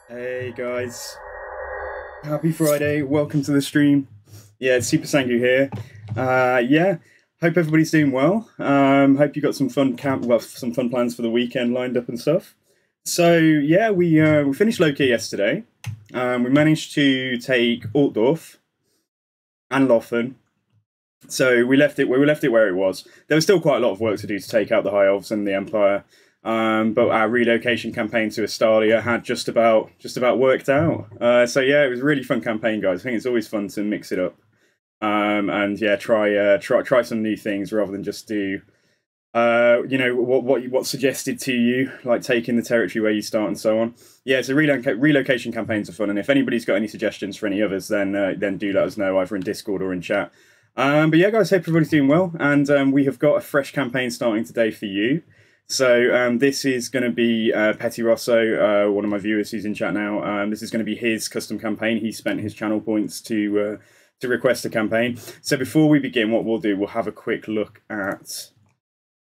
Hey guys, happy Friday, welcome to the stream. Yeah, it's Super Sangu here. Yeah, hope everybody's doing well. Hope you got some fun some fun plans for the weekend lined up and stuff. So yeah, we finished Loki yesterday. We managed to take Altdorf and Loffen. So we left it where it was. There was still quite a lot of work to do to take out the High Elves and the Empire. But our relocation campaign to Estalia had just about worked out. So yeah, it was a really fun campaign, guys. I think it's always fun to mix it up, and yeah, try some new things rather than just do what's suggested to you, like taking the territory where you start and so on. Yeah, so relocation campaigns are fun, and if anybody's got any suggestions for any others, then do let us know either in Discord or in chat. But yeah, guys, hope everybody's doing well, and we have got a fresh campaign starting today for you. So this is going to be Petty Rosso, one of my viewers who's in chat now. This is going to be his custom campaign. He spent his channel points to request a campaign. So before we begin, what we'll do, we'll have a quick look at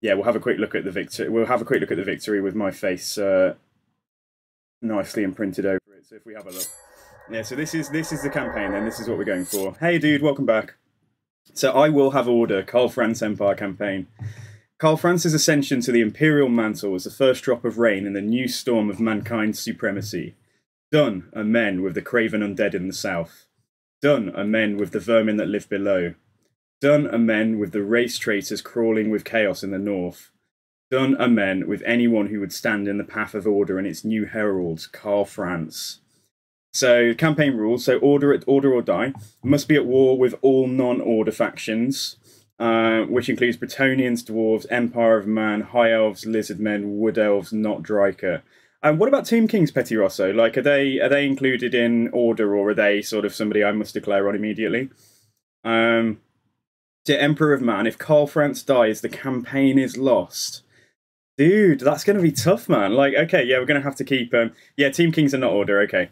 the victory. We'll have a quick look at the victory with my face nicely imprinted over it. So if we have a look, yeah. So this is the campaign. Then this is what we're going for. Hey, dude, welcome back. So I will have order. KARL FRANZ Empire campaign. KARL FRANZ's ascension to the imperial mantle was the first drop of rain in the new storm of mankind's supremacy. Done are men with the craven undead in the south. Done are men with the vermin that live below. Done are men with the race traitors crawling with chaos in the north. Done are men with anyone who would stand in the path of order and its new herald, KARL FRANZ. So, campaign rules. So, order or die. Must be at war with all non-order factions. Which includes Bretonnians, Dwarves, Empire of Man, High Elves, Lizardmen, Wood Elves, not Dryker. What about Tomb Kings, Petty Rosso? Like, are they included in order, or are they sort of somebody I must declare on immediately? To Emperor of Man, if KARL FRANZ dies, the campaign is lost. Dude, that's going to be tough, man. Like, okay, yeah, we're going to have to keep... yeah, Tomb Kings are not order, okay.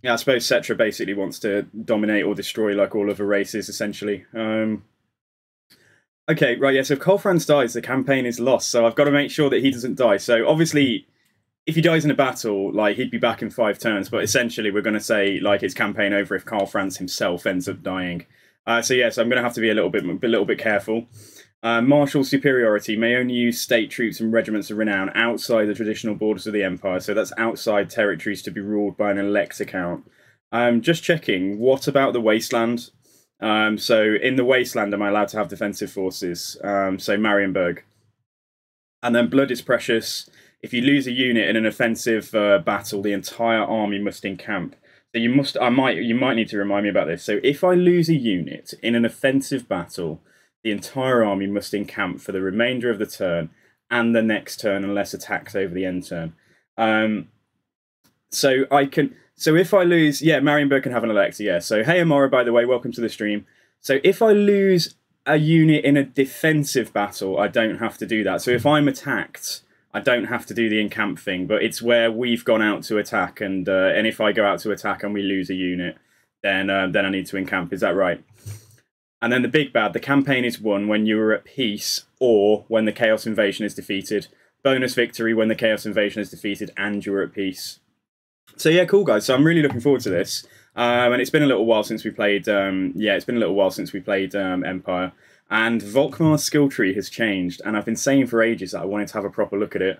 Yeah, I suppose Cetra basically wants to dominate or destroy, like, all other races, essentially. Okay, right, yeah, so if KARL FRANZ dies, the campaign is lost, so I've got to make sure that he doesn't die. So, obviously, if he dies in a battle, like, he'd be back in 5 turns, but essentially we're going to say, like, it's campaign over if KARL FRANZ himself ends up dying. So, yeah, so I'm going to have to be a little bit careful. Martial superiority may only use state troops and regiments of renown outside the traditional borders of the Empire, so that's outside territories to be ruled by an elect account. Just checking, what about the Wasteland? So in the Wasteland, am I allowed to have defensive forces? So Marienburg. And then Blood is Precious. If you lose a unit in an offensive battle, the entire army must encamp. So you might need to remind me about this. So if I lose a unit in an offensive battle, the entire army must encamp for the remainder of the turn and the next turn unless attacked over the end turn. So if I lose, yeah, Marienburg can have an Alexa, yeah. So hey Amora, by the way, welcome to the stream. So if I lose a unit in a defensive battle, I don't have to do that. So if I'm attacked, I don't have to do the encamp thing, but it's where we've gone out to attack, and if I go out to attack and we lose a unit, then I need to encamp. Is that right? And then the big bad, the campaign is won when you are at peace or when the Chaos Invasion is defeated. Bonus victory when the Chaos Invasion is defeated and you're at peace. So yeah, cool guys. So I'm really looking forward to this. And it's been a little while since we played. It's been a little while since we played Empire. And Volkmar's skill tree has changed, and I've been saying for ages that I wanted to have a proper look at it.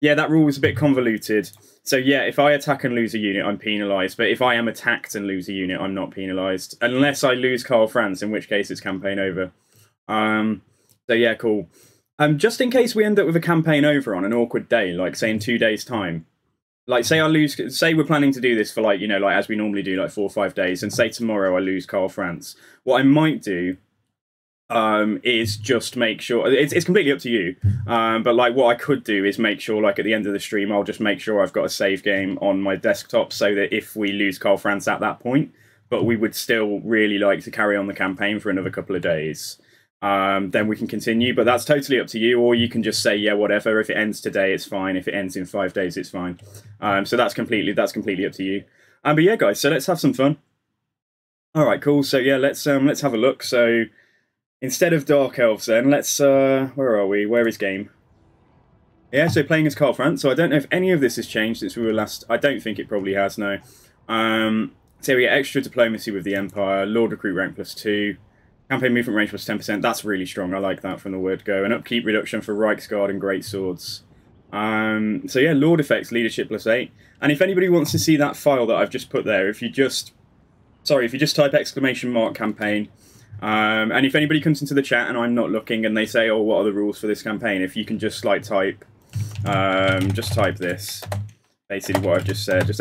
Yeah, that rule was a bit convoluted. So yeah, if I attack and lose a unit, I'm penalised. But if I am attacked and lose a unit, I'm not penalised. Unless I lose KARL FRANZ, in which case it's campaign over. So yeah, cool. Just in case we end up with a campaign over on an awkward day, like say in 2 days' time. Like say we're planning to do this for like, like as we normally do, like 4 or 5 days, and say tomorrow I lose KARL FRANZ. What I might do is just make sure it's completely up to you. But like what I could do is make sure like at the end of the stream, I'll just make sure I've got a save game on my desktop so that if we lose KARL FRANZ at that point, but we would still really like to carry on the campaign for another couple of days, then we can continue. But that's totally up to you, or you can just say, yeah, whatever. If it ends today, it's fine. If it ends in 5 days, it's fine. So that's completely up to you. But yeah, guys, so let's have some fun. All right, cool. So yeah, let's have a look. So instead of Dark Elves, then let's where are we? Where is game? Yeah, so playing as KARL FRANZ. So I don't know if any of this has changed since we were last. I don't think it probably has, no. So we get extra diplomacy with the Empire, Lord Recruit rank +2, campaign movement range +10%. That's really strong. I like that from the word go. And upkeep reduction for Reichsguard and Great Swords. So yeah, Lord effects, leadership +8. And if anybody wants to see that file that I've just put there, if you just type !campaign, and if anybody comes into the chat and I'm not looking and they say, oh, what are the rules for this campaign? If you can just like type this, basically what I've just said, just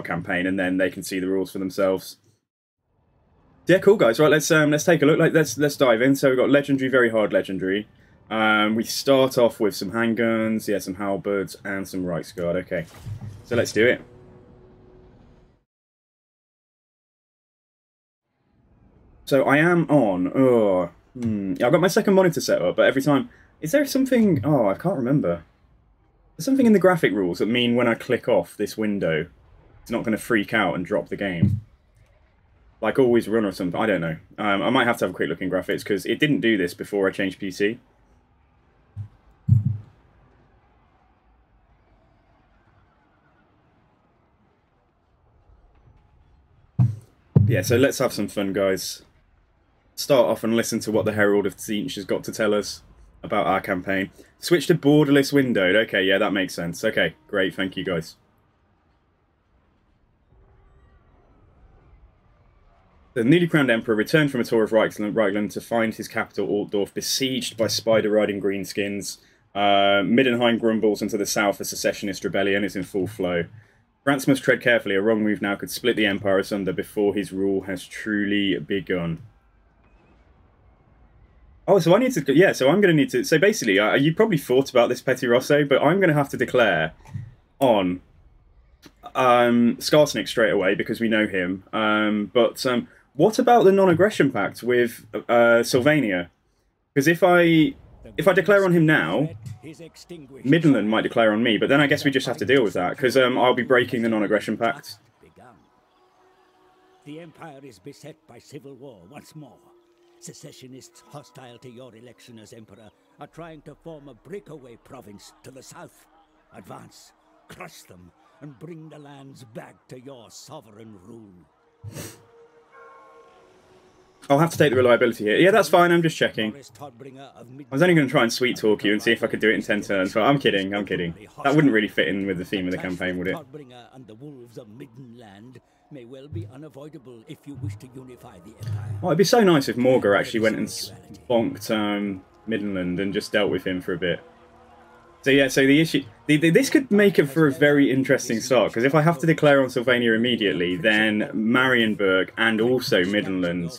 !campaign, and then they can see the rules for themselves. Yeah, cool guys. Right, let's take a look. Let's dive in. So we've got legendary, very hard legendary. We start off with some handguns, yeah, some halberds, and some Reichsguard. Okay, so let's do it. So I am on. I've got my second monitor set up, but every time, is there something? Oh, I can't remember. There's something in the graphic rules that mean when I click off this window, it's not going to freak out and drop the game. Like always run or something. I don't know. I might have to have a quick look in graphics because it didn't do this before I changed PC. Yeah, so let's have some fun, guys. Start off and listen to what the Herald of Tzeentch has got to tell us about our campaign. Switch to borderless windowed. Okay, yeah, that makes sense. Okay, great, thank you, guys. The newly crowned emperor returned from a tour of Reichland to find his capital, Altdorf, besieged by spider-riding greenskins. Middenheim grumbles, and to the south a secessionist rebellion is in full flow. France must tread carefully. A wrong move now could split the empire asunder before his rule has truly begun. Oh, so I need to... Yeah, so I'm going to need to... So basically, you probably thought about this, Petty Rosso, but I'm going to have to declare on Skarsnik straight away because we know him. But what about the non-aggression pact with Sylvania? Because if I declare on him now, Midland might declare on me, but then I guess we just have to deal with that, because I'll be breaking the non-aggression pact. The Empire is beset by civil war once more. Secessionists hostile to your election as Emperor are trying to form a breakaway province to the south. Advance, crush them, and bring the lands back to your sovereign rule. I'll have to take the reliability here. Yeah, that's fine, I'm just checking. I was only going to try and sweet talk you and see if I could do it in 10 turns, but I'm kidding, I'm kidding. That wouldn't really fit in with the theme of the campaign, would it? And the wolves of Middenland may well be unavoidable if you wish to unify the Empire. Oh, it'd be so nice if Morga actually went and bonked Middenland and just dealt with him for a bit. So yeah, so the issue... this could make it for a very interesting start, because if I have to declare on Sylvania immediately, then Marienburg and also Middenland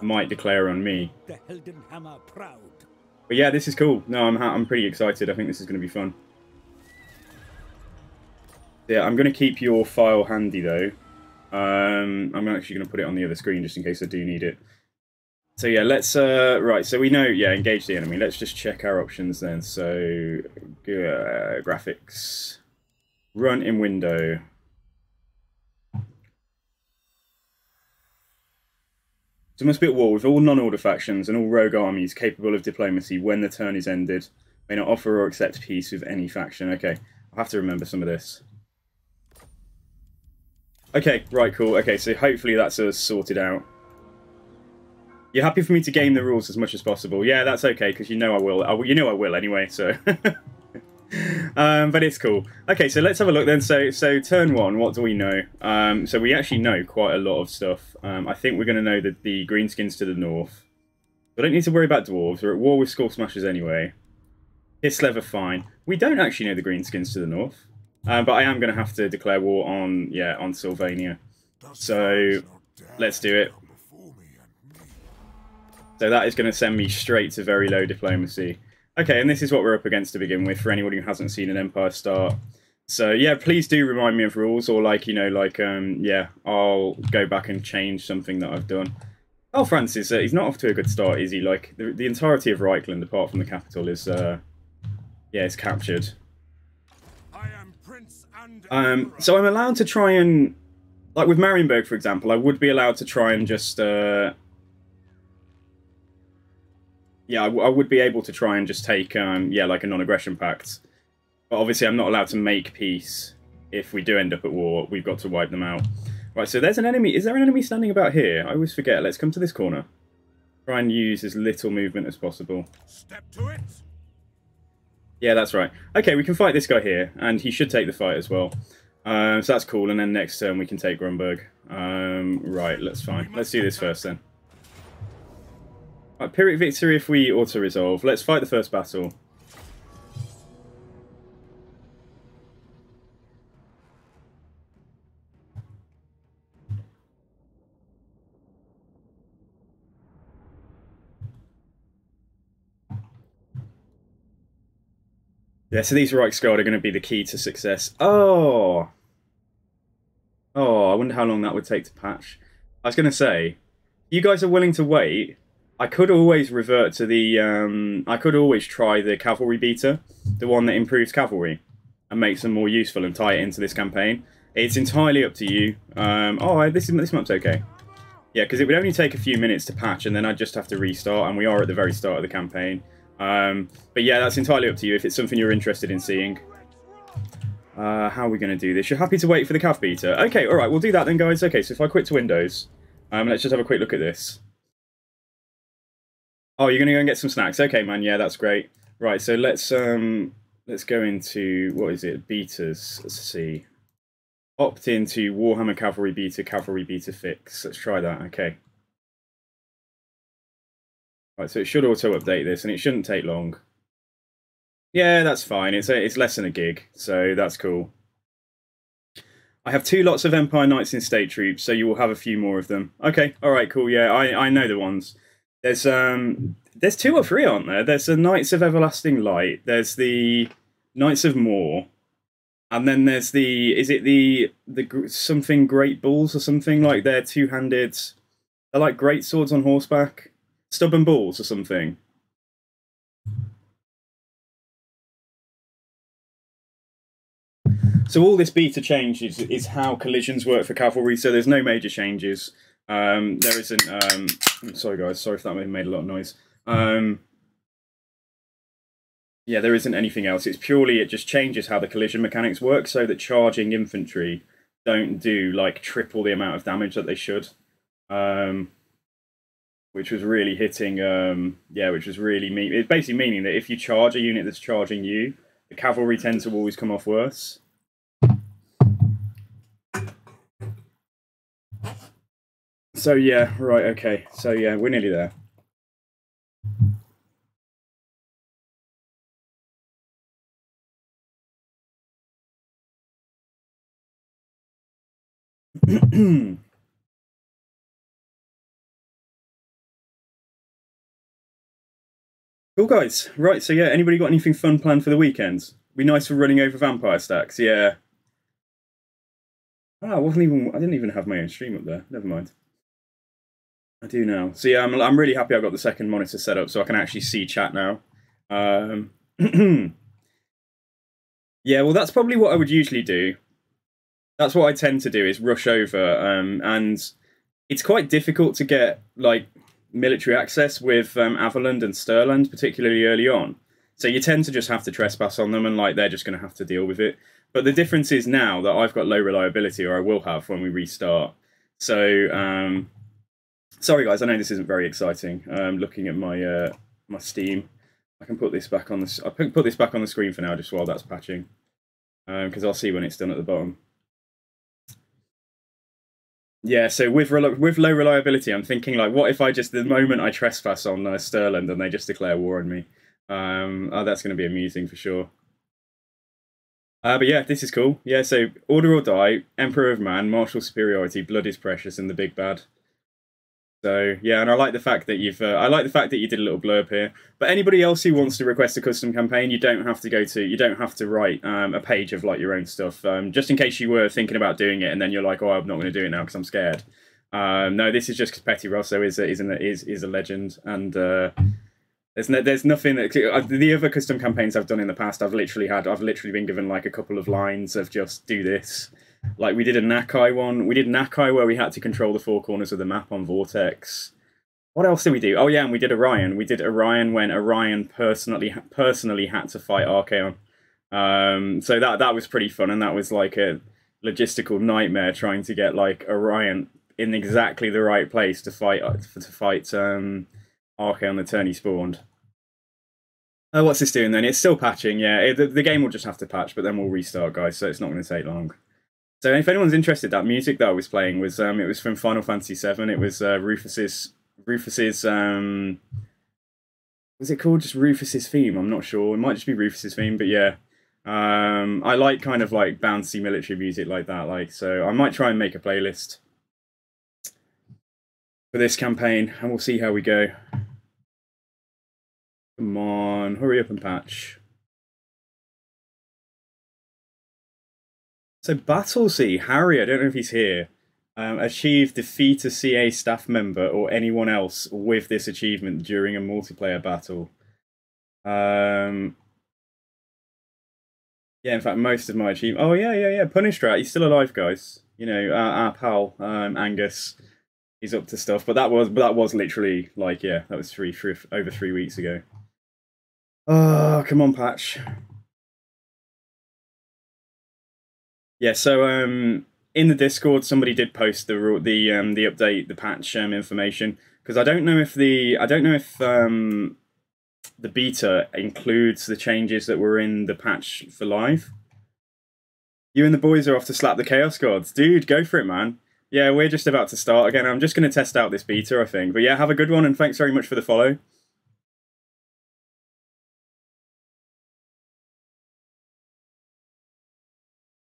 might declare on me. But yeah, this is cool. No, I'm pretty excited. I think this is going to be fun. Yeah, I'm going to keep your file handy, though. I'm actually going to put it on the other screen just in case I do need it. So yeah, let's, right, so we know, yeah, engage the enemy. Let's just check our options then. So, graphics, run in window. So must be at war with all non-order factions and all rogue armies capable of diplomacy when the turn is ended. May not offer or accept peace with any faction. Okay, I'll have to remember some of this. Okay, right, cool. Okay, so hopefully that's us sorted out. You're happy for me to game the rules as much as possible? Yeah, that's okay, because you know I will. You know I will anyway, so... but it's cool. Okay, so let's have a look then. So turn one, what do we know? So we actually know quite a lot of stuff. I think we're going to know that the greenskins to the north. I don't need to worry about dwarves. We're at war with Skull Smashers anyway. Kislev are fine. We don't actually know the greenskins to the north. But I am going to have to declare war on, yeah, on Sylvania. So let's do it. So that is going to send me straight to very low diplomacy. Okay, and this is what we're up against to begin with, for anyone who hasn't seen an Empire start. So, yeah, please do remind me of rules, or, like, you know, like, yeah, I'll go back and change something that I've done. Oh, Francis, he's not off to a good start, is he? Like, the entirety of Reichland, apart from the capital, is, yeah, it's captured. So I'm allowed to try and, like, with Marienburg, for example, I would be allowed to try and just, yeah, I would be able to try and just take, yeah, like a non-aggression pact. But obviously I'm not allowed to make peace. If we do end up at war, we've got to wipe them out. Right, so there's an enemy. Is there an enemy standing about here? I always forget. Let's come to this corner. Try and use as little movement as possible. Step to it. Yeah, that's right. Okay, we can fight this guy here, and he should take the fight as well. So that's cool, and then next turn we can take Grunberg. Right, that's fine. Let's do this first then. Right, Pyrrhic victory if we auto-resolve. Let's fight the first battle. Yeah, so these Reichsguard are going to be the key to success. Oh! Oh, I wonder how long that would take to patch. I was going to say, you guys are willing to wait. I could always revert to the... I could always try the Cavalry Beater, the one that improves cavalry, and makes them more useful and tie it into this campaign. It's entirely up to you. This map's okay. Yeah, because it would only take a few minutes to patch, and then I'd just have to restart, and we are at the very start of the campaign. But yeah, that's entirely up to you if it's something you're interested in seeing. How are we going to do this? You're happy to wait for the Cav Beater? Okay, alright, we'll do that then, guys. Okay, so if I quit to Windows, let's just have a quick look at this. Oh, you're going to go and get some snacks. Okay, man, yeah, that's great. Right, so let's go into, what is it, beaters. Let's see. Opt into Warhammer Cavalry Beater fix. Let's try that, okay. Right, so it should auto-update this, and it shouldn't take long. Yeah, that's fine. It's less than a gig, so that's cool. I have 2 lots of Empire Knights in State Troops, so you will have a few more of them. Okay, alright, cool, yeah, I know the ones. There's 2 or 3, aren't there? There's the Knights of Everlasting Light, there's the Knights of Moor, and then there's the... Is it the something Great Bulls or something? Like, they're two-handed... They're like great swords on horseback? Stubborn Bulls or something. So all this beta change is how collisions work for cavalry, so there's no major changes. There isn't... sorry guys, sorry if that made a lot of noise. Yeah, there isn't anything else. It's purely, it just changes how the collision mechanics work so that charging infantry don't do like triple the amount of damage that they should. Which was really hitting, which was really it's basically meaning that if you charge a unit that's charging you, the cavalry tend to always come off worse. So yeah, right, okay. So yeah, we're nearly there. Cool, guys. Right, so yeah, anybody got anything fun planned for the weekend? Be nice for running over vampire stacks, yeah. Ah, I didn't even have my own stream up there. Never mind. I do now. So yeah, I'm really happy I got the second monitor set up so I can actually see chat now. Yeah, well, that's probably what I would usually do. That's what I tend to do, is rush over, and it's quite difficult to get, like, military access with Averland and Stirland, particularly early on. So you tend to just have to trespass on them, and, like, they're just going to have to deal with it. But the difference is now that I've got low reliability, or I will have when we restart. So, sorry guys, I know this isn't very exciting. Looking at my my Steam, I can put this back on the. I can put this back on the screen for now, just while that's patching, because I'll see when it's done at the bottom. Yeah, so with low reliability, I'm thinking, like, what if I just, the moment I trespass on Stirland and they just declare war on me? Oh, that's going to be amusing for sure. But yeah, this is cool. Yeah, so Order or Die, Emperor of Man, Martial Superiority, Blood is Precious, and the Big Bad. So yeah, and I like the fact that you did a little blurb here. But anybody else who wants to request a custom campaign, you don't have to write a page of, like, your own stuff. Just in case you were thinking about doing it and then you're like, oh, I'm not going to do it now because I'm scared. No, this is just because Petty Rosso is a legend, and there's nothing that the other custom campaigns I've done in the past. I've literally been given, like, a couple of lines of just do this. Like, we did a Nakai one. We did Nakai where we had to control the 4 corners of the map on Vortex. What else did we do? Oh yeah, and we did Orion. We did Orion when Orion personally had to fight Archaon. So that was pretty fun, and that was like a logistical nightmare trying to get like Orion in exactly the right place to fight Arche on the turn he spawned. Oh, what's this doing then? It's still patching, yeah. The game will just have to patch, but then we'll restart, guys, so it's not going to take long. So if anyone's interested, that music that I was playing was it was from Final Fantasy VII. It was Rufus's was it called just Rufus's theme? I'm not sure. It might just be Rufus's theme, but yeah. I like kind of like bouncy military music like that, like, so I might try and make a playlist for this campaign, and we'll see how we go. Come on, hurry up and patch. So Battlesea, Harry, I don't know if he's here, achieved defeat a CA staff member or anyone else with this achievement during a multiplayer battle. Yeah, in fact, most of my achievements... Oh, yeah. Punishrat, he's still alive, guys. You know, our pal, Angus, he's up to stuff. But that was literally, like, yeah, that was over 3 weeks ago. Oh, come on, patch. Yeah, so in the Discord, somebody did post the update, the patch information, because I don't know if the beta includes the changes that were in the patch for live. You and the boys are off to slap the Chaos Gods. Dude, go for it, man. Yeah, we're just about to start again. I'm just going to test out this beta, I think. But yeah, have a good one, and thanks very much for the follow.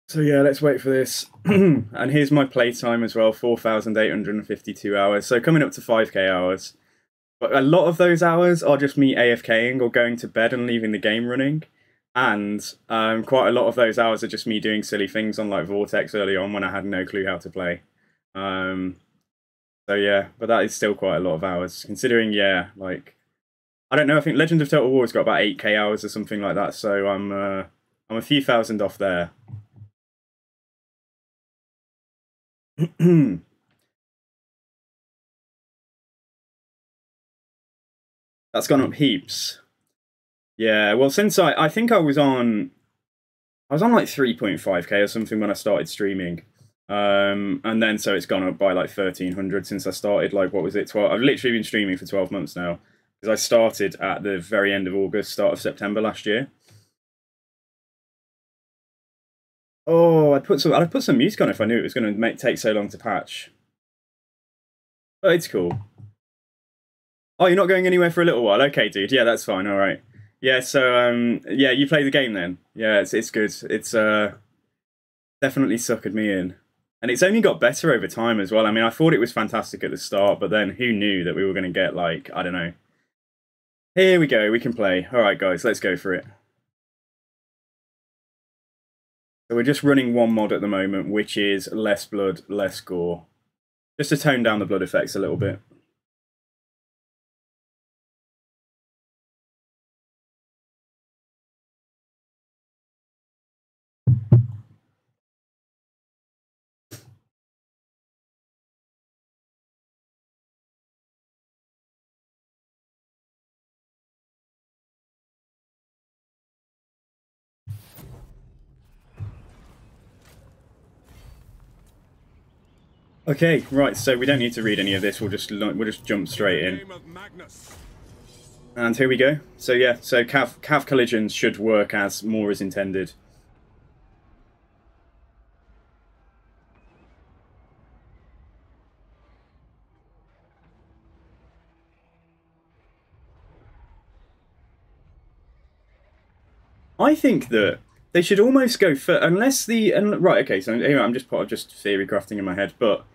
So yeah, let's wait for this. And here's my playtime as well, 4,852 hours. So coming up to 5k hours. But a lot of those hours are just me AFKing or going to bed and leaving the game running. And quite a lot of those hours are just me doing silly things on like Vortex early on when I had no clue how to play. So yeah, but that is still quite a lot of hours. Considering, yeah, like, I don't know, I think Legend of Total War's got about 8k hours or something like that. So I'm a few thousand off there. That's gone up heaps. Yeah, well, since I think I was on like 3.5k or something when I started streaming. And then so it's gone up by like 1,300 since I started, like, what was it, 12? I've literally been streaming for 12 months now. Because I started at the very end of August, start of September last year. Oh, I'd put some music on if I knew it was going to take so long to patch. But it's cool. Oh, you're not going anywhere for a little while? Okay, dude. Yeah, that's fine. All right. Yeah, so, yeah, you play the game then? Yeah, it's good. It's definitely suckered me in. And it's only got better over time as well. I mean, I thought it was fantastic at the start, but then who knew that we were going to get, like, I don't know. Here we go. We can play. All right, guys, let's go for it. So we're just running one mod at the moment, which is less blood, less gore. Just to tone down the blood effects a little bit. Okay, right, so we don't need to read any of this, we'll just jump straight in. And here we go. So yeah, so Cav collisions should work as more is intended. I think that they should almost go for, unless the, right, okay, so anyway, I'm just theory crafting in my head, but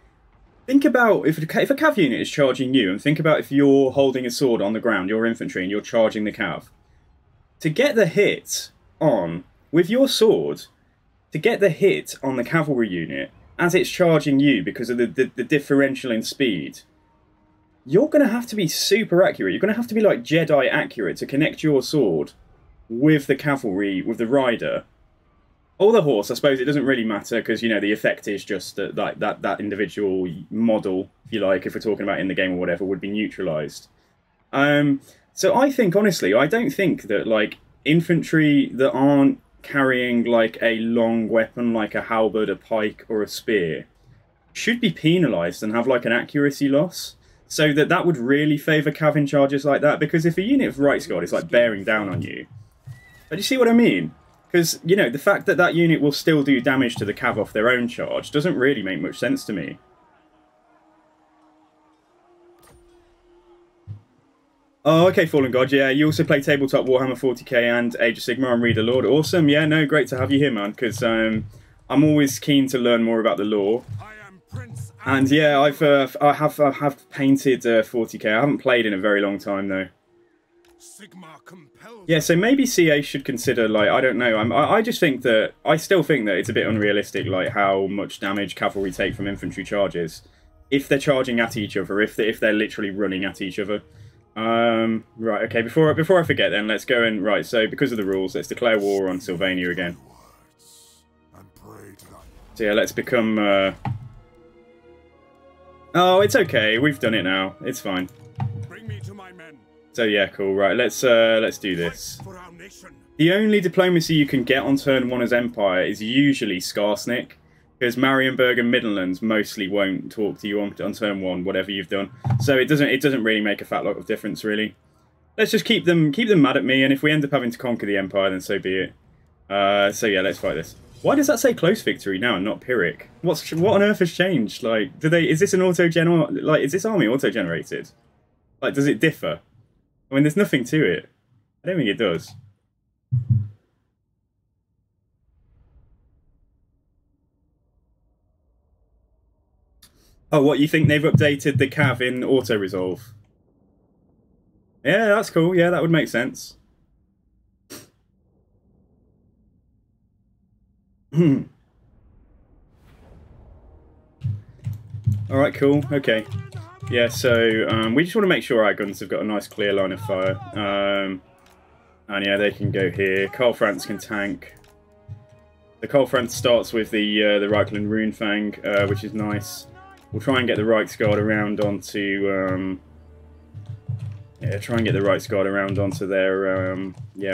think about if a cav unit is charging you, and think about if you're holding a sword on the ground, you're infantry, and you're charging the cav. To get the hit on, with your sword, to get the hit on the cavalry unit as it's charging you because of the differential in speed, you're going to have to be super accurate. You're going to have to be like Jedi accurate to connect your sword with the cavalry, with the rider. Or the horse, I suppose it doesn't really matter because, you know, the effect is just that that individual model, if you like, if we're talking about in the game or whatever, would be neutralised. So I think, honestly, I don't think that, like, infantry that aren't carrying like a long weapon like a halberd, a pike, or a spear should be penalised and have like an accuracy loss. So that would really favour cav in charges like that, because if a unit of Right Guard is like bearing down on you, do you see what I mean? Because, you know, the fact that that unit will still do damage to the cav off their own charge doesn't really make much sense to me. Oh, okay, Fallen God, yeah. You also play Tabletop Warhammer 40k and Age of Sigmar and Reader Lord. Awesome, yeah, no, great to have you here, man, because I'm always keen to learn more about the lore. And yeah, I have painted 40k. I haven't played in a very long time, though. Yeah, so maybe CA should consider, like, I don't know. I just think that, I still think that it's a bit unrealistic, like, how much damage cavalry take from infantry charges. If they're charging at each other, if they're literally running at each other. Right, okay, before I forget then, let's go and, right, so because of the rules, let's declare war on Sylvania again. So yeah, let's become, oh, it's okay, we've done it now, it's fine. Bring me to my men. So yeah, cool, right, let's do this. The only diplomacy you can get on turn 1 as Empire is usually Skarsnik, because Marienburg and Midlands mostly won't talk to you on turn 1, whatever you've done. So it doesn't really make a fat lot of difference, really. Let's just keep them mad at me, and if we end up having to conquer the Empire, then so be it. So yeah, let's fight this. Why does that say close victory now and not Pyrrhic? What on earth has changed? Like, is this an like, is this army auto-generated? Like, does it differ? I mean, there's nothing to it. I don't think it does. Oh, what, you think they've updated the cav in auto-resolve? Yeah, that's cool. Yeah, that would make sense. Alright, cool. Okay. Yeah, so we just want to make sure our guns have got a nice clear line of fire. And yeah, they can go here. KARL FRANZ can tank. The KARL FRANZ starts with the Reichland Runefang, which is nice. We'll try and get the Reichsguard around onto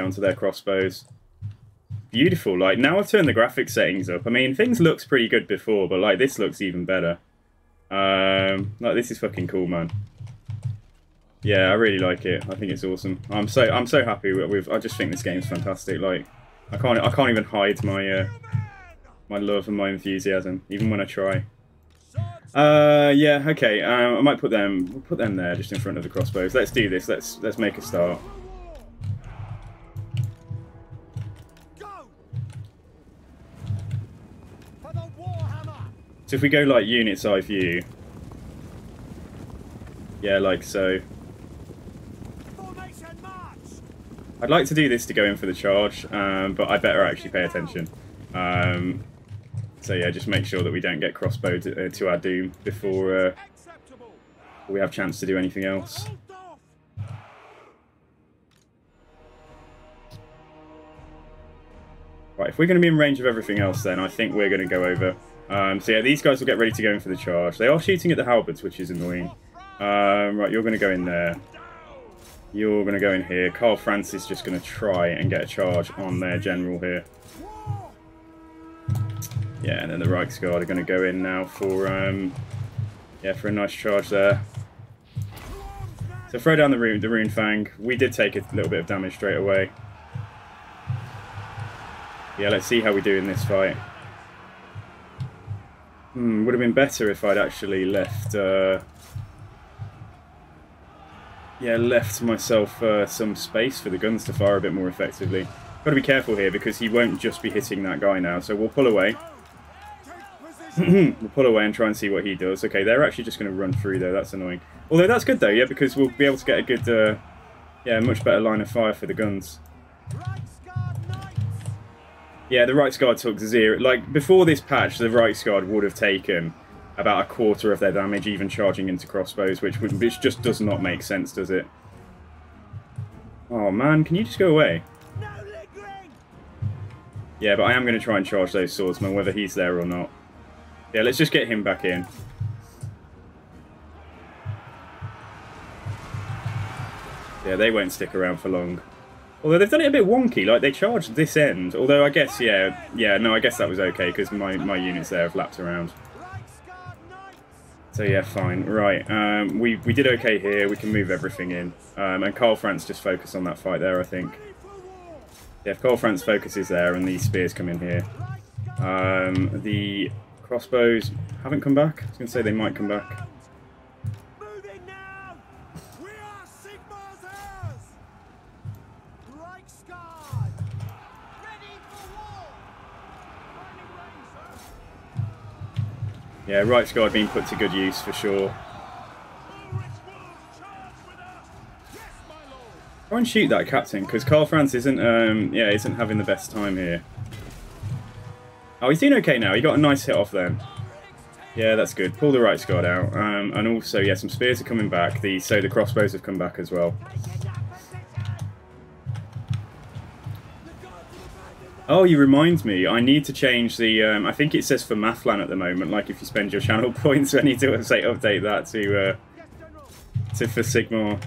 onto their crossbows. Beautiful. Like, now I've turned the graphics settings up. I mean, things looked pretty good before, but like this looks even better. Like, this is fucking cool, man. Yeah, I really like it. I think it's awesome. I'm so happy with. I just think this game's fantastic. Like, I can't even hide my my love and my enthusiasm, even when I try. Yeah, okay. I might put them there, just in front of the crossbows. Let's do this. Let's make a start. So if we go like unit's eye view, yeah, like so. I'd like to do this to go in for the charge, but I better actually pay attention. So yeah, just make sure that we don't get crossbowed to our doom before we have a chance to do anything else. Right, if we're going to be in range of everything else, then I think we're going to go over. So yeah, these guys will get ready to go in for the charge. They are shooting at the halberds, which is annoying. Right, you're going to go in there. You're going to go in here. KARL FRANZ is just going to try and get a charge on their general here. Yeah, and then the Reichsguard are going to go in now for for a nice charge there. So throw down the Runefang. We did take a little bit of damage straight away. Yeah, let's see how we do in this fight. Would have been better if I'd actually left left myself some space for the guns to fire a bit more effectively. Got to be careful here because he won't just be hitting that guy now, so we'll pull away. We'll pull away and try and see what he does. Okay, they're actually just going to run through though, that's annoying. Although that's good though, yeah, because we'll be able to get a good, much better line of fire for the guns. Yeah, the Reichsguard took 0. Like, before this patch, the Reichsguard would have taken about 1/4 of their damage, even charging into crossbows, which just does not make sense, does it? Oh man, can you just go away? Yeah, but I am going to try and charge those swordsmen, whether he's there or not. Yeah, let's just get him back in. Yeah, they won't stick around for long. Although they've done it a bit wonky, like they charged this end. Although I guess, no, I guess that was okay because my units there have lapped around. So yeah, fine. Right, we did okay here. We can move everything in. And KARL FRANZ just focused on that fight there, I think. Yeah, if KARL FRANZ focuses there and these spears come in here. The crossbows haven't come back. I was going to say they might come back. Yeah, right guard being put to good use for sure. Try and shoot that captain because KARL FRANZ isn't isn't having the best time here. Oh, he's doing okay now. He got a nice hit off then. Yeah, that's good. Pull the right guard out, and also yeah, some spears are coming back. So the crossbows have come back as well. Oh, you remind me. I need to change the. I think it says for Mathlan at the moment. Like if you spend your channel points, I need to say update that to for Sigmar.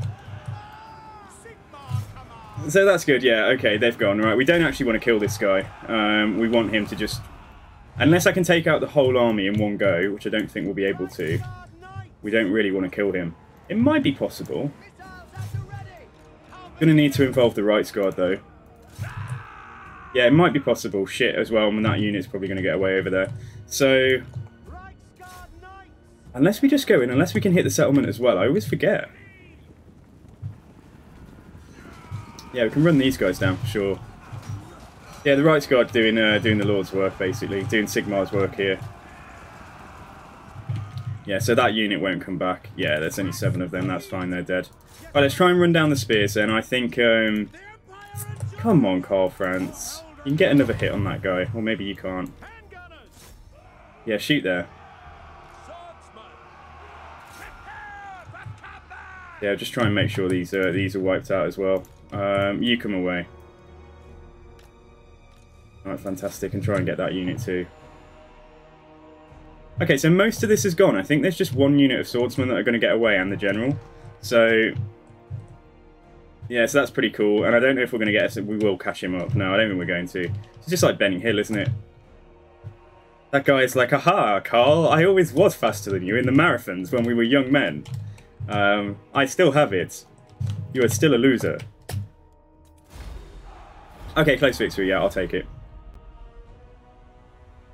So that's good. Yeah. Okay, they've gone. Right. We don't actually want to kill this guy. We want him to just. Unless I can take out the whole army in one go, which I don't think we'll be able to. We don't really want to kill him. It might be possible. Gonna need to involve the right guard though. Yeah, it might be possible. Shit as well, and that unit's probably going to get away over there. So, unless we just go in, unless we can hit the settlement as well, I always forget. Yeah, we can run these guys down for sure. Yeah, the right guard doing the Lord's work basically, doing Sigmar's work here. Yeah, so that unit won't come back. Yeah, there's only 7 of them. That's fine. They're dead. Right, let's try and run down the spears then. I think. Come on, KARL FRANZ. You can get another hit on that guy, or maybe you can't. Yeah, shoot there. Yeah, just try and make sure these are wiped out as well. You come away. Alright, fantastic, and try and get that unit too. Okay, so most of this is gone. I think there's just 1 unit of swordsmen that are going to get away, and the general. So... yeah, so that's pretty cool, and I don't know if we're going to get... we will catch him up. No, I don't think we're going to. It's just like Benning Hill, isn't it? That guy's like, aha, Carl, I always was faster than you in the marathons when we were young men. I still have it. You are still a loser. Okay, close victory, yeah, I'll take it.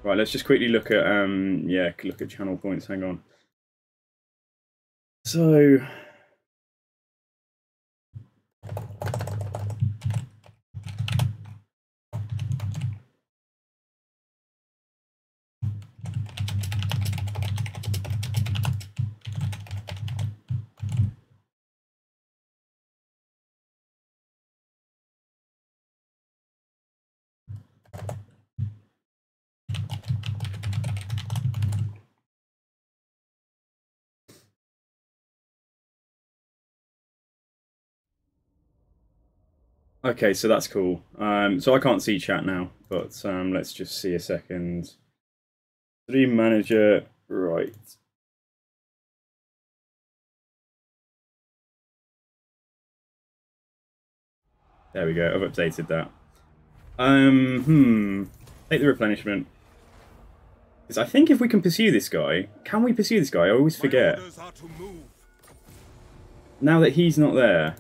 Right, let's just quickly look at, look at channel points, hang on. So... okay, so that's cool. So I can't see chat now, but let's just see a second. Stream manager, right. There we go, I've updated that. Take the replenishment. Because I think if we can pursue this guy, can we pursue this guy? I always forget. Now that he's not there.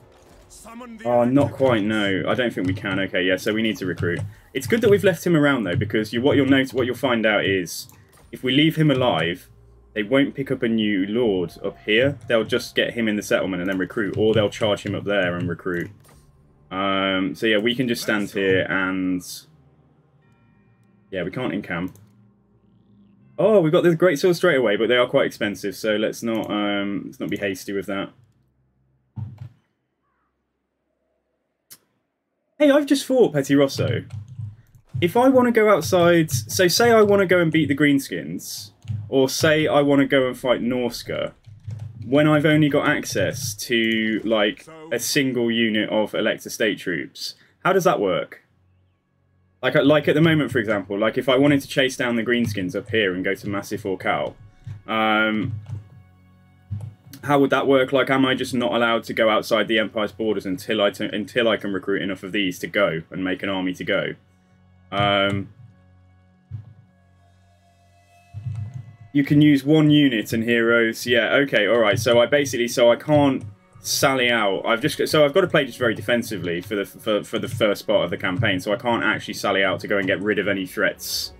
Oh, not quite, no. I don't think we can. Okay, yeah, so we need to recruit. It's good that we've left him around, though, because what you'll find out is, if we leave him alive, they won't pick up a new lord up here. They'll just get him in the settlement and then recruit, or they'll charge him up there and recruit. So yeah, we can just stand here and... yeah, we can't encamp. Oh, we've got the great sword straight away, but they are quite expensive, so let's not be hasty with that. Hey, I've just fought Petty Rosso. If I want to go outside... so say I want to go and beat the Greenskins, or say I want to go and fight Norska, when I've only got access to, like, a single unit of Elector State troops, how does that work? Like at the moment, for example, like if I wanted to chase down the Greenskins up here and go to Massif or Cal, How would that work? Like, am I just not allowed to go outside the Empire's borders until I can recruit enough of these to go and make an army to go? You can use 1 unit in heroes. Yeah, okay, all right. So I can't sally out. I've got to play just very defensively for the first part of the campaign. So I can't actually sally out to go and get rid of any threats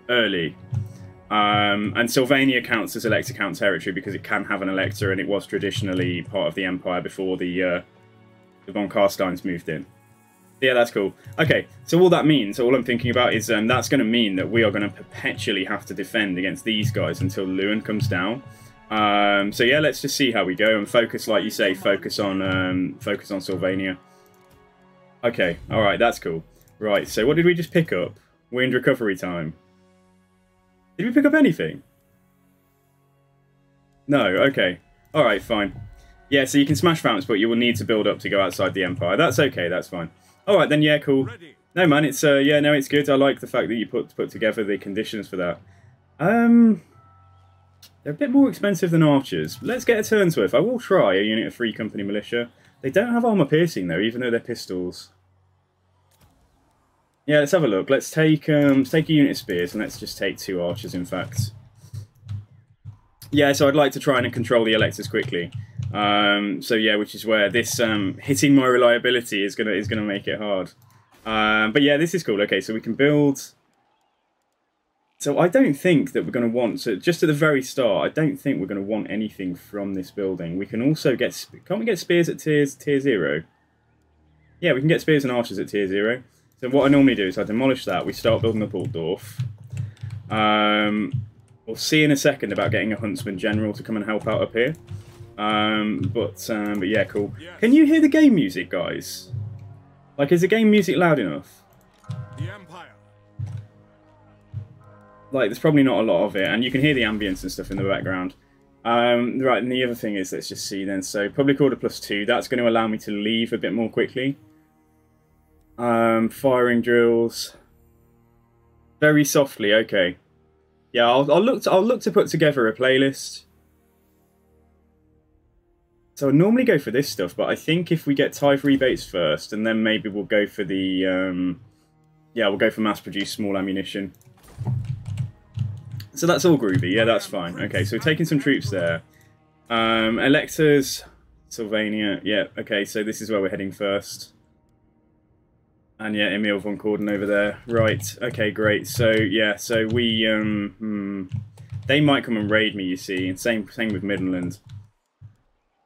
early. And Sylvania counts as Elector Count territory because it can have an Elector, and it was traditionally part of the Empire before the von Carsteins moved in. Yeah, that's cool. Okay, so all that means, all I'm thinking about is that's going to mean that we are going to perpetually have to defend against these guys until Lewin comes down. So yeah, let's just see how we go and focus, like you say, focus on Sylvania. Okay, all right, that's cool. Right, so what did we just pick up? Wind recovery time. Did we pick up anything? No, okay. All right, fine. Yeah, so you can smash fountains, but you will need to build up to go outside the Empire. That's okay, that's fine. All right, then, yeah, cool. Ready. No, man, it's, yeah, no, it's good. I like the fact that you put together the conditions for that. They're a bit more expensive than archers. Let's get a turn's worth. I will try a unit of 3 company militia. They don't have armor piercing, though, even though they're pistols. Yeah, let's have a look. Let's take a unit of spears, and let's just take 2 archers, in fact. Yeah, so I'd like to try and control the electors quickly. So yeah, which is where this hitting my reliability is gonna make it hard. But yeah, this is cool. Okay, so we can build. So I don't think that we're going to want. So just at the very start, I don't think we're going to want anything from this building. We can also get. Can't we get spears at tier 0? Yeah, we can get spears and archers at tier 0. So what I normally do is I demolish that. We start building the Altdorf. We'll see in a second about getting a huntsman general to come and help out up here. But yeah, cool. Yes. Can you hear the game music, guys? Like, is the game music loud enough? The Empire. Like, there's probably not a lot of it, and you can hear the ambience and stuff in the background. Right, and the other thing is, let's just see then. So, public order +2, that's going to allow me to leave a bit more quickly. Firing drills. Very softly, okay. Yeah, I'll look to put together a playlist. So I normally go for this stuff, but I think if we get tithe rebates first, and then maybe we'll go for the yeah, we'll go for mass-produced small ammunition. So that's all groovy. Yeah, that's fine. Okay, so we're taking some troops there. Electors, Sylvania. Yeah, okay, so this is where we're heading first. And yeah, Emil von Corden over there. Right, okay, great. So yeah, so we they might come and raid me, you see, and same with Midland.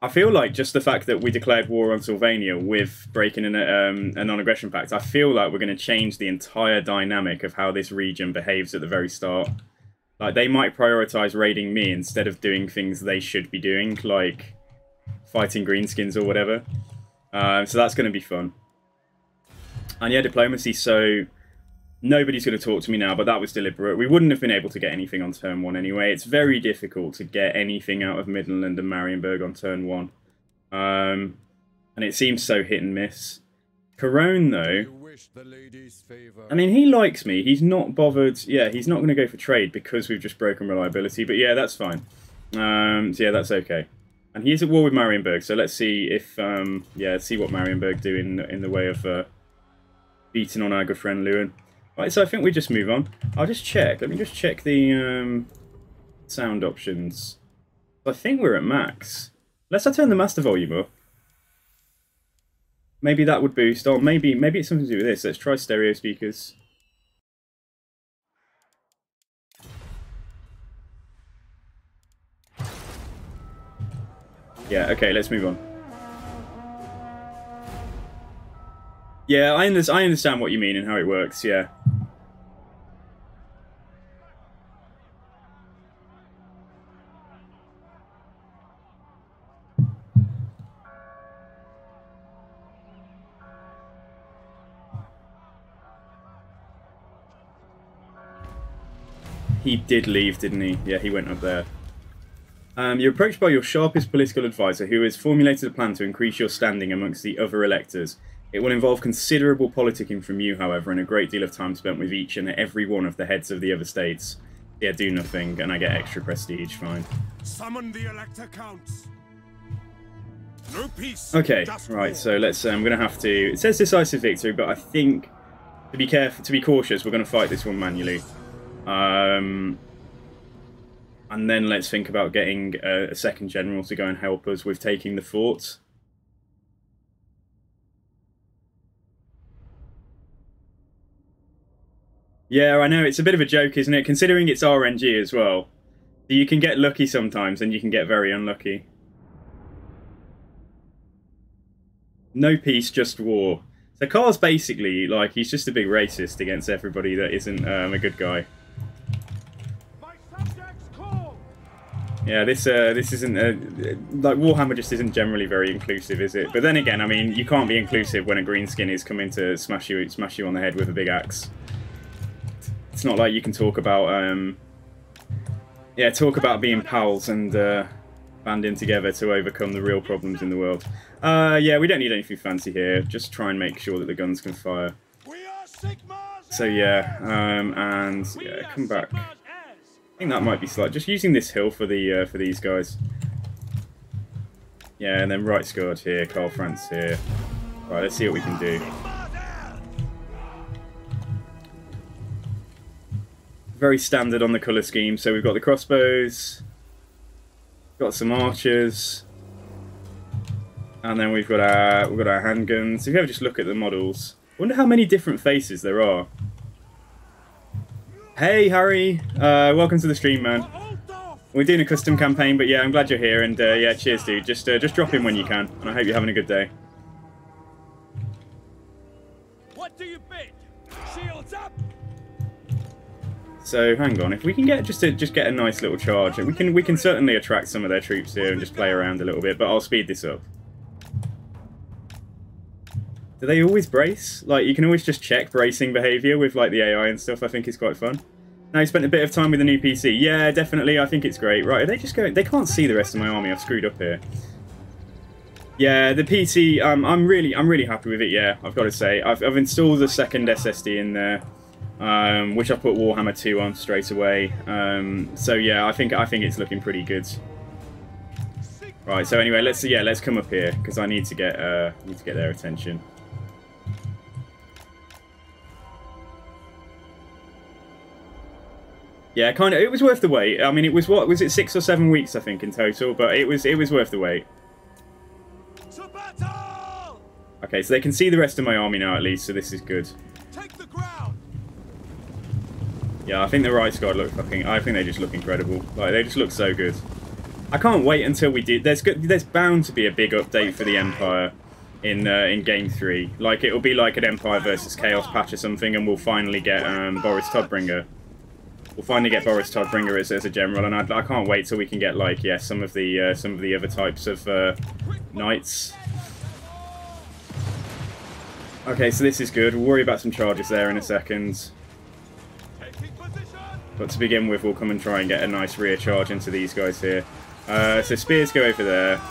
I feel like just the fact that we declared war on Sylvania with breaking in a non-aggression pact, I feel like we're going to change the entire dynamic of how this region behaves at the very start. Like, they might prioritize raiding me instead of doing things they should be doing, like fighting greenskins or whatever. So that's going to be fun. And yeah, diplomacy, so nobody's going to talk to me now, but that was deliberate. We wouldn't have been able to get anything on turn 1 anyway. It's very difficult to get anything out of Midland and Marienburg on turn 1. And it seems so hit and miss. Corone, though, I mean, he likes me. He's not bothered. Yeah, he's not going to go for trade because we've just broken reliability. But yeah, that's fine. So yeah, that's okay. And he is at war with Marienburg, so let's see if, yeah, let's see what Marienburg do in the way of beating on our good friend Lewin. Right, so I think we just move on. I'll just check. Let me just check the sound options. I think we're at max. Let's turn the master volume up. Maybe that would boost. Or maybe it's something to do with this. Let's try stereo speakers. Yeah, okay, let's move on. Yeah, I understand what you mean and how it works, yeah. He did leave, didn't he? Yeah, he went up there. You're approached by your sharpest political advisor, who has formulated a plan to increase your standing amongst the other electors. It will involve considerable politicking from you, however, and a great deal of time spent with each and every one of the heads of the other states. Yeah, do nothing, and I get extra prestige, fine. Summon the Elector Counts. peace. Okay, just right. war. So let's. I'm gonna have to. It says decisive victory, but I think to be careful, to be cautious, we're gonna fight this one manually. And then let's think about getting a second general to go and help us with taking the fort. Yeah, I know, it's a bit of a joke, isn't it? Considering it's RNG as well. You can get lucky sometimes, and you can get very unlucky. No peace, just war. So KARL's basically, like, he's just a big racist against everybody that isn't a good guy. My subjects call. Yeah, this isn't like Warhammer just isn't generally very inclusive, is it? But then again, I mean, you can't be inclusive when a green skin is coming to smash you on the head with a big axe. It's not like you can talk about talk about being pals and banding together to overcome the real problems in the world. Yeah, we don't need anything fancy here. Just try and make sure that the guns can fire. We are Sigmar's So yeah, and yeah, come back. I think that might be slight. Just using this hill for the for these guys. Yeah, and then right guard here, KARL FRANZ here. Right, let's see what we can do. Very standard on the colour scheme. So we've got the crossbows, got some archers, and then we've got our handguns. If you ever just look at the models, I wonder how many different faces there are. Hey Harry, welcome to the stream, man. We're doing a custom campaign, but yeah, I'm glad you're here, and yeah, cheers, dude. Just drop in when you can, and I hope you're having a good day. What do you bid? Shields up. So hang on, if we can get just get a nice little charge, we can certainly attract some of their troops here and just play around a little bit. But I'll speed this up. Do they always brace? Like, you can always just check bracing behaviour with like the AI and stuff. I think it's quite fun. Now you spent a bit of time with the new PC. Yeah, definitely. I think it's great. Right? Are they just going? They can't see the rest of my army. I've screwed up here. Yeah, the PC. I'm really happy with it. Yeah, I've got to say, I've installed a second SSD in there. Which I put Warhammer 2 on straight away. So yeah, I think it's looking pretty good. Right. So anyway, let's come up here because I need to get their attention. Yeah, kind of. It was worth the wait. I mean, it was what was it 6 or 7 weeks I think in total, but it was worth the wait. Okay, so they can see the rest of my army now at least, so this is good. Take the ground. Yeah, I think the Rice Guard look fucking... I think they just look incredible. Like, they just look so good. I can't wait until we do... There's bound to be a big update for the Empire in Game 3. Like, it'll be like an Empire versus Chaos patch or something, and we'll finally get Boris Todbringer. We'll finally get Boris Todbringer as a general, and I can't wait till we can get, like, yeah, some of the other types of knights. Okay, so this is good. We'll worry about some charges there in a second. But to begin with, we'll come and try and get a nice rear charge into these guys here. So spears go over there.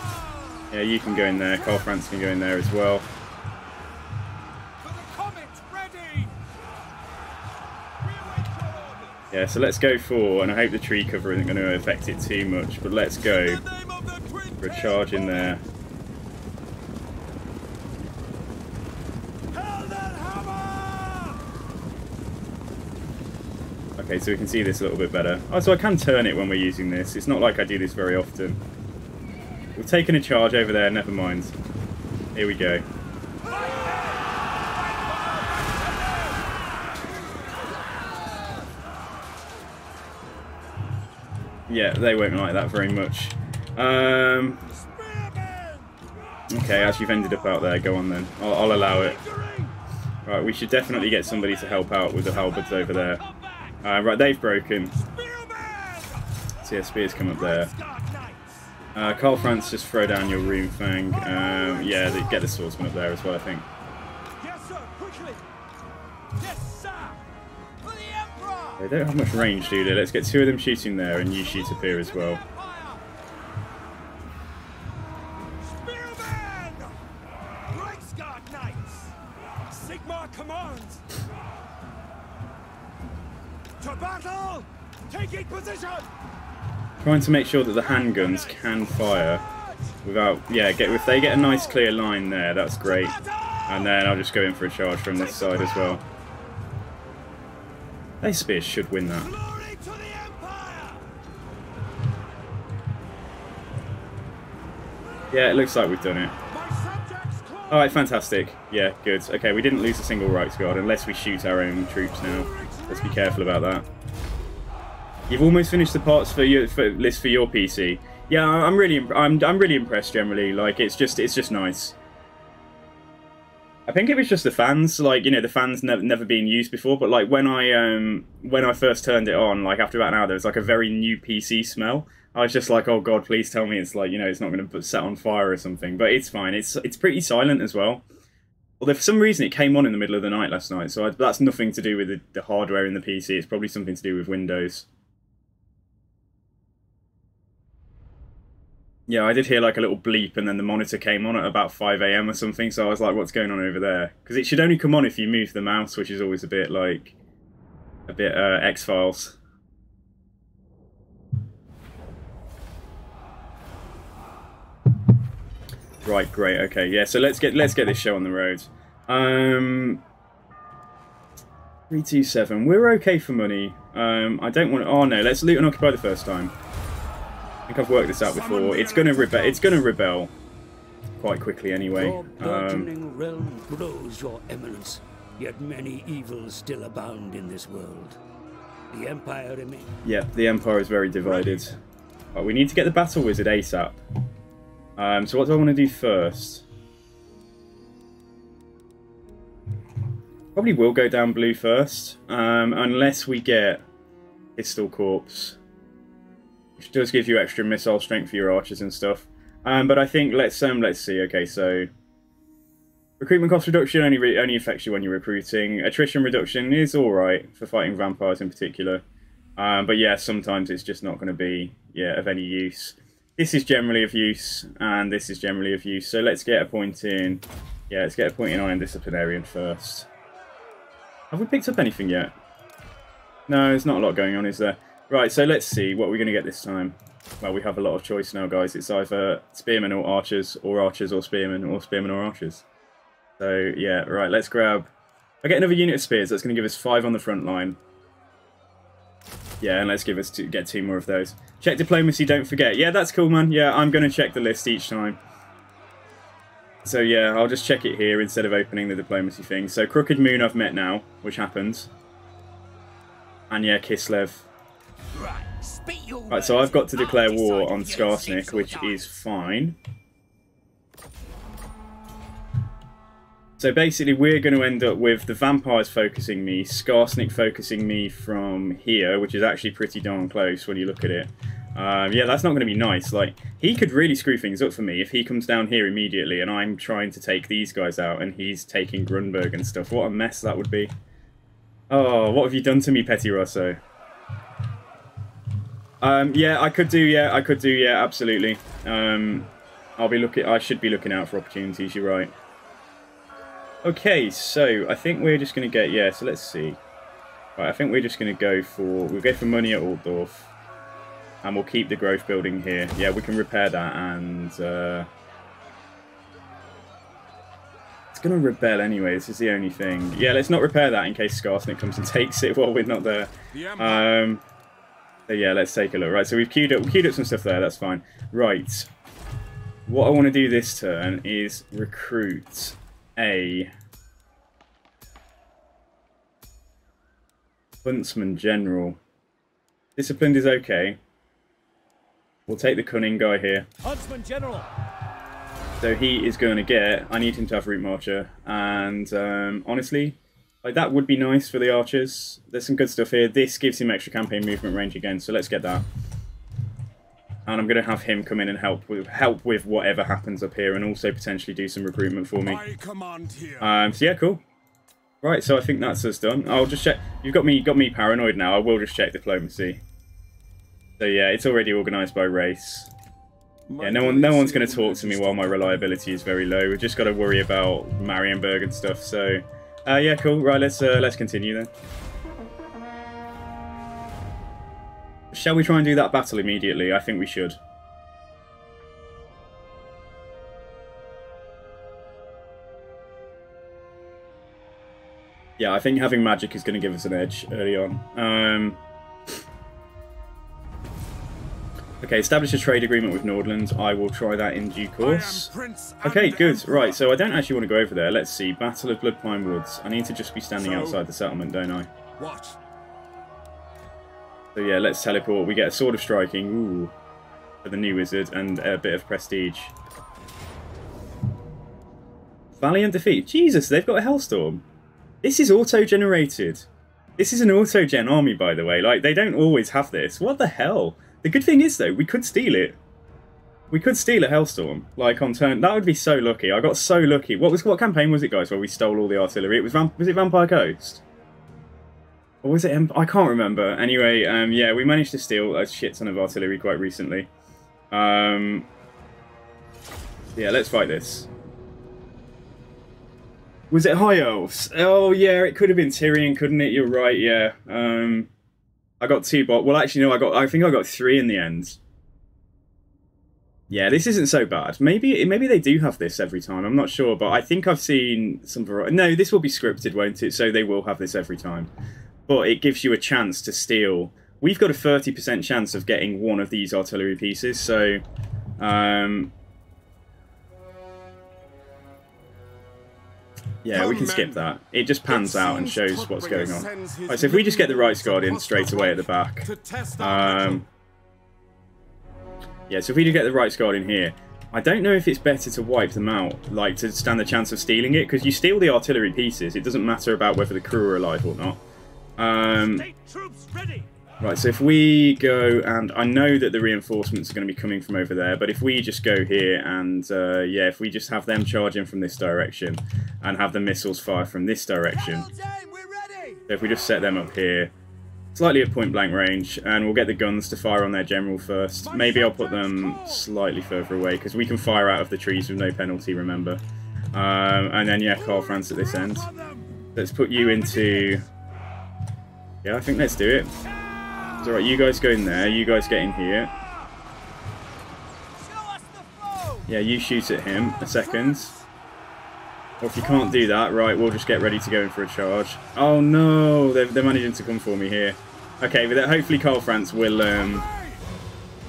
Yeah, you can go in there. KARL FRANZ can go in there as well. Yeah, so let's go for, and I hope the tree cover isn't going to affect it too much, but let's go for a charge in there. Okay, so we can see this a little bit better. Oh, so I can turn it when we're using this. It's not like I do this very often. We've taken a charge over there, never mind. Here we go. Yeah, they won't like that very much. Okay, as you've ended up out there, go on then. I'll allow it. Right, we should definitely get somebody to help out with the halberds over there. Right, they've broken. So yeah, spears come up there. KARL FRANZ, just throw down your Rune Fang. Yeah, get the swordsman up there as well, I think. Yes, sir. Quickly. Yes, sir. For the Emperor. They don't have much range, do they? Let's get 2 of them shooting there, and you shoot up here as well. Spearman! Reichsguard Knights! Sigmar commands! To battle! Taking position! Trying to make sure that the handguns can fire. Without, yeah, if they get a nice clear line there, that's great. And then I'll just go in for a charge from this side as well. Those spears should win that. Glory to the Empire! Yeah, it looks like we've done it. My subjects call. Alright, fantastic. Yeah, good. Okay, we didn't lose a single Reichs Guard unless we shoot our own troops now. Let's be careful about that. You've almost finished the parts for your list for your PC. Yeah, I'm really impressed generally. Like it's just nice. I think it was just the fans, like, you know, the fans never been used before, but like when I first turned it on, like after about an hour, there was like a very new PC smell. I was just like, oh god, please tell me it's like, you know, it's not going to set on fire or something. But it's fine. It's pretty silent as well. Although for some reason it came on in the middle of the night last night, so that's nothing to do with the hardware in the PC. It's probably something to do with Windows. Yeah, I did hear like a little bleep and then the monitor came on at about 5 AM or something, so I was like, what's going on over there? Because it should only come on if you move the mouse, which is always a bit X-Files. Right, great, okay, yeah, so let's get this show on the road. 327, we're okay for money. I don't want to, oh no, let's loot and occupy the first time. I think I've worked this out before. It's gonna rebel quite quickly anyway. Your burgeoning realm grows, Your Eminence, yet many evils still abound in this world. The Empire remains. Yeah, the Empire is very divided. Right, we need to get the Battle Wizard ASAP. So what do I want to do first? Probably will go down blue first, unless we get Pistol Corps. Which does give you extra missile strength for your archers and stuff. But I think let's see. Okay, so recruitment cost reduction only affects you when you're recruiting. Attrition reduction is all right for fighting vampires in particular. But yeah, sometimes it's just not going to be of any use. This is generally of use, and this is generally of use. So let's get a point in. Yeah, let's get a point in Iron Disciplinarian first. Have we picked up anything yet? No, there's not a lot going on, is there? Right, so let's see what we're going to get this time. Well, we have a lot of choice now, guys. It's either spearmen or archers or spearmen, or spearmen or archers. So, yeah, right, let's grab... I'll get another unit of spears. That's going to give us 5 on the front line. Yeah, and let's get 2 more of those. Check diplomacy, don't forget. Yeah, that's cool, man. Yeah, I'm going to check the list each time. So, yeah, I'll just check it here instead of opening the diplomacy thing. So, Crooked Moon I've met now, which happens. And, yeah, Kislev. Right, so I've got to declare war on Skarsnik, which is fine. So basically we're going to end up with the vampires focusing me, Skarsnik focusing me from here, which is actually pretty darn close when you look at it. Yeah, that's not going to be nice. Like, he could really screw things up for me if he comes down here immediately and I'm trying to take these guys out and he's taking Grunberg and stuff. What a mess that would be. Oh, what have you done to me, Petty Rosso? Yeah, I could do, absolutely. I should be looking out for opportunities, you're right. Okay, so I think we're just going to get, so let's see. Right, I think we're just going to go for, we'll go for money at Altdorf. And we'll keep the growth building here. Yeah, we can repair that and... it's going to rebel anyway, this is the only thing. Yeah, let's not repair that in case Skarsnik comes and takes it while we're not there. So yeah, let's take a look. Right, so we've queued up some stuff there, that's fine. Right, what I want to do this turn is recruit a Huntsman General. Disciplined is okay. We'll take the cunning guy here. Huntsman General. So he is going to get... I need him to have Route Marcher. And honestly, like that would be nice for the archers. There's some good stuff here. This gives him extra campaign movement range again, so let's get that. And I'm going to have him come in and help with whatever happens up here, and also potentially do some recruitment for me. I command here. So yeah, cool. Right, so I think that's us done. I'll just check. You've got me paranoid now. I will just check diplomacy. So yeah, it's already organised by race. Yeah, no one's going to talk to me while my reliability is very low. We've just got to worry about Marienburg and stuff. So yeah, cool. Right, let's continue then. Shall we try and do that battle immediately? I think we should. Yeah, I think having magic is going to give us an edge early on. Okay, establish a trade agreement with Nordland. I will try that in due course. Okay, good. Right, so I don't actually want to go over there. Let's see. Battle of Bloodpine Woods. I need to just be standing outside the settlement, don't I? Watch. So yeah, let's teleport. We get a Sword of Striking. Ooh. For the new wizard, and a bit of prestige. Valiant defeat. Jesus, they've got a Hellstorm. This is auto-generated. This is an auto-gen army, by the way. Like, they don't always have this. What the hell? The good thing is, though, we could steal it. We could steal a Hellstorm, like, on turn. That would be so lucky. I got so lucky. What campaign was it, guys, where we stole all the artillery? It was it Vampire Coast? Or was it I can't remember. Anyway, yeah, we managed to steal a shit ton of artillery quite recently. Yeah, let's fight this. Was it High Elves? Oh, yeah, it could have been Tyrion, couldn't it? You're right, yeah. I got 2 bot. Well, actually, no, I think I got 3 in the end. Yeah, this isn't so bad. Maybe they do have this every time. I'm not sure, but I think I've seen some variety. No, this will be scripted, won't it? So they will have this every time. But it gives you a chance to steal. We've got a 30% chance of getting one of these artillery pieces, so... yeah, we can skip that. It just pans out and shows what's going on. Right, so if we just get the Rights Guardian straight away at the back. Yeah, so if we do get the Rights Guardian here, I don't know if it's better to wipe them out, like to stand the chance of stealing it, because you steal the artillery pieces, it doesn't matter about whether the crew are alive or not. Right, so if we go, and I know that the reinforcements are going to be coming from over there, but if we just go here and, yeah, if we just have them charge in from this direction and have the missiles fire from this direction. So if we just set them up here, slightly at point blank range, and we'll get the guns to fire on their general first. Maybe I'll put them slightly further away, because we can fire out of the trees with no penalty, remember. And then, yeah, KARL FRANZ at this end. Let's put you into... yeah, I think let's do it. It's alright, you guys go in there, you guys get in here. Yeah, you shoot at him a second. Or if you can't do that, right, we'll just get ready to go in for a charge. Oh no, they're managing to come for me here. Okay, but hopefully KARL FRANZ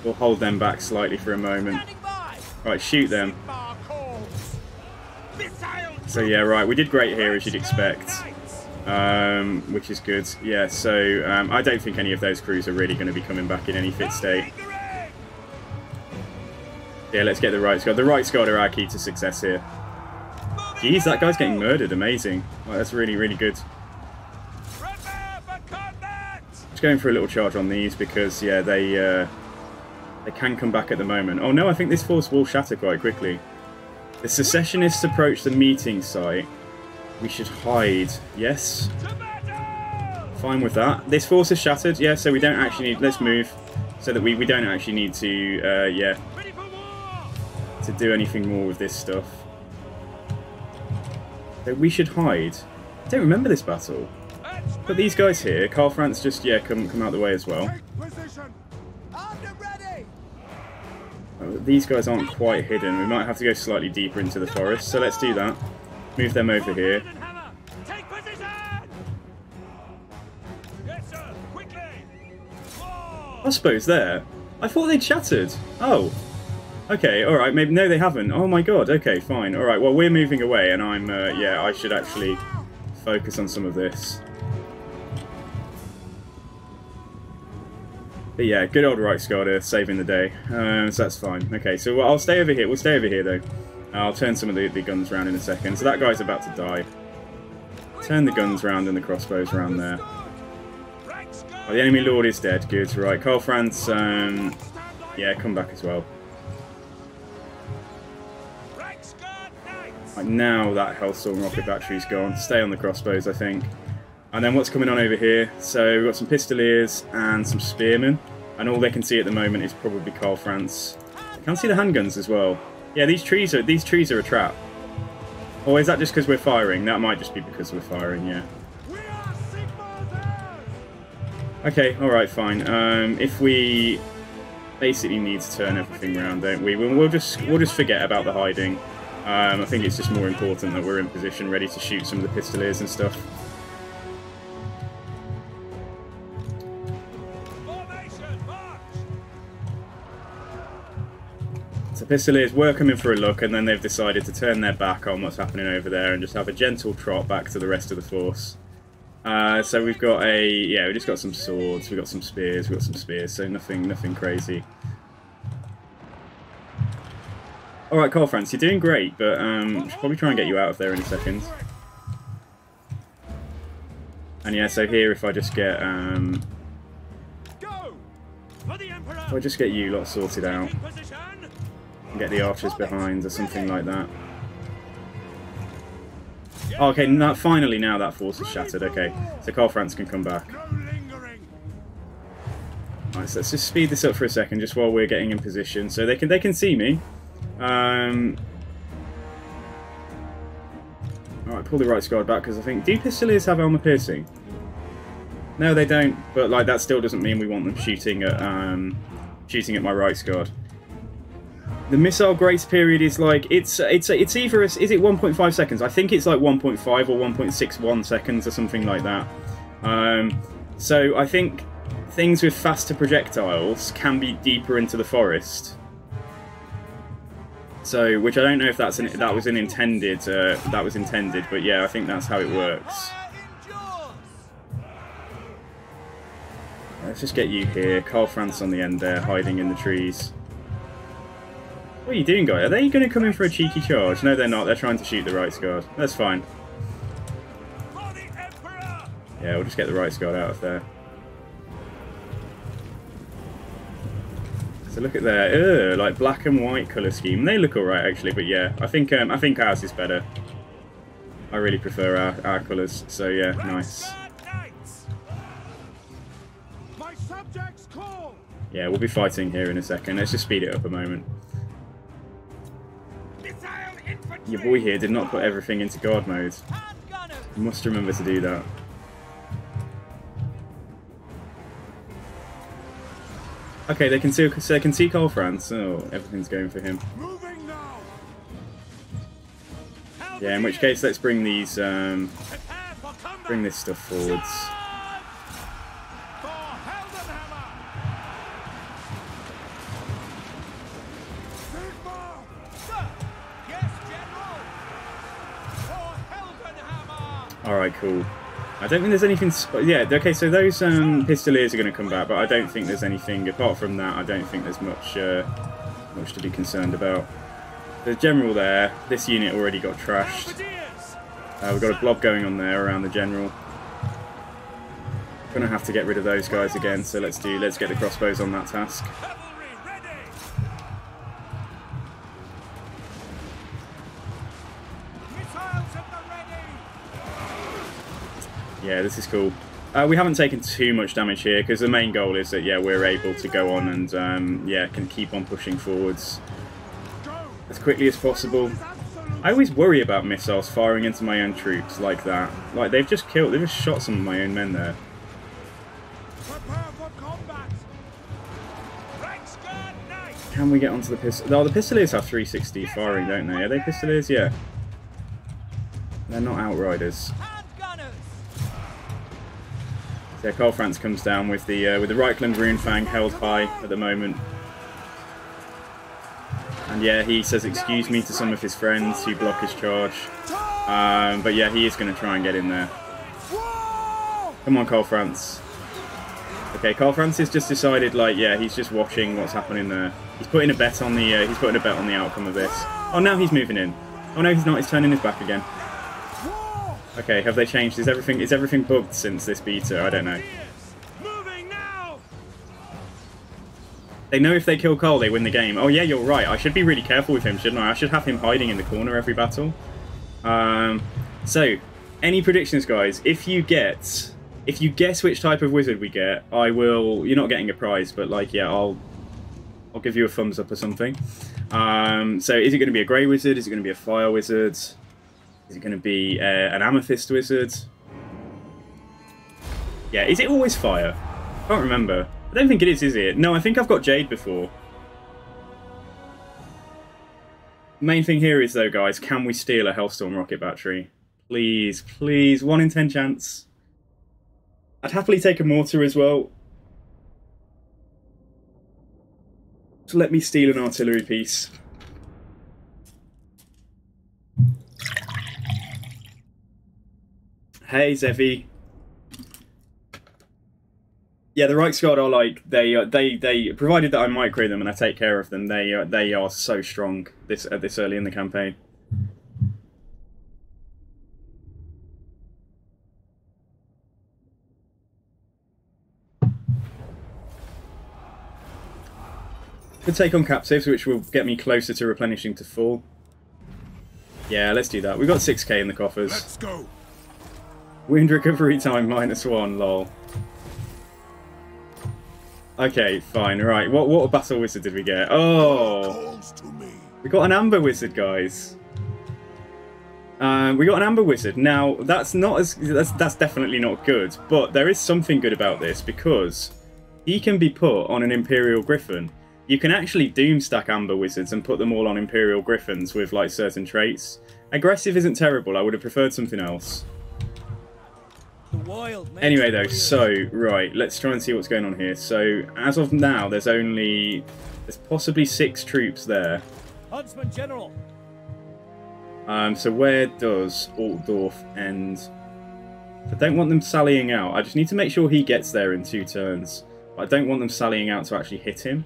will hold them back slightly for a moment. Right, shoot them. So yeah, right, we did great here as you'd expect. Which is good. Yeah, so I don't think any of those crews are really going to be coming back in any fit state. Yeah, let's get the Rights Guard. The Rights Guard are our key to success here. Jeez, that guy's getting murdered. Amazing. Well, that's really, really good. Just going for a little charge on these because, yeah, they can come back at the moment. Oh no, I think this force will shatter quite quickly. The secessionists approach the meeting site. We should hide. Yes. Fine with that. This force is shattered. Yeah, so we don't actually need... let's move. So that we don't actually need to, yeah, to do anything more with this stuff. So we should hide. I don't remember this battle. But these guys here, KARL FRANZ just, yeah, come out the way as well. These guys aren't quite hidden. We might have to go slightly deeper into the forest. So let's do that. Move them over here. I suppose there. I thought they'd shattered. Oh. Okay, alright. Maybe no, they haven't. Oh my god. Okay, fine. Alright, well, we're moving away, and I'm, yeah, I should actually focus on some of this. But yeah, good old Rights Guard saving the day. So that's fine. Okay, so I'll stay over here. We'll stay over here, though. I'll turn some of the guns around in a second. So that guy's about to die. Turn the guns round and the crossbows around there. Oh, the enemy lord is dead. Good. Right, KARL FRANZ, yeah, come back as well. Right, now that Hellstorm rocket battery's gone. Stay on the crossbows, I think. And then what's coming on over here? So we've got some Pistoliers and some Spearmen. And all they can see at the moment is probably KARL FRANZ. I can see the handguns as well. Yeah, these trees are a trap. Or is that just because we're firing? That might just be because we're firing, yeah. Okay, alright, fine. If we basically need to turn everything around, don't we? We'll just forget about the hiding. I think it's just more important that we're in position, ready to shoot some of the Pistoliers and stuff. So Pistoliers were coming for a look, and then they've decided to turn their back on what's happening over there and just have a gentle trot back to the rest of the force. So we've got we just got some swords, we've got some spears, so nothing crazy. Alright, KARL FRANZ, you're doing great, but I should probably try and get you out of there in a second. And yeah, so here if I just get you lot sorted out and get the archers behind or something like that. Oh, okay, finally now that force is shattered. Okay, so KARL FRANZ can come back. Alright, so let's just speed this up for a second, just while we're getting in position, so they can see me. Alright, pull the right guard back, because I think... Do Pistoliers have armor piercing? No, they don't, but like that still doesn't mean we want them shooting at my right guard. The missile grace period is like, it's either, is it 1.5 seconds? I think it's like 1.5 or 1.61 seconds or something like that. So I think things with faster projectiles can be deeper into the forest. So, which I don't know if that was intended, but yeah, I think that's how it works. Let's just get you here. KARL FRANZ on the end there, hiding in the trees. What are you doing, guy? Are they going to come in for a cheeky charge? No, they're not. They're trying to shoot the right guard. That's fine. Yeah, we'll just get the right guard out of there. So look at there, like black and white colour scheme. They look alright actually, but yeah, I think ours is better. I really prefer our colours. So yeah, nice. Yeah, we'll be fighting here in a second. Let's just speed it up a moment. Your boy here did not put everything into guard mode. You must remember to do that. Okay, they can see KARL FRANZ. Oh, everything's going for him. Yeah, in which case, let's bring these, bring this stuff forwards. Alright, cool. I don't think there's anything... Yeah, okay, so those Pistoliers are going to come back, but I don't think there's anything... Apart from that, I don't think there's much much to be concerned about. The general there, this unit already got trashed. We've got a blob going on there around the general. Gonna have to get rid of those guys again, so let's get the crossbows on that task. Yeah, this is cool. We haven't taken too much damage here because the main goal is that, yeah, we're able to go on and, yeah, can keep on pushing forwards as quickly as possible. I always worry about missiles firing into my own troops like that. Like, they've just shot some of my own men there. Can we get onto the Pistoliers? Oh, the Pistoliers have 360 firing, don't they? Are they Pistoliers? Yeah. They're not Outriders. Yeah, KARL FRANZ comes down with the Reichland Runefang held high at the moment. And yeah, he says excuse me to some of his friends who block his charge. But yeah, he is going to try and get in there. Come on, KARL FRANZ. Okay, KARL FRANZ has just decided, like, yeah, he's just watching what's happening there. He's putting a bet on the outcome of this. Oh, now he's moving in. Oh no, he's not. He's turning his back again. Okay, have they changed? Is everything bugged since this beta? I don't know. They know if they kill KARL, they win the game. Oh yeah, you're right. I should be really careful with him, shouldn't I? I should have him hiding in the corner every battle. So, any predictions, guys? If you guess which type of wizard we get, I will. You're not getting a prize, but like, yeah, I'll give you a thumbs up or something. So, is it going to be a grey wizard? Is it going to be a fire wizard? Is it going to be an amethyst wizard? Yeah, is it always fire? I can't remember. I don't think it is it? No, I think I've got Jade before. Main thing here is, though, guys, can we steal a Hellstorm rocket battery? Please, please, 1 in 10 chance. I'd happily take a mortar as well. So let me steal an artillery piece. Hey, Zevi. Yeah, the Reichsguard are like they provided that I micro them and I take care of them. They are so strong this early in the campaign. Could take on captives, which will get me closer to replenishing to full. Yeah, let's do that. We've got 6k in the coffers. Let's go. Wound recovery time -1, lol. Okay, fine, right. What battle wizard did we get? Oh! We got an amber wizard, guys. We got an amber wizard. Now, that's definitely not good, but there is something good about this because he can be put on an Imperial Griffin. You can actually doom stack amber wizards and put them all on Imperial Griffins with like certain traits. Aggressive isn't terrible. I would have preferred something else. Anyway though, so, right, let's try and see what's going on here. So, as of now, there's possibly 6 troops there. Huntsman General. So where does Altdorf end? I don't want them sallying out. I just need to make sure he gets there in 2 turns. But I don't want them sallying out to actually hit him.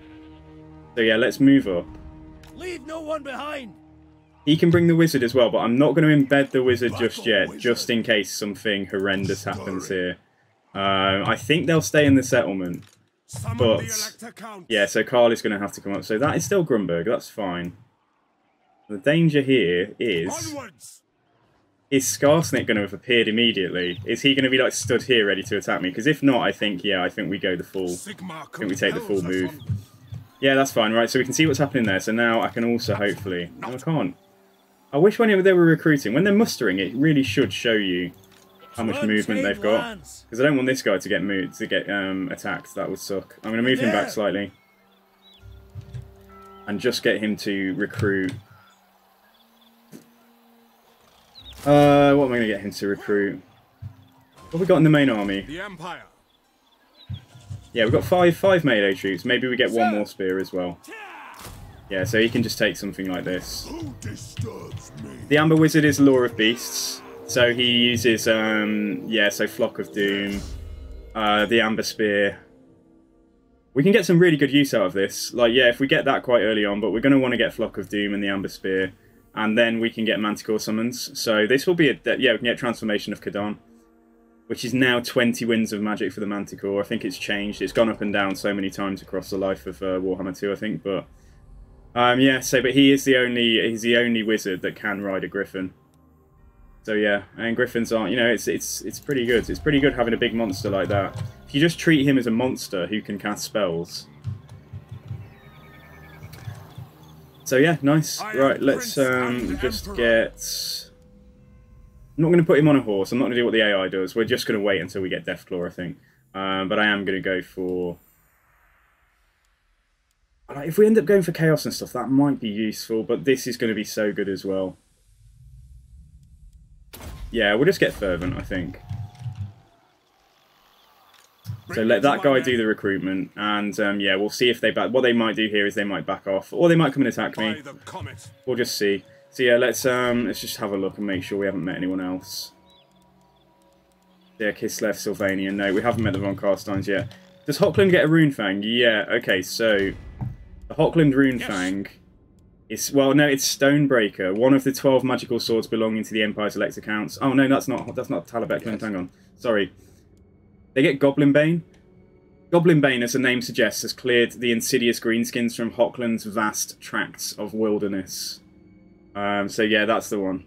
So yeah, let's move up. Leave no one behind. He can bring the wizard as well, but I'm not going to embed the wizard just yet, just in case something horrendous happens here. I think they'll stay in the settlement. But, yeah, so Karl is going to have to come up. So that is still Grunberg, that's fine. The danger here is Skarsnik going to have appeared immediately? Is he going to be like stood here ready to attack me? Because if not, I think we go the full... I think we take the full move. Yeah, that's fine, right, so we can see what's happening there. So now I can also hopefully... No, I can't. I wish when they were recruiting, when they're mustering, it really should show you how much movement they've got. Because I don't want this guy to get attacked. That would suck. I'm going to move him back slightly. And just get him to recruit. What am I going to get him to recruit? What have we got in the main army? The Empire. Yeah, we've got five melee troops. Maybe we get 1 more spear as well. Yeah, so he can just take something like this. The Amber Wizard is Law of Beasts. So he uses, so Flock of Doom, the Amber Spear. We can get some really good use out of this. Like, yeah, if we get that quite early on, but we're going to want to get Flock of Doom and the Amber Spear. And then we can get Manticore Summons. So this will be we can get Transformation of Kadan, which is now 20 winds of magic for the Manticore. I think it's changed. It's gone up and down so many times across the life of Warhammer 2, I think, but... yeah, so but he's the only wizard that can ride a griffin. So yeah, and griffins aren't, it's pretty good. It's pretty good having a big monster like that. If you just treat him as a monster who can cast spells. So yeah, nice. Right, let's just get... I'm not going to put him on a horse. I'm not going to do what the AI does. We're just going to wait until we get Deathclaw, I think. But I am going to go for... If we end up going for Chaos and stuff, that might be useful, but this is going to be so good as well. Yeah, we'll just get Fervent, I think. So let that guy do the recruitment, and yeah, we'll see if they back... What they might do here is they might back off, or they might come and attack me. We'll just see. So yeah, let's just have a look and make sure we haven't met anyone else. Yeah, Kislev, Sylvania. No, we haven't met the Von Carsteins yet. Does Hochland get a Runefang? Yeah, okay, so... The Hochland Runefang is... Well, no, it's Stonebreaker. One of the 12 magical swords belonging to the Empire Select accounts. Oh, no, that's not Talabek. Yes. Hang on. Sorry. They get Goblin Bane. Goblin Bane, as the name suggests, has cleared the insidious greenskins from Hochland's vast tracts of wilderness. So yeah, that's the one.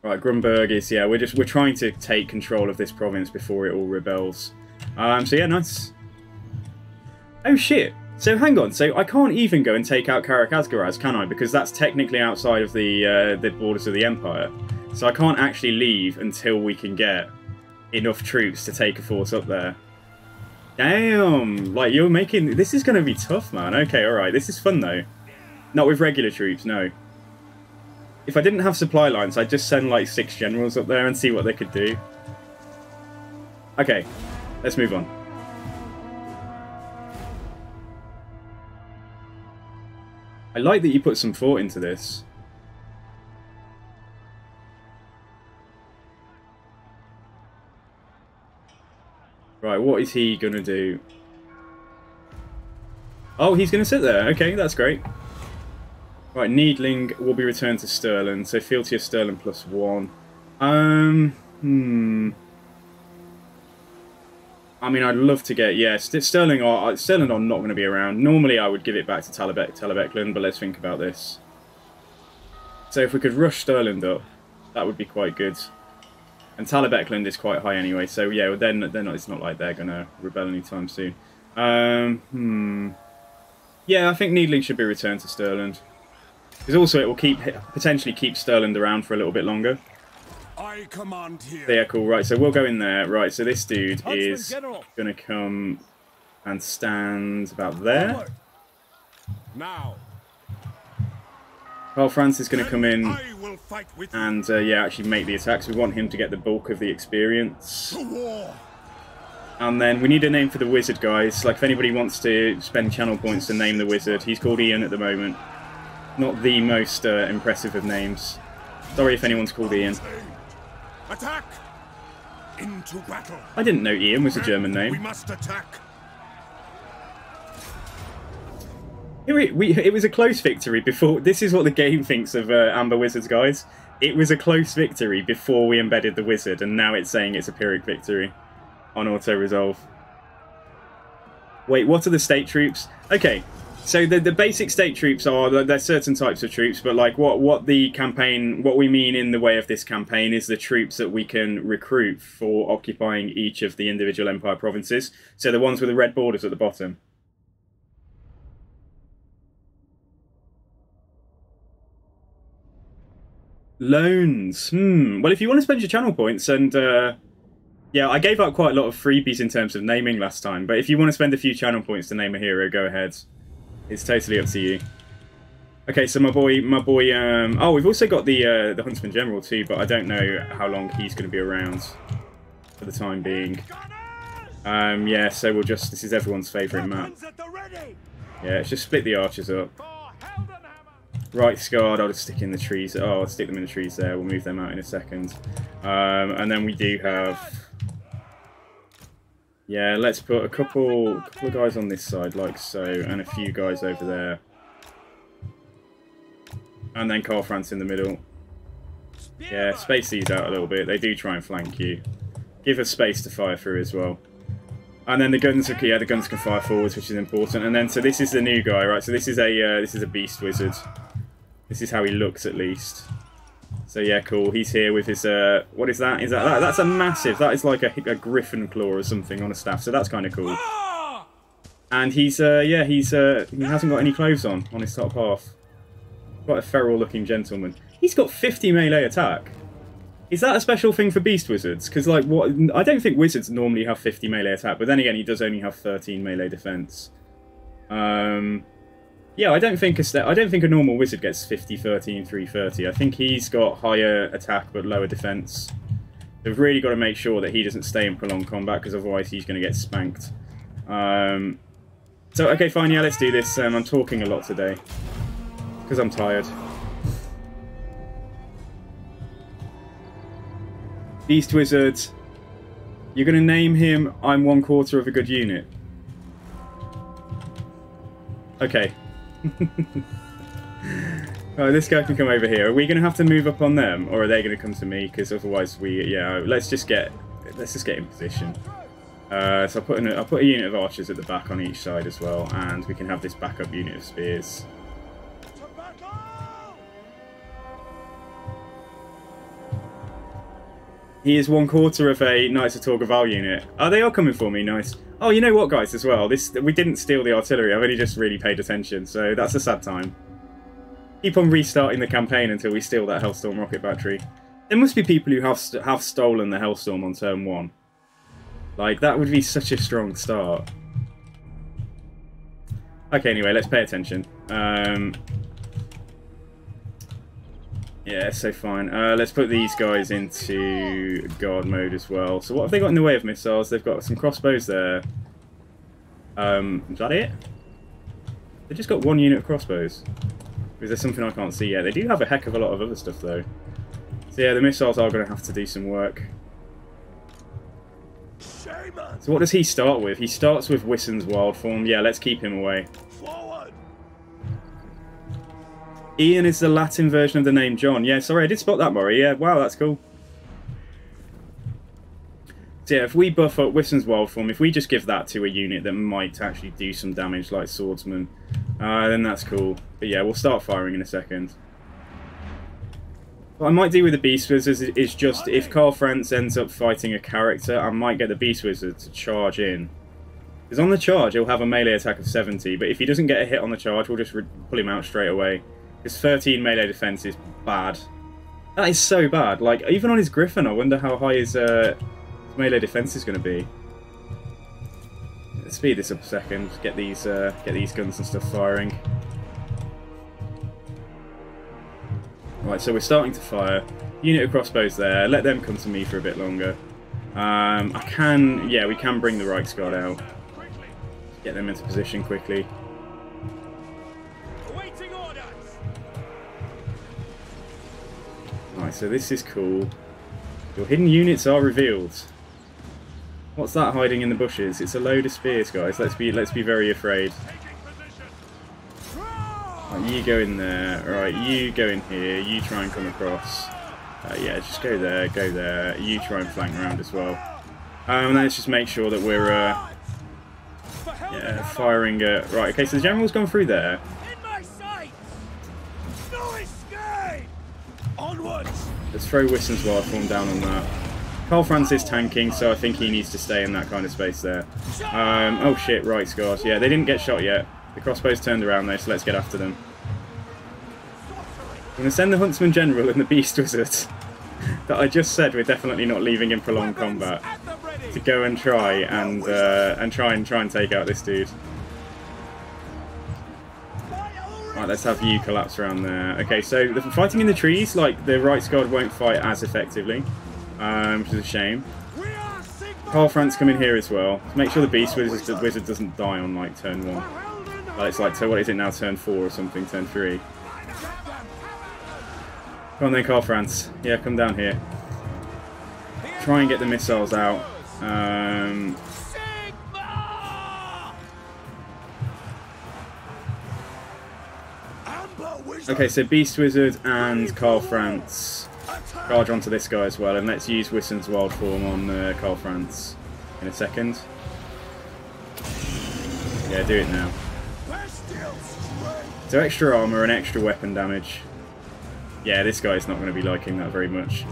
Right, Grunberg is, yeah, we're trying to take control of this province before it all rebels. So yeah, nice. Oh shit! So hang on, so I can't even go and take out Karak Asgaraz, can I? Because that's technically outside of the borders of the Empire. So I can't actually leave until we can get enough troops to take a force up there. Damn! Like, you're making... This is going to be tough, man. Okay, alright, this is fun though. Not with regular troops, no. If I didn't have supply lines, I'd just send like 6 generals up there and see what they could do. Okay, let's move on. I like that you put some thought into this. Right, what is he going to do? Oh, he's going to sit there. Okay, that's great. Right, Needling will be returned to Stirland. So fealty of Stirland +1. I mean, I'd love to get... Yeah, Stirling are not going to be around. Normally, I would give it back to Talabecland, but let's think about this. So if we could rush Stirland up, that would be quite good. And Talabecland is quite high anyway, so yeah, then it's not like they're going to rebel anytime soon. Yeah, I think Needling should be returned to Stirland. Because also it will potentially keep Stirland around for a little bit longer. I command here. Yeah, cool, right, so we'll go in there. Right, so this dude is going to come and stand about there. Now. KARL FRANZ is going to come in and, yeah, actually make the attacks. We want him to get the bulk of the experience. And then we need a name for the wizard, guys. Like, if anybody wants to spend channel points to name the wizard, he's called Ian at the moment. Not the most impressive of names. Sorry if anyone's called Ian. Attack! Into battle. I didn't know Ian was a German name. We must attack. It was a close victory before. This is what the game thinks of Amber Wizards, guys. It was a close victory before we embedded the wizard, and now it's saying it's a Pyrrhic victory on auto-resolve. Wait, what are the state troops? Okay, so the basic state troops are, there's certain types of troops, but like what we mean in the way of this campaign is the troops that we can recruit for occupying each of the individual Empire provinces. So the ones with the red borders at the bottom. Loans. Well, if you want to spend your channel points and... yeah, I gave out quite a lot of freebies in terms of naming last time, but if you want to spend a few channel points to name a hero, go ahead. It's totally up to you. Okay, so my boy, oh, we've also got the Huntsman General too, but I don't know how long he's going to be around for the time being. Yeah, so we'll just, this is everyone's favourite map. Yeah, let's just split the archers up. Right guard, I'll just stick in the trees. Oh, I'll stick them in the trees there. We'll move them out in a second. And then we do have... Yeah, let's put a couple of guys on this side, like so, and a few guys over there. And then KARL FRANZ in the middle. Yeah, space these out a little bit. They do try and flank you. Give us space to fire through as well. And then the guns, yeah, the guns can fire forwards, which is important. And then, so this is the new guy, right? So this is a beast wizard. This is how he looks, at least. So yeah, cool. He's here with his what is that? Is that that's a massive? That is like a griffin claw or something on a staff. So that's kind of cool. And he's yeah, he hasn't got any clothes on his top half. Quite a feral-looking gentleman. He's got 50 melee attack. Is that a special thing for beast wizards? Because like what? I don't think wizards normally have 50 melee attack, but then again, he does only have 13 melee defense. Yeah, I don't think a normal wizard gets 50, 13, 330. I think he's got higher attack but lower defense. They've really got to make sure that he doesn't stay in prolonged combat, because otherwise he's going to get spanked. So, okay, fine, yeah, let's do this. I'm talking a lot today, because I'm tired. Beast Wizard, you're going to name him I'm 1/4 of a good unit. Okay. Right, this guy can come over here. Are we going to have to move up on them, or are they going to come to me? Because otherwise, yeah. Let's just get in position. So I'll put a unit of archers at the back on each side as well, and we can have this backup unit of spears. He is 1/4 of a Knights of Torgaval unit. Oh, they are coming for me. Nice. Oh, you know what, guys, as well? We didn't steal the artillery. I've only just really paid attention, so that's a sad time. Keep on restarting the campaign until we steal that Hellstorm rocket battery. There must be people who have stolen the Hellstorm on turn 1. Like, that would be such a strong start. Okay, anyway, let's pay attention. Yeah, so fine. Let's put these guys into guard mode as well. So what have they got in the way of missiles? They've got some crossbows there. Is that it? They just got one unit of crossbows. Is there something I can't see yet? They do have a heck of a lot of other stuff, though. So yeah, the missiles are going to have to do some work. So what does he start with? He starts with Wisson's wild form. Yeah, let's keep him away. Forward. Ian is the Latin version of the name John. Yeah, sorry, I did spot that, Maury. Yeah, wow, that's cool. So yeah, if we buff up Wisson's wild form, if we just give that to a unit that might actually do some damage, like Swordsman, then that's cool. But yeah, we'll start firing in a second. What I might do with the Beast Wizards is just, if KARL FRANZ ends up fighting a character, I might get the Beast Wizard to charge in. Because on the charge, he'll have a melee attack of 70, but if he doesn't get a hit on the charge, we'll just pull him out straight away. His 13 melee defense is bad. That is so bad. Like, even on his Griffin, I wonder how high his melee defense is going to be. Let's speed this up a second, get these guns and stuff firing. Right, so we're starting to fire. Unit of crossbows there. Let them come to me for a bit longer. Yeah, we can bring the Reichsguard out. Get them into position quickly. Awaiting orders. Right, so this is cool. Your hidden units are revealed. What's that hiding in the bushes? It's a load of spears, guys. Let's be very afraid. Right, you go in there. Right, you go in here. You try and come across. Yeah, just go there, go there. You try and flank around as well. And let's just make sure that we're yeah, firing. Right, okay. So the general's gone through there. In my sight. No escape. Onwards. Let's throw Wisson's wild form down on that. KARL FRANZ is tanking, so I think he needs to stay in that kind of space there. Oh shit, Reichsguard. Yeah, they didn't get shot yet. The crossbows turned around though, so let's get after them. I'm going to send the Huntsman General and the Beast Wizard that I just said we're definitely not leaving in prolonged combat to go and try and try and take out this dude. Right, let's have you collapse around there. Okay, so the fighting in the trees, like the Reichsguard won't fight as effectively, which is a shame. KARL FRANZ come in here as well. Make sure the Beast Wizard doesn't die on like turn 1. It's like, so what is it now, turn 4 or something, turn 3. Come on then, KARL FRANZ. Yeah, come down here. Try and get the missiles out. Okay, so Beast Wizard and KARL FRANZ charge onto this guy as well, and let's use Wisson's wild form on KARL FRANZ in a second. Yeah, do it now. So extra armor and extra weapon damage. Yeah, this guy's not going to be liking that very much.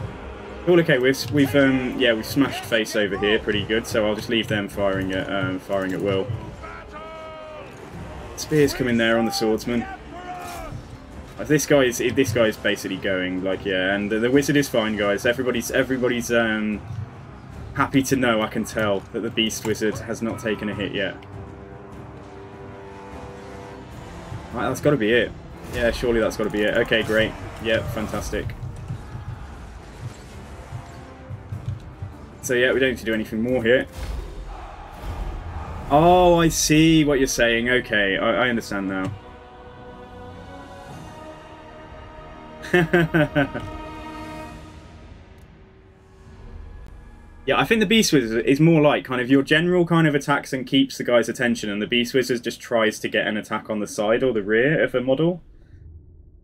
Cool. Okay, we've smashed face over here pretty good. So I'll just leave them firing at will. Spears come in there on the swordsman. This guy is basically going like, yeah, and the wizard is fine, guys. Everybody's happy to know. I can tell that the Beast Wizard has not taken a hit yet. Right, that's got to be it. Yeah, surely that's got to be it. Okay, great. Yeah, fantastic. So yeah, we don't need to do anything more here. Oh, I see what you're saying. Okay, I understand now. Yeah, I think the Beast Wizard is more like kind of your general kind of attacks and keeps the guy's attention, and the Beast Wizard just tries to get an attack on the side or the rear of a model.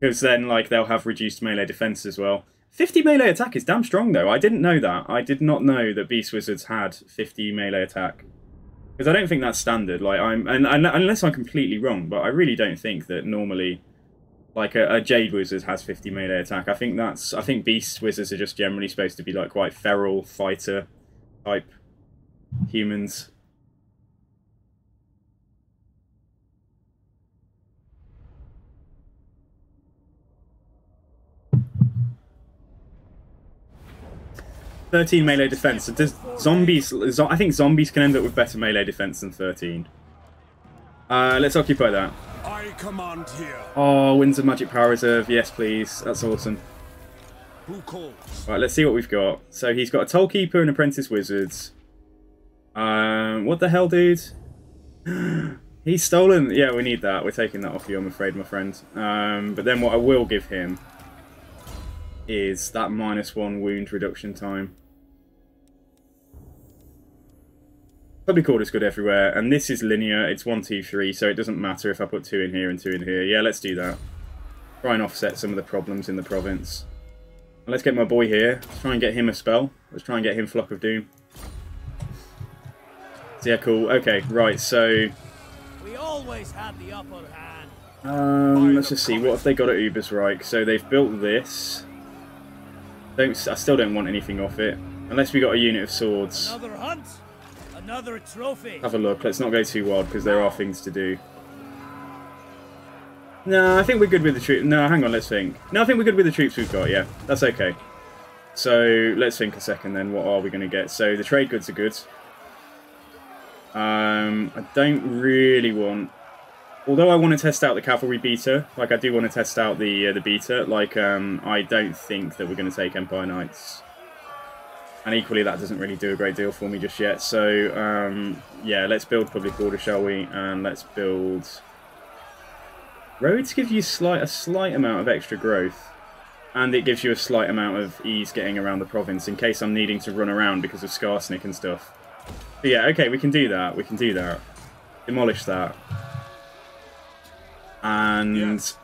Because then, like, they'll have reduced melee defense as well. 50 melee attack is damn strong, though. I didn't know that. I did not know that Beast Wizards had 50 melee attack. Because I don't think that's standard. Like, unless I'm completely wrong, but I really don't think that normally, like, a Jade Wizard has 50 melee attack. I think Beast Wizards are just generally supposed to be, like, quite feral fighter type humans. Melee defense. So does zombies? I think zombies can end up with better melee defense than 13. Let's occupy that. I command here. Oh, Winds of Magic Power Reserve. Yes, please. That's awesome. Who calls? Right, let's see what we've got. So he's got a Tollkeeper and Apprentice Wizards. What the hell, dude? He's stolen. Yeah, we need that. We're taking that off you, I'm afraid, my friend. But then what I will give him is that -1 wound reduction time. Public order's good everywhere, and this is linear. It's 1, 2, 3, so it doesn't matter if I put 2 in here and 2 in here. Yeah, let's do that. Try and offset some of the problems in the province. And let's get my boy here. Let's try and get him a spell. Let's try and get him Flock of Doom. So yeah, cool. Okay, right, so... We always had the upper hand. let's just see. What have they got at Ubersreich? So they've built this. I still don't want anything off it. Unless we got a unit of swords. Another hunt, another trophy. Have a look. Let's not go too wild because there are things to do. No, I think we're good with the troops. No, hang on, let's think. No, I think we're good with the troops we've got, yeah. That's okay. So, let's think a second then. What are we going to get? So, the trade goods are good. I don't really want... Although I want to test out the cavalry beta, like I do want to test out the beta, like I don't think that we're going to take Empire Knights. And equally that doesn't really do a great deal for me just yet. So yeah, let's build public order, shall we? And let's build... Roads give you a slight amount of extra growth. And it gives you a slight amount of ease getting around the province in case I'm needing to run around because of Skarsnik and stuff. But yeah, okay, we can do that. We can do that. Demolish that. And yes.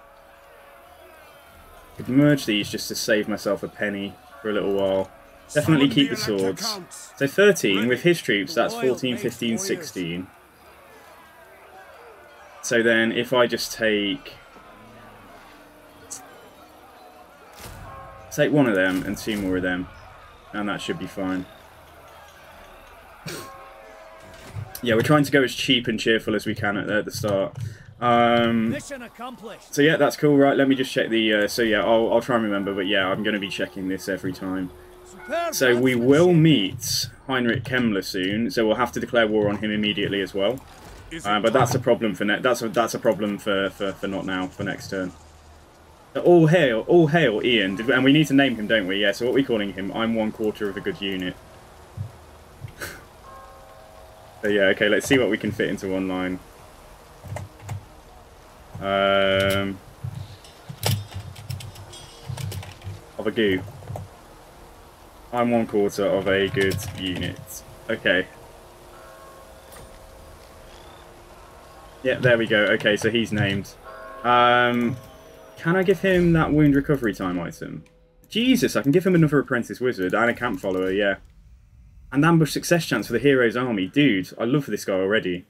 Could merge these just to save myself a penny for a little while. Definitely keep the swords. So 13 with his troops, that's 14, 15, 16. So then if I just take one of them and 2 more of them, and that should be fine. Yeah, we're trying to go as cheap and cheerful as we can at the start. Mission accomplished. So yeah, that's cool. Right, let me just check the... so yeah, I'll try and remember, but yeah, I'm going to be checking this every time. So we will meet Heinrich Kemmler soon, so we'll have to declare war on him immediately as well. But that's a problem for that's a problem for not now, for next turn. So all hail Ian, and we need to name him, don't we? Yeah. So what are we calling him? I'm 1/4 of a good unit. So yeah, okay. Let's see what we can fit into one line. Of a goo. I'm 1/4 of a good unit. Okay. Yeah, there we go. Okay, so he's named. Can I give him that wound recovery time item? Jesus, I can give him another apprentice wizard and a camp follower, yeah. And ambush success chance for the hero's army. Dude, I love this guy already.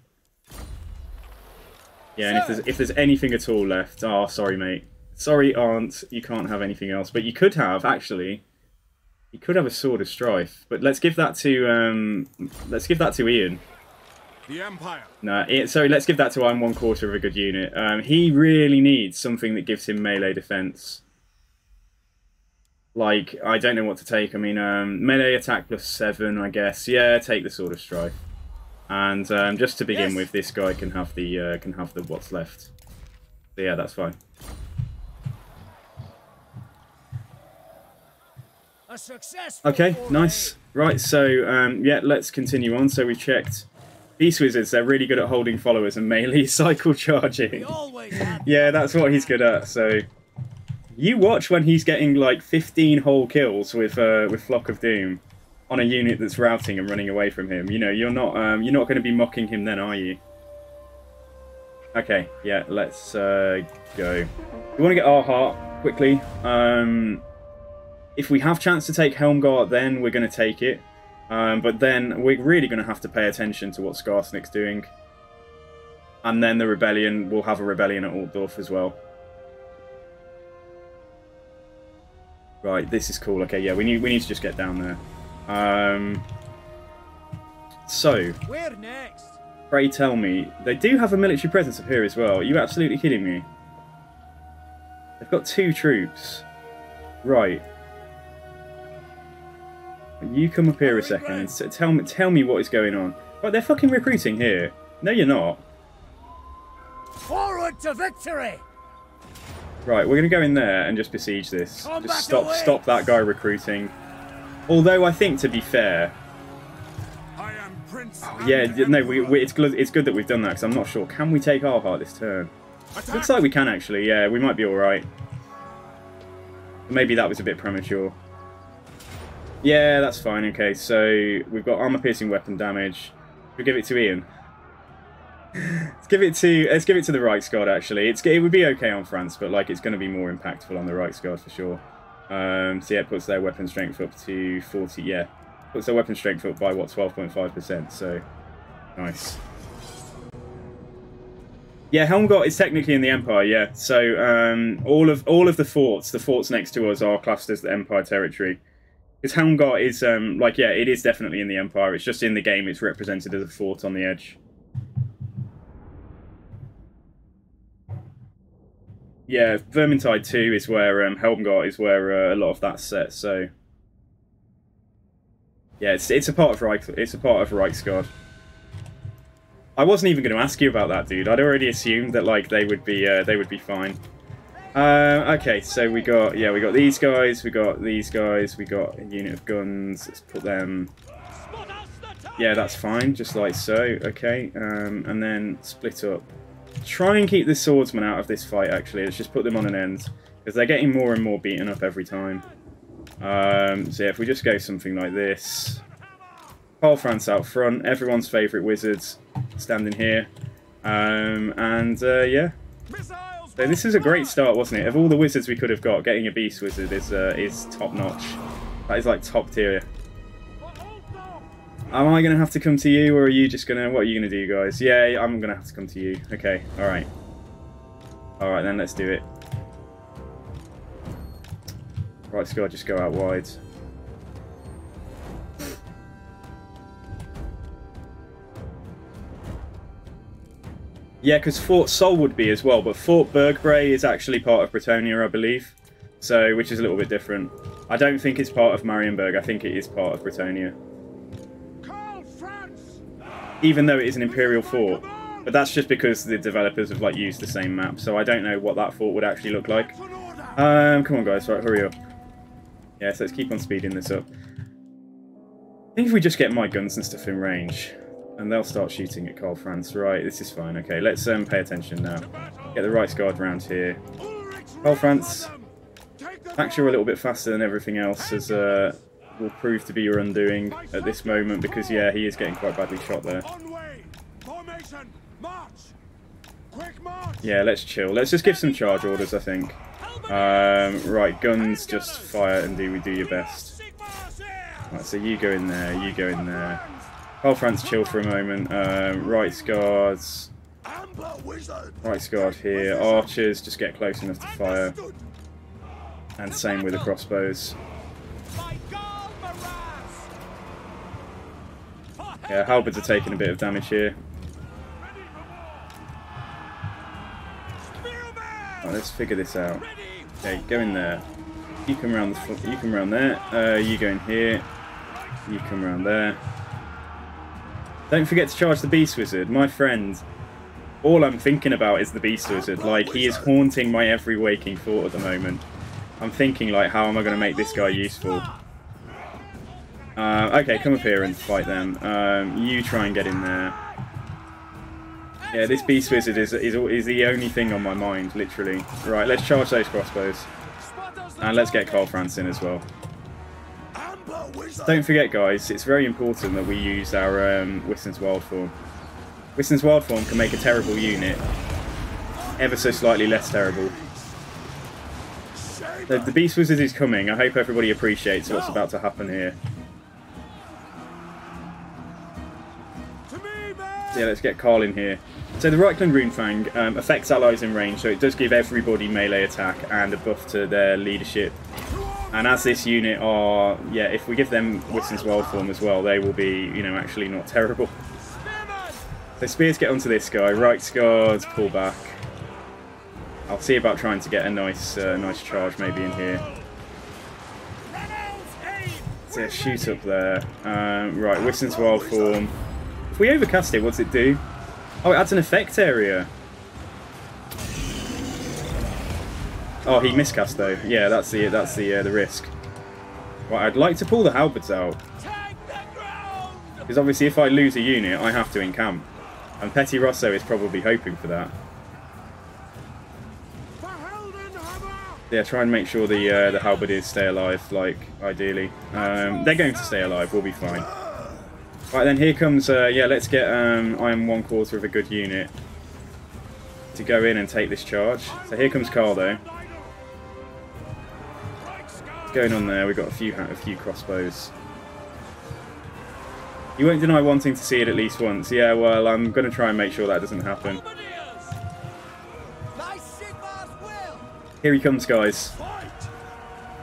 Yeah, and if there's anything at all left... Oh, sorry, mate. Sorry, Aunt, you can't have anything else. But you could have, actually... You could have a Sword of Strife. But let's give that to... let's give that to Ian. The Empire. No, sorry, let's give that to I'm 1/4 of a good unit. He really needs something that gives him melee defense. Like, I don't know what to take. I mean, melee attack +7, I guess. Yeah, take the Sword of Strife. And just to begin with, this guy can have the what's left. So yeah, that's fine. A success. Okay, nice. Right, so yeah, let's continue on. So we've checked Beast Wizards. They're really good at holding followers and melee cycle charging. Yeah, that's what he's good at. So you watch when he's getting like 15 whole kills with Flock of Doom on a unit that's routing and running away from him. You know, you're not going to be mocking him then, are you? Okay, yeah, let's go. We want to get our heart quickly. If we have chance to take Helmgart, then we're going to take it. But then we're really going to have to pay attention to what Skarsnik's doing. And then the rebellion, we'll have a rebellion at Altdorf as well. Right, this is cool. Okay, yeah, we need to just get down there. So, where next? Pray tell me, they do have a military presence up here as well. Are you absolutely kidding me? They've got 2 troops. Right. You come up here a second and tell me what is going on. Right, they're fucking recruiting here. No, you're not. Forward to victory! Right, we're going to go in there and just besiege this. Just stop that guy recruiting. Although I think, to be fair, Prince. Yeah, no, it's good that we've done that, because I'm not sure. Can we take our heart this turn? Looks like we can, actually. Yeah, we might be alright. Maybe that was a bit premature. Yeah, that's fine. Okay, so we've got armor-piercing weapon damage. We'll give it to Ian. Let's give it to the Reichsguard, actually. It would be okay on France, but like it's going to be more impactful on the Reichsguard for sure. So yeah, it puts their weapon strength up to 40. Yeah, puts their weapon strength up by what, 12.5%. So nice. Yeah, Helmgott is technically in the Empire. Yeah, so all of the forts next to us are classed as the Empire territory. Because Helmgott is like, yeah, it is definitely in the Empire. It's just in the game it's represented as a fort on the edge. Yeah, Vermintide 2 is where Helmgott is where a lot of that's set. So yeah, it's a part of Reichsguard. I wasn't even going to ask you about that, dude. I'd already assumed that like they would be fine. Okay, so we got these guys, we got these guys, we got a unit of guns. Let's put them. Yeah, that's fine, just like so. Okay, and then split up. Try and keep the swordsmen out of this fight, actually. Let's just put them on an end, because they're getting more and more beaten up every time. So yeah, if we just go something like this. KARL FRANZ out front, everyone's favourite wizards standing here. Yeah. So this is a great start, wasn't it? Of all the wizards we could have got, getting a beast wizard is top notch. That is like top tier. Am I going to have to come to you, or are you just going to... What are you going to do, guys? Yeah, I'm going to have to come to you. Okay, alright. Alright then, let's do it. Right, Scott, just go out wide. Yeah, because Fort Sol would be as well, but Fort Bergbray is actually part of Bretonnia, I believe. So, which is a little bit different. I don't think it's part of Marienburg, I think it is part of Bretonnia. Even though it is an Imperial fort. But that's just because the developers have like used the same map, so I don't know what that fort would actually look like. Come on guys, right, hurry up. Yeah, so let's keep on speeding this up. I think if we just get my guns and stuff in range, and they'll start shooting at KARL FRANZ. Right, this is fine. Okay, let's pay attention now. Get the Reichsguard round here. KARL FRANZ, fact you're a little bit faster than everything else, as will prove to be your undoing at this moment, because yeah, he is getting quite badly shot there. Yeah, let's chill. Let's just give some charge orders, I think. Right, guns, just fire and do your best. Right, so you go in there, you go in there. KARL FRANZ, chill for a moment. Reichsguards here. Archers, just get close enough to fire. And same with the crossbows. Yeah, halberds are taking a bit of damage here. Right, let's figure this out. Okay, go in there. You come around you come around there. You go in here. You come around there. Don't forget to charge the Beast Wizard, my friend. All I'm thinking about is the Beast Wizard. Like, he is haunting my every waking thought at the moment. I'm thinking, like, how am I going to make this guy useful? Okay, come up here and fight them. You try and get in there. Yeah, this Beast Wizard is the only thing on my mind, literally. Right, let's charge those crossbows. And let's get KARL FRANZ in as well. Don't forget, guys, it's very important that we use our Wiston's Wild Form. Wiston's Wild Form can make a terrible unit ever so slightly less terrible. The Beast Wizard is coming. I hope everybody appreciates what's about to happen here. Yeah, let's get KARL in here. So the Reichland Runefang affects allies in range, so it does give everybody melee attack and a buff to their leadership. And as this unit are, yeah, if we give them Wiston's Wild Form as well, they will be, you know, actually not terrible. So spears get onto this guy. Reichsguards pull back. I'll see about trying to get a nice charge maybe in here. So yeah, shoot up there. Right, Wiston's Wild Form. If we overcast it, what's it do? Oh, it adds an effect area. Oh, he miscast though. Yeah, that's the risk. Right, I'd like to pull the halberds out. Because obviously if I lose a unit, I have to encamp. And Petit Rosso is probably hoping for that. Yeah, try and make sure the halberdiers stay alive, like, ideally. They're going to stay alive, we'll be fine. Right, then here comes, yeah, let's get Iron One Quarter of a good unit to go in and take this charge. So here comes Karl, though. What's going on there? We've got a few crossbows. You won't deny wanting to see it at least once. Yeah, well, I'm going to try and make sure that doesn't happen. Here he comes, guys.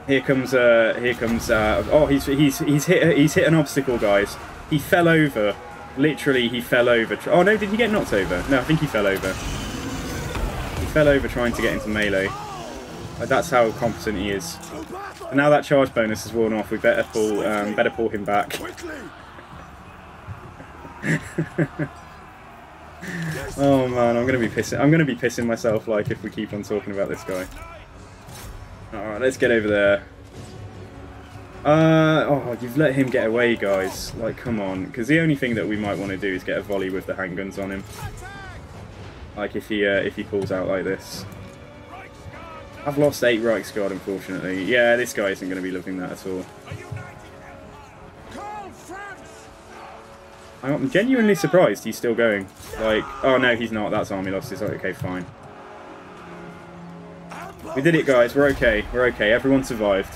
Here comes. Oh, he's hit an obstacle, guys. He fell over. Literally, he fell over. Oh no, did he get knocked over? No, I think he fell over. He fell over trying to get into melee. That's how competent he is. And now that charge bonus has worn off, we better pull him back. Oh man, I'm gonna be pissing myself like if we keep on talking about this guy. Alright, let's get over there. Oh, you've let him get away, guys. Like, come on. Because the only thing that we might want to do is get a volley with the handguns on him. Like, if he pulls out like this. I've lost 8 Reichsguard, unfortunately. Yeah, this guy isn't going to be loving that at all. I'm genuinely surprised he's still going. Like, oh no, he's not. That's army losses. Okay, fine. We did it, guys. We're okay. We're okay. Everyone survived.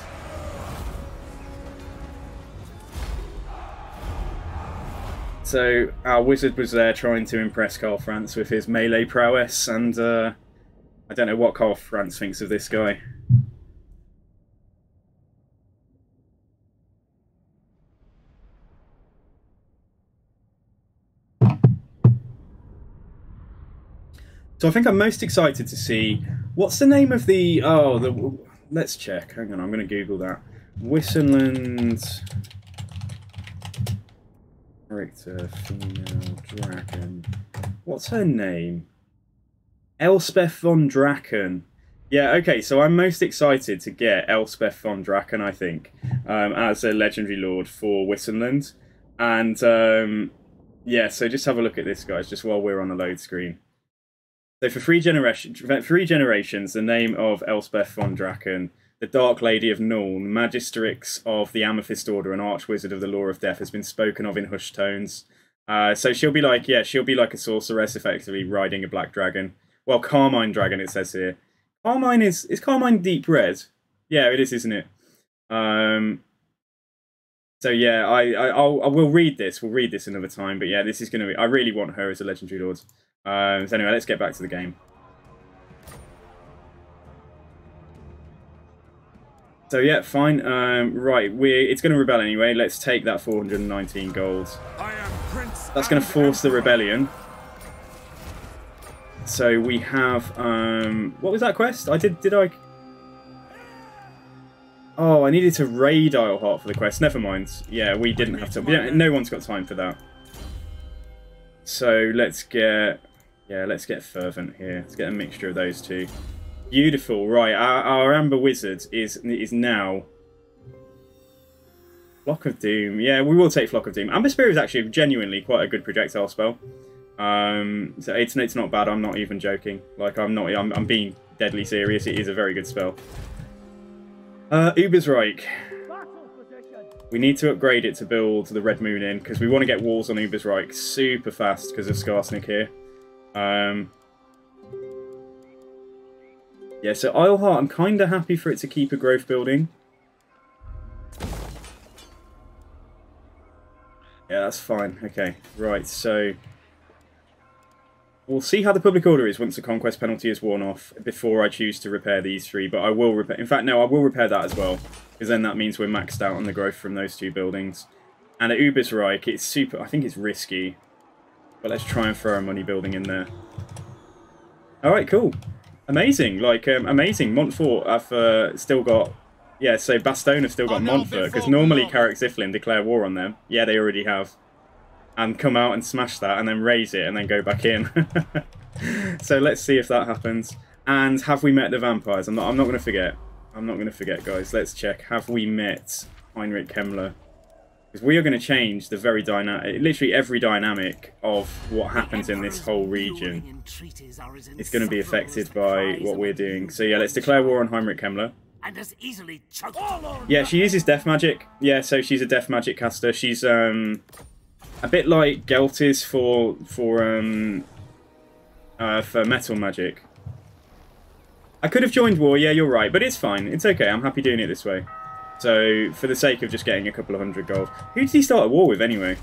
So, our wizard was there trying to impress KARL FRANZ with his melee prowess, and I don't know what KARL FRANZ thinks of this guy. So I think I'm most excited to see, what's the name of the, let's check, hang on, I'm going to Google that. Wissenland character, female dragon. What's her name? Elspeth von Draken. Yeah, okay, so I'm most excited to get Elspeth von Draken, I think, as a legendary lord for Wissenland. And, yeah, so just have a look at this, guys, just while we're on the load screen. So for three generations, the name of Elspeth von Draken, the Dark Lady of Nuln, Magistrix of the Amethyst Order and Archwizard of the Law of Death, has been spoken of in hushed tones. So she'll be like, yeah, she'll be like a sorceress, effectively riding a black dragon. Well, Carmine dragon, it says here. Carmine is Carmine deep red? Yeah, it is, isn't it? So yeah, I will read this. We'll read this another time. But yeah, this is going to be. I really want her as a legendary lord. So anyway, let's get back to the game. So yeah, fine. Right, it's going to rebel anyway. Let's take that 419 gold. That's going to force the rebellion. So we have what was that quest? Did I? Oh, I needed to raid Isleheart for the quest. Never mind. Yeah, we didn't have to. Yeah, no one's got time for that. So let's get fervent here. Let's get a mixture of those two. Beautiful. Right, our Amber Wizard is now Flock of Doom. Yeah, we will take Flock of Doom. Amber Spear is actually genuinely quite a good projectile spell. So it's not bad. I'm not even joking. Like I'm being deadly serious. It is a very good spell. Ubersreich. We need to upgrade it to build the Red Moon in, because we want to get walls on Ubersreich super fast because of Skarsnik here. Yeah, so Isleheart, I'm kind of happy for it to keep a growth building. Yeah, that's fine. Okay, right, so we'll see how the public order is once the conquest penalty is worn off before I choose to repair these three, but I will repair... In fact, no, I will repair that as well, because then that means we're maxed out on the growth from those two buildings. And at Ubersreich, it's super... I think it's risky, but let's try and throw a money building in there. Alright, cool. Amazing, like, amazing. Montfort have still got... Yeah, so Bastogne have still got Montfort, because normally Carrick Ziflin declare war on them. Yeah, they already have. And come out and smash that, and then raise it, and then go back in. So let's see if that happens. And have we met the vampires? I'm not going to forget. I'm not going to forget, guys. Let's check. Have we met Heinrich Kemmler? Because we are going to change the very dynamic, literally every dynamic of what happens in this whole region. It's going to be affected by what we're doing. So yeah, let's declare war on Heinrich Himmler. And as easily choked. Yeah, she uses death magic. Yeah, so she's a death magic caster. She's a bit like Gelt is for metal magic. I could have joined war. Yeah, you're right, but it's fine. It's okay. I'm happy doing it this way. So for the sake of just getting a couple of 100 gold. Who did he start a war with anyway?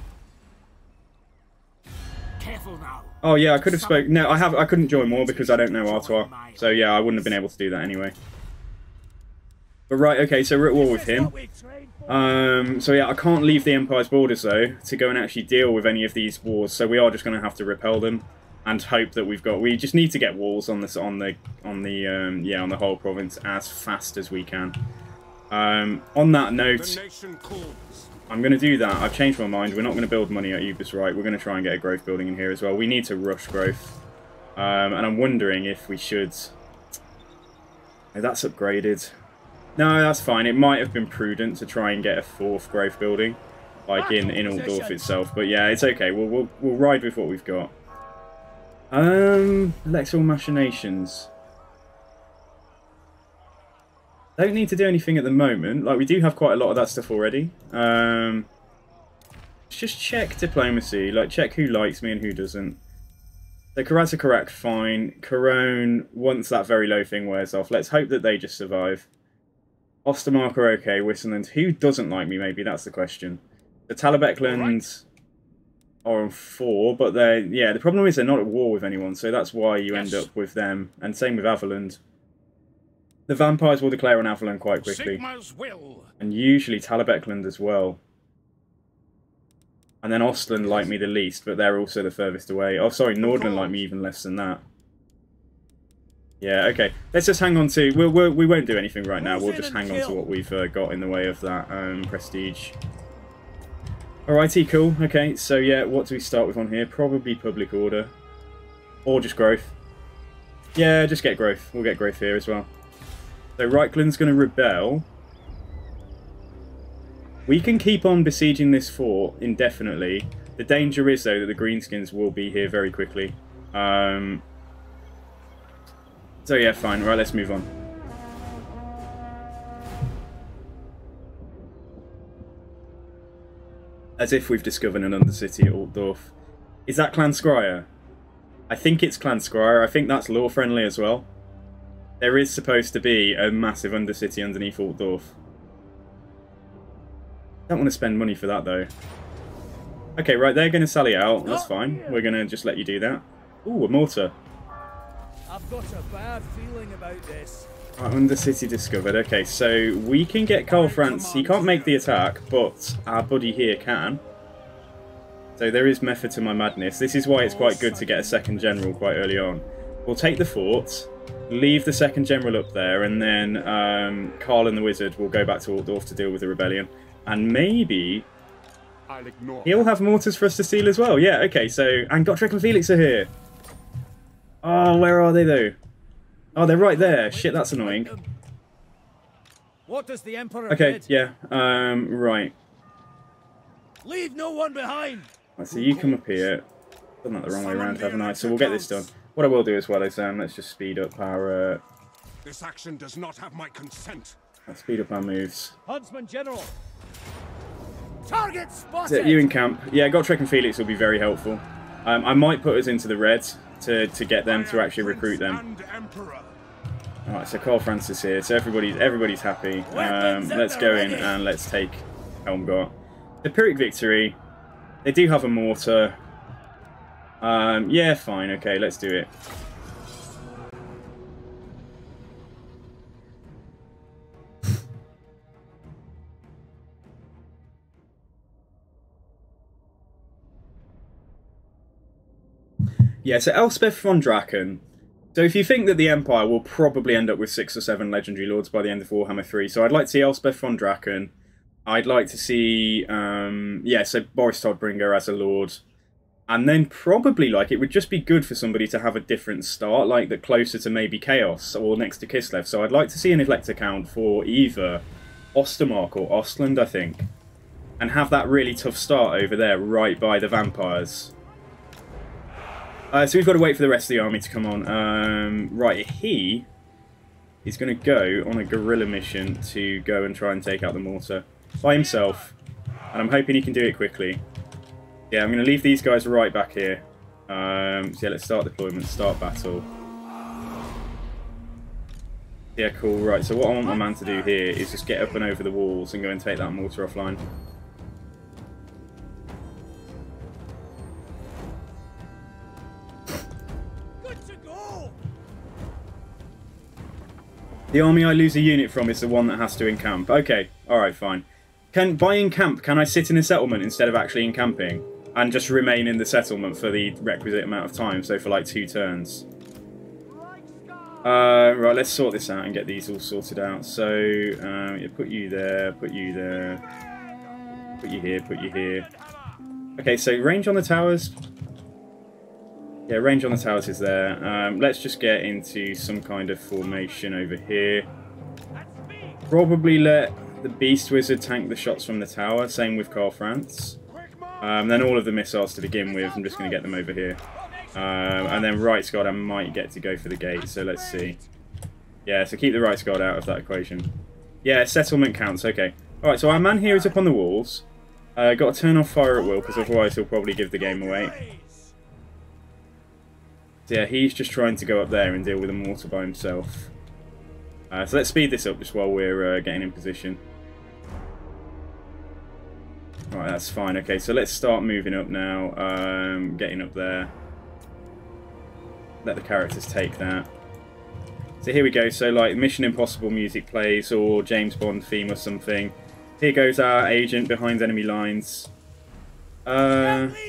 Careful now. Oh yeah, I could have spoke. No, I couldn't join war because I don't know Artois. So yeah, I wouldn't have been able to do that anyway. But right, okay, so we're at war with him. So yeah, I can't leave the Empire's borders though to go and actually deal with any of these wars. So we are just going to have to repel them and hope that we just need to get walls on the whole province as fast as we can. On that note, I'm going to do that. I've changed my mind. We're not going to build money at Ubis, right? We're going to try and get a growth building in here as well. We need to rush growth. And I'm wondering if we should. Oh, that's upgraded. No, that's fine. It might have been prudent to try and get a 4th growth building, like in Altdorf itself. But yeah, it's okay. We'll ride with what we've got. Electoral machinations. Don't need to do anything at the moment. Like, we do have quite a lot of that stuff already. Let's just check diplomacy. Like, check who likes me and who doesn't. So Karazakarak, fine. Corone, once that very low thing wears off. Let's hope that they just survive. Ostermark are okay. Wisseland. Who doesn't like me, maybe? That's the question. The Talabekland are on 4, but they're... Yeah, the problem is they're not at war with anyone, so that's why you end up with them. And same with Averland. The vampires will declare on Averland quite quickly. And usually Talabekland as well. And then Ostland like me the least, but they're also the furthest away. Oh, sorry, Nordland like me even less than that. Yeah, okay. Let's just hang on to... We won't do anything right now. We'll just hang on to what we've got in the way of that prestige. Alrighty, cool. Okay, so yeah, what do we start with on here? Probably public order. Or just growth. Yeah, just get growth. We'll get growth here as well. So Reichland's going to rebel. We can keep on besieging this fort indefinitely. The danger is, though, that the Greenskins will be here very quickly. So yeah, fine. Right, let's move on. As if we've discovered an undercity at Altdorf. Is that Clan Scryer? I think it's Clan Scryer. I think that's law-friendly as well. There is supposed to be a massive undercity underneath Altdorf. Don't want to spend money for that, though. Okay, right, they're going to sally out. That's fine. We're going to just let you do that. Ooh, a mortar. I've got a bad feeling about this. Right, undercity discovered. Okay, so we can get KARL FRANZ. He can't make the attack, but our buddy here can. So there is method to my madness. This is why it's quite good to get a second general quite early on. We'll take the fort, leave the second general up there, and then Karl and the wizard will go back to Altdorf to deal with the rebellion. And maybe he'll have mortars for us to steal as well. Yeah, okay, so... And Gottfried and Felix are here. Oh, where are they, though? Oh, they're right there. Shit, that's annoying. What does the Emperor Okay, bid? yeah. Right. Leave no one behind. Right, so you come up here. Done that the wrong way around, haven't I? So we'll get this done. What I will do as well is let's just speed up our... This action does not have my consent. Let's speed up our moves. Huntsman General. Target spotted. You in camp. Yeah, Gottfried and Felix will be very helpful. I might put us into the red to get them to actually recruit them. Alright, so KARL FRANZ is here, so everybody's happy. Let's go in and let's take Helmgart. The Pyrrhic victory. They do have a mortar. Yeah, fine, okay, let's do it. Yeah, so Elspeth von Draken. So if you think that the Empire will probably end up with 6 or 7 Legendary Lords by the end of Warhammer 3, so I'd like to see Elspeth von Draken. I'd like to see, yeah, so Boris Todbringer as a Lord. And then probably, like, it would just be good for somebody to have a different start, like, that closer to maybe Chaos or next to Kislev. So I'd like to see an Elector count for either Ostermark or Ostland, I think. and have that really tough start over there right by the vampires. So we've got to wait for the rest of the army to come on. Right, he is going to go on a guerrilla mission to go and try and take out the mortar by himself. And I'm hoping he can do it quickly. Yeah, I'm going to leave these guys right back here. So yeah, let's start deployment, start battle. Yeah, cool. Right, so what I want my man to do here is just get up and over the walls and go and take that mortar offline. Good to go. The army I lose a unit from is the one that has to encamp. Okay, alright, fine. By encamp, can I sit in a settlement instead of actually encamping? And just remain in the settlement for the requisite amount of time, so for like 2 turns. Right, let's sort this out and get these all sorted out. So, yeah, put you there, put you there, put you here, put you here. Okay, so range on the towers. Yeah, range on the towers is there. Let's just get into some kind of formation over here. Probably let the Beast Wizard tank the shots from the tower. Same with KARL FRANZ. Then all of the missiles to begin with. I'm just going to get them over here. And then Right Guard I might get to go for the gate. So let's see. Yeah, so keep the Right Guard out of that equation. Yeah, settlement counts. Okay. Alright, so our man here is up on the walls. Got to turn off fire at will, because otherwise he'll probably give the game away. So yeah, he's just trying to go up there and deal with a mortar by himself. So let's speed this up just while we're getting in position. Right, that's fine. Okay, so let's start moving up now. Getting up there. Let the characters take that. So here we go. So like Mission Impossible music plays, or James Bond theme or something. Here goes our agent behind enemy lines. Is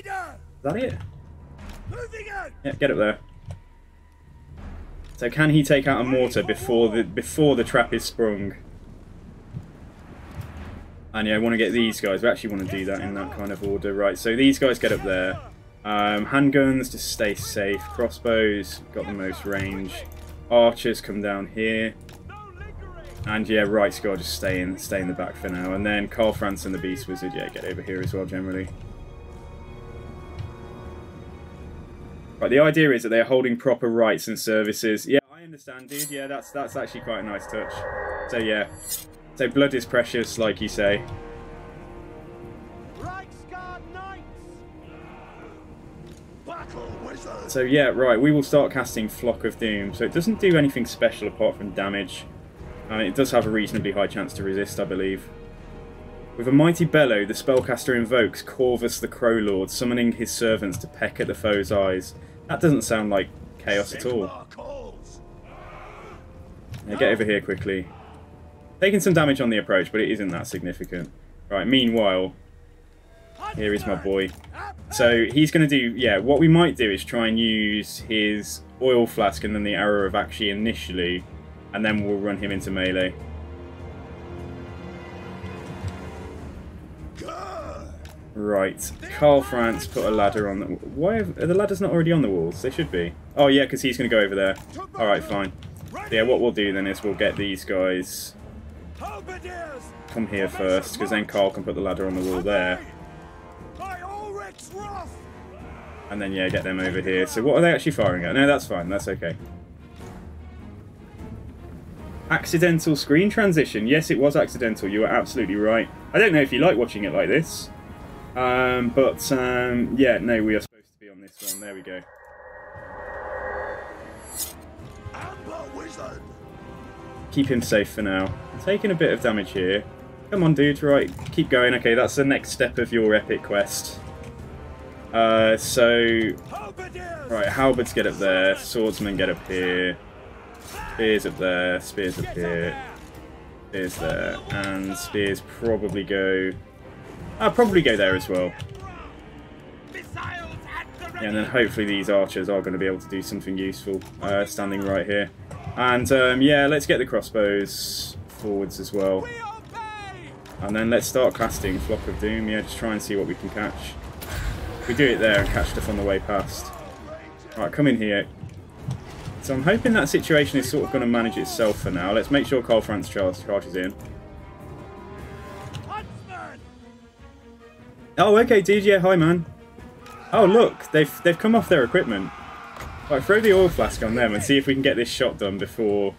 that it? Yeah, get up there. So can he take out a mortar before the trap is sprung? And yeah, I want to get these guys. We actually want to do that in that kind of order. Right, so these guys get up there. Handguns, just stay safe. Crossbows, got the most range. Archers come down here. And yeah, Right Guard, just stay in the back for now. And then KARL FRANZ and the Beast Wizard, yeah, get over here as well generally. Right, the idea is that they're holding proper rights and services. Yeah, I understand, dude. Yeah, that's actually quite a nice touch. So yeah. So blood is precious, like you say. So yeah, right, we will start casting Flock of Doom. So it doesn't do anything special apart from damage. It does have a reasonably high chance to resist, I believe. With a mighty bellow, the spellcaster invokes Corvus the Crow Lord, summoning his servants to peck at the foe's eyes. That doesn't sound like chaos at all. Yeah, get over here quickly. Taking some damage on the approach, but it isn't that significant. Right, meanwhile, here is my boy. So he's going to do, yeah, what we might do is try and use his oil flask and then the arrow of Akshi initially, and then we'll run him into melee. Right, KARL FRANZ put a ladder on the... Why are the ladders not already on the walls? They should be. Oh yeah, because he's going to go over there. Alright, fine. So yeah, what we'll do then is we'll get these guys... come here first, because then KARL can put the ladder on the wall there. And then, yeah, get them over here. So what are they actually firing at? No, that's fine. That's okay. Accidental screen transition. Yes, it was accidental. You were absolutely right. I don't know if you like watching it like this. Yeah, no, we are supposed to be on this one. There we go. Keep him safe for now. I'm taking a bit of damage here. Come on, dude. Right, keep going. Okay, that's the next step of your epic quest. Right, halberds get up there. Swordsmen get up here. Spears up there. Spears up here. Spears there. And spears probably go... I'll probably go there as well. Yeah, and then hopefully these archers are going to be able to do something useful, standing right here. And yeah, let's get the crossbows forwards as well. And then let's start casting Flock of Doom. Yeah, just try and see what we can catch. We do it there and catch stuff on the way past. Alright, come in here. So I'm hoping that situation is sort of going to manage itself for now. Let's make sure KARL FRANZ charges in. Oh, okay, dude. Yeah, hi, man. Oh, look, they've come off their equipment. Right, throw the oil flask on them and see if we can get this shot done before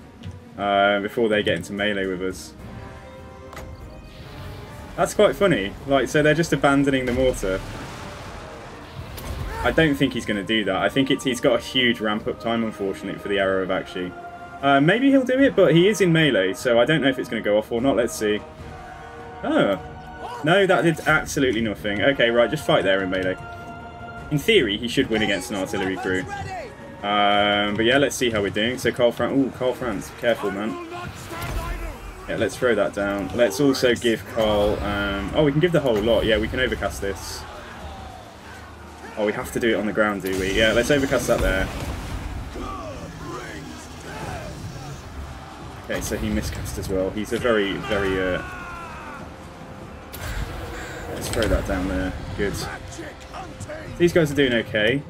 they get into melee with us. That's quite funny. Like, so they're just abandoning the mortar. I don't think he's going to do that. I think he's got a huge ramp-up time, unfortunately, for the arrow of Akshi. Maybe he'll do it, but he is in melee, so I don't know if it's going to go off or not. Let's see. Oh. No, that did absolutely nothing. Okay, right, just fight there in melee. In theory, he should win against an artillery crew. But yeah, let's see how we're doing. So KARL Franz... Ooh, KARL Franz. Careful, man. Yeah, let's throw that down. Let's also give KARL... oh, we can give the whole lot. Yeah, we can overcast this. Oh, we have to do it on the ground, do we? Yeah, let's overcast that there. Okay, so he miscast as well. He's a very, very... Let's throw that down there. Good. These guys are doing okay.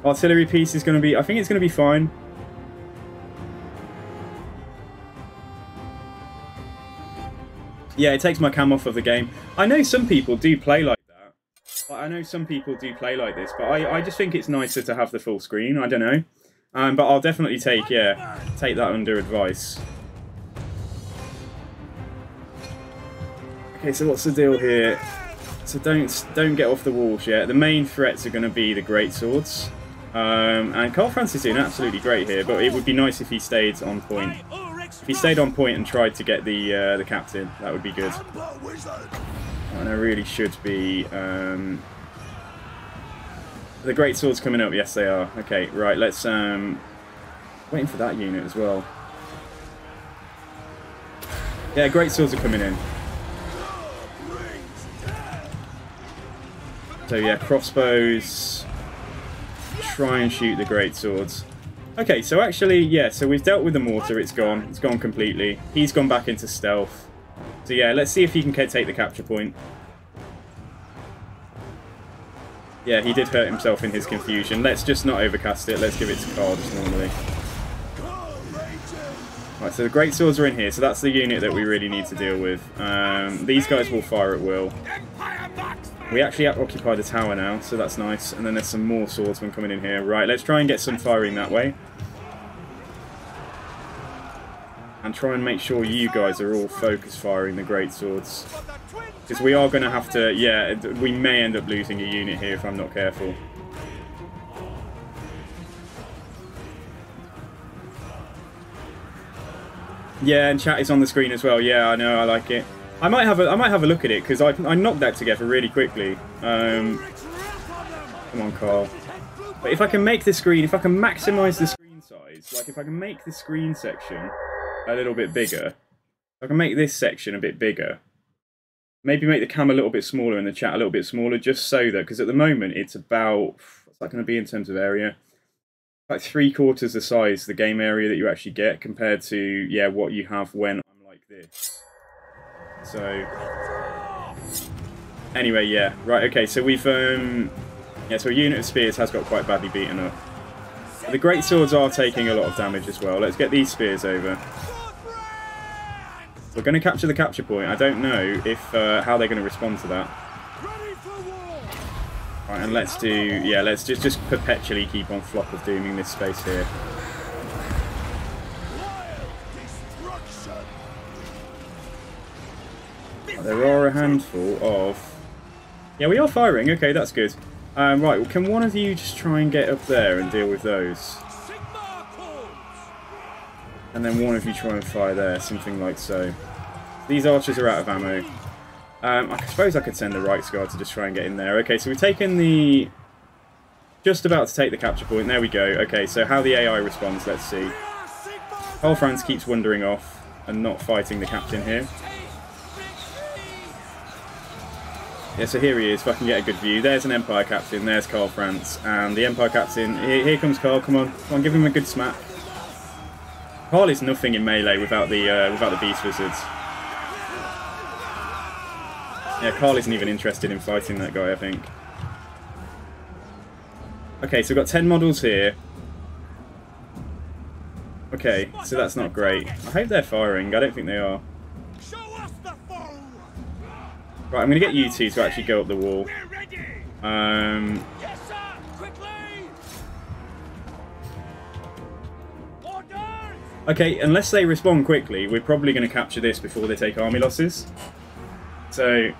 Artillery piece is going to be... I think it's going to be fine. Yeah, it takes my cam off of the game. I know some people do play like that. I know some people do play like this, but I just think it's nicer to have the full screen. I don't know. But I'll definitely take that under advice. Okay, so what's the deal here? So don't get off the walls yet. The main threats are going to be the greatswords. And KARL FRANZ is doing absolutely great here, but it would be nice if he stayed on point. If he stayed on point and tried to get the captain, that would be good. And I really should be... the greatswords coming up, yes they are. Okay, right, let's... waiting for that unit as well. Yeah, greatswords are coming in. So yeah, crossbows, try and shoot the greatswords. Okay, so actually, yeah, so we've dealt with the mortar, it's gone completely. He's gone back into stealth. So yeah, let's see if he can take the capture point. Yeah, he did hurt himself in his confusion. Let's just not overcast it, let's give it to KARL just normally. Right, so the greatswords are in here, so that's the unit that we really need to deal with. These guys will fire at will. We actually occupy the tower now, so that's nice. And then there's some more swordsmen coming in here. Right, let's try and get some firing that way. And try and make sure you guys are all focus firing the greatswords. Because we are going to have to, yeah, we may end up losing a unit here if I'm not careful. Yeah, and chat is on the screen as well. Yeah, I know, I like it. I might have a look at it because I knocked that together really quickly. Come on, KARL. But if I can make the screen, if I can maximise the screen size, like if I can make the screen section a little bit bigger, if I can make this section a bit bigger, maybe make the cam a little bit smaller and the chat a little bit smaller, just so that, because at the moment it's about, what's that going to be in terms of area? Like 3/4 the size, the game area that you actually get compared to, yeah, what you have when I'm like this. So, anyway, yeah, right, okay, so we've, yeah, so a unit of spears has got quite badly beaten up. The greatswords are taking a lot of damage as well. Let's get these spears over. We're going to capture the capture point. I don't know if, how they're going to respond to that. Right, and let's do, yeah, let's just perpetually keep on Flock of Dooming this space here. There are a handful of... Yeah, we are firing. Okay, that's good. Right, well, can one of you just try and get up there and deal with those? And then one of you try and fire there, something like so. These archers are out of ammo. I suppose I could send the right guard to just try and get in there. Okay, so we've taken the... Just about to take the capture point. There we go. Okay, so how the AI responds, let's see. KARL FRANZ keeps wandering off and not fighting the captain here. Yeah, so here he is, if I can get a good view. There's an Empire captain, there's KARL FRANZ, and the Empire captain, here comes KARL, come on, give him a good smack. KARL is nothing in melee without the Beast Wizards. Yeah, KARL isn't even interested in fighting that guy, I think. Okay, so we've got 10 models here. Okay, so that's not great. I hope they're firing, I don't think they are. Right, Right, I'm going to get you two to actually go up the wall. Yes, sir! Quickly! Orders! Okay, unless they respond quickly, we're probably going to capture this before they take army losses. So...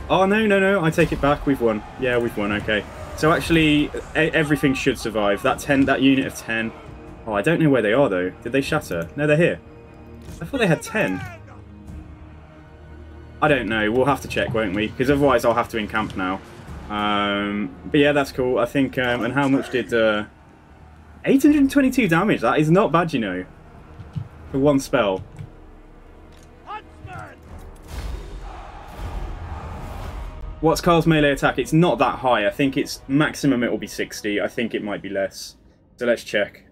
Oh, no, I take it back. We've won. Yeah, we've won, okay. So actually, everything should survive. That unit of 10... Oh, I don't know where they are, though. Did they shatter? No, they're here. I thought they had 10. I don't know. We'll have to check, won't we? Because otherwise I'll have to encamp now. But yeah, that's cool. I think... and how much did... 822 damage. That is not bad, you know. For one spell. What's Karl's melee attack? It's not that high. I think it's maximum it will be 60. I think it might be less. So let's check.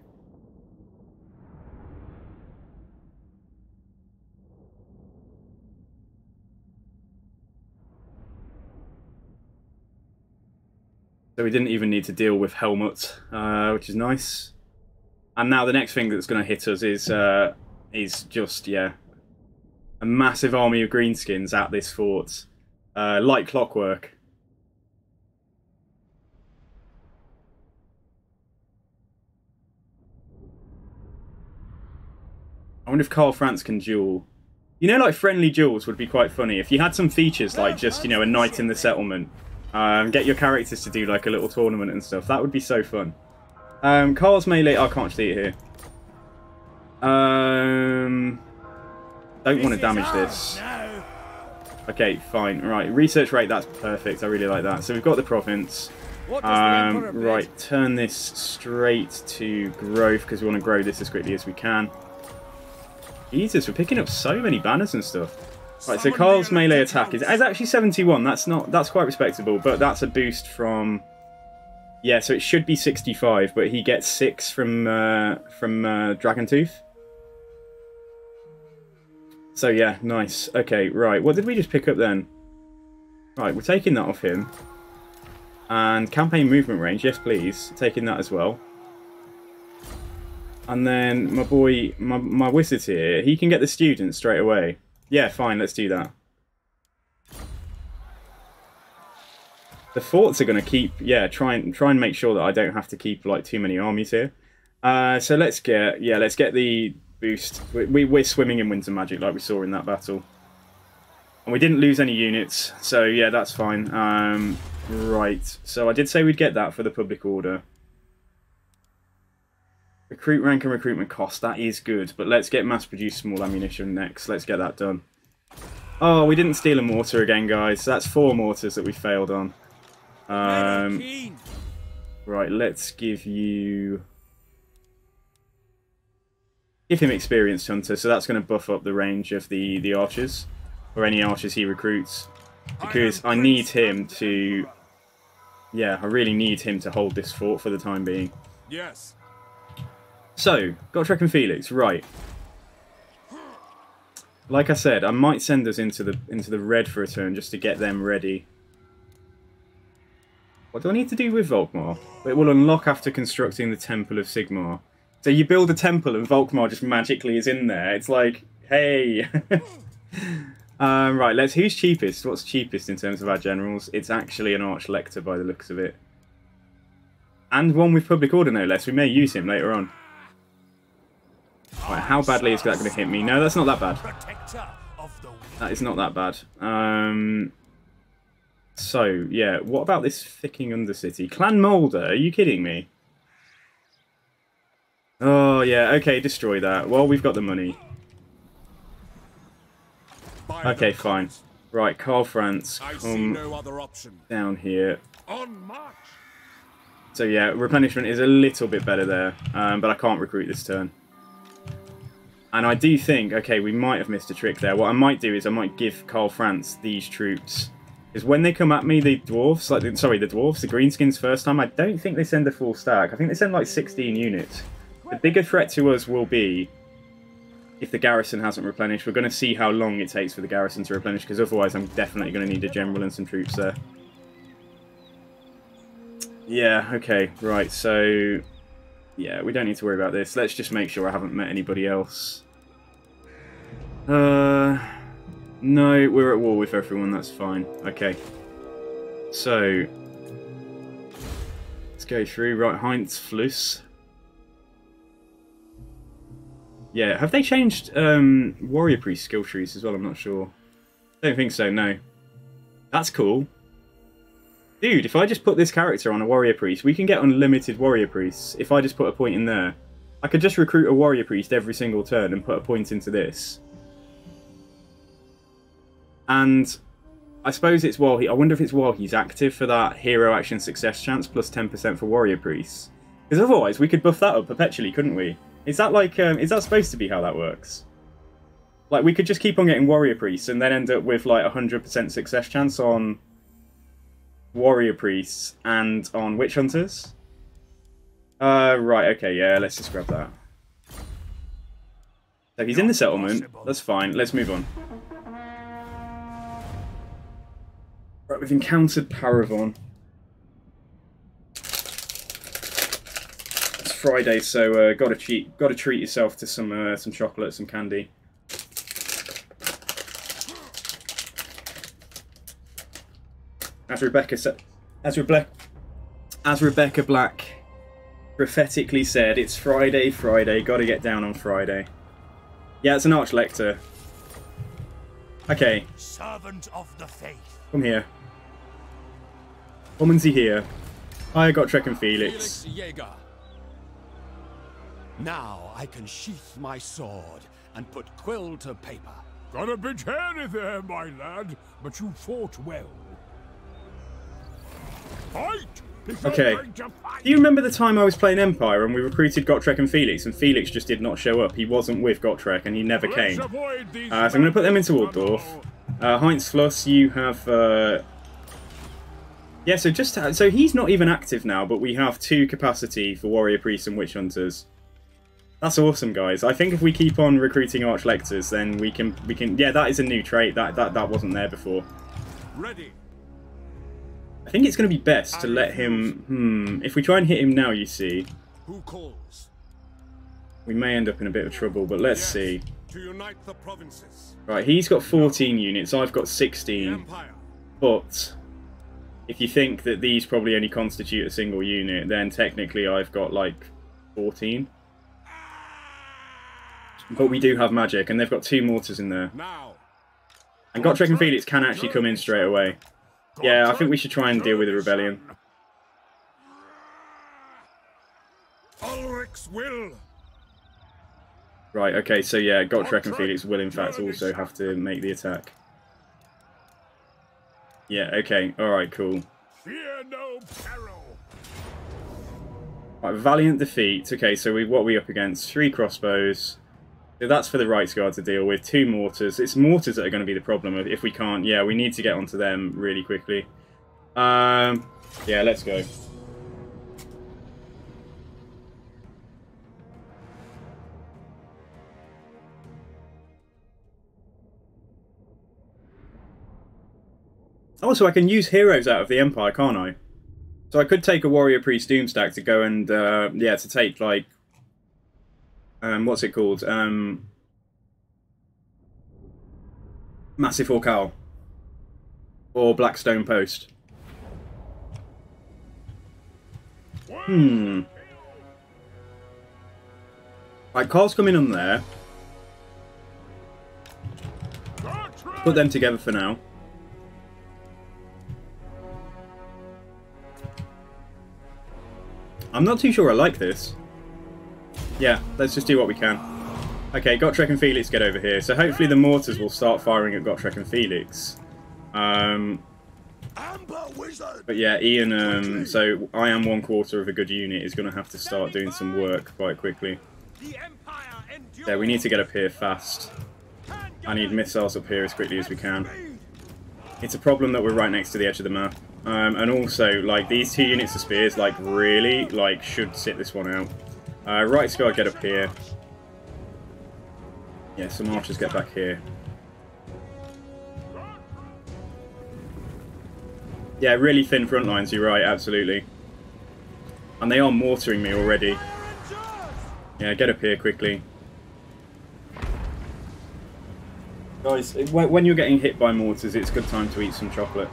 So we didn't even need to deal with Helmut, which is nice. And now the next thing that's going to hit us is just, yeah, a massive army of greenskins at this fort. Like clockwork. I wonder if KARL FRANZ can duel. You know, like friendly duels would be quite funny. If you had some features like just, you know, a knight in the settlement. Get your characters to do like a little tournament and stuff. That would be so fun. Karl's melee... I can't see it here. Don't want to damage this. Okay, fine. Right, research rate, that's perfect. I really like that. So we've got the province. Right, turn this straight to growth because we want to grow this as quickly as we can. Jesus, we're picking up so many banners and stuff. Right, so Karl's melee attack is actually 71. That's quite respectable, but that's a boost from... Yeah, so it should be 65, but he gets 6 from Dragon Tooth. So yeah, nice. Okay, right. What did we just pick up then? Right, we're taking that off him. And campaign movement range, yes please. Taking that as well. And then my boy, my wizard here, he can get the students straight away. Yeah, fine, let's do that. The forts are going to keep, yeah, try and make sure that I don't have to keep like too many armies here. So let's get the boost. We're swimming in winter magic like we saw in that battle. And we didn't lose any units, so yeah, that's fine. Right, so I did say we'd get that for the public order. Recruit rank and recruitment cost, that is good, but let's get mass-produced small ammunition next. Let's get that done. Oh, we didn't steal a mortar again, guys. That's 4 mortars that we failed on. Right, let's give you... Give him Experienced Hunter, so that's going to buff up the range of the archers, or any archers he recruits. Because I need him to... Yeah, I really need him to hold this fort for the time being. Yes. So, Gotrek and Felix, right. Like I said, I might send us into the red for a turn just to get them ready. What do I need to do with Volkmar? It will unlock after constructing the Temple of Sigmar. So you build a temple and Volkmar just magically is in there. It's like, hey. Right, who's cheapest? What's cheapest in terms of our generals? It's actually an Archlector by the looks of it. And one with Public Order, no less. We may use him later on. Right, how badly is that going to hit me? No, that's not that bad. That is not that bad. So, yeah, what about this ficking Undercity? Clan Moulder, are you kidding me? Oh, yeah, okay, destroy that. Well, we've got the money. Okay, fine. Right, KARL FRANZ, come down here. So, yeah, replenishment is a little bit better there, but I can't recruit this turn. And I do think, okay, we might have missed a trick there. What I might do is I might give KARL FRANZ these troops. Because when they come at me, the dwarves, the greenskins first time, I don't think they send a full stack. I think they send like 16 units. The bigger threat to us will be if the garrison hasn't replenished. We're going to see how long it takes for the garrison to replenish, because otherwise I'm definitely going to need a general and some troops there. Yeah, okay, right, so... Yeah, we don't need to worry about this. Let's just make sure I haven't met anybody else. No, we're at war with everyone, that's fine. Okay. So, let's go through. Right, Heinz Fluss. Yeah, have they changed Warrior Priest skill trees as well? I'm not sure. Don't think so, no. That's cool. Dude, if I just put this character on a Warrior Priest, we can get unlimited Warrior Priests. If I just put a point in there. I could just recruit a Warrior Priest every single turn and put a point into this. And I suppose it's while I wonder if it's while he's active for that hero action success chance plus 10% for Warrior Priests. Because otherwise we could buff that up perpetually, couldn't we? Is that like, is that supposed to be how that works? Like, we could just keep on getting Warrior Priests and then end up with, like, 100% success chance on Warrior Priests and on Witch Hunters? Right, okay, yeah, let's just grab that. So he's in the settlement. That's fine. Let's move on. Right, we've encountered Paravon. It's Friday, so gotta treat yourself to some chocolate, some candy. As Rebecca said, as Rebecca Black prophetically said, it's Friday, gotta get down on Friday. Yeah, it's an Archlector. Okay. Servant of the faith. Come here. Come and see here. I got Trek and Felix. Jaeger. Now I can sheath my sword and put quill to paper. Got a bit hairy there, my lad, but you fought well. Fight! Okay. Do you remember the time I was playing Empire and we recruited Gotrek and Felix just did not show up? He wasn't with Gotrek and he never came. So I'm going to put them into Waldorf. Heinz Fluss, you have... Yeah, so he's not even active now, but we have 2 capacity for Warrior Priests and Witch Hunters. That's awesome, guys. I think if we keep on recruiting Archlectors, then we can... Yeah, that is a new trait. That wasn't there before. Ready. I think it's going to be best to let him... If we try and hit him now, you see... Who calls? We may end up in a bit of trouble, but let's see. To unite the provinces. Right, he's got 14 units, I've got 16. But if you think that these probably only constitute a single unit, then technically I've got like 14. But we do have magic, and they've got 2 mortars in there. And Gotrek and Felix can actually come in straight away. Yeah, I think we should try and deal with the rebellion. Ulrich's will. Right, okay, so yeah, Gotrek and Felix will in fact also have to make the attack. Yeah, okay, alright, cool. Fear no peril. Right, valiant defeat. Okay, so what are we up against? 3 crossbows. So that's for the Rights Guard to deal with. 2 mortars. It's mortars that are going to be the problem if we can't. Yeah, we need to get onto them really quickly. Yeah, let's go. Also, I can use heroes out of the Empire, can't I? So I could take a Warrior Priest Doomstack to go and, yeah, to take, like... what's it called? Massive Orcal. Or Blackstone Post. Right, Karl's coming on there. Put them together for now. I'm not too sure I like this. Yeah, let's just do what we can. Okay, Gotrek and Felix get over here. So hopefully the mortars will start firing at Gotrek and Felix. But yeah, Ian, so I am 1/4 of a good unit, is going to have to start doing some work quite quickly. Yeah, we need to get up here fast. I need missiles up here as quickly as we can. It's a problem that we're right next to the edge of the map. And also, like, these 2 units of spears, like, really, like, should sit this one out. Right Guard get up here. Yeah, some archers get back here. Yeah, really thin front lines, you're right, absolutely. And they are mortaring me already. Yeah, get up here quickly. Guys, when you're getting hit by mortars, it's a good time to eat some chocolate.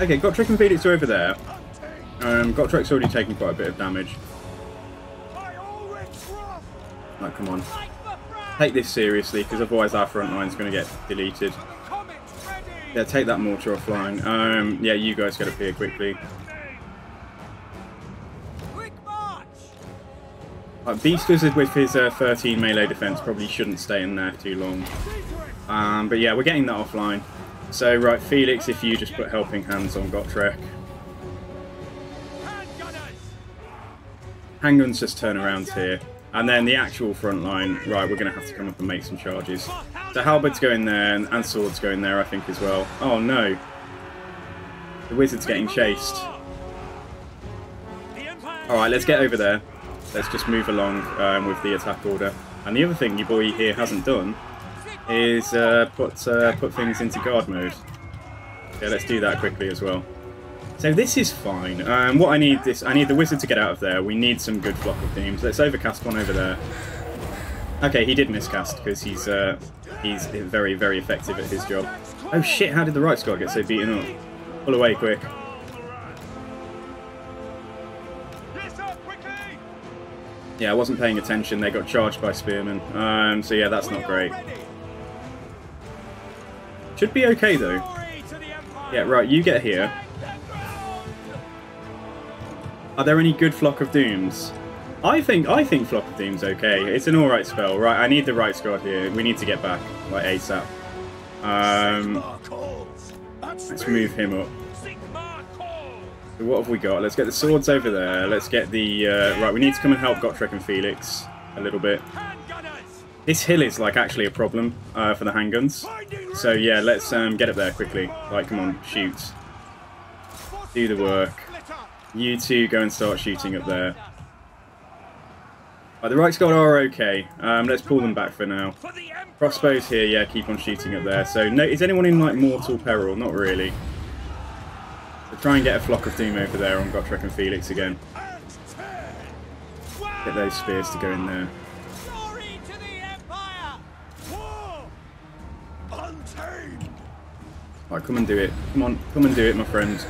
Okay, Gotrek and Felix are over there. Gotrek's already taken quite a bit of damage. Like, come on. Take this seriously, because otherwise our front line's going to get deleted. Yeah, take that mortar offline. Yeah, you guys get up here quickly. Beast Wizard with his 13 melee defense probably shouldn't stay in there too long. But yeah, we're getting that offline. So, right, Felix, if you just put helping hands on Gotrek. Handguns just turn around here. And then the actual front line, right, we're going to have to come up and make some charges. So halberds go in there, and swords go in there, I think, as well. Oh, no. The wizard's getting chased. Alright, let's get over there. Let's just move along with the attack order. And the other thing your boy here hasn't done is put things into guard mode. Yeah, let's do that quickly as well. So this is fine. What I need the wizard to get out of there. We need some good flock of teams. Let's overcast one over there. Okay, he did miscast because he's very, very effective at his job. Oh shit! How did the right squad get so beaten up? Pull away quick. Yeah, I wasn't paying attention. They got charged by spearmen. So yeah, that's not great. Should be okay though. Yeah, right. You get here. Are there any good Flock of Dooms? I think Flock of Doom's okay. It's an alright spell. Right, I need the right squad here. We need to get back, like ASAP. Let's move him up. So what have we got? Let's get the swords over there. Let's get the... right, we need to come and help Gotrek and Felix a little bit. This hill is, like, actually a problem for the handguns. So, yeah, let's get up there quickly. Like, come on, shoot. Do the work. You two go and start shooting up there. Right, the right squad are okay. Let's pull them back for now. Crossbows here, yeah, keep on shooting up there. So, no, is anyone in, like, mortal peril? Not really. So try and get a Flock of Doom over there on Gotrek and Felix again. Get those spears to go in there. Right, come and do it. Come on, come and do it, my friend.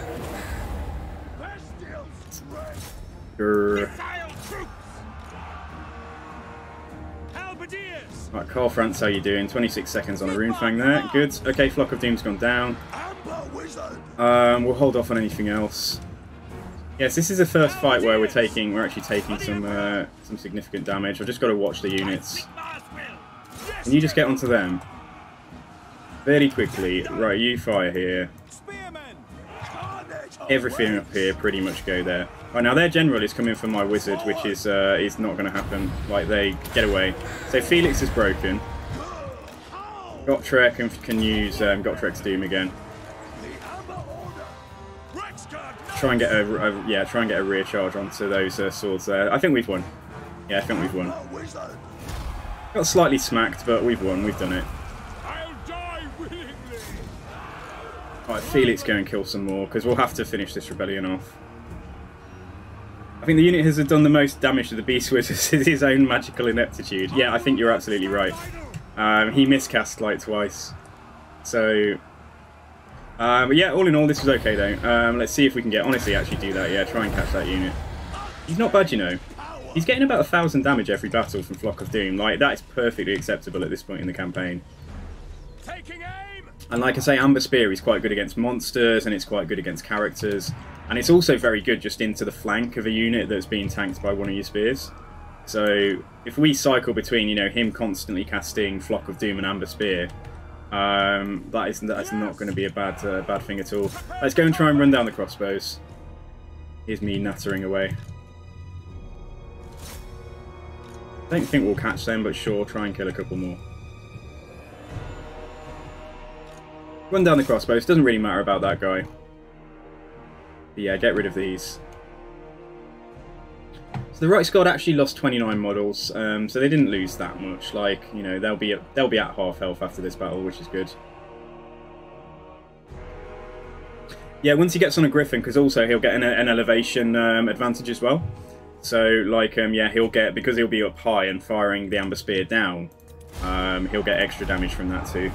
Grrr. Right, KARL FRANZ, how you doing? 26 seconds on a rune fang there. Good. Okay, Flock of Doom's gone down. We'll hold off on anything else. Yes, this is the first fight where we're actually taking some significant damage. I've just got to watch the units. Can you just get onto them? Fairly quickly. Right, you fire here. Everything up here pretty much go there. Right, now their general is coming for my wizard, which is not going to happen. Like, they get away. So Felix is broken. Gotrek can use Gotrek's Doom again. Try and get a rear charge onto those swords there. I think we've won. Yeah, I think we've won. Got slightly smacked, but we've won. We've done it. Alright, Felix go and kill some more, because we'll have to finish this rebellion off. I think the unit has done the most damage to the Beast Wizard is his own magical ineptitude. Yeah, I think you're absolutely right. He miscast like twice. So... but yeah, all in all, this was okay though. Let's see if we can honestly actually do that. Yeah, try and catch that unit. He's not bad, you know. He's getting about 1,000 damage every battle from Flock of Doom. Like, that is perfectly acceptable at this point in the campaign. And like I say, Amber Spear is quite good against monsters, and it's quite good against characters. And it's also very good just into the flank of a unit that's being tanked by one of your spears. So, if we cycle between, you know, him constantly casting Flock of Doom and Amber Spear, that is not going to be a bad thing at all. Let's go and try and run down the crossbows. Here's me nattering away. Don't think we'll catch them, but sure, try and kill a couple more. Run down the crossbows. Doesn't really matter about that guy. But yeah, get rid of these. So the right squad actually lost 29 models, so they didn't lose that much. Like, you know, they'll be at half health after this battle, which is good. Yeah, once he gets on a griffin, because also he'll get an elevation advantage as well. So, like, yeah, he'll get, because he'll be up high and firing the amber spear down, he'll get extra damage from that too.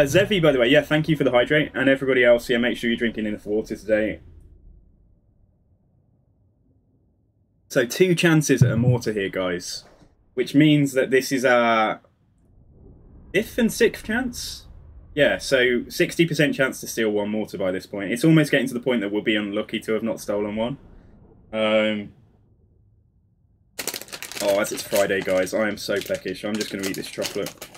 Zevi, by the way, yeah, thank you for the hydrate. And everybody else, yeah, make sure you're drinking enough water today. So 2 chances at a mortar here, guys. Which means that this is our 5th and 6th chance? Yeah, so 60% chance to steal 1 mortar by this point. It's almost getting to the point that we'll be unlucky to have not stolen one. Oh, as it's Friday, guys, I am so peckish. I'm just going to eat this chocolate.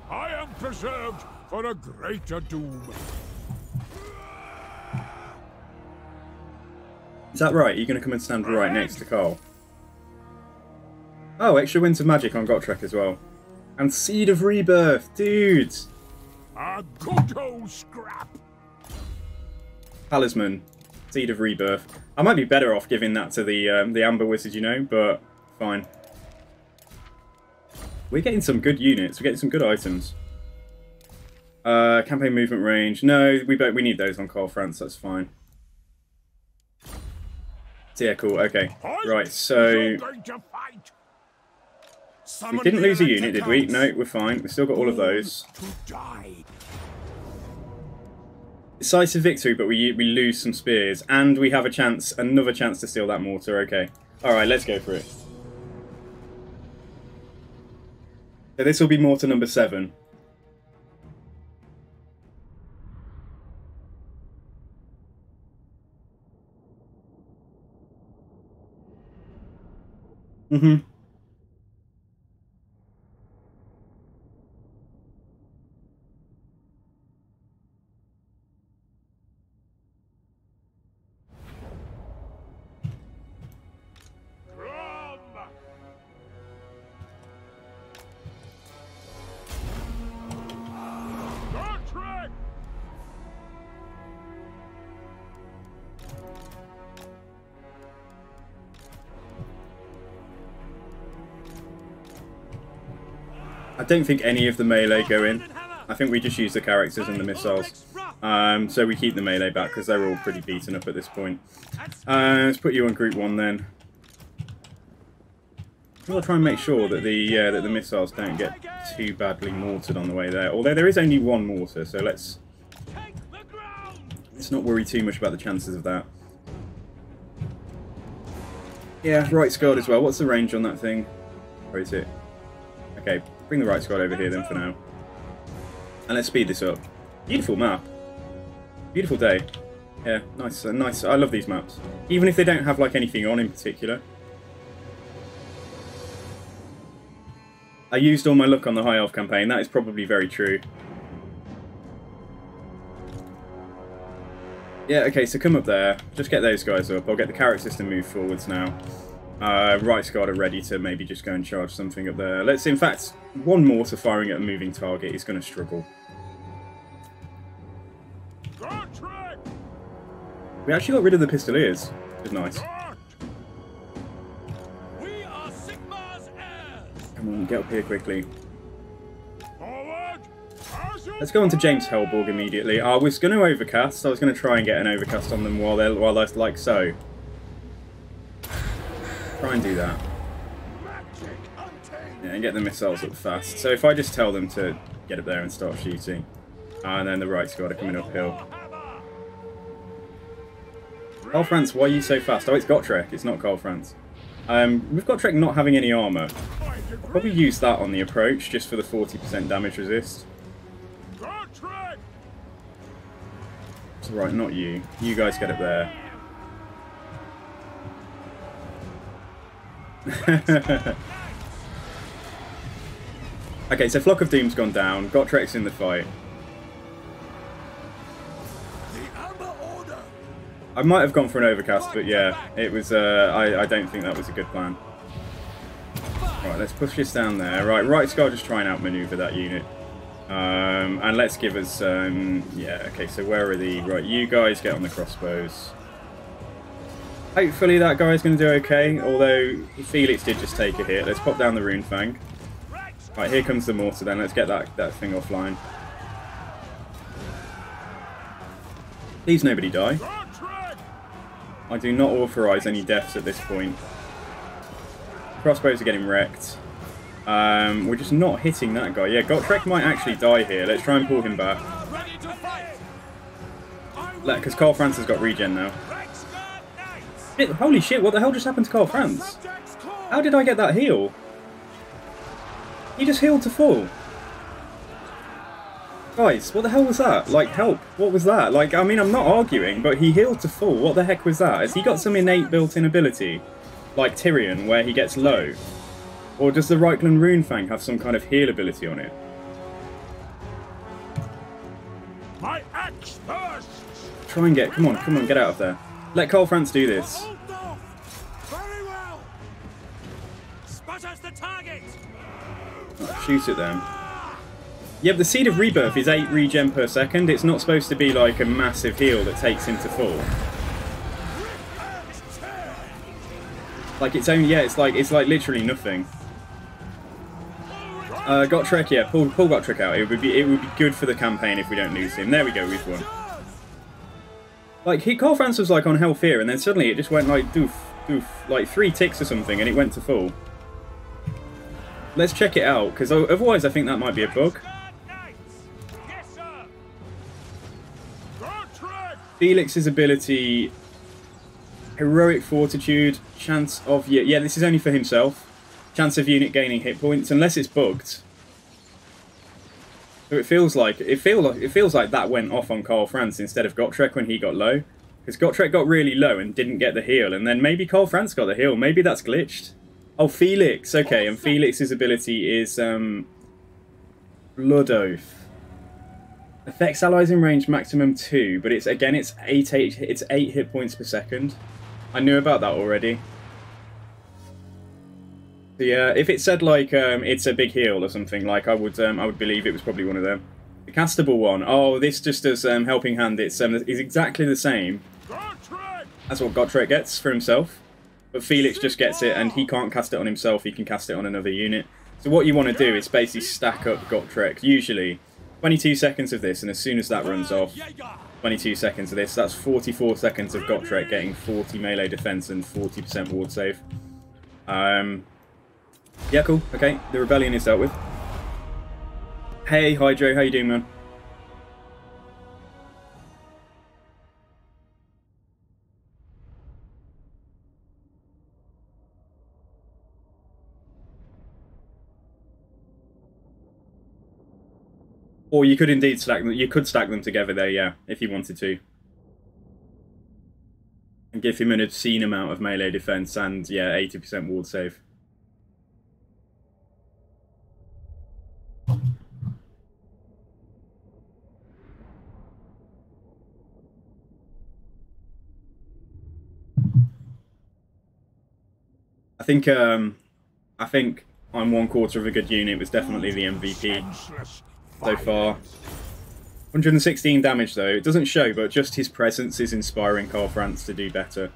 I am preserved for a greater doom. Is that right? Are you going to come and stand right next to KARL? Oh, extra Winds of Magic on Gotrek as well. And Seed of Rebirth, dude! A good old scrap. Talisman, Seed of Rebirth. I might be better off giving that to the Amber Wizard, you know, but fine. We're getting some good units. We're getting some good items. Campaign movement range. No, we need those on KARL FRANZ. That's fine. So yeah, cool. Okay, right. So we didn't lose a unit, did we? No, we're fine. We've still got all of those. Decisive victory, but we lose some spears, and we have a chance, another chance to steal that mortar. Okay. All right, let's go for it. So this will be mortar number 7. Mm-hmm. I don't think any of the melee go in. I think we just use the characters and the missiles. So we keep the melee back because they're all pretty beaten up at this point. Let's put you on group 1 then. We'll try and make sure that the missiles don't get too badly mortared on the way there. Although there is only 1 mortar, so let's not worry too much about the chances of that. Yeah, right squad as well. What's the range on that thing? Where is it? Okay, bring the right squad over here then for now. And let's speed this up. Beautiful map. Beautiful day. Yeah, nice, nice. I love these maps. Even if they don't have like anything on in particular. I used all my luck on the High Elf campaign. That is probably very true. Yeah, okay, so come up there. Just get those guys up. I'll get the characters to move forwards now. Right squad are ready to maybe just go and charge something up there. Let's, in fact, 1 mortar firing at a moving target is going to struggle. We actually got rid of the pistoliers, which is nice. We are Sigmar's heirs. Come on, get up here quickly. Let's go on to James Hellborg immediately. I was going to overcast. I was going to try and get an overcast on them while they're like so. Try and do that. Yeah, and get the missiles up fast. So if I just tell them to get up there and start shooting, and then the right squad are coming uphill. KARL FRANZ, why are you so fast? Oh, it's Gotrek. It's not KARL FRANZ. With Gotrek not having any armour, I'll probably use that on the approach just for the 40% damage resist. Right, not you. You guys get up there. Okay, so Flock of Doom's gone down. Gottrek's in the fight. I might have gone for an overcast, but yeah, it was. I don't think that was a good plan. Right, let's push this down there. Right Scar just try and outmaneuver that unit. And let's give us. Yeah, okay, so where are the. Right, you guys get on the crossbows. Hopefully that guy's going to do okay, although Felix did just take a hit. Let's pop down the Rune Fang. Right, here comes the mortar then. Let's get that thing offline. Please nobody die. I do not authorise any deaths at this point. Crossbows are getting wrecked. We're just not hitting that guy. Yeah, Gottrek might actually die here. Let's try and pull him back. Because KARL FRANZ has got regen now. Holy shit, what the hell just happened to KARL FRANZ? How did I get that heal? He just healed to full. Guys, what the hell was that? Like, help. What was that? Like, I mean, I'm not arguing, but he healed to full. What the heck was that? Has he got some innate built-in ability? Like Tyrion, where he gets low? Or does the Reichland Runefang have some kind of heal ability on it? My axe first. Try and get... Come on, get out of there. Let KARL FRANZ do this. Very well. Spot us the target. Oh, shoot at them. Yeah, but the Seed of Rebirth is 8 regen per second. It's not supposed to be like a massive heal that takes him to full. Like it's only, yeah, it's like literally nothing. Gottrek, yeah, pull Gottrek out. It would be good for the campaign if we don't lose him. There we go, we've won. Like KARL FRANZ was like on health here, and then suddenly it just went like doof, doof, like 3 ticks or something, and it went to full. Let's check it out, because otherwise I think that might be a bug. Felix's ability, Heroic Fortitude, chance of... Yeah, this is only for himself. Chance of unit gaining hit points, unless it's bugged. So it feels like that went off on KARL FRANZ instead of Gottrek when he got low. Because Gottrek got really low and didn't get the heal, and then maybe KARL FRANZ got the heal. Maybe that's glitched. Oh, Felix. Okay, and Felix's ability is Blood Oath. Affects allies in range maximum 2, but it's 8 hit points per second. I knew about that already. So yeah, if it said like it's a big heal or something, like I would believe it was probably one of them. The castable one. Oh, this just does helping hand. It's exactly the same. That's what Gottrek gets for himself. But Felix just gets it, and he can't cast it on himself. He can cast it on another unit. So what you want to do is basically stack up Gottrek. Usually 22 seconds of this, and as soon as that runs off, 22 seconds of this, that's 44 seconds of Gottrek getting 40 melee defense and 40% ward save. Yeah, cool. Okay, the rebellion is dealt with. Hey, Hydro, how you doing, man? Or you could indeed stack them. You could stack them together there, yeah, if you wanted to, and give him an obscene amount of melee defense and yeah, 80% ward save. I think on 1/4 of a good unit was definitely the MVP so far. 116 damage though. It doesn't show, but just his presence is inspiring KARL FRANZ to do better.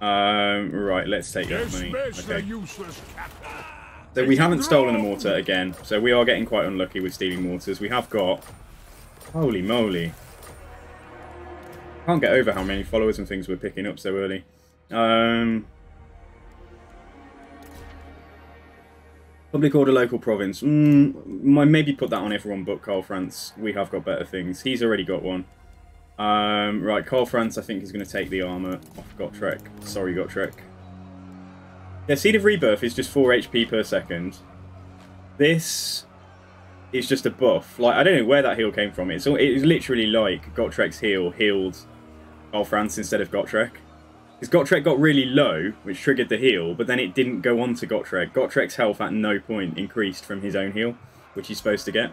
Right, let's take that money. Okay. So we haven't stolen a mortar again, so we are getting quite unlucky with stealing mortars. We have got... Holy moly. Can't get over how many followers and things we're picking up so early. Public order, local province. Maybe put that on everyone but KARL FRANZ. We have got better things. He's already got one. Right, KARL FRANZ I think is going to take the armour off Gottrek. Sorry, Gottrek. Yeah, Seed of Rebirth is just 4 HP per second. This is just a buff. Like, I don't know where that heal came from. It is literally like Gottrek's heal healed KARL FRANZ instead of Gottrek. Because Gottrek got really low, which triggered the heal, but then it didn't go on to Gottrek. Gottrek's health at no point increased from his own heal. which he's supposed to get.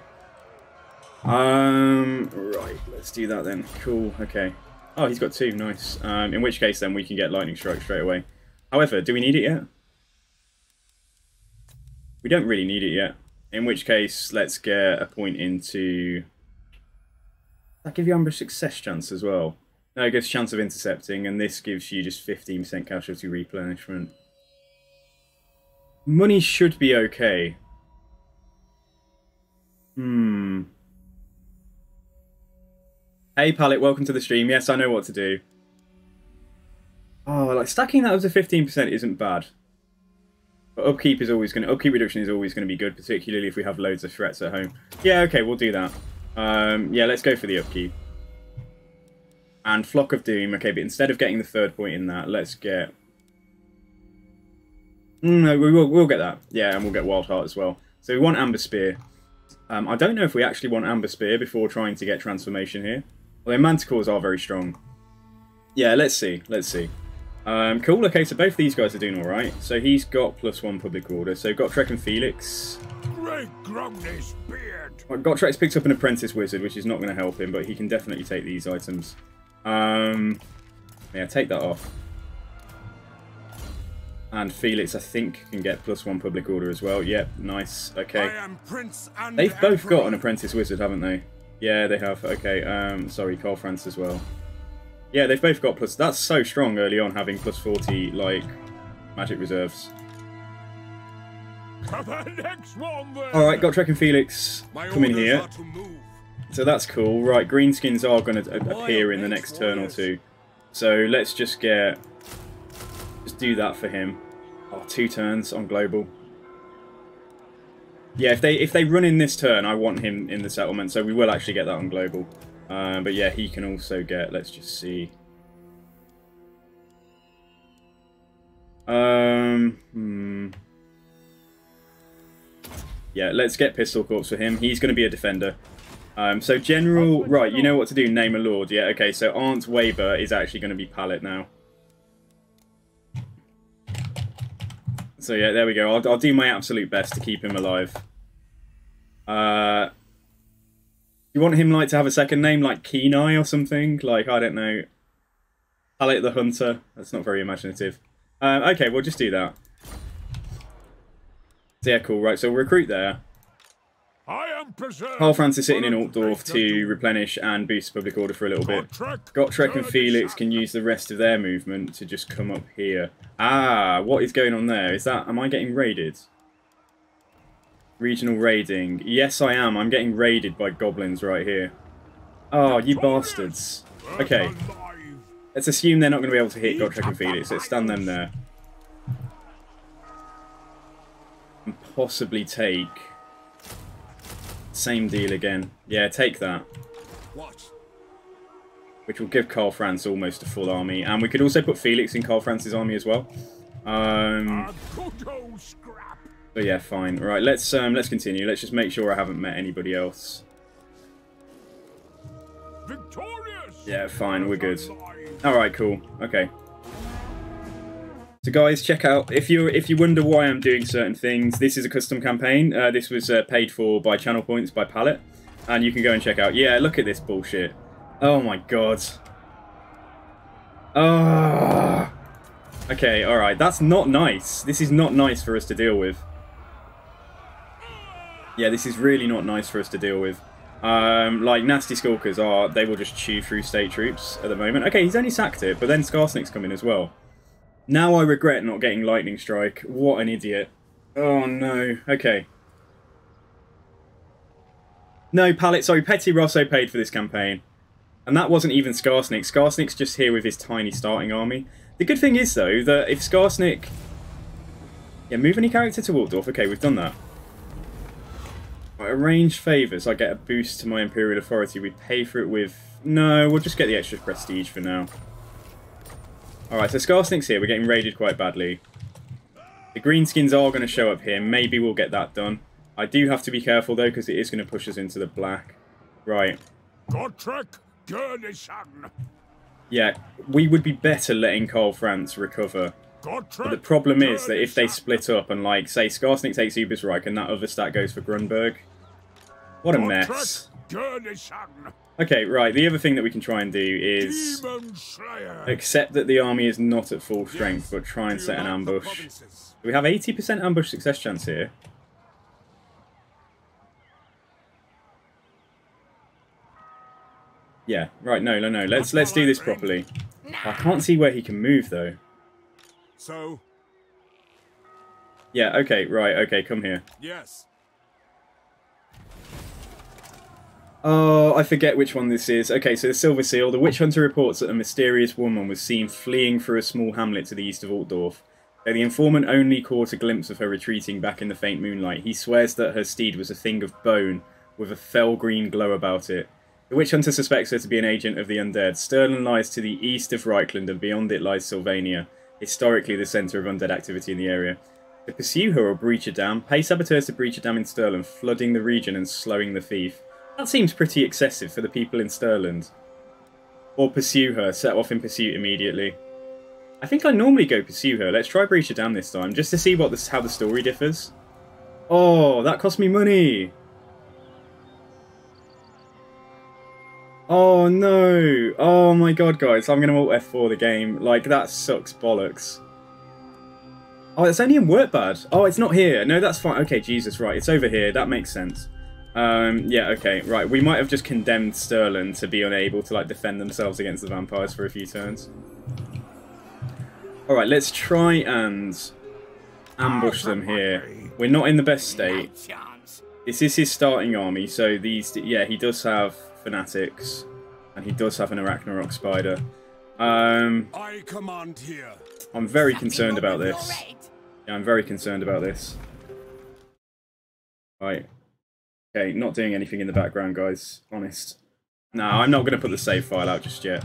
Right, let's do that then. Cool, okay. Oh, he's got 2, nice. In which case then we can get Lightning Strike straight away. However, do we need it yet? We don't really need it yet. In which case, let's get a point into... Does that give you ambush success chance as well? No, it gives chance of intercepting, and this gives you just 15% casualty replenishment. Money should be okay. Hey Pallet, welcome to the stream. Yes, I know what to do. Oh, like stacking that up to 15% isn't bad. But upkeep reduction is always going to be good, particularly if we have loads of threats at home. Yeah, okay, we'll do that. Yeah, let's go for the upkeep. And Flock of Doom. Okay, but instead of getting the 3rd point in that, let's get... No, we'll get that. Yeah, and we'll get Wild Heart as well. So we want Amber Spear. I don't know if we actually want Amber Spear before trying to get Transformation here. Although Manticores are very strong. Yeah, let's see. Let's see. Cool, okay, so both these guys are doing alright. So he's got +1 public order. So Gotrek and Felix. Great Grumney's beard. Well, Gotrek's picked up an Apprentice Wizard, which is not going to help him, but he can definitely take these items. Yeah, take that off. And Felix, I think, can get +1 public order as well. Yep, nice. Okay. I am Prince and They've both Emperor. got an Apprentice Wizard, haven't they? Yeah, they have. Okay, sorry, KARL FRANZ as well. Yeah, they've both got plus... That's so strong early on, having +40, like, magic reserves. The next one there. Alright, Gotrek and Felix come in here. So that's cool. Right, greenskins are going to appear in the next turn or two. So let's just get... Just do that for him. Oh, 2 turns on global. Yeah, if they run in this turn, I want him in the settlement, so we will actually get that on global. But yeah, he can also get... Let's just see. Yeah, let's get Pistol Corps for him. He's going to be a defender. So General... Right, you know what to do. Name a Lord. Yeah, okay, so Aunt Weber is actually going to be Pallet now. So yeah, there we go. I'll do my absolute best to keep him alive. You want him like to have a second name, like Kenai or something? Like, I don't know. Pallet the Hunter. That's not very imaginative. Okay, we'll just do that. So yeah, cool. Right, so we'll recruit there. KARL FRANZ is sitting in Altdorf to replenish and boost public order for a little bit. Gotrek and Felix can use the rest of their movement to just come up here. Ah, what is going on there? Is that... Am I getting raided? Regional raiding. Yes, I am. I'm getting raided by goblins right here. Oh, you bastards. Okay. Let's assume they're not going to be able to hit Gotrek and Felix. Let's stand them there. And possibly take... Same deal again. Yeah, take that. Which will give KARL FRANZ almost a full army. And we could also put Felix in KARL FRANZ's army as well. But yeah, fine. Right, let's continue. Let's just make sure I haven't met anybody else. Yeah, fine, we're good. Alright, cool. Okay. So guys, check out, if you wonder why I'm doing certain things, this is a custom campaign. This was paid for by channel points by Pallet. And you can go and check out. Yeah, look at this bullshit. Oh my god. Oh. Okay, alright, that's not nice. This is not nice for us to deal with. Yeah, this is really not nice for us to deal with. Like, Nasty Skulkers are, they will just chew through state troops at the moment. Okay, he's only sacked it, but then Skarsnik's coming as well. Now I regret not getting Lightning Strike. What an idiot. Oh no. Okay. No, Pallet, sorry, Petty Rosso paid for this campaign. And that wasn't even Skarsnik. Skarsnik's just here with his tiny starting army. The good thing is, though, that if Skarsnik... Yeah, move any character to Altdorf. Okay, we've done that. Right, arrange favours. I get a boost to my Imperial Authority. We pay for it with... No, we'll just get the extra prestige for now. Alright, so Skarsnik's here. We're getting raided quite badly. The greenskins are going to show up here. Maybe we'll get that done. I do have to be careful, though, because it is going to push us into the black. Right. Yeah, we would be better letting KARL FRANZ recover. But the problem is that if they split up and, like, say, Skarsnik takes Ubersreich and that other stat goes for Grunberg, What a mess. Okay, right, the other thing that we can try and do is accept that the army is not at full strength, but try and set an ambush. We have 80% ambush success chance here. Yeah, right, no. Let's do this properly. I can't see where he can move, though. So? Yeah, okay, right, okay, come here. Yes. Oh, I forget which one this is. Okay, so the Silver Seal. The Witch Hunter reports that a mysterious woman was seen fleeing through a small hamlet to the east of Altdorf. Though the informant only caught a glimpse of her retreating back in the faint moonlight, he swears that her steed was a thing of bone with a fell green glow about it. The Witch Hunter suspects her to be an agent of the undead. Stirland lies to the east of Reichland, and beyond it lies Sylvania, historically the centre of undead activity in the area. To pursue her or breach a dam, pay saboteurs to breach a dam in Stirland, flooding the region and slowing the thief. That seems pretty excessive for the people in Stirland. Or pursue her, set off in pursuit immediately. I think I normally go pursue her. Let's try breach a dam this time, just to see what how the story differs. Oh, that cost me money! Oh no! Oh my god, guys, I'm going to Alt F4 the game. Like, that sucks bollocks. Oh, it's only in Workbad. Oh, it's not here. No, that's fine. Okay, Jesus, right. It's over here. That makes sense. Yeah, okay, right. We might have just condemned Stirland to be unable to, like, defend themselves against the vampires for a few turns. Alright, let's try and ambush them here. We're not in the best state. This is his starting army, so these... Yeah, he does have fanatics. And he does have an Arachnarok spider. I command here. I'm very concerned about this. Yeah, I'm very concerned about this. Right. Okay, not doing anything in the background, guys. Honest. No, I'm not going to put the save file out just yet.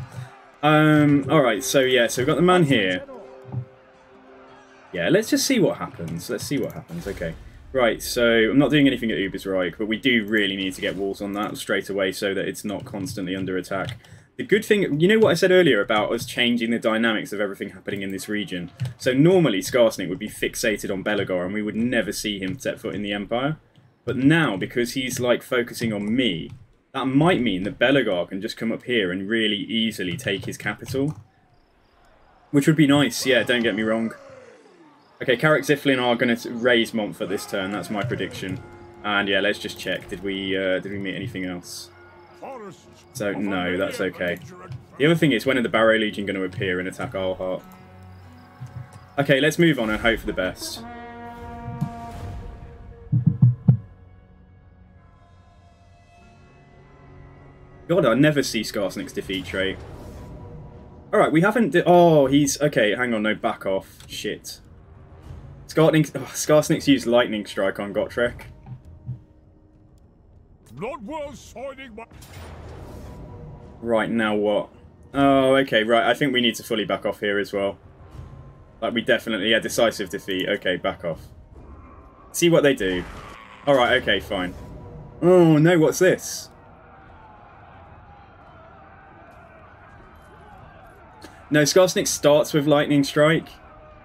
Alright, so yeah, so we've got the man here. Yeah, let's just see what happens. Let's see what happens, okay. Right, so I'm not doing anything at Ubersreich, but we do really need to get walls on that straight away so that it's not constantly under attack. The good thing, you know what I said earlier about us changing the dynamics of everything happening in this region? So normally Skarsnik would be fixated on Belagor and we would never see him set foot in the Empire. But now, because he's like focusing on me, that might mean that Belagor can just come up here and really easily take his capital. Which would be nice, yeah, don't get me wrong. Okay, Carrick Ziflin are going to raise Montfort this turn, that's my prediction. And yeah, let's just check, did we meet anything else? So, no, that's okay. The other thing is, when are the Barrow Legion going to appear and attack Arlhart? Okay, let's move on and hope for the best. God, I never see Skarsnik's defeat trait. Alright, we haven't... Oh, he's... Okay, hang on, no, back off. Shit. Skarsnik's used Lightning Strike on Gotrek. Not worth signing my... Right, now what? Oh, okay, right. I think we need to fully back off here as well. Like, we definitely... Yeah, decisive defeat. Okay, back off. See what they do. Alright, okay, fine. Oh, no, what's this? No, Skarsnik starts with Lightning Strike.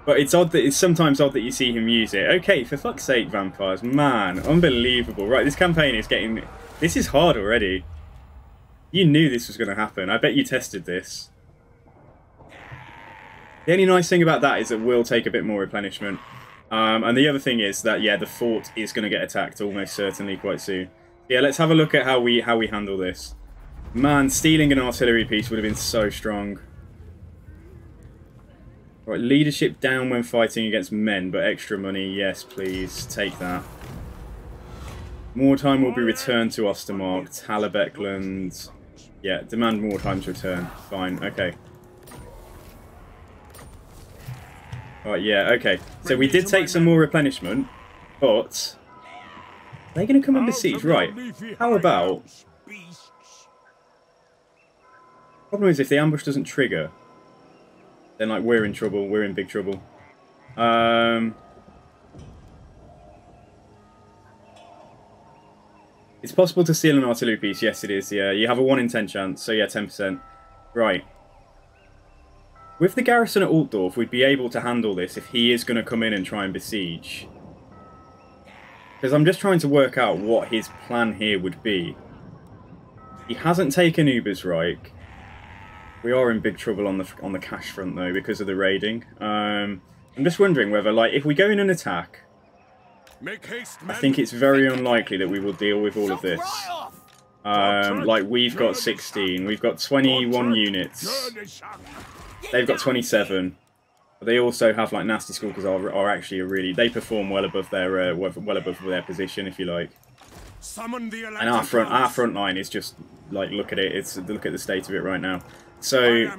But it's odd that... It's sometimes odd that you see him use it. Okay, for fuck's sake, vampires. Man, unbelievable. Right, this campaign is getting... This is hard already. You knew this was going to happen. I bet you tested this. The only nice thing about that is that we'll take a bit more replenishment. And the other thing is that, yeah, the fort is going to get attacked almost certainly quite soon. Yeah, let's have a look at how we handle this. Man, stealing an artillery piece would have been so strong. Right, leadership down when fighting against men, but extra money, yes, please, take that. More time will be returned to Ostermark, Tallebeckland. Yeah, demand more time's return. Fine, okay. Alright, yeah, okay. So we did take some more replenishment, but... Are they going to come and besiege? Right. How about... Problem is, if the ambush doesn't trigger, then, like, we're in trouble. We're in big trouble. It's possible to steal an artillery piece. Yes, it is. Yeah, you have a 1 in 10 chance. So, yeah, 10%. Right. With the garrison at Altdorf, we'd be able to handle this if he is going to come in and try and besiege. Because I'm just trying to work out what his plan here would be. He hasn't taken Ubersreich. We are in big trouble on the cash front though because of the raiding. I'm just wondering whether, like, if we go in and attack, I think it's very unlikely that we will deal with all of this. Like, we've got 16, we've got 21 units. They've got 27. They also have like nasty skulkers are actually they perform well above their position, if you like. And our front line is just like, look at it. Look at the state of it right now. So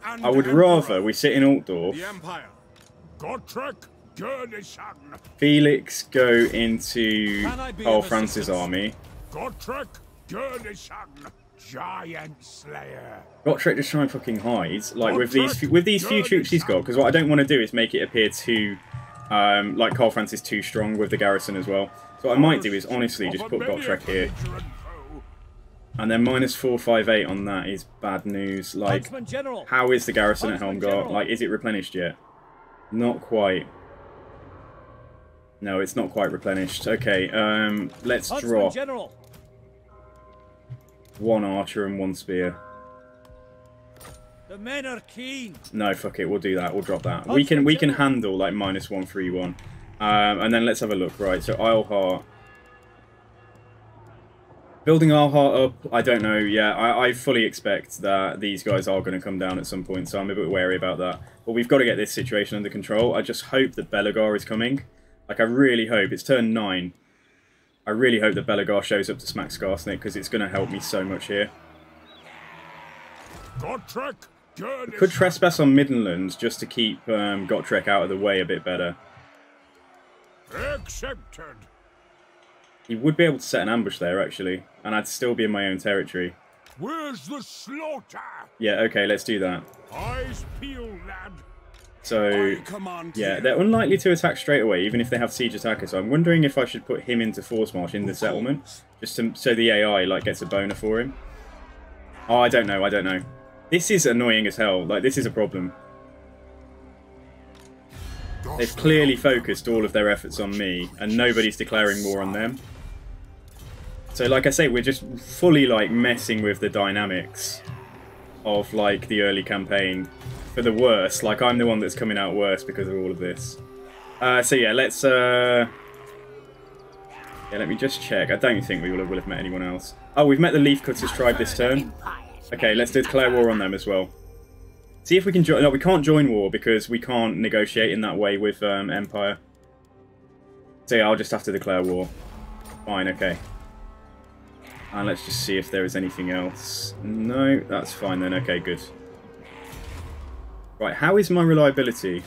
I would rather we sit in Altdorf. Felix go into KARL Franz's army. Giant Slayer. Gotrek just try and fucking hide, like, with these few troops he's got, because what I don't want to do is make it appear too, like KARL Franz is too strong with the garrison as well. So what I might do is honestly just put Gotrek here, and then -458 on that is bad news. Like, how is the garrison at Helmgart? Like, is it replenished yet? Not quite. No, it's not quite replenished. Okay, let's drop 1 archer and 1 spear. The men are keen. No, fuck it, we'll do that. We'll drop that. We can handle like -131. And then let's have a look. Right, so Eilhart. Building Eilhart up, I don't know. Yeah, I fully expect that these guys are going to come down at some point, so I'm a bit wary about that. But we've got to get this situation under control. I just hope that Belagar is coming. Like, I really hope. It's turn 9. I really hope that Belagar shows up to smack Skarsnik, because it's going to help me so much here. We could trespass on Middenland just to keep Gotrek out of the way a bit better. Accepted. He would be able to set an ambush there, actually, and I'd still be in my own territory. Where's the slaughter? Yeah, okay, let's do that. Eyes peeled, lad. So, yeah, they're unlikely to attack straight away, even if they have siege attacker. So I'm wondering if I should put him into force march in the settlement, just so the AI like gets a boner for him. Oh, I don't know. This is annoying as hell. Like, this is a problem. They've clearly focused all of their efforts on me, and nobody's declaring war on them. So, like I say, we're just fully like messing with the dynamics of like the early campaign. For the worst, like, I'm the one that's coming out worse because of all of this. So yeah, let's let me just check. I don't think we will have met anyone else. Oh, we've met the Leafcutters tribe this turn. Okay, let's declare war on them as well. See if we can join. No, we can't join war because we can't negotiate in that way with Empire. So yeah, I'll just have to declare war. Fine, okay. And let's just see if there is anything else. No, that's fine then. Okay, good. Right, how is my reliability?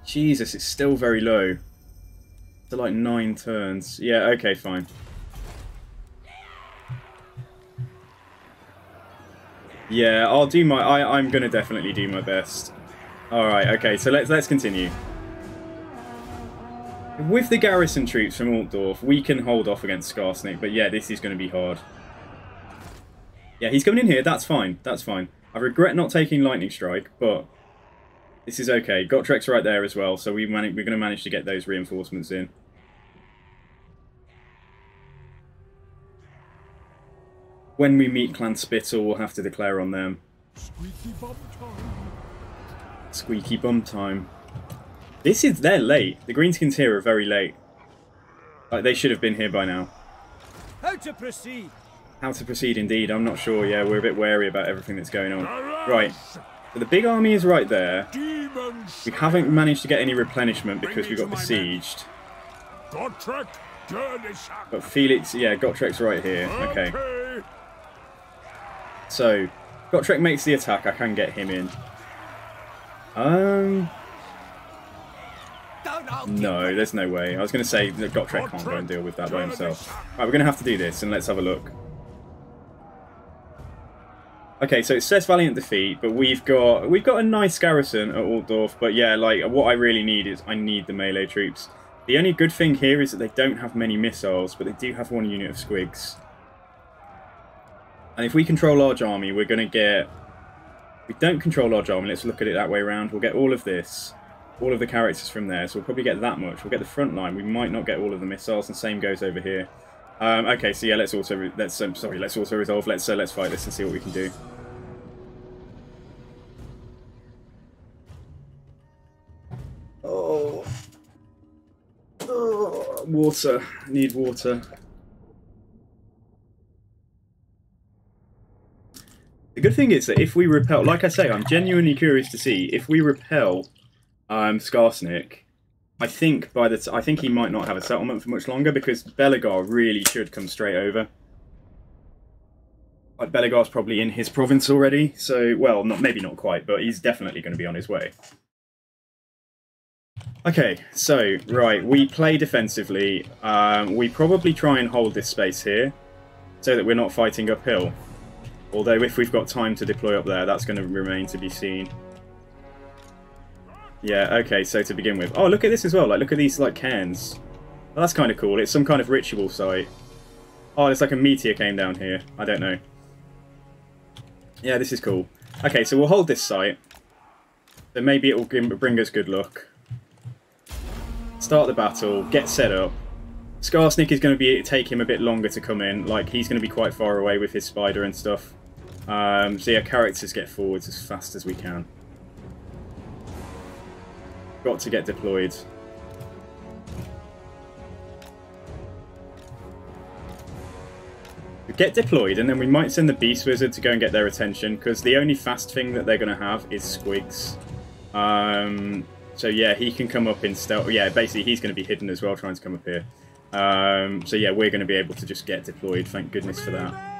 Jesus, it's still very low. It's like 9 turns. Yeah, okay, fine. Yeah, I'll do my... I'm gonna definitely do my best. Alright, okay, so let's continue. With the garrison troops from Altdorf, we can hold off against Skarsnik, but yeah, this is going to be hard. Yeah, he's coming in here, that's fine, that's fine. I regret not taking Lightning Strike, but this is okay. Gotrek's right there as well, so we're going to manage to get those reinforcements in. When we meet Clan Spittle, we'll have to declare on them. Squeaky bum time. Squeaky bum time. They're late. The Greenskins here are very late. Like, they should have been here by now. How to proceed? How to proceed, indeed. I'm not sure. Yeah, we're a bit wary about everything that's going on. Right. So the big army is right there. We haven't managed to get any replenishment because we got besieged. But Felix, yeah, Gottrek's right here. Okay. So, Gottrek makes the attack. I can get him in. No, there's no way. I was going to say that Gottrek can't go and deal with that by himself. Right, we're going to have to do this, and let's have a look. Okay, so it says valiant defeat, but we've got a nice garrison at Altdorf. But yeah, like, what I really need is I need the melee troops. The only good thing here is that they don't have many missiles, but they do have 1 unit of squigs. And if we control large army, we're going to get... If we don't control large army, let's look at it that way around. We'll get all of this. all of the characters from there, so we'll probably get that much. We'll get the front line. We might not get all of the missiles, and same goes over here. Okay, so yeah, let's auto resolve. Let's fight this and see what we can do. Oh, water. I need water. The good thing is that if we repel, like I say, I'm genuinely curious to see if we repel Skarsnik. I think I think he might not have a settlement for much longer because Belegar really should come straight over. Like Belegar's probably in his province already, so well, maybe not quite, but he's definitely going to be on his way. Okay, so right, we play defensively. We probably try and hold this space here so that we're not fighting uphill. Although if we've got time to deploy up there, that's going to remain to be seen. Yeah, okay, so to begin with. Oh, look at this as well. Like, look at these, like, cairns. Well, that's kind of cool. It's some kind of ritual site. Oh, it's like a meteor came down here. I don't know. Yeah, this is cool. Okay, so we'll hold this site. So maybe it will bring us good luck. Start the battle. Get set up. Skarsnik is going to take him a bit longer to come in. Like, he's going to be quite far away with his spider and stuff. So yeah, characters get forwards as fast as we can. Got to get deployed. We get deployed, and then we might send the Beast Wizard to go and get their attention, because the only fast thing that they're going to have is Squigs. So yeah, he can come up in stealth. Yeah, basically he's going to be hidden as well, trying to come up here. So yeah, we're going to be able to just get deployed. Thank goodness for that.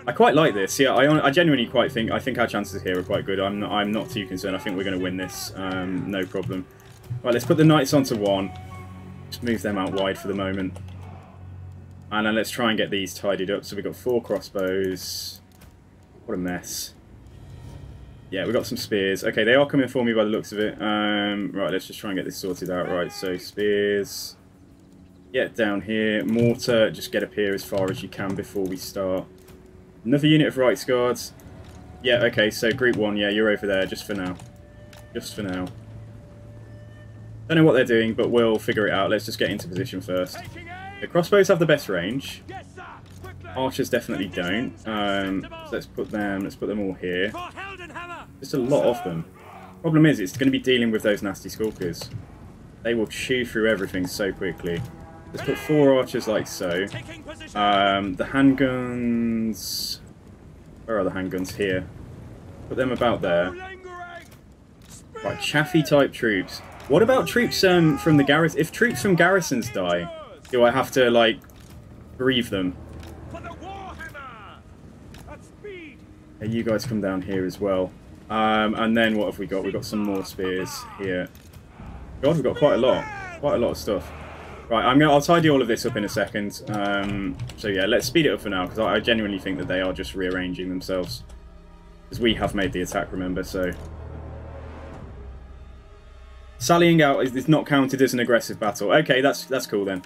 I quite like this. Yeah, I genuinely quite think our chances here are quite good. I'm not too concerned. I think we're going to win this. No problem. Right, let's put the knights onto one. Just move them out wide for the moment. And then let's try and get these tidied up. So we've got 4 crossbows. What a mess. Yeah, we've got some spears. Okay, they are coming for me by the looks of it. Right, let's just try and get this sorted out. Right, so spears. Get down here. Mortar, just get up here as far as you can before we start. Another unit of Rights Guards. Yeah, okay, so Group 1, yeah, you're over there, just for now. Just for now. Don't know what they're doing, but we'll figure it out. Let's just get into position first. The crossbows have the best range. Archers definitely don't. So let's put them all here. Just a lot of them. Problem is, it's going to be dealing with those nasty skulkers. They will chew through everything so quickly. Let's put 4 archers like so. The handguns... Where are the handguns? Here. Put them about there. Right, chaffy type troops. What about troops from the garrison? If troops from garrisons die, do I have to, like, grieve them? Okay, you guys come down here as well. And then what have we got? We've got some more spears here. God, we've got quite a lot. Quite a lot of stuff. Right, I'll tidy all of this up in a second. So yeah, let's speed it up for now, because I genuinely think that they are just rearranging themselves. Because we have made the attack, remember, so... Sallying out is not counted as an aggressive battle. Okay, that's cool then.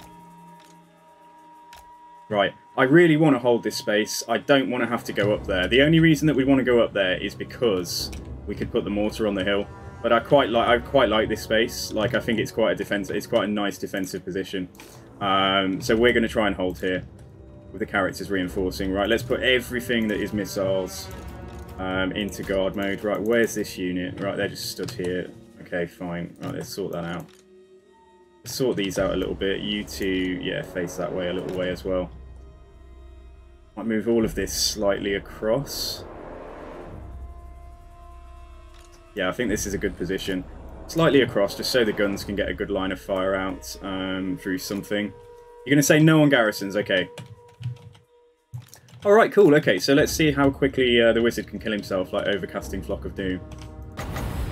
Right, I really want to hold this space. I don't want to have to go up there. The only reason that we want to go up there is because we could put the mortar on the hill. But I quite like this space. Like, I think it's quite a nice defensive position. So we're going to try and hold here with the characters reinforcing. Right, let's put everything that is missiles into guard mode. Right, where's this unit? Right, they're just stood here. Okay, fine. Right, let's sort that out. Let's sort these out a little bit. You two, yeah, face that way a little way as well. Might move all of this slightly across. Yeah, I think this is a good position. Slightly across, just so the guns can get a good line of fire out through something. You're going to say no on garrisons, okay. Alright, cool, okay, so let's see how quickly the wizard can kill himself, like overcasting Flock of Doom.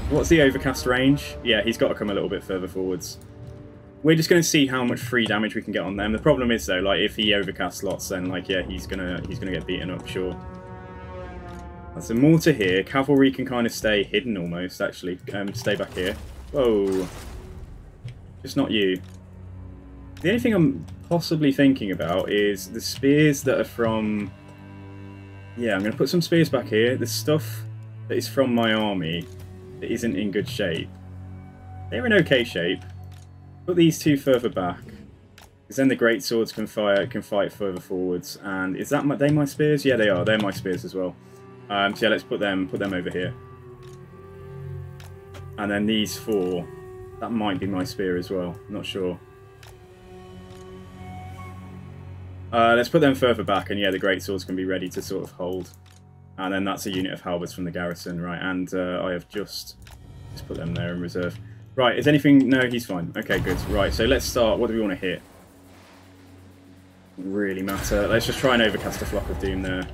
What's the overcast range? Yeah, he's got to come a little bit further forwards. We're just going to see how much free damage we can get on them. The problem is, though, like, if he overcasts lots, then, like, yeah, he's gonna get beaten up, sure. That's a mortar here. Cavalry can kind of stay hidden almost, actually. Stay back here. Whoa. Just not you. The only thing I'm possibly thinking about is the spears that are from... Yeah, I'm going to put some spears back here. The stuff that is from my army. that isn't in good shape. They're in okay shape. Put these two further back, because then the great swords can fight further forwards. And is that they my spears? Yeah, they are. They're my spears as well. So yeah, let's put them over here. And then these four, that might be my spear as well. Not sure. Let's put them further back, and yeah, the great swords can be ready to sort of hold. And then that's a unit of halberds from the garrison, right? And I have just put them there in reserve. Right, is anything... No, he's fine. Okay, good. Right, so let's start. What do we want to hit? Doesn't really matter. Let's just try and overcast a flock of doom there.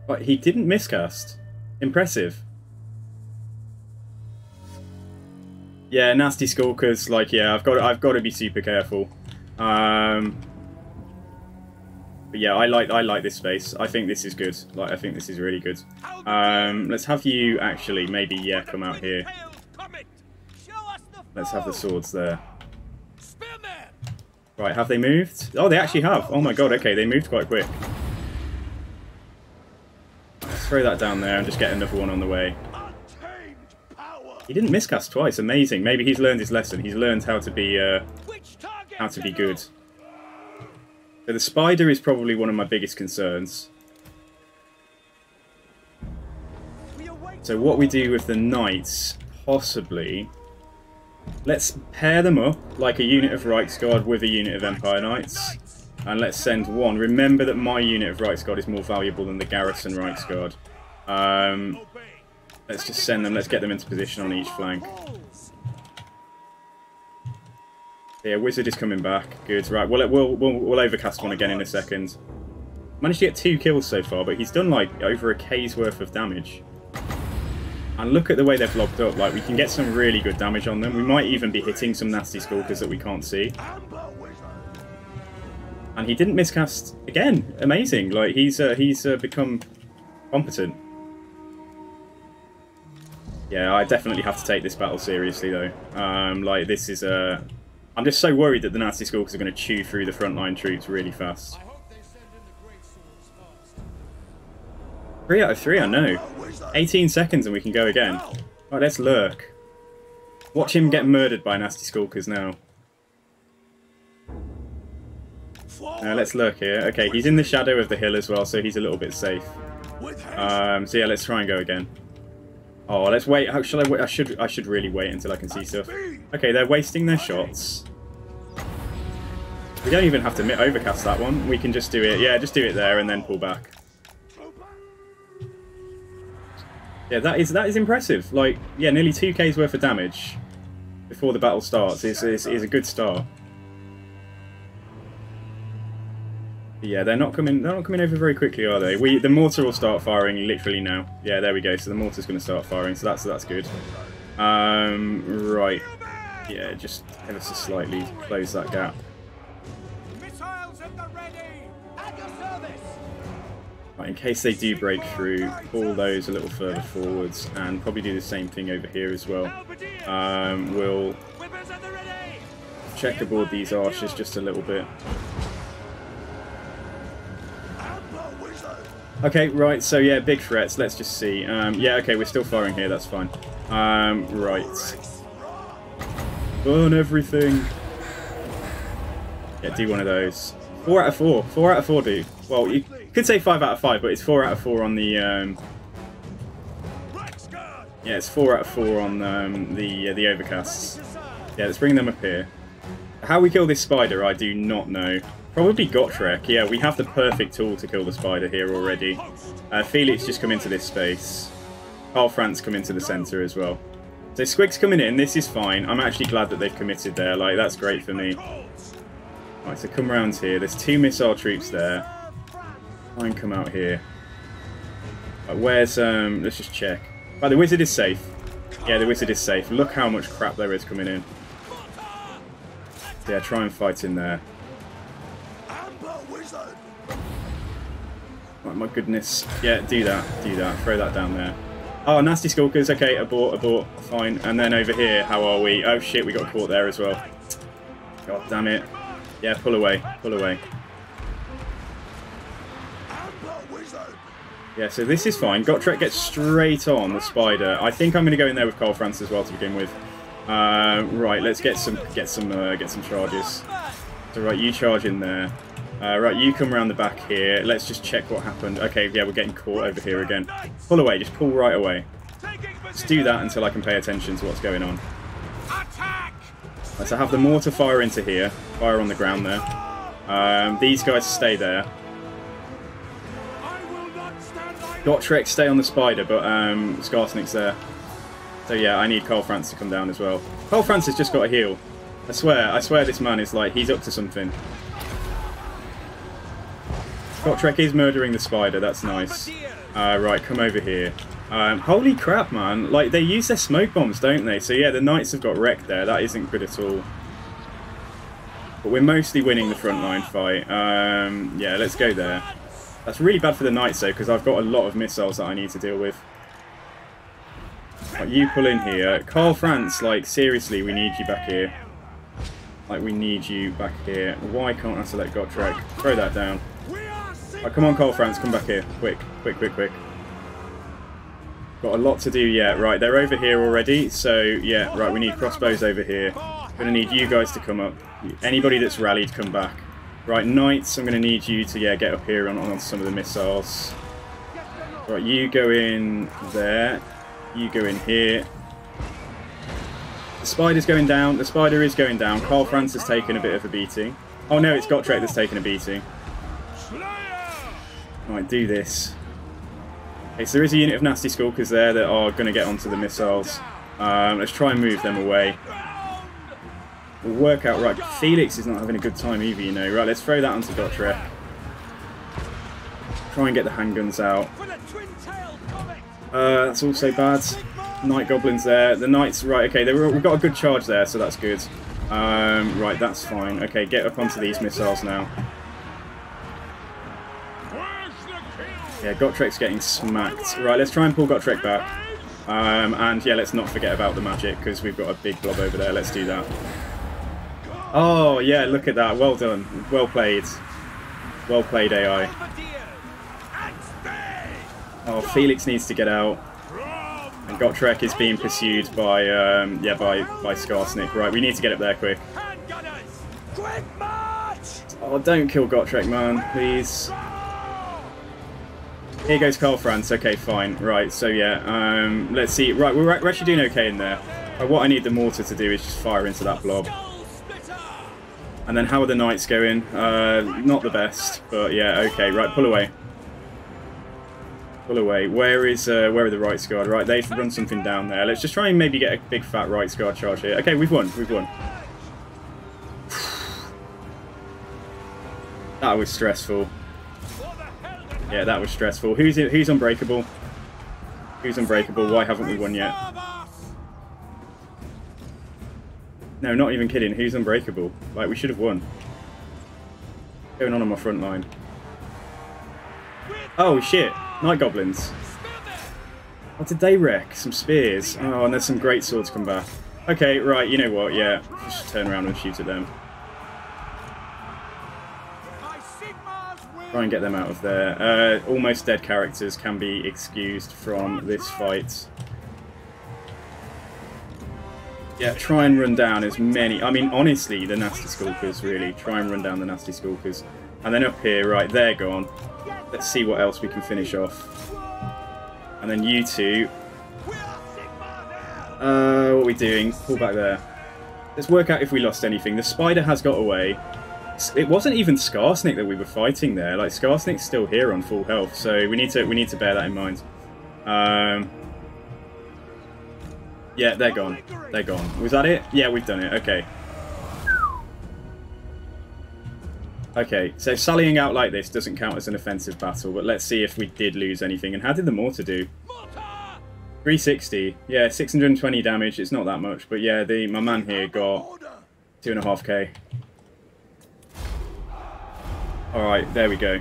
But he didn't miscast. Impressive. Yeah, nasty skulkers. Like, yeah, I've got to be super careful. But yeah, I like this space. I think this is good. Like, I think this is really good. Let's have you actually maybe, yeah, come out here. Let's have the swords there. Right, have they moved? Oh, they actually have. Oh my god, okay, they moved quite quick. Let's throw that down there and just get another one on the way. He didn't miscast twice. Amazing. Maybe he's learned his lesson. He's learned how to be good. So the spider is probably one of my biggest concerns. So what we do with the knights, possibly... Let's pair them up like a unit of Reichsguard with a unit of Empire Knights. And let's send one. Remember that my unit of Reichsguard is more valuable than the garrison Reichsguard. Let's just send them. Let's get them into position on each flank. Yeah, wizard is coming back. Good. Right. We'll overcast one again in a second. Managed to get 2 kills so far, but he's done like over a K's worth of damage. And look at the way they've locked up. Like, we can get some really good damage on them. We might even be hitting some nasty skulkers that we can't see. And he didn't miscast again. Amazing. Like, he's become competent. Yeah, I definitely have to take this battle seriously, though. Like, this is a... I'm just so worried that the nasty skulkers are going to chew through the frontline troops really fast. 3 out of 3, I know. 18 seconds and we can go again. Right, let's lurk. Watch him get murdered by nasty skulkers now. Let's lurk here. Okay, he's in the shadow of the hill as well, so he's a little bit safe. So yeah, let's try and go again. Oh, let's wait. How shall I wait? I should really wait until I can see stuff. Okay, they're wasting their shots. We don't even have to overcast that one. We can just do it. Yeah, just do it there and then pull back. Yeah, that is impressive. Like, yeah, nearly 2K's worth of damage before the battle starts is a good start. But yeah, they're not coming over very quickly, are they? The mortar will start firing literally now. Yeah, there we go. So the mortar's going to start firing, so that's good. Right. Yeah, just ever so slightly close that gap. Right, in case they do break through, pull those a little further forwards, and probably do the same thing over here as well. We'll checkerboard these archers just a little bit. Okay, right, so yeah, big threats, let's just see. Yeah, okay, we're still firing here, that's fine. Right. Burn everything. Yeah, do one of those. 4 out of 4. 4 out of 4, dude. Well, you could say 5 out of 5, but it's 4 out of 4 on the... Yeah, it's 4 out of 4 on the overcasts. Yeah, let's bring them up here. How we kill this spider, I do not know. Probably Gotrek. Yeah, we have the perfect tool to kill the spider here already. Felix just come into this space. KARL FRANZ come into the centre as well. So Squig's coming in. This is fine. I'm actually glad that they've committed there. Like, that's great for me. Right, so come round here. There's 2 missile troops there. Try and come out here. Right, where's... let's just check. Right, the wizard is safe. Yeah, the wizard is safe. Look how much crap there is coming in. Yeah, try and fight in there. Right, my goodness. Yeah, do that. Do that. Throw that down there. Oh, nasty skulkers. Okay, abort, abort. Fine. And then over here, how are we? Oh, shit, we got caught there as well. God damn it. Yeah, pull away. Pull away. Yeah, so this is fine. Gotrek gets straight on the spider. I think I'm going to go in there with KARL FRANZ as well to begin with. Right, let's get some charges. So right, you charge in there. Right, you come around the back here. Let's just check what happened. Okay, yeah, we're getting caught over here again. Pull away, just pull right away. Just do that until I can pay attention to what's going on. Right, so have the mortar fire into here. Fire on the ground there. These guys stay there. Gotrek stay on the spider, but Skarsnik's there. So yeah, I need KARL FRANZ to come down as well. KARL FRANZ has just got a heal. I swear this man is like, he's up to something. Gotrek is murdering the spider, that's nice. Right, come over here. Holy crap, man. Like, they use their smoke bombs, don't they? So yeah, the knights have got wrecked there. That isn't good at all. But we're mostly winning the frontline fight. Yeah, let's go there. That's really bad for the knights, though, because I've got a lot of missiles that I need to deal with. Right, you pull in here. KARL FRANZ, like, seriously, we need you back here. Like, we need you back here. Why can't I select Gotrek? Throw that down. Right, come on, KARL FRANZ, come back here. Quick, quick, quick, quick. Got a lot to do yet. Right, they're over here already, so, yeah, right, we need crossbows over here. Gonna need you guys to come up. Anybody that's rallied, come back. Right, knights, I'm going to need you to, yeah, get up here on some of the missiles. Right, you go in there. You go in here. The spider's going down. The spider is going down. KARL FRANZ has taken a bit of a beating. Oh no, it's Gotrek that's taken a beating. Right, do this. Okay, so there is a unit of nasty skulkers there that are going to get onto the missiles. Let's try and move them away. We'll work out, right, Felix is not having a good time either, you know. Right, let's throw that onto Gotrek. Try and get the handguns out. That's also bad. Night goblins there. The knights, right, okay, we've got a good charge there, so that's good. Right, that's fine. Okay, get up onto these missiles now. Yeah, Gotrek's getting smacked. Right, let's try and pull Gotrek back. And yeah, let's not forget about the magic, because we've got a big blob over there. Let's do that. Oh, yeah, look at that. Well done. Well played. Well played, AI. Oh, Felix needs to get out. And Gotrek is being pursued by, yeah, by Skarsnik. Right, we need to get up there quick. Oh, don't kill Gotrek, man, please. Here goes KARL FRANZ. Okay, fine. Right, so yeah, let's see. Right, we're actually doing okay in there. What I need the mortar to do is just fire into that blob. And then how are the knights going? Not the best, but yeah, okay. Right, pull away. Pull away. Where are the right guard? Right, they've run something down there. Let's just try and maybe get a big fat right guard charge here. Okay, we've won. We've won. That was stressful. Yeah, that was stressful. Who's unbreakable? Who's unbreakable? Why haven't we won yet? No, not even kidding. Who's unbreakable? Like, we should have won. What's going on my front line? Oh, shit. Night goblins. What did they wreck? Some spears. Oh, and there's some great swords come back. Okay, right, you know what? Yeah, just turn around and shoot at them. Try and get them out of there. Almost dead characters can be excused from this fight. Yeah, try and run down as many... I mean, honestly, the nasty skulkers, really. Try and run down the nasty skulkers. And then up here, right, they're gone. Let's see what else we can finish off. And then you two... what are we doing? Pull back there. Let's work out if we lost anything. The spider has got away. It wasn't even Skarsnik that we were fighting there. Like, Skarsnik's still here on full health, so we need to bear that in mind. Yeah, they're gone. They're gone. Was that it? Yeah, we've done it. Okay. Okay, so sallying out like this doesn't count as an offensive battle, but let's see if we did lose anything. And how did the mortar do? 360. Yeah, 620 damage. It's not that much, but yeah, my man here got 2.5k. Alright, there we go.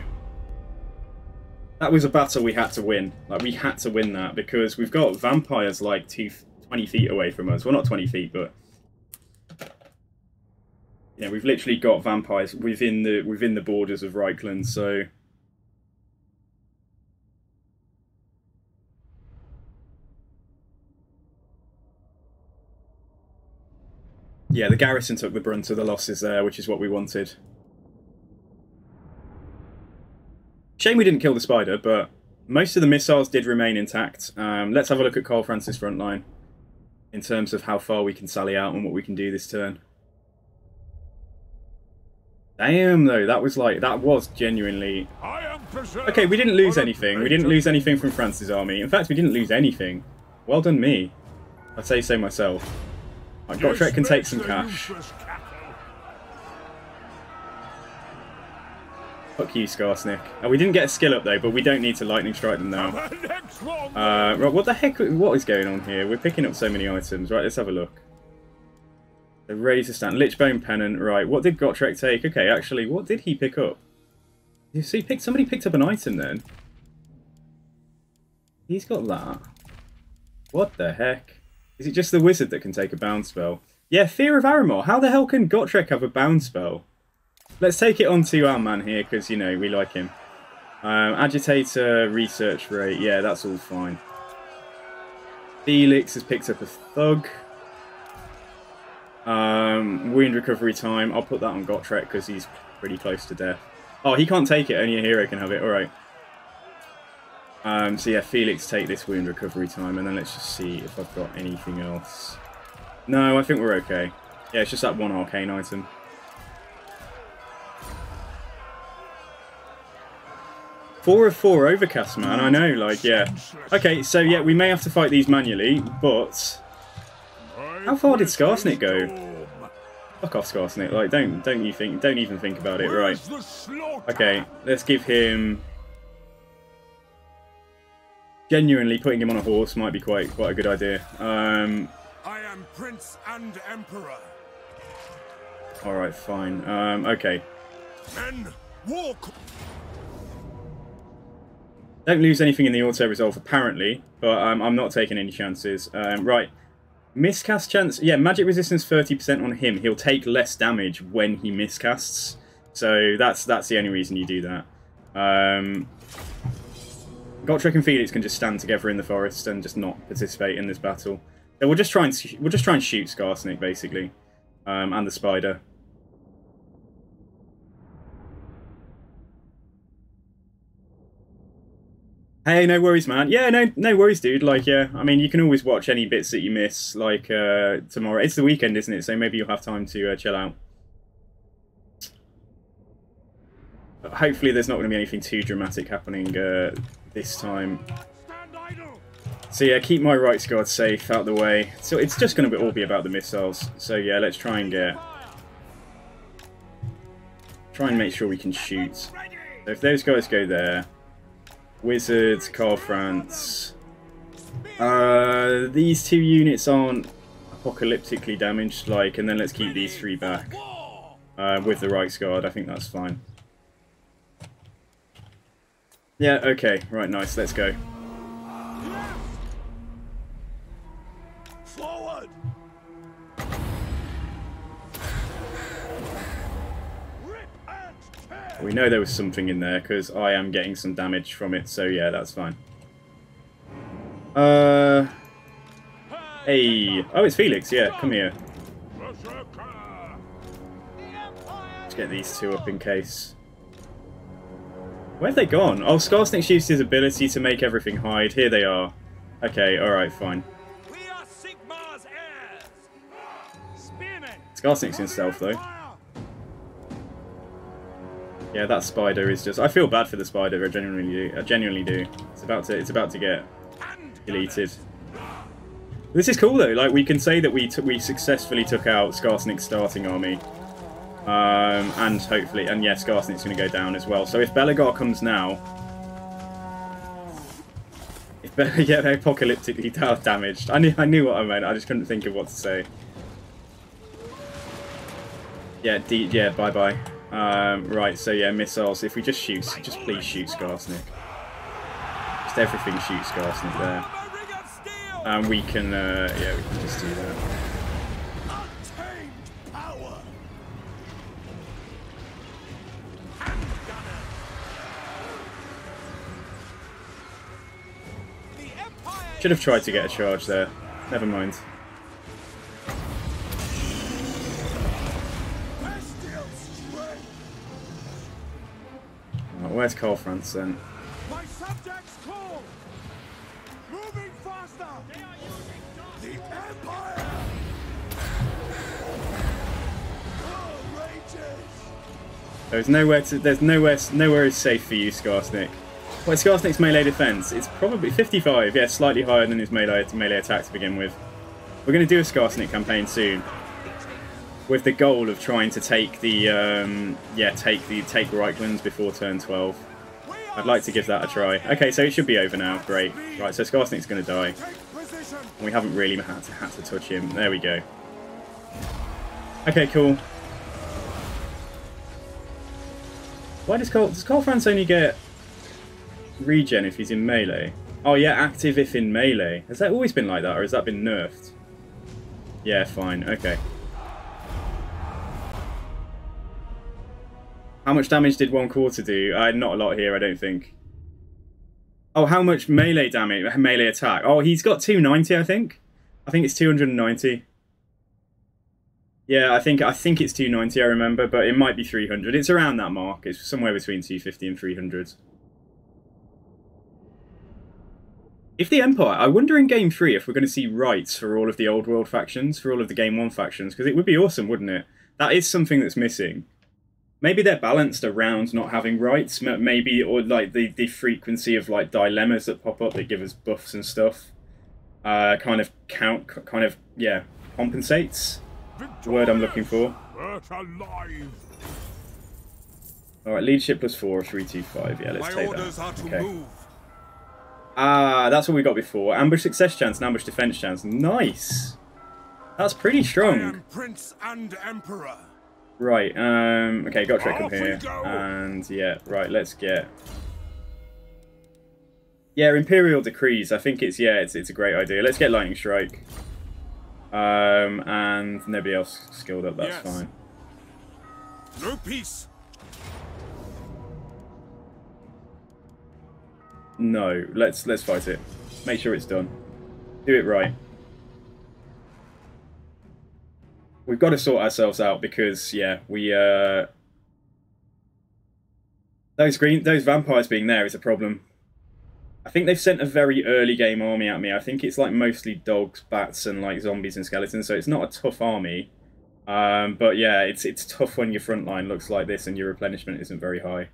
That was a battle we had to win. Like, we had to win that because we've got vampires like 20 feet away from us. Well, not 20 feet, but... yeah, we've literally got vampires within the borders of Reichland, so... Yeah, the garrison took the brunt of the losses there, which is what we wanted. Shame we didn't kill the spider, but most of the missiles did remain intact. Let's have a look at KARL FRANZ's front line in terms of how far we can sally out and what we can do this turn. Damn, though, that was genuinely... Okay, we didn't lose anything. We didn't lose anything from France's army. In fact, we didn't lose anything. Well done me. I'd say so myself. Right, Gotrek can take some cash. Fuck you, Skarsnik. Oh, we didn't get a skill up though, but we don't need to lightning strike them now. Right, what the heck? What is going on here? We're picking up so many items. Right, let's have a look. The Razor Stand, Lichbone Pennant. Right, what did Gotrek take? Okay, actually, what did he pick up? You see, somebody picked up an item then. He's got that. What the heck? Is it just the wizard that can take a bound spell? Yeah, Fear of Aramor. How the hell can Gotrek have a bound spell? Let's take it on to our man here, because, you know, we like him. Agitator, research rate. Yeah, that's all fine. Felix has picked up a thug. Wound recovery time. I'll put that on Gotrek, because he's pretty close to death. Oh, he can't take it. Only a hero can have it. Alright. So yeah, Felix, take this wound recovery time, and then let's just see if I've got anything else. No, I think we're okay. Yeah, it's just that one arcane item. Four of 4 overcast, man. I know, like, yeah. Okay, so yeah, we may have to fight these manually, but how far did Skarsnik go? Fuck off, Skarsnik. Like, don't even think about it. Right. Okay, let's give him. Genuinely, putting him on a horse might be quite a good idea. I am Prince and Emperor. All right, fine. Okay. Men, walk. Don't lose anything in the auto resolve apparently, but I'm not taking any chances. Right. Miscast chance. Yeah, magic resistance 30% on him. He'll take less damage when he miscasts. So that's the only reason you do that. Gotrek and Felix can just stand together in the forest and just not participate in this battle. So we'll just try and shoot Skarsnik basically, and the spider. Hey, no worries, man. Yeah, no worries, dude. Like, yeah, I mean, you can always watch any bits that you miss, like, tomorrow. It's the weekend, isn't it? So maybe you'll have time to chill out. But hopefully there's not going to be anything too dramatic happening this time. So yeah, keep my right guard safe, out the way. So it's just going to all be about the missiles. So yeah, let's try and make sure we can shoot. So if those guys go there... Wizards, KARL FRANZ. These 2 units aren't apocalyptically damaged, like, and then let's keep these 3 back. With the Reichsguard, I think that's fine. Yeah, okay, right, nice, let's go. Forward. We know there was something in there because I am getting some damage from it, so yeah, that's fine. Hey, oh, it's Felix. Yeah, come here. Let's get these 2 up in case. Where have they gone? Oh, Skarsnik used his ability to make everything hide. Here they are. Okay, all right, fine. We are Sigmar's heirs. Spearmen. Skarsnik's in stealth though. Yeah, that spider is just... I feel bad for the spider, I genuinely do. It's about to get deleted. This is cool though, like we can say that we successfully took out Skarsnik's starting army. And hopefully... And yeah, Skarsnik's going to go down as well. So if Belegar comes now... Yeah, they're apocalyptically damaged. I knew what I meant, I just couldn't think of what to say. Yeah, bye-bye. Right, so yeah, missiles. If we just shoot, just please shoot Skarsnik. Just everything shoots Skarsnik there. And we can, yeah, we can just do that. Should have tried to get a charge there. Never mind. Where's KARL FRANZ then? My subjects call! Moving faster! They are using the Empire! War rages! There's nowhere is safe for you, Skarsnik. Well, Skarsnik's melee defense, it's probably 55, yeah, slightly higher than his melee attack to begin with. We're going to do a Skarsnik campaign soon, with the goal of trying to take the, take Reichlands before turn 12. I'd like to give that a try. Okay, so it should be over now, great. Right, so Skarsnik's going to die. And we haven't really had to touch him. There we go. Okay, cool. Why does KARL FRANZ only get regen if he's in melee? Oh yeah, active if in melee. Has that always been like that, or has that been nerfed? Yeah, fine, okay. How much damage did 1/4 do? Not a lot here, I don't think. Oh, how much melee damage, melee attack? Oh, he's got 290, I think. I think it's 290. Yeah, I think it's 290, I remember, but it might be 300. It's around that mark. It's somewhere between 250 and 300. If the Empire, I wonder in Game 3 if we're going to see rights for all of the old world factions, for all of the Game 1 factions, because it would be awesome, wouldn't it? That is something that's missing. Maybe they're balanced around not having rights, maybe, or like the frequency of like dilemmas that pop up that give us buffs and stuff, yeah, compensates. The word I'm looking for. Alright, leadership +4, 325, yeah, let's take that. Okay. Ah, that's what we got before. Ambush success chance and ambush defense chance. Nice! That's pretty strong. I am Prince and Emperor. Right, okay, got Treckham here. And yeah, right, let's get... Yeah, Imperial Decrees, I think it's a great idea. Let's get Lightning Strike. And nobody else skilled up, that's fine. No peace. No, let's fight it. Make sure it's done. Do it right. We've got to sort ourselves out because, yeah, we those vampires being there is a problem. I think they've sent a very early game army at me. I think it's like mostly dogs, bats, and like zombies and skeletons, so it's not a tough army. But yeah, it's tough when your front line looks like this and your replenishment isn't very high.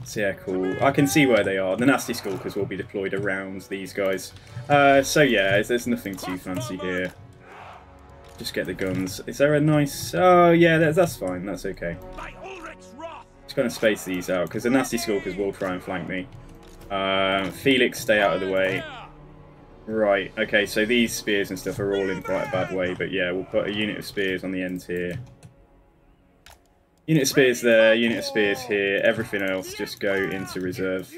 So yeah, cool. I can see where they are. The Nasty Skulkers will be deployed around these guys. So yeah, there's nothing too fancy here. Just get the guns. Is there a nice... Oh yeah, that's fine. That's okay. Just going to space these out, because the Nasty Skulkers will try and flank me. Felix, stay out of the way. Right, okay, so these spears and stuff are all in quite a bad way, but yeah, we'll put a unit of spears on the end here. Unit of spears there, unit of spears here, everything else just go into reserve.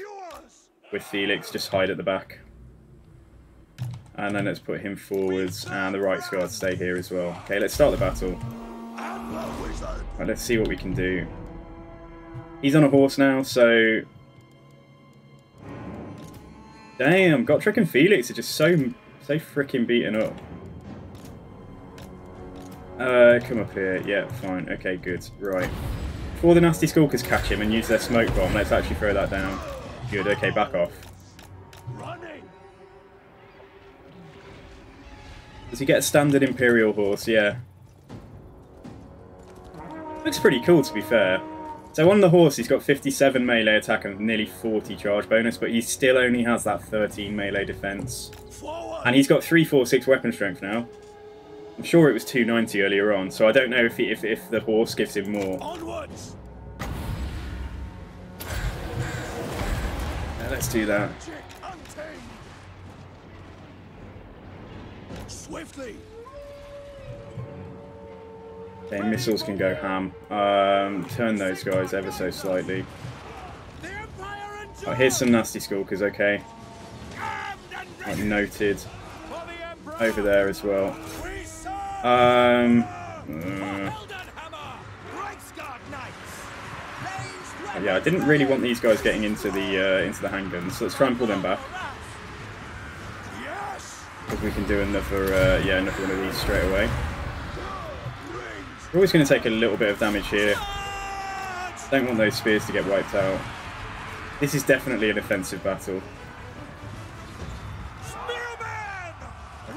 With Felix, just hide at the back. And then let's put him forwards, and the right guard stay here as well. Okay, let's start the battle. Right, let's see what we can do. He's on a horse now, so... Damn, Gotrek and Felix are just so freaking beaten up. Come up here. Yeah, fine. Okay, good. Right. Before the Nasty Skulkers catch him and use their smoke bomb, let's actually throw that down. Good, okay, back off. Does he get a standard Imperial horse? Yeah. Looks pretty cool, to be fair. So on the horse, he's got 57 melee attack and nearly 40 charge bonus, but he still only has that 13 melee defense. And he's got 346 weapon strength now. I'm sure it was 290 earlier on, so I don't know if if the horse gives him more. Onwards. Yeah, let's do that. Swiftly. Okay, missiles can go ham. Turn those guys ever so slightly. Oh, here's some Nasty Skulkers, okay. Right, noted. Over there as well. Yeah, I didn't really want these guys getting into the handguns, so let's try and pull them back. Because we can do another one of these straight away. We're always going to take a little bit of damage here. Don't want those spears to get wiped out. This is definitely an offensive battle.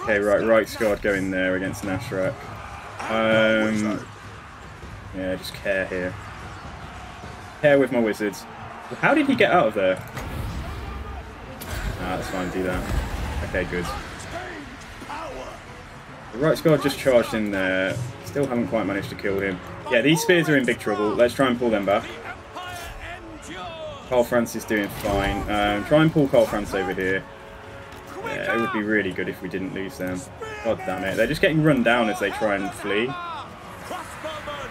Okay, right, Reichsguard go in there against Nashrak. Yeah, just care here. Care with my wizards. How did he get out of there? Ah, that's fine, do that. Okay, good. The Reichsguard just charged in there. Still haven't quite managed to kill him. Yeah, these spears are in big trouble. Let's try and pull them back. KARL FRANZ is doing fine. Try and pull KARL FRANZ over here. Yeah, it would be really good if we didn't lose them. God damn it. They're just getting run down as they try and flee.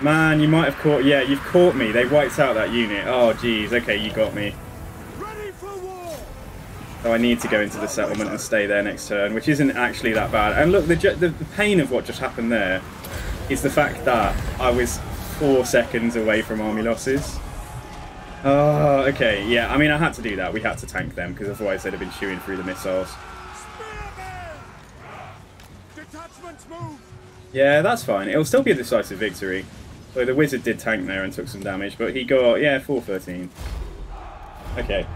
Man, you might have caught... Yeah, you've caught me. They wiped out that unit. Oh, jeez. Okay, you got me. So I need to go into the settlement and stay there next turn, which isn't actually that bad. And look, the pain of what just happened there is the fact that I was 4 seconds away from army losses. Oh, okay. Yeah, I mean, I had to do that. We had to tank them, because otherwise they'd have been chewing through the missiles. Yeah, that's fine. It'll still be a decisive victory. So the wizard did tank there and took some damage, but he got, yeah, 413. Okay.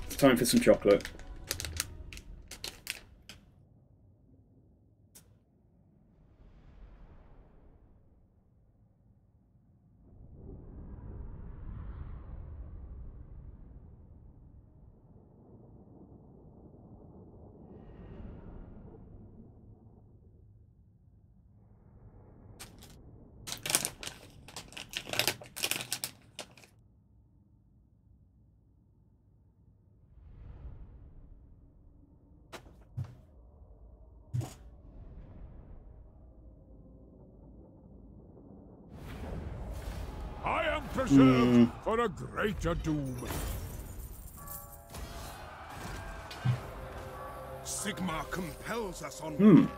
It's time for some chocolate. Preserved for a greater doom. Sigmar compels us on.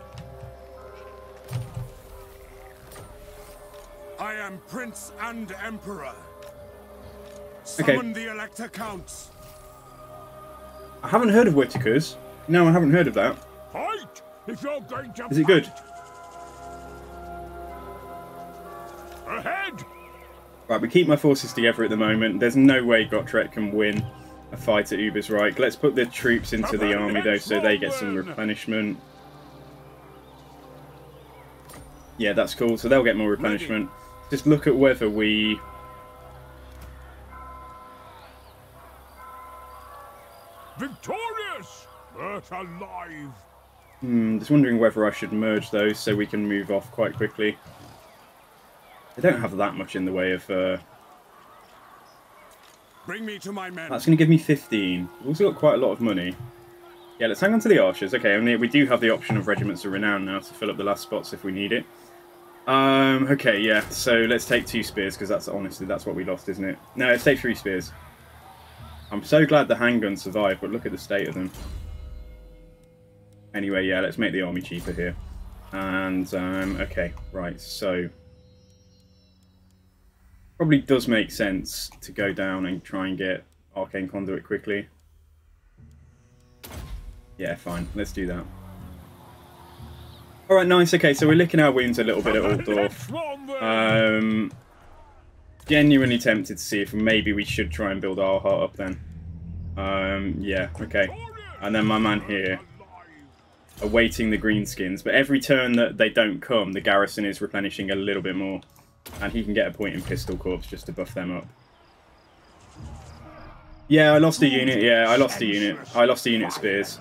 I am Prince and Emperor. Summon the Elector Counts. I haven't heard of Whitaker's. No, I haven't heard of that. Fight! If you're going to Is it good? Ahead! Right, we keep my forces together at the moment. There's no way Gottret can win a fight at Ubersreich. Let's put the troops into the army, though, so they get some replenishment. Yeah, that's cool. So they'll get more replenishment. Just look at whether we... Victorious! But alive! Just wondering whether I should merge those so we can move off quite quickly. They don't have that much in the way of... Bring me to my men. That's going to give me 15. We've also got quite a lot of money. Yeah, let's hang on to the archers. Okay, and we do have the option of regiments of renown now to fill up the last spots if we need it. Okay, yeah, so let's take 2 spears, because that's honestly, that's what we lost, isn't it? No, let's take 3 spears. I'm so glad the handguns survived, but look at the state of them. Anyway, yeah, let's make the army cheaper here. And, okay, right, so... Probably does make sense to go down and try and get Arcane Conduit quickly. Yeah, fine. Let's do that. Alright, nice. Okay, so we're licking our wounds a little bit at Altdorf. Genuinely tempted to see if maybe we should try and build our heart up then. Yeah, okay. And then my man here, awaiting the greenskins. But every turn that they don't come, the garrison is replenishing a little bit more. And he can get a point in Pistol Corps just to buff them up. Yeah, I lost a unit. Yeah, I lost a unit. I lost a unit of spears.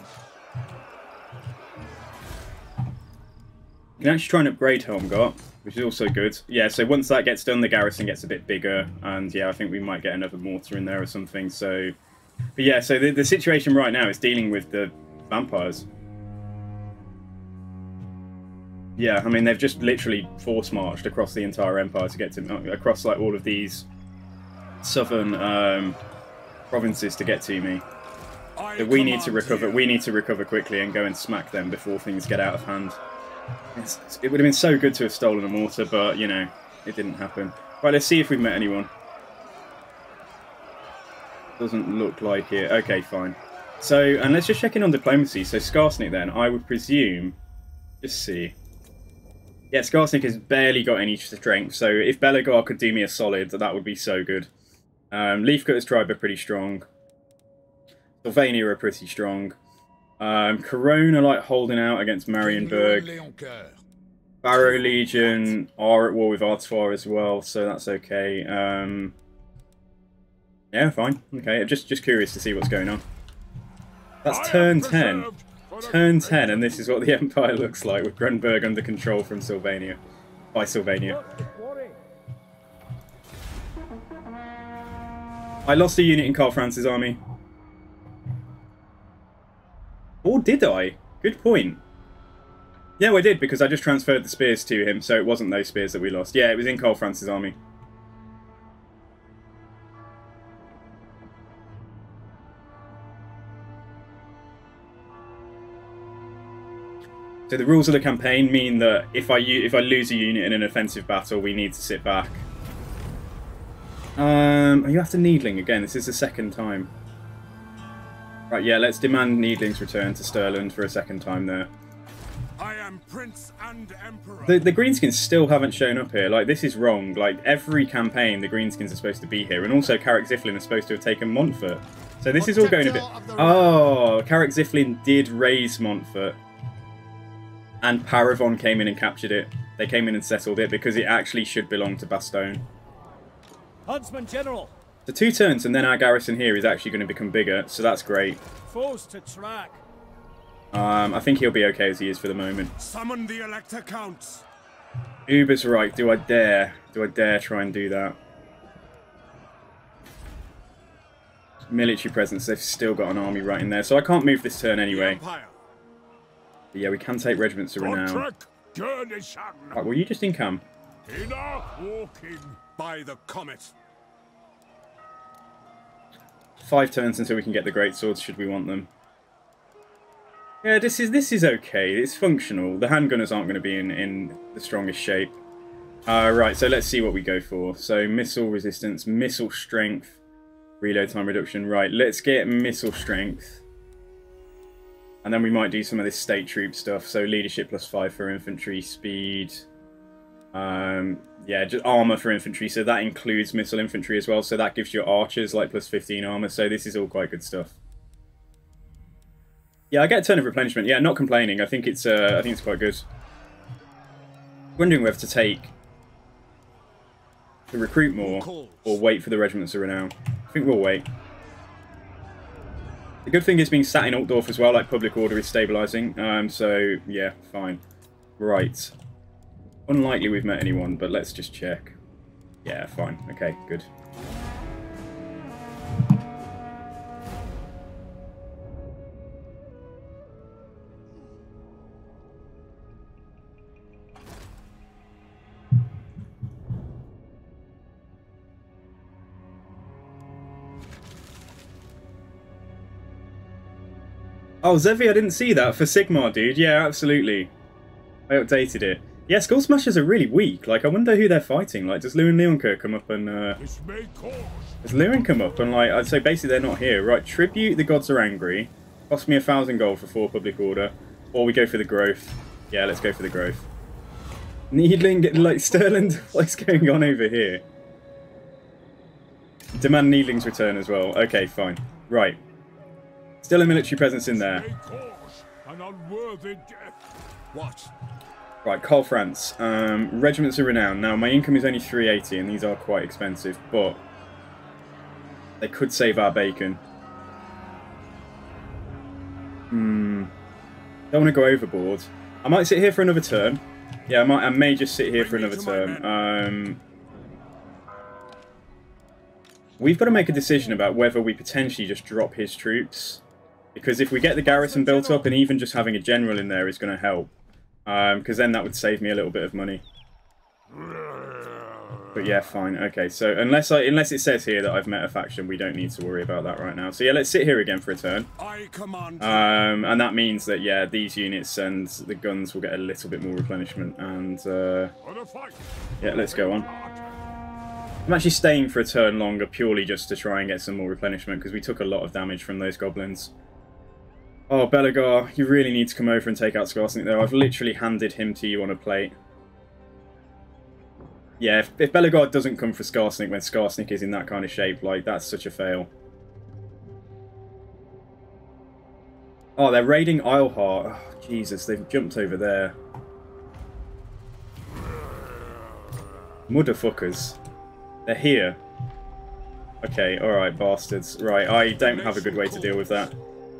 You can actually try and upgrade Helmgart, which is also good. Yeah, so once that gets done, the garrison gets a bit bigger. And yeah, I think we might get another mortar in there or something. So, but yeah, so the situation right now is dealing with the vampires. Yeah, I mean, they've just literally force-marched across the entire empire to get to... across, like, all of these southern provinces to get to me. So we need to recover. We need to recover quickly and go and smack them before things get out of hand. It would have been so good to have stolen a mortar, but, you know, it didn't happen. Right, let's see if we've met anyone. Doesn't look like it. Okay, fine. So, and let's just check in on diplomacy. So, Skarsnik, then, I would presume... Just see. Yeah, Skarsnik has barely got any strength, so if Belagar could do me a solid, that would be so good. Leafcutter's tribe are pretty strong. Sylvania are pretty strong. Corona like holding out against Marienburg. Barrow Legion are at war with Artois as well, so that's okay. Yeah, fine. Okay, just curious to see what's going on. That's turn 10. Turn 10, and this is what the Empire looks like, with Grunberg under control from Sylvania. By Sylvania. I lost a unit in Karl Franz's army. Or did I? Good point. Yeah, I did, because I just transferred the spears to him, so it wasn't those spears that we lost. Yeah, it was in Karl Franz's army. So the rules of the campaign mean that if I lose a unit in an offensive battle, we need to sit back. You have to Needling again. This is the second time. Right, yeah, let's demand Needling's return to Stirland for a second time there. I am Prince and Emperor. The Greenskins still haven't shown up here. Like, this is wrong. Like, every campaign, the Greenskins are supposed to be here. And also, Carrick Ziflin is supposed to have taken Montfort. So this is all going a bit... Oh, Carrick Ziflin did raise Montfort. And Paravon came in and captured it. They came in and settled it because it actually should belong to Bastogne. Huntsman General. The 2 turns and then our garrison here is actually going to become bigger, so that's great. Foes to track. I think he'll be okay as he is for the moment. Summon the Elector Counts. Uber's right. Do I dare? Do I dare try and do that? Military presence. They've still got an army right in there, so I can't move this turn anyway. But yeah, we can take regiments of renown. Right, will you just encamp? Walking by the comet. 5 turns until we can get the great swords, should we want them. Yeah, this is okay. It's functional. The handgunners aren't going to be in the strongest shape. Right, so let's see what we go for. So missile resistance, missile strength, reload time reduction. Right, let's get missile strength. And then we might do some of this state troop stuff. So leadership +5 for infantry, speed. Yeah, just armor for infantry. So that includes missile infantry as well. So that gives your archers like +15 armor. So this is all quite good stuff. Yeah, I get a turn of replenishment. Yeah, not complaining. I think it's quite good. Wondering whether to recruit more or wait for the regiments of renown. I think we'll wait. The good thing is being sat in Altdorf as well, like public order is stabilising. So yeah, fine. Right. Unlikely we've met anyone, but let's just check. Yeah, fine. Okay, good. Oh, Zevi, I didn't see that for Sigmar, dude. Yeah, absolutely. I updated it. Yeah, Skull Smashers are really weak. Like, I wonder who they're fighting. Like, does Lewin Leonker come up and... Does Lewin come up and, like... So basically they're not here. Right, Tribute, the gods are angry. Cost me 1,000 gold for 4 public order. Or we go for the growth. Yeah, let's go for the growth. Needling, like, Stirland, what's going on over here? Demand Needling's return as well. Okay, fine. Right. Still a military presence in there. What? Right, Karl Franz. Regiments of renown. Now, my income is only 380, and these are quite expensive, but they could save our bacon. Don't want to go overboard. I might sit here for another turn. Yeah, I may just sit here for another turn. We've got to make a decision about whether we potentially just drop his troops. Because if we get the garrison built up, and even just having a general in there is going to help. Because then that would save me a little bit of money. But yeah, fine. Okay, so unless it says here that I've met a faction, we don't need to worry about that right now. So yeah, let's sit here again for a turn. And that means that, yeah, these units and the guns will get a little bit more replenishment. And yeah, let's go on. I'm actually staying for a turn longer purely just to try and get some more replenishment because we took a lot of damage from those goblins. Oh, Belagar, you really need to come over and take out Skarsnik, though. I've literally handed him to you on a plate. Yeah, if Belagar doesn't come for Skarsnik when Skarsnik is in that kind of shape, like, that's such a fail. Oh, they're raiding Isleheart. Oh, Jesus, they've jumped over there. Motherfuckers. They're here. Okay, alright, bastards. Right, I don't have a good way to deal with that.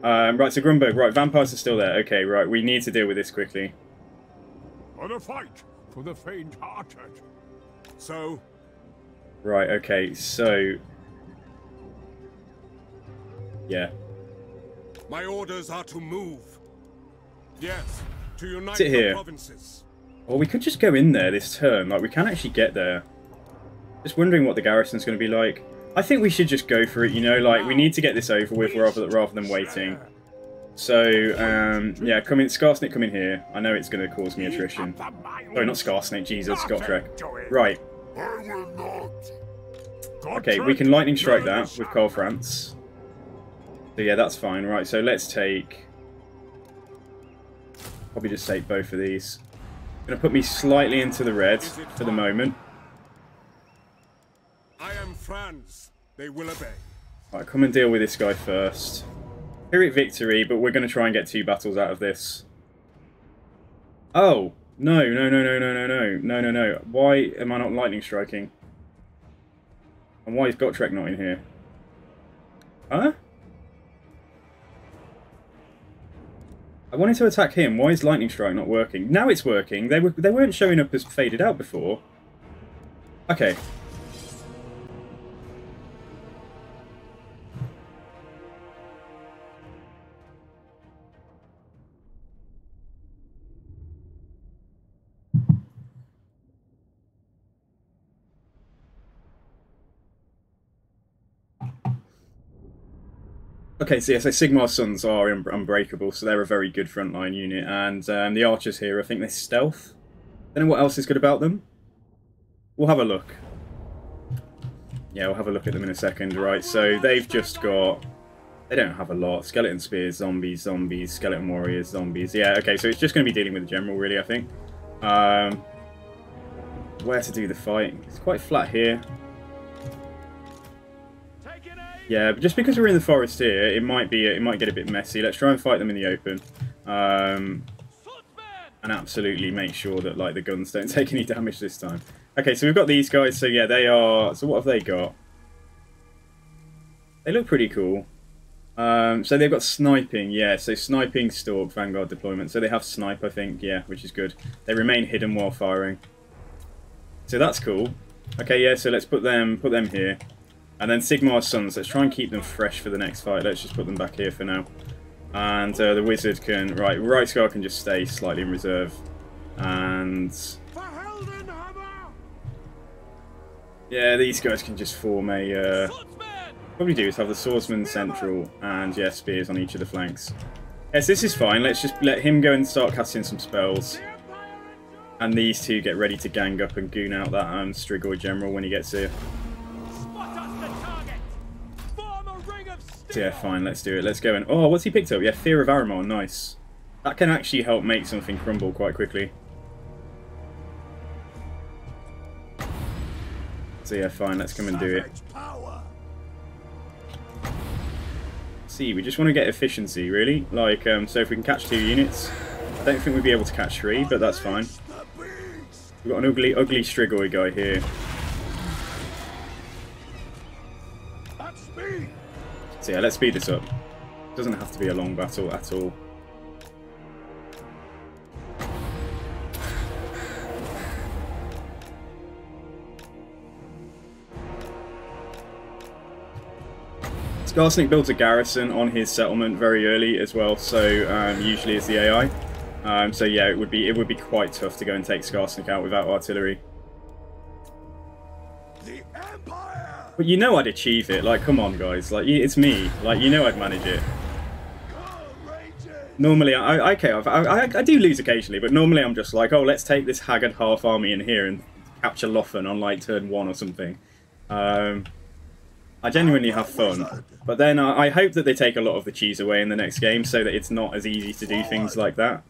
Right, so Grunberg, right, vampires are still there. Okay, right, we need to deal with this quickly. For the fight, for the faint-hearted. So? Right, okay, so... Yeah. My orders are to move. Yes, to unite Sit here. the provinces. Or we could just go in there this turn. Like, we can actually get there. Just wondering what the garrison's going to be like. I think we should just go for it, you know? Like, we need to get this over with rather than waiting. So, yeah, come in. Skarsnik, come in here. I know it's going to cause me attrition. Sorry, not Skarsnik. Jesus, Gotrek. Right. Okay, we can lightning strike that with KARL FRANZ. So, yeah, that's fine. Right, so let's take... Probably just take both of these. Going to put me slightly into the red for the moment. I am Franz. They will obey. Right, come and deal with this guy first. Pyrrhic victory, but we're going to try and get 2 battles out of this. Oh! No. Why am I not lightning striking? And why is Gotrek not in here? Huh? I wanted to attack him. Why is lightning strike not working? Now it's working. They weren't showing up as faded out before. Okay. Okay, so yeah, so Sigmar's Sons are unbreakable, so they're a very good frontline unit, and the archers here, I think they're stealth. Don't know what else is good about them. We'll have a look. Yeah, we'll have a look at them in a second. Right, so they've just got... They don't have a lot. Skeleton Spears, zombies, Skeleton Warriors, zombies. Yeah, okay, so it's just going to be dealing with the general, really, I think. Where to do the fight? It's quite flat here. Yeah, but just because we're in the forest here, it might get a bit messy. Let's try and fight them in the open, and absolutely make sure that like the guns don't take any damage this time. Okay, so we've got these guys. So yeah, they are. So what have they got? They look pretty cool. So they've got sniping. Yeah, so sniping, stalk, vanguard deployment. So they have snipe, I think. Yeah, which is good. They remain hidden while firing. So that's cool. Okay, yeah. So let's put them here. And then Sigmar's Sons, let's try and keep them fresh for the next fight. Let's just put them back here for now. And the wizard can... Right Scar can just stay slightly in reserve. And... yeah, these guys can just form a... what we do is have the swordsman central and, yeah, spears on each of the flanks. Yes, this is fine. Let's just let him go and start casting some spells. And these two get ready to gang up and goon out that Strigoi general when he gets here. So yeah, fine, let's do it. Let's go in. Oh, what's he picked up? Yeah, Fear of Aramon, nice. That can actually help make something crumble quite quickly. So yeah, fine, let's come and do it. See, we just want to get efficiency, really. Like, so if we can catch 2 units, I don't think we'd be able to catch 3, but that's fine. We've got an ugly Strigoi guy here. So yeah, let's speed this up. Doesn't have to be a long battle at all. Skarsnik builds a garrison on his settlement very early as well, so usually it's the AI. So yeah, it would be quite tough to go and take Skarsnik out without artillery. But you know I'd achieve it. Like, come on, guys. Like, it's me. Like, you know I'd manage it. Normally, I do lose occasionally, but normally I'm just like, oh, let's take this haggard half army in here and capture Loffen on like turn 1 or something. I genuinely have fun. But then I hope that they take a lot of the cheese away in the next game so that it's not as easy to do things like that.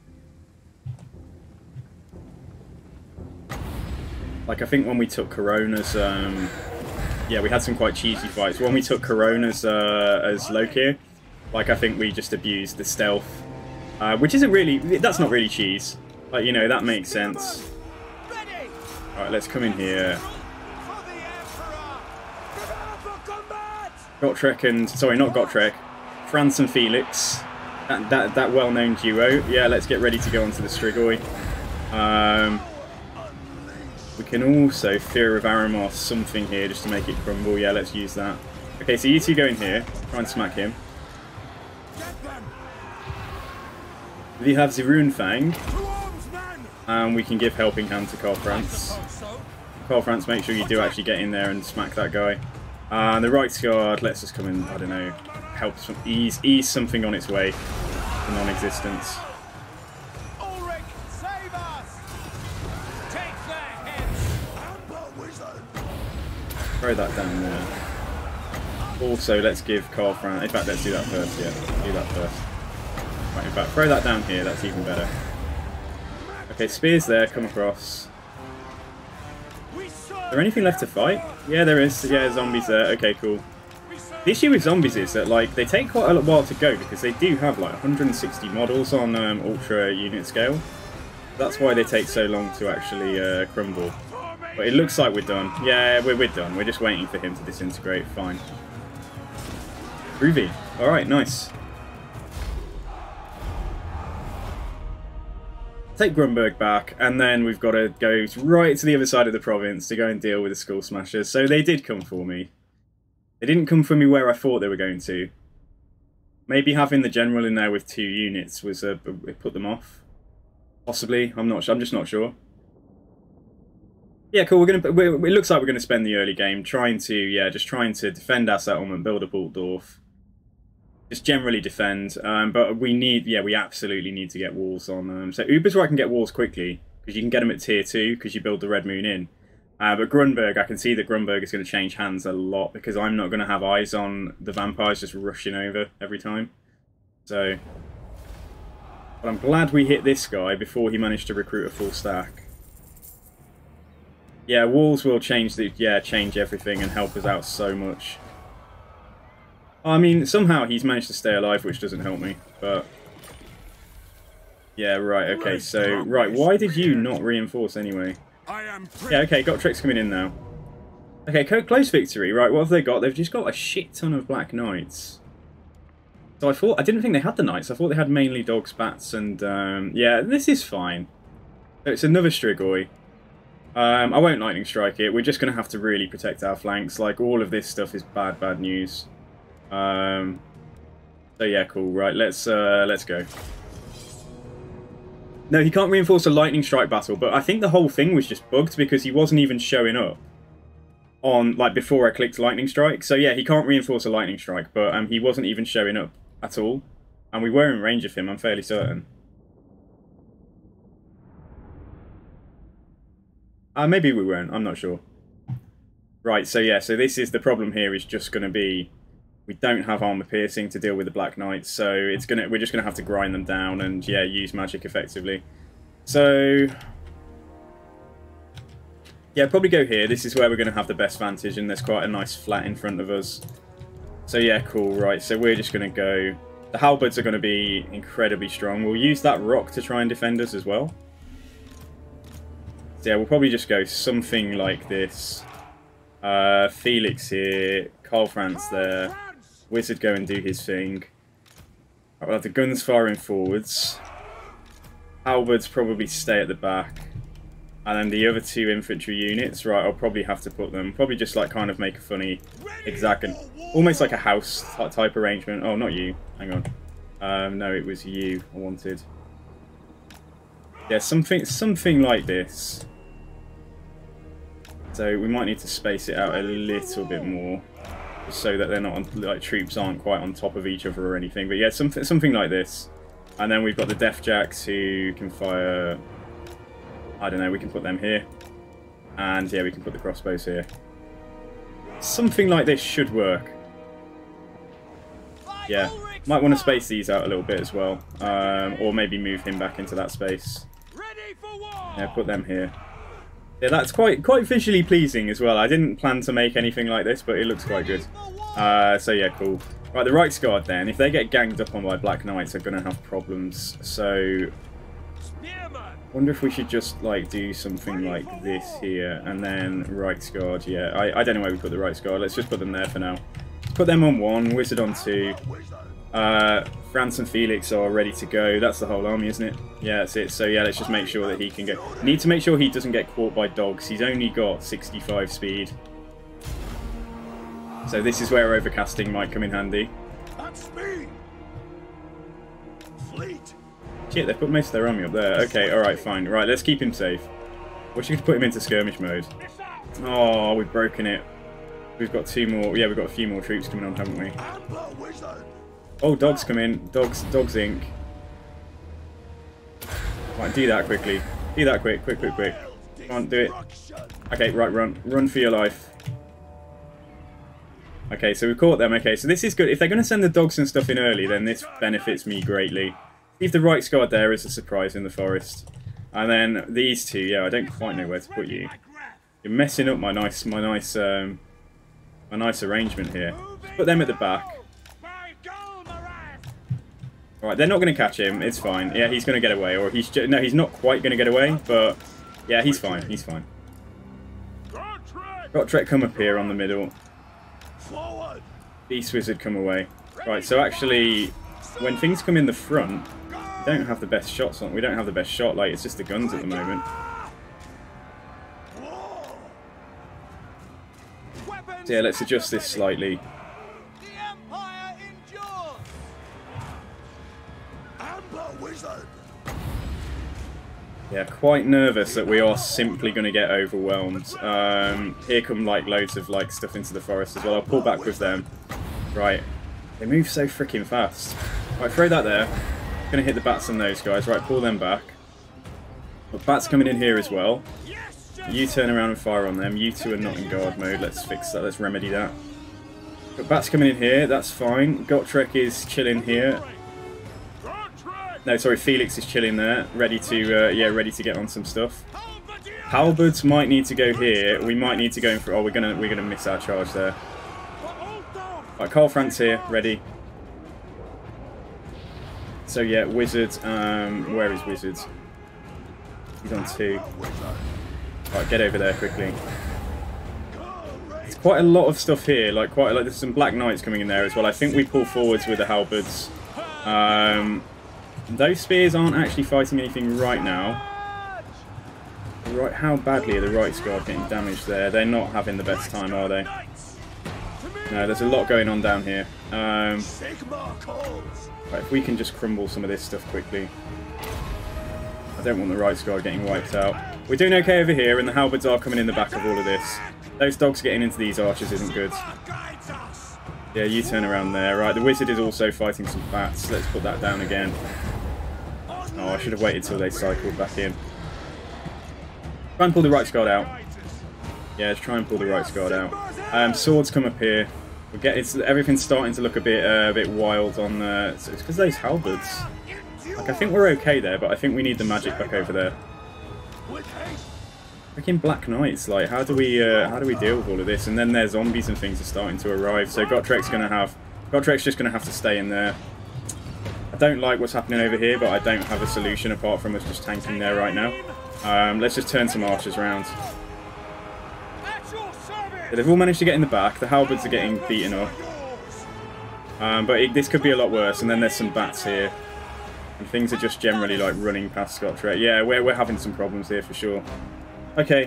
Like, I think when we took Coronas, yeah, we had some quite cheesy fights. When we took Coronas as Loki, like, I think we just abused the stealth. Which isn't really... That's not really cheese. Like, you know, that makes sense. Alright, let's come in here. Gotrek and... Sorry, not Gotrek. Franz and Felix. That well-known duo. Yeah, let's get ready to go onto the Strigoi. We can also Fear of Aramos something here just to make it crumble. Yeah, let's use that. Okay, so you two go in here. Try and smack him. We have the Rune Fang. And we can give Helping Hand to KARL FRANZ. KARL FRANZ, make sure you do actually get in there and smack that guy. The right guard, let's just come in, I don't know, help ease something on its way to non-existence. Throw that down there. Also, let's give KARL FRANZ... In fact, let's do that first, yeah. Do that first. Right, in fact, throw that down here, that's even better. Okay, spears there, come across. Is there anything left to fight? Yeah, there is. Yeah, zombies there. Okay, cool. The issue with zombies is that, like, they take quite a while to go because they do have, like, 160 models on Ultra unit scale. That's why they take so long to actually crumble. But it looks like we're done. Yeah, we're done. We're just waiting for him to disintegrate. Fine. Groovy. Alright, nice. Take Grunberg back, and then we've got to go right to the other side of the province to go and deal with the Skull Smashers. So they did come for me. They didn't come for me where I thought they were going to. Maybe having the general in there with 2 units was put them off. Possibly. I'm not sure. I'm just not sure. Yeah, cool. It looks like we're gonna spend the early game trying to defend our settlement, build a Bultdorf. Just generally defend, but we absolutely need to get walls on. So Uber's where I can get walls quickly, because you can get them at tier 2, because you build the Red Moon in. But Grunberg, I can see that Grunberg is going to change hands a lot, because I'm not going to have eyes on the vampires just rushing over every time. So, but I'm glad we hit this guy before he managed to recruit a full stack. Yeah, walls will change everything and help us out so much. I mean, somehow he's managed to stay alive, which doesn't help me, but... Yeah, right, okay, so... Right, why did you not reinforce anyway? Yeah, okay, Gotrek's coming in now. Okay, close victory, right, what have they got? They've just got a shit ton of Black Knights. So I didn't think they had the Knights, I thought they had mainly dogs, bats, and, yeah, this is fine. So it's another Strigoi. I won't Lightning Strike it, we're just going to have to really protect our flanks, like, all of this stuff is bad news. So yeah, cool. Right, let's go. No, he can't reinforce a lightning strike battle, but I think the whole thing was just bugged because he wasn't even showing up on, like, before I clicked lightning strike. So yeah, he can't reinforce a lightning strike, but he wasn't even showing up at all, and we were in range of him, I'm fairly certain. Maybe we weren't, I'm not sure. Right, so yeah, so this is the problem here, is just going to be we don't have armor piercing to deal with the Black Knights, so we're just gonna have to grind them down and yeah, use magic effectively. So yeah, probably go here. This is where we're gonna have the best vantage, and there's quite a nice flat in front of us. So yeah, cool. Right, so we're just gonna go. The halberds are gonna be incredibly strong. We'll use that rock to try and defend us as well. So yeah, we'll probably just go something like this. Felix here, KARL FRANZ there. Wizard go and do his thing. I'll have the guns firing forwards. Halberds probably stay at the back. And then the other 2 infantry units, right, I'll probably have to put them, probably just like kind of make a funny hexagon. Almost like a house type arrangement. Oh, not you. Hang on. No, it was you I wanted. Yeah, something like this. So we might need to space it out a little bit more, so that they're not on, like, troops aren't quite on top of each other or anything. But yeah, something like this. And then we've got the Death Jacks who can fire. I don't know. We can put them here, and yeah, we can put the crossbows here. something like this should work. Yeah, might want to space these out a little bit as well, or maybe move him back into that space. Yeah, put them here. Yeah, that's quite visually pleasing as well. I didn't plan to make anything like this, but it looks quite good. So yeah, cool. Right, the Reich's Guard then. If they get ganged up on by Black Knights, they're going to have problems. So, I wonder if we should just like do something like this here, and then Reich's Guard. Yeah, I don't know where we put the Reich's Guard. Let's just put them there for now. Put them on 1, Wizard on 2. Franz and Felix are ready to go. That's the whole army, isn't it? Yeah, that's it. So yeah, let's just make sure that he can go. Need to make sure he doesn't get caught by dogs. He's only got 65 speed. So this is where overcasting might come in handy. That's me. Fleet. Shit, they've put most of their army up there. Okay, alright, fine. Right, let's keep him safe. Wish you could put him into skirmish mode. Oh, we've broken it. We've got 2 more. Yeah, we've got a few more troops coming on, haven't we? Oh, dogs come in. Dogs Inc. Right, do that quickly. Do that quick. Come on, do it. Okay, right, run. Run for your life. Okay, so we've caught them. Okay, so this is good. If they're going to send the dogs and stuff in early, then this benefits me greatly. Leave the Reich's Guard there as a surprise in the forest. And then these 2, yeah, I don't quite know where to put you. You're messing up my nice arrangement here. Just put them at the back. Alright, they're not going to catch him. It's fine. Yeah, he's going to get away. Or no, he's not quite going to get away, but yeah, he's fine. He's fine. Gotrek come up here on the middle. Beast Wizard come away. Right, so actually, when things come in the front, we don't have the best shots on. We don't have the best shot. Like, it's just the guns at the moment. So yeah, let's adjust this slightly. Yeah, quite nervous that we are simply going to get overwhelmed. Here come like loads of like stuff into the forest as well. I'll pull back with them. Right, they move so freaking fast. Right, throw that there. Going to hit the bats on those guys. Right, pull them back. But bats coming in here as well. You turn around and fire on them. You 2 are not in guard mode. Let's fix that. Let's remedy that. But bats coming in here. That's fine. Gotrek is chilling here. No, sorry, Felix is chilling there, ready to get on some stuff. Halberds might need to go here. We might need to go in for. Oh, we're gonna miss our charge there. Right, KARL FRANZ here, ready. So yeah, Wizard. Where is Wizard? He's on 2. Right, get over there quickly. There's quite a lot of stuff here. Like there's some Black Knights coming in there as well. I think we pull forwards with the Halberds. Those spears aren't actually fighting anything right now. Right, how badly are the Reich's Guard getting damaged there? They're not having the best time, are they? No, there's a lot going on down here. Right, if we can just crumble some of this stuff quickly. I don't want the Reich's Guard getting wiped out. We're doing okay over here, and the Halberds are coming in the back of all of this. Those dogs getting into these archers isn't good. Yeah, you turn around there. Right, the Wizard is also fighting some bats. Let's put that down again. Oh, I should have waited till they cycled back in. Try and pull the Reich's Guard out. Yeah, let's try and pull the Reich's Guard out. Swords come up here. Everything's starting to look a bit wild on the. So it's because those halberds. Like, I think we're okay there, but I think we need the magic back over there. Freaking Black Knights, like how do we deal with all of this? And then their zombies and things are starting to arrive. So Gotrek's just gonna have to stay in there. I don't like what's happening over here, but I don't have a solution apart from us just tanking there right now. Let's just turn some archers around. Yeah, they've all managed to get in the back. The halberds are getting beaten up. But this could be a lot worse. And then there's some bats here. And things are just generally like running past Gotrek. Yeah, we're having some problems here for sure. Okay,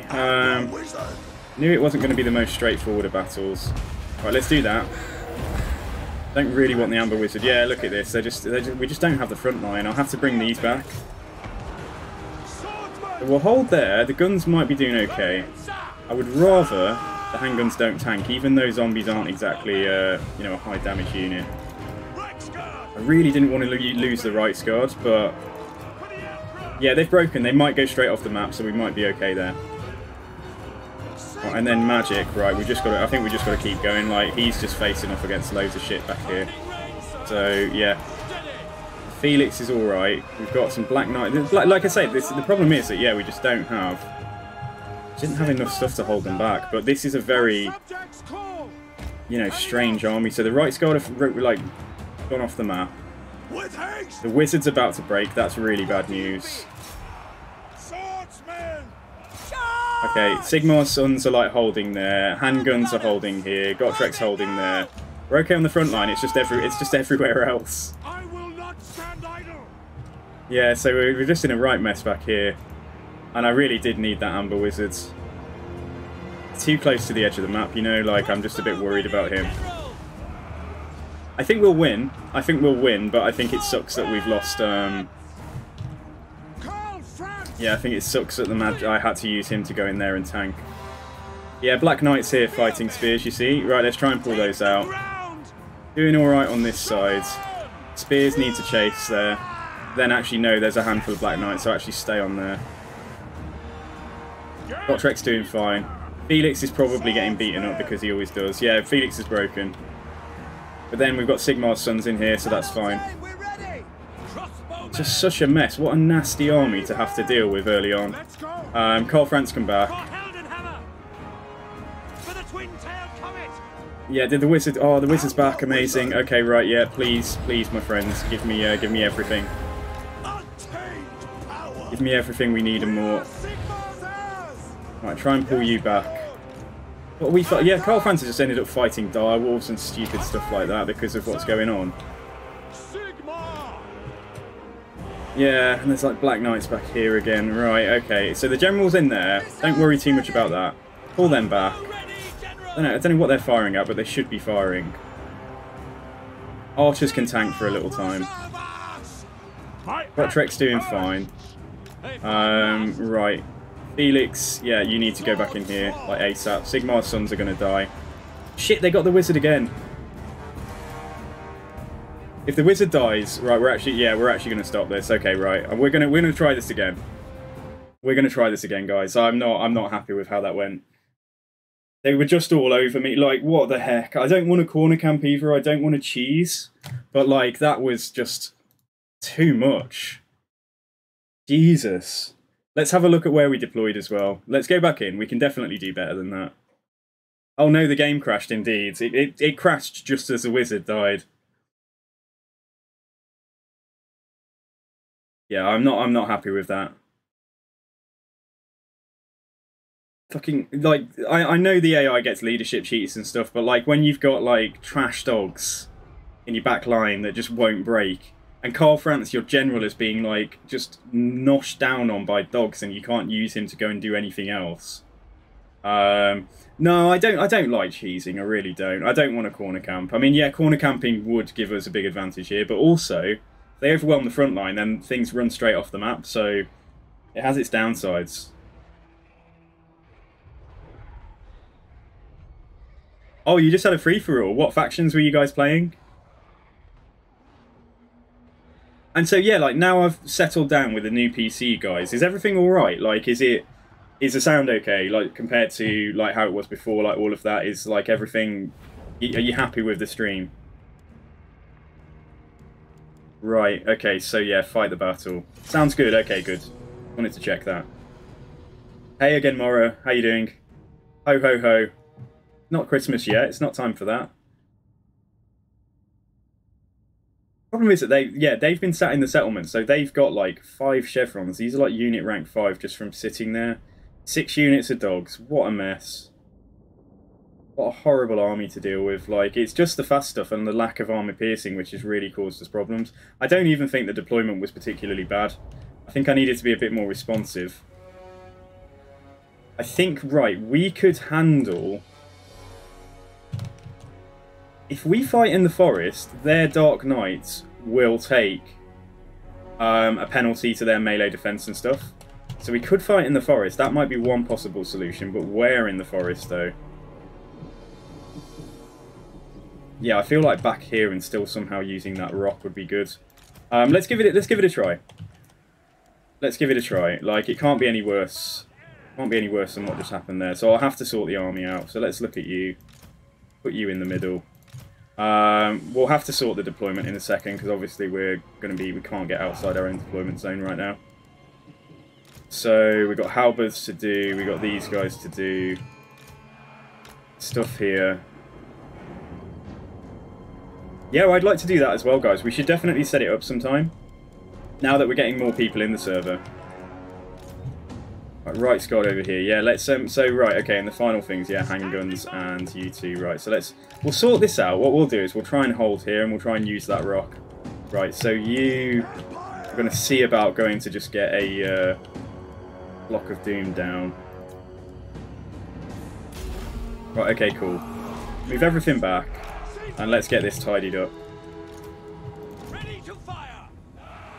knew it wasn't going to be the most straightforward of battles. Right, let's do that. Don't really want the Amber Wizard. Yeah, look at this. We just don't have the front line. I'll have to bring these back. We'll hold there. The guns might be doing okay. I would rather the handguns don't tank, even though zombies aren't exactly, a high damage unit. I really didn't want to lose the Reich's Guard, but yeah, they've broken. They might go straight off the map, so we might be okay there. Right, and then magic, right, we just got to, I think we just got to keep going, like, he's just facing off against loads of shit back here. So, yeah. Felix is alright. We've got some Black Knight. Like I say, the problem is that, yeah, we just didn't have enough stuff to hold them back. But this is a very, you know, strange army. So the right guard have, like, gone off the map. The wizard's about to break. That's really bad news. Okay, Sigmar's sons are, like, holding there. Handguns are holding here. Gottrek's holding there. We're okay on the front line. It's just everywhere else. Yeah, so we're just in a right mess back here. And I really did need that Amber Wizard. Too close to the edge of the map, you know, like, I'm just a bit worried about him. I think we'll win. I think we'll win, but I think it sucks that we've lost, yeah, I think it sucks that I had to use him to go in there and tank. Yeah, Black Knight's here fighting spears, you see. Right, let's try and pull those out. Doing alright on this side. Spears need to chase there. Then actually, no, there's a handful of Black Knights, so actually stay on there. Gottrek's doing fine. Felix is probably getting beaten up because he always does. Yeah, Felix is broken. But then we've got Sigmar's sons in here, so that's fine. It's just such a mess. What a nasty army to have to deal with early on. KARL FRANZ come back. Yeah, did the wizard? Oh, the wizard's back. Amazing. Okay, right. Yeah, please, please, my friends, give me everything. Give me everything we need and more. Right, try and pull you back. What we thought? Yeah, KARL FRANZ just ended up fighting direwolves and stupid stuff like that because of what's going on. Yeah, and there's like Black Knights back here again. Right, okay. So the general's in there. Don't worry too much about that. Pull them back. I don't know what they're firing at, but they should be firing. Archers can tank for a little time. Gottrek's doing fine. Right. Felix, yeah, you need to go back in here, like ASAP. Sigmar's sons are going to die. Shit, they got the wizard again. If the wizard dies, right, we're actually going to stop this. Okay, right. And we're going to try this again. We're going to try this again, guys. I'm not happy with how that went. They were just all over me. Like, what the heck? I don't want a corner camp either. I don't want a cheese. But, like, that was just too much. Jesus. Let's have a look at where we deployed as well. Let's go back in. We can definitely do better than that. Oh no, the game crashed indeed. It crashed just as the wizard died. Yeah, I'm not happy with that. Fucking, like, I know the AI gets leadership cheats and stuff, but like when you've got like trash dogs in your back line that just won't break, and KARL FRANZ, your general, is being like just noshed down on by dogs, and you can't use him to go and do anything else. No, I don't like cheesing. I really don't. I don't want a corner camp. I mean, yeah, corner camping would give us a big advantage here, but also if they overwhelm the front line, then things run straight off the map. So it has its downsides. Oh, you just had a free-for-all. What factions were you guys playing? And so, yeah, like, now I've settled down with the new PC, guys. Is everything alright? Like, is the sound okay? Like, compared to, like, how it was before, like, all of that? Is, like, everything... Are you happy with the stream? Right, okay, so, yeah, fight the battle. Sounds good, okay, good. Wanted to check that. Hey again, Mora. How you doing? Ho, ho, ho. Not Christmas yet. It's not time for that. Problem is that they've been sat in the settlement, so they've got like 5 chevrons. These are like unit rank 5 just from sitting there. 6 units of dogs. What a mess. What a horrible army to deal with. Like, it's just the fast stuff and the lack of armor piercing which has really caused us problems. I don't even think the deployment was particularly bad. I think I needed to be a bit more responsive. I think, right, we could handle... If we fight in the forest, their Dark Knights will take a penalty to their melee defense and stuff. So we could fight in the forest. That might be one possible solution, but where in the forest, though? Yeah, I feel like back here and still somehow using that rock would be good. Let's give it a try. Let's give it a try. Like, it can't be any worse. Can't be any worse than what just happened there. So I'll have to sort the army out. So let's look at you. Put you in the middle. We'll have to sort the deployment in a second because obviously we can't get outside our own deployment zone right now. So we've got halberds to do, we've got these guys to do. Stuff here. Yeah, well, I'd like to do that as well, guys. We should definitely set it up sometime. Now that we're getting more people in the server. Right, Scott over here. Yeah, let's so right, okay, and the final things, yeah, handguns and you two, right. So we'll sort this out. What we'll do is we'll try and hold here and we'll try and use that rock. Right, so you are gonna see about going to just get a block of doom down. Right, okay, cool. Move everything back and let's get this tidied up.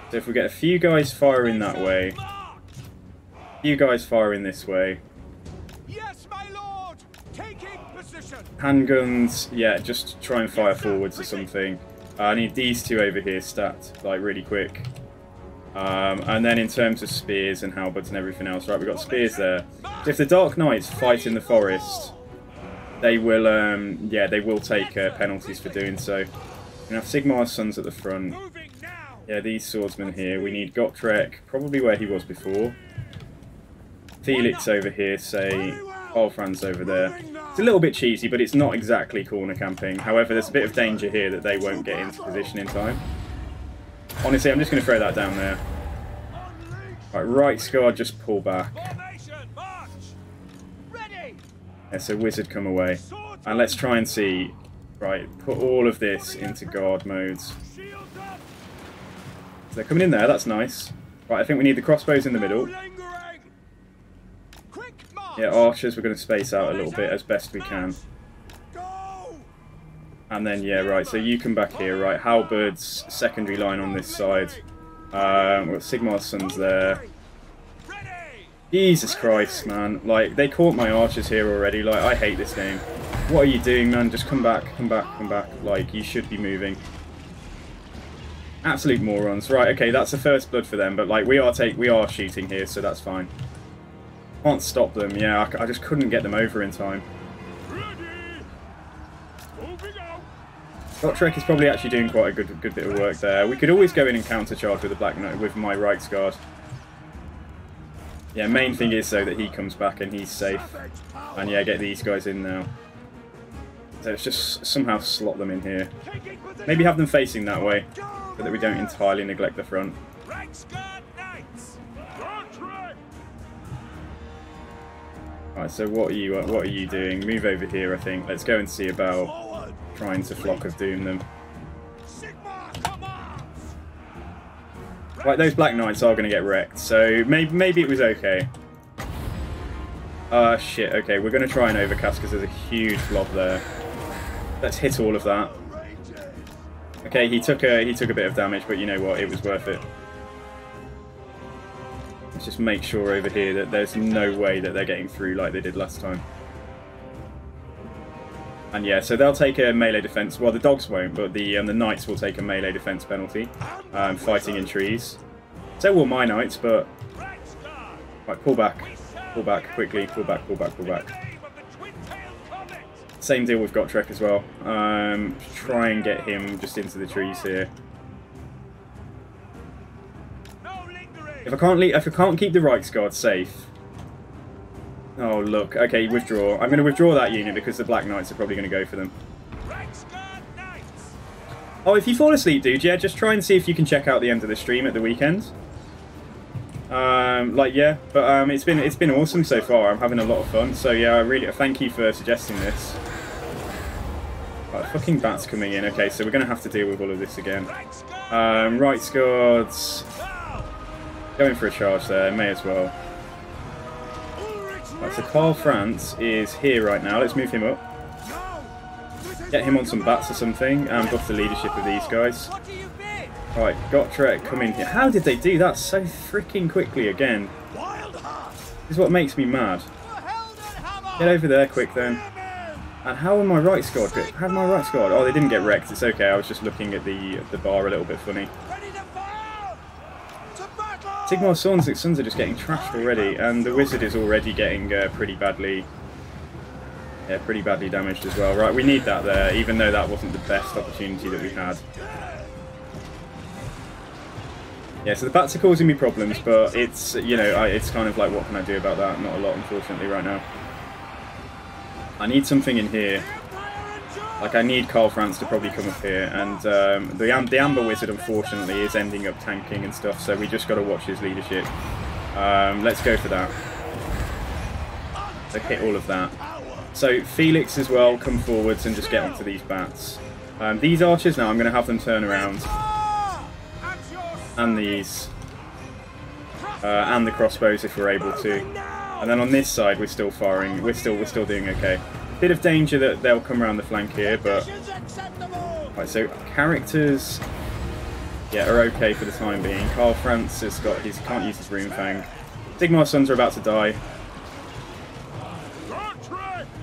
So if we get a few guys firing that way, you guys firing this way. Yes, my lord. Taking position. Handguns, yeah, just try and fire forwards or something. I need these two over here stacked, like, really quick. And then in terms of spears and halberds and everything else, right, we've got spears there. So if the Dark Knights fight in the forest, they will, yeah, they will take penalties for doing so. We have Sigmar's sons at the front. Yeah, these swordsmen here. We need Gotrek, probably where he was before. Felix over here, say KARL FRANZ over there. It's a little bit cheesy, but it's not exactly corner camping. However, there's a bit of danger here that they won't get into position in time. Honestly, I'm just going to throw that down there. Right Guard, just pull back. Yeah, so Wizard, come away. And let's try and see. Right, put all of this into guard modes. So they're coming in there, that's nice. Right, I think we need the crossbows in the middle. Yeah, archers we're going to space out a little bit as best we can. And then, yeah, right, so you come back here, right, halberds, secondary line on this side. We've got Sigmar's sons there. Jesus Christ, man. Like, they caught my archers here already. Like, I hate this game. What are you doing, man? Just come back, come back, come back. Like, you should be moving. Absolute morons. Right, okay, that's the first blood for them, but, like, we are shooting here, so that's fine. Can't stop them. Yeah, I just couldn't get them over in time. Gotrek is probably actually doing quite a good bit of work there. We could always go in and countercharge with the Black Knight with my right guard. Yeah, main thing is though that he comes back and he's safe. And yeah, get these guys in now. So let's just somehow slot them in here. Maybe have them facing that way, so that we don't entirely neglect the front. Right, so what are you doing? Move over here, I think. Let's go and see about trying to Flock of Doom them. Right, those Black Knights are going to get wrecked, so maybe it was okay. Shit, okay, we're going to try and overcast because there's a huge blob there. Let's hit all of that. Okay, he took a bit of damage, but you know what, it was worth it. Let's just make sure over here that there's no way that they're getting through like they did last time. And yeah, so they'll take a melee defense. Well, the dogs won't, but the knights will take a melee defense penalty, fighting in trees. So will my knights, but right, pull back quickly, pull back. Same deal with Gotrek as well. Try and get him just into the trees here. If I can't keep the Reichsguard safe. Oh look, okay, withdraw. I'm going to withdraw that unit because the Black Knights are probably going to go for them. Oh, if you fall asleep, dude, yeah, just try and see if you can check out the end of the stream at the weekend. Like, yeah, but it's been awesome so far. I'm having a lot of fun. So yeah, I really thank you for suggesting this. Right, fucking bats coming in. Okay, so we're going to have to deal with all of this again. Reichsguards going for a charge there. May as well. Right, so KARL FRANZ is here right now. Let's move him up. Get him on some bats or something and buff the leadership of these guys. Right, Gotrek, come in here. How did they do that so freaking quickly again? This is what makes me mad. Get over there quick then. And how am my right squad? How did my right squad? Oh, they didn't get wrecked. It's okay. I was just looking at the bar a little bit funny. Sigmar's Sons are just getting trashed already, and the Wizard is already getting pretty badly damaged as well. Right, we need that there, even though that wasn't the best opportunity that we had. Yeah, so the bats are causing me problems, but it's, you know, it's kind of like, what can I do about that? Not a lot, unfortunately, right now. I need something in here. Like, I need KARL FRANZ to probably come up here, and the Amber Wizard, unfortunately, is ending up tanking and stuff, so we just got to watch his leadership. Let's go for that. So hit all of that. So Felix as well, come forwards and just get onto these bats. These archers now, I'm going to have them turn around. And these. And the crossbows if we're able to. And then on this side we're still firing, we're still doing okay. Bit of danger that they'll come around the flank here, but... Right, so characters... Yeah, are okay for the time being. KARL FRANZ has got his... can't use his Runefang. Sigmar's Sons are about to die.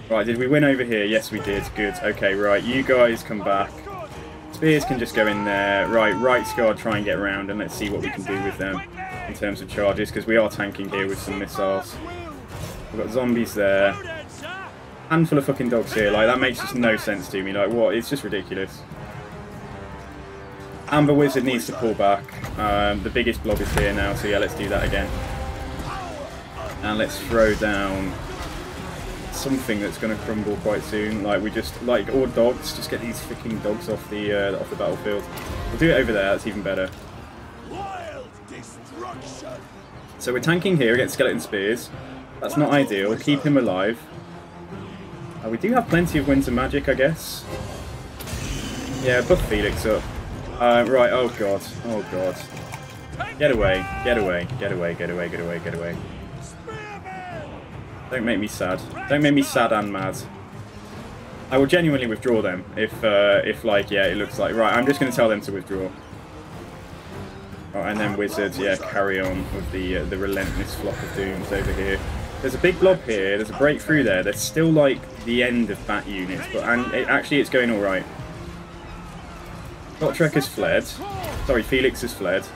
Right, did we win over here? Yes, we did. Good. Okay, right, you guys come back. Spears can just go in there. Right Guard try and get around, and let's see what we can do with them in terms of charges, because we are tanking here with some missiles. We've got zombies there. Handful of fucking dogs here. Like, that makes just no sense to me. Like, what? It's just ridiculous. Amber Wizard needs to pull back. The biggest blob is here now, so yeah, let's do that again. And let's throw down something that's going to crumble quite soon. Like, we just, like, or dogs, just get these freaking dogs off the battlefield. We'll do it over there, that's even better. So we're tanking here against skeleton spears. That's not ideal. Keep him alive. We do have plenty of winter magic, I guess. Yeah, buff Felix up. Right, oh god, oh god. Get away, get away, get away, get away, get away, get away. Don't make me sad. Don't make me sad and mad. I will genuinely withdraw them if like, yeah, it looks like... Right, I'm just going to tell them to withdraw. Oh, and then Wizards, yeah, carry on with the relentless flock of dooms over here. There's a big blob here, there's a breakthrough there. There's still, like, the end of bat units, but actually it's going alright. Gotrek has fled. Sorry, Felix has fled.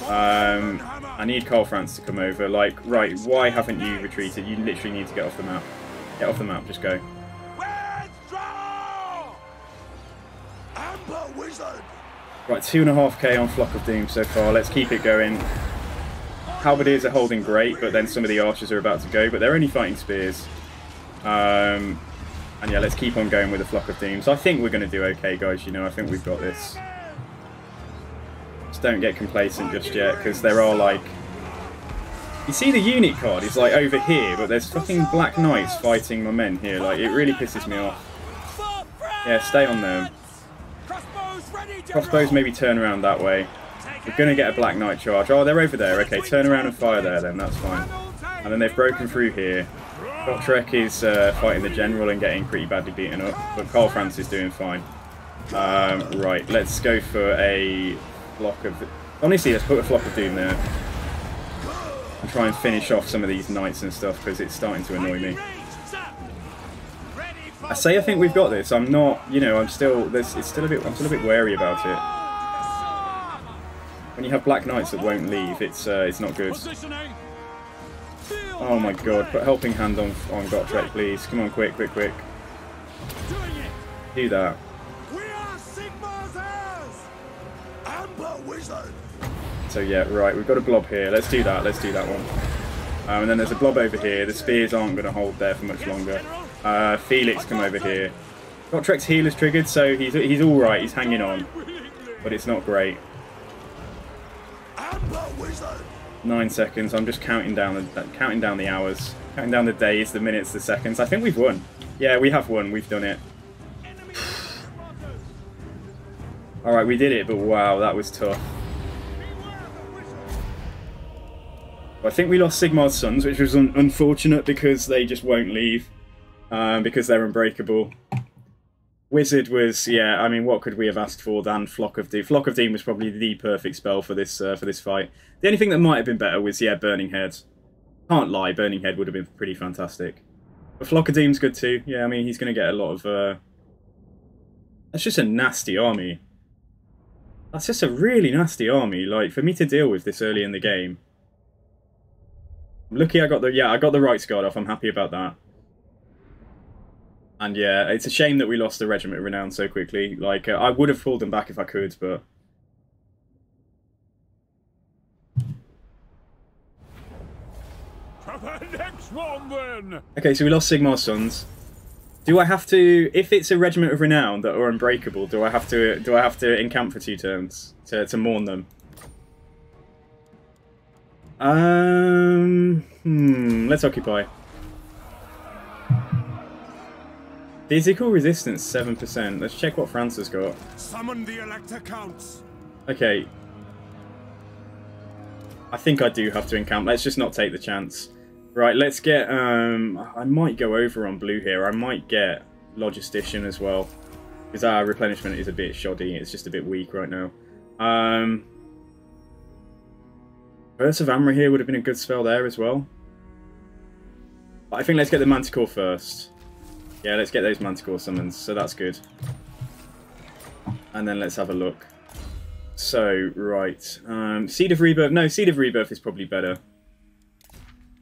I need KARL FRANZ to come over. Like, right, why haven't you retreated? You literally need to get off the map. Get off the map, just go. Right, 2.5k on Flock of Doom so far. Let's keep it going. Halberdiers are holding great, but then some of the archers are about to go, but they're only fighting spears. And yeah, let's keep on going with the Flock of Doom. So I think we're going to do okay, guys. You know, I think we've got this. Just don't get complacent just yet, because there are, like... You see the unit card is, like, over here, but there's fucking Black Knights fighting my men here. Like, it really pisses me off. Yeah, stay on them. Crossbows maybe turn around that way. We're going to get a Black Knight charge. Oh, they're over there. Okay, turn around and fire there then. That's fine. And then they've broken through here. Gotrek is fighting the general and getting pretty badly beaten up. But KARL FRANZ is doing fine. Right, let's go for a flock of... Honestly, let's put a Flock of Doom there. And try and finish off some of these knights and stuff, because it's starting to annoy me. I say I think we've got this. I'm not, you know, I'm still a bit wary about it. When you have Black Knights that won't leave, it's not good. Oh my god, put helping hand on Gotrek, please. Come on, quick, quick, quick. Do that. So yeah, right, we've got a blob here. Let's do that. Let's do that one. And then there's a blob over here. The spears aren't going to hold there for much longer. Felix, come over here. Gotrek's heal is triggered, so he's all right. He's hanging on, but it's not great. 9 seconds. I'm just counting down the hours, counting down the days, the minutes, the seconds. I think we've won. Yeah, we have won. We've done it. All right, we did it, but wow, that was tough. I think we lost Sigmar's Sons, which was unfortunate because they just won't leave, because they're unbreakable. Wizard was, yeah, I mean, what could we have asked for than Flock of Doom? Flock of Doom was probably the perfect spell for this fight. The only thing that might have been better was, yeah, Burning Head. Can't lie, Burning Head would have been pretty fantastic. But Flock of Doom's good too. Yeah, I mean, he's going to get a lot of... That's just a nasty army. That's just a really nasty army. Like, for me to deal with this early in the game, Lucky I got the right guard off. I'm happy about that. And yeah, it's a shame that we lost the Regiment of Renown so quickly. Like, I would have pulled them back if I could, but... To the next one, then! Okay, so we lost Sigmar's Sons. Do I have to... If it's a Regiment of Renown that are unbreakable, do I have to encamp for 2 turns to mourn them? Let's occupy. Physical resistance 7%. Let's check what France has got. Summon the Elector Counts. Okay. I think I do have to encamp. Let's just not take the chance. Right, let's get I might go over on blue here. I might get Logistician as well. Because our replenishment is a bit shoddy. It's just a bit weak right now. Burst of Amra here would have been a good spell there as well. But I think let's get the Manticore first. Yeah, let's get those Manticore summons, so that's good. And then let's have a look. So, right. Seed of Rebirth. No, Seed of Rebirth is probably better.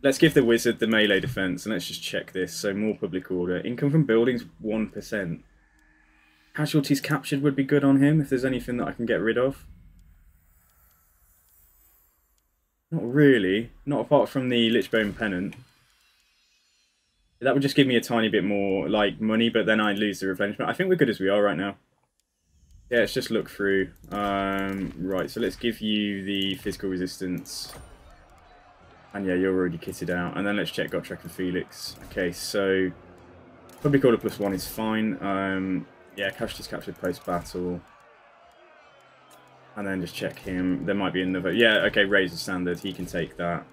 Let's give the Wizard the melee defense, and let's just check this. So, more public order. Income from buildings, 1%. Casualties captured would be good on him, if there's anything that I can get rid of. Not really. Not apart from the Lichbone Pennant. That would just give me a tiny bit more, like, money, but then I'd lose the replenishment. I think we're good as we are right now. Yeah, let's just look through. Right, so let's give you the physical resistance. And yeah, you're already kitted out. And then let's check Gotrek and Felix. Okay, so... Public Order +1 is fine. Yeah, casualties captured post-battle. And then just check him. There might be another... Yeah, okay, Razor Standard. He can take that.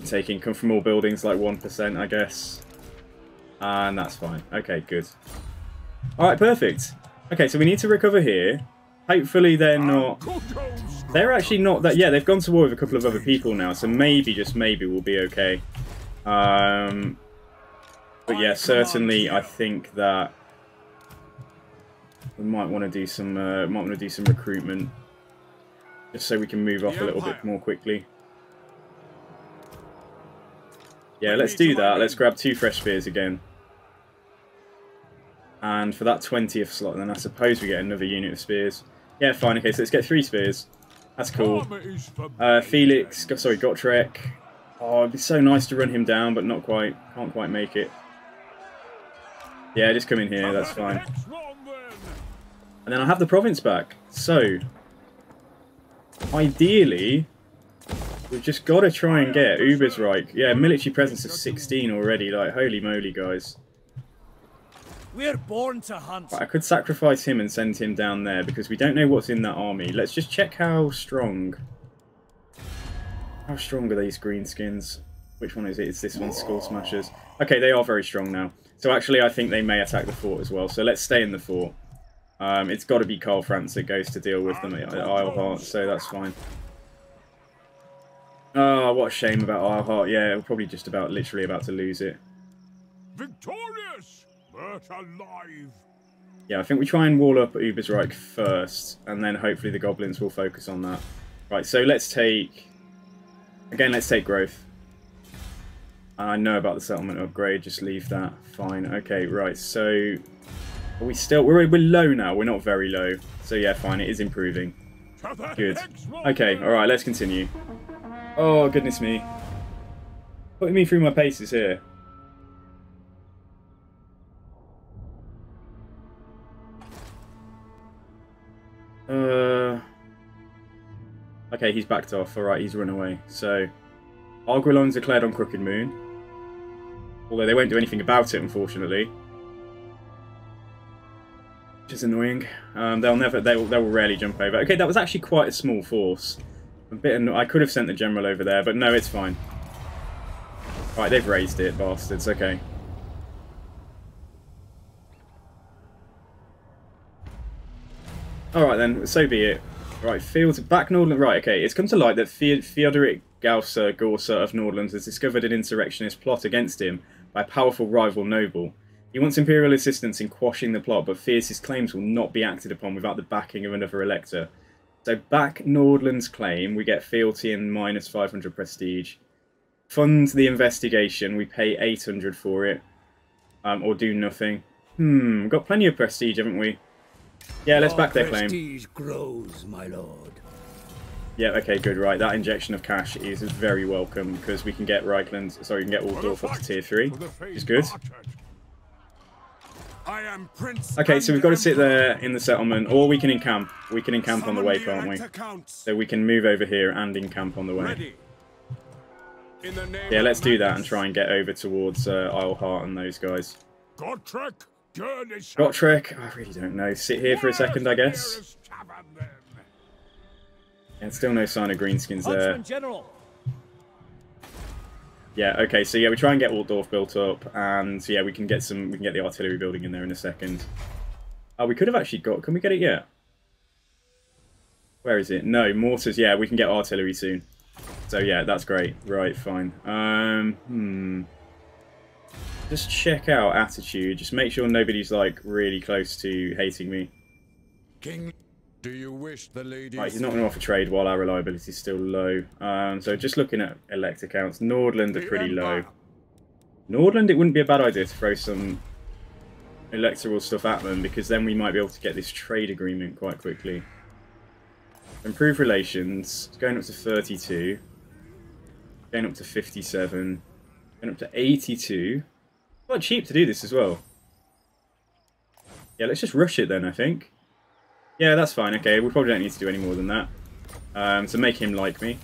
Take income from all buildings, like 1%, I guess. And that's fine. Okay, good. Alright, perfect. Okay, so we need to recover here. Hopefully they're not... They're actually not that... Yeah, they've gone to war with a couple of other people now, so maybe, just maybe, we'll be okay. But yeah, certainly I think that we might want to do some recruitment. Just so we can move off a little bit more quickly. Yeah, let's do that. Let's grab 2 fresh spears again. And for that 20th slot, then I suppose we get another unit of spears. Yeah, fine. Okay, so let's get 3 spears. That's cool. Felix, sorry, Gotrek. Oh, it'd be so nice to run him down, but not quite. Can't quite make it. Yeah, just come in here. That's fine. And then I have the province back. So, ideally... We've just got to try and get Ubersreich. Yeah, military presence of 16 already. Like, holy moly, guys. We're born to hunt. Right, I could sacrifice him and send him down there because we don't know what's in that army. Let's just check how strong. How strong are these greenskins? Which one is it? It's this one, Skull Smashers. Okay, they are very strong now. So actually, I think they may attack the fort as well. So let's stay in the fort. It's got to be KARL FRANZ that goes to deal with them at Isleheart, so that's fine. Oh, what a shame about Isleheart. Yeah, we're probably just about, literally about to lose it. Victorious, but alive. Yeah, I think we try and wall up Ubersreich first, and then hopefully the goblins will focus on that. Right, so let's take... Again, let's take growth. I know about the settlement upgrade, just leave that. Fine, okay, right, so... Are we still... We're low now, we're not very low. So yeah, fine, it is improving. Good. Okay, alright, let's continue. Oh, goodness me. Putting me through my paces here. Okay, he's backed off. Alright, he's run away. So, Arguelon's declared on Crooked Moon. Although they won't do anything about it, unfortunately. Which is annoying. They will rarely jump over. Okay, that was actually quite a small force. A bit I could have sent the general over there, but no, it's fine. Right, they've raised it, bastards. Okay. Alright then, so be it. Right, fields back Nordland. Right, okay. It's come to light that Theodoric Gorsa of Nordland has discovered an insurrectionist plot against him by a powerful rival noble. He wants Imperial assistance in quashing the plot, but fears his claims will not be acted upon without the backing of another elector. So back Nordland's claim, we get fealty and minus 500 prestige. Fund the investigation. We pay 800 for it. Or do nothing. We've got plenty of prestige, haven't we? Yeah, let's back their claim. Prestige grows, my lord. Yeah, okay, good, right. That injection of cash is very welcome because we can get Reichland, sorry, we can get Altdorf up to tier 3, which is good. I am Prince. Okay, so we've got to sit there in the settlement, or we can encamp. We can encamp on the way, can't we? So we can move over here and encamp on the way. Yeah, let's do that and try and get over towards Isleheart and those guys. Gotrek, I really don't know. Sit here for a second, I guess. And still no sign of greenskins there. Yeah, okay, so yeah, we try and get Altdorf built up, and yeah, we can get the artillery building in there in a second. Oh, we could have actually got, can we get it yet? Where is it? No, mortars, yeah, we can get artillery soon. So yeah, that's great. Right, fine. Just check out attitude, just make sure nobody's like really close to hating me. King, do you wish the lady? Right, he's not going to offer trade while our reliability is still low. So just looking at elect accounts, Nordland are pretty low. Nordland, it wouldn't be a bad idea to throw some electoral stuff at them, because then we might be able to get this trade agreement quite quickly. Improve relations, it's going up to 32, going up to 57, going up to 82. Quite cheap to do this as well. Yeah, let's just rush it then, I think. Yeah, that's fine. Okay, we probably don't need to do any more than that. So make him like me.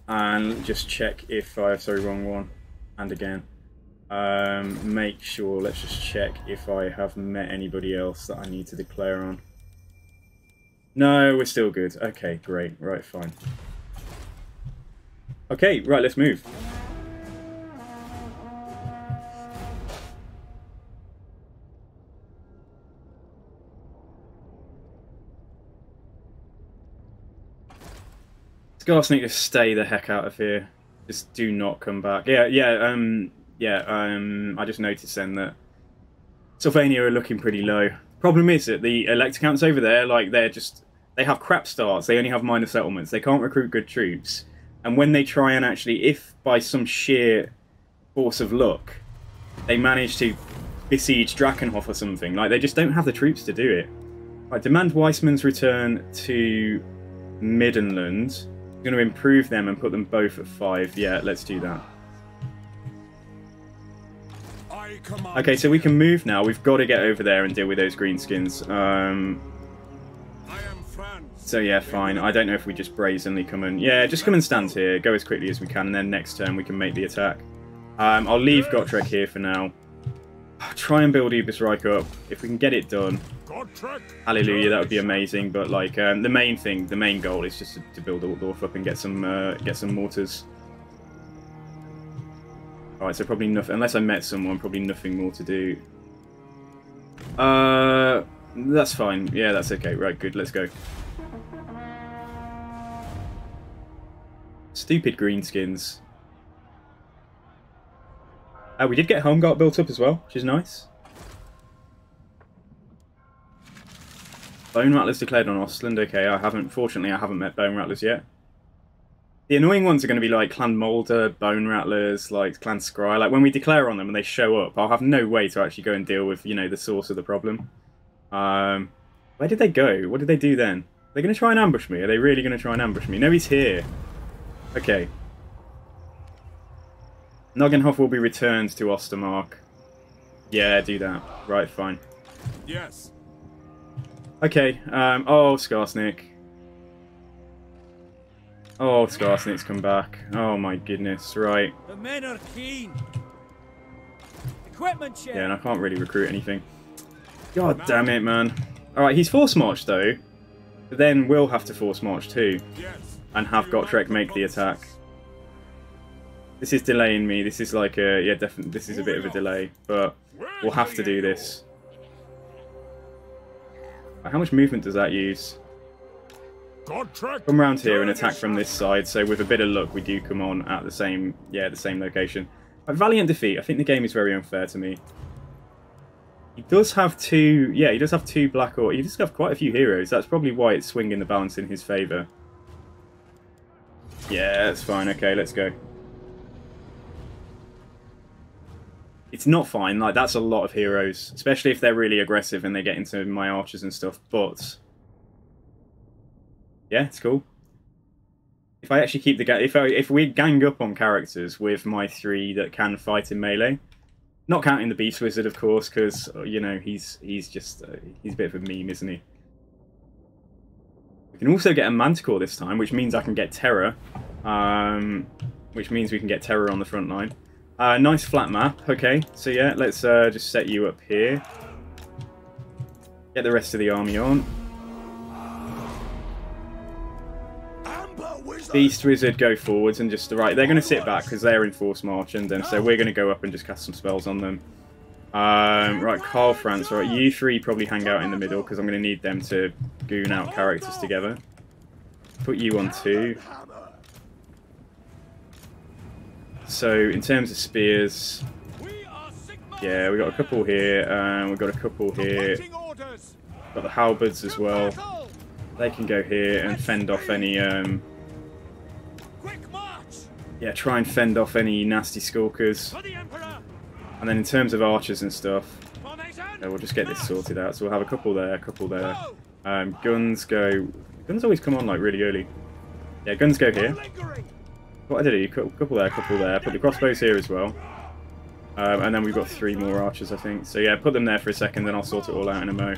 And just check if I... Sorry, wrong one. And again. Make sure... Let's just check if I have met anybody else that I need to declare on. No, we're still good. Okay, great. Right, fine. Okay, right, let's move. Scarce need to stay the heck out of here. Just do not come back. I just noticed then that Sylvania are looking pretty low. Problem is that the elect accounts over there, like, they have crap starts. They only have minor settlements. They can't recruit good troops. And when they try and actually, if by some sheer force of luck, they manage to besiege Drakenhof or something, like, they just don't have the troops to do it. Right, demand Weissman's return to Middenland. Going to improve them and put them both at 5. Yeah, let's do that. Okay, so we can move now. We've got to get over there and deal with those greenskins. So yeah, fine. I don't know if we just brazenly come and... Yeah, just come and stand here. Go as quickly as we can, and then next turn we can make the attack. I'll leave Gotrek here for now. I'll try and build Ubisreich up. If we can get it done, hallelujah, that would be amazing. But like, the main goal is just to build Altdorf up and get some mortars. Alright, so probably nothing, unless I met someone, probably nothing more to do. That's fine. Yeah, that's okay. Right, good, let's go. Stupid greenskins. We did get Helmgart built up as well, which is nice. Bone Rattlers declared on Ostland. Okay, fortunately I haven't met Bone Rattlers yet. The annoying ones are going to be like Clan Mulder, Bone Rattlers, like Clan Scry. Like when we declare on them and they show up, I'll have no way to actually go and deal with, you know, the source of the problem. Where did they go? What did they do then? Are they going to try and ambush me? Are they really going to try and ambush me? No, he's here. Okay. Noggenhof will be returned to Ostermark. Yeah, do that. Right, fine. Yes. Okay, oh, Skarsnik. Oh, Skarsnik's come back. Oh my goodness, right. The men are keen. Equipment check. Yeah, and I can't really recruit anything. God damn it, man. Alright, he's force marched though. But then we'll have to force march too. And have Gotrek make the attack. This is delaying me. This is like a... Yeah, definitely. This is a bit of a delay. But we'll have to do this. How much movement does that use? Come around here and attack from this side. So with a bit of luck, we do come on at the same... Yeah, the same location. A valiant defeat. I think the game is very unfair to me. He does have two... Yeah, he does have 2 black or... He does have quite a few heroes. That's probably why it's swinging the balance in his favour. Yeah, that's fine. Okay, let's go. It's not fine. Like, that's a lot of heroes, especially if they're really aggressive and they get into my archers and stuff. But yeah, it's cool. If I actually keep the if we gang up on characters with my 3 that can fight in melee, not counting the Beast Wizard, of course, because you know he's just he's a bit of a meme, isn't he? We can also get a Manticore this time, which means I can get Terror, which means we can get Terror on the front line. Nice flat map. Okay, so yeah, let's just set you up here. Get the rest of the army on. Beast Wizard go forwards and just right. They're going to sit back because they're in force march, and then so we're going to go up and just cast some spells on them. Right, KARL FRANZ. Right, you 3 probably hang out in the middle because I'm going to need them to goon out characters together. Put you on 2. So in terms of spears, yeah, we got a couple here. We've got a couple here. Got the halberds as well. They can go here and fend off any. Yeah, try and fend off any nasty skulkers. And then in terms of archers and stuff, we'll just get this sorted out. So we'll have a couple there, a couple there. Guns go. Guns always come on like really early. Yeah, guns go here. What did I do? Couple there, couple there. Put the crossbows here as well. And then we've got 3 more archers, I think. So yeah, put them there for a second, then I'll sort it all out in a mo.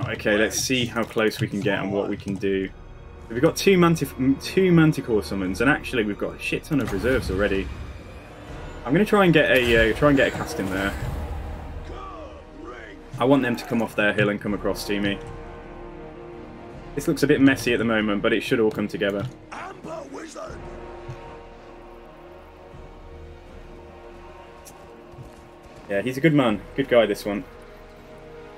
Okay, let's see how close we can get and what we can do. We've got 2 Manticore summons, and actually we've got a shit ton of reserves already. I'm going to try and get a cast in there. I want them to come off their hill and come across to me. This looks a bit messy at the moment, but it should all come together. Yeah, he's a good man. Good guy, this one.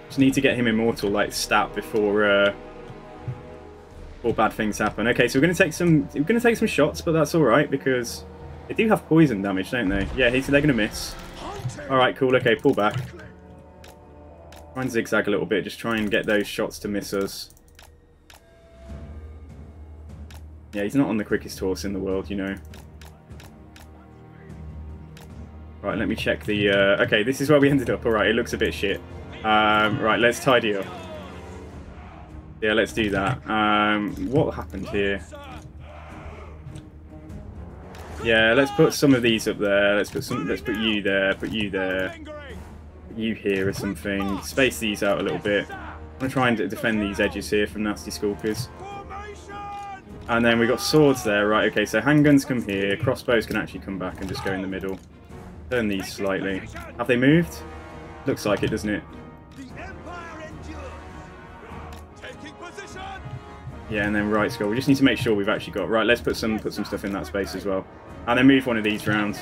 Just need to get him immortal, like, stat before bad things happen. Okay, so we're going to take some shots, but that's alright, because they do have poison damage, don't they? Yeah, they're going to miss. Alright, cool. Okay, pull back. Try and zigzag a little bit. Just try and get those shots to miss us. Yeah, he's not on the quickest horse in the world, you know. Right, let me check the... okay, this is where we ended up. Alright, it looks a bit shit. Right, let's tidy up. Yeah, let's do that. What happened here? Yeah, let's put some of these up there. Let's put you there, put you there. Put you here or something. Space these out a little bit. I'm going to try and defend these edges here from nasty skulkers. And then we've got swords there, right? Okay, so handguns come here. Crossbows can actually come back and just go in the middle. Turn these slightly. Have they moved? Looks like it, doesn't it? Yeah, and then right skull. We just need to make sure we've actually got right. Let's put some stuff in that space as well, and then move one of these round.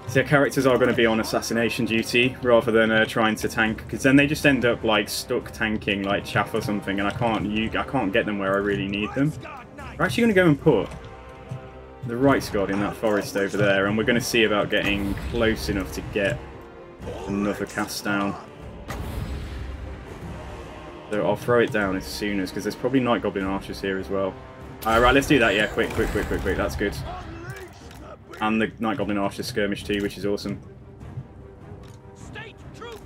So characters are going to be on assassination duty rather than trying to tank, because then they just end up like stuck tanking like chaff or something, and I can't get them where I really need them. We're actually going to go and put the right squad in that forest over there, and we're going to see about getting close enough to get another cast down. So I'll throw it down as soon as, because there's probably Night Goblin archers here as well. Right, let's do that. Yeah, quick. That's good. And the Night Goblin archer skirmish too, which is awesome.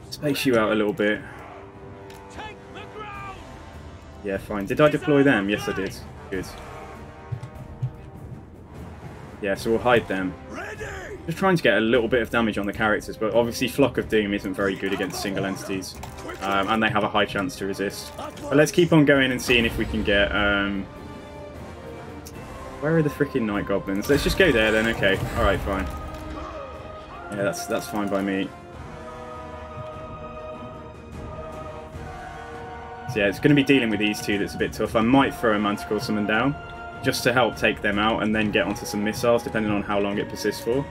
Space you out a little bit. Yeah, fine. Did I deploy them? Yes, I did. Good. Yeah, so we'll hide them. Just trying to get a little bit of damage on the characters, but obviously Flock of Doom isn't very good against single entities. And they have a high chance to resist. But let's keep on going and seeing if we can get... where are the freaking Night Goblins? Let's just go there then, okay. Alright, fine. Yeah, that's fine by me. So yeah, it's going to be dealing with these 2 that's a bit tough. I might throw a Manticore Summon down, just to help take them out, and then get onto some missiles, depending on how long it persists for.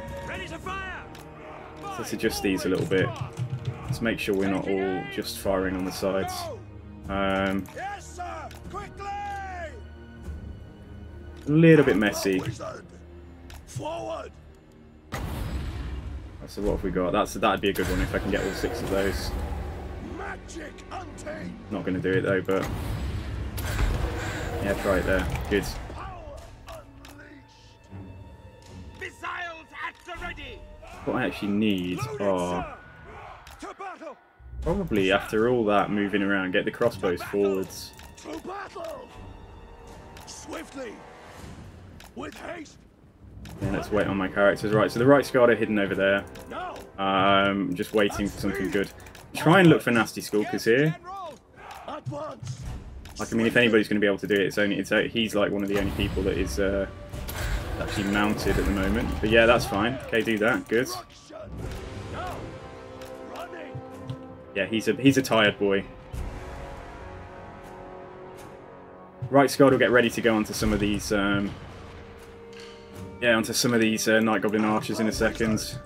So let's adjust these a little bit. Let's make sure we're not all just firing on the sides. Yes, sir. Quickly! A little bit messy. Forward. So what have we got? That'd be a good one if I can get all 6 of those. Magic untamed. Not going to do it though, but Yeah, try it there. Good. What I actually need are probably, after all that moving around, get the crossbows forwards. To battle! Swiftly! With haste! Yeah, let's wait on my characters. Right, so the right guard are hidden over there. Now! Just waiting for something good. Try and look for nasty skulkers here. Advance! Like, I mean, if anybody's going to be able to do it, he's like one of the only people that is actually mounted at the moment. But yeah, that's fine. Okay, do that. Good. Now! Running! Yeah, he's a tired boy. Right, Scott will get ready to go onto some of these. Yeah, onto some of these Night Goblin archers in a second.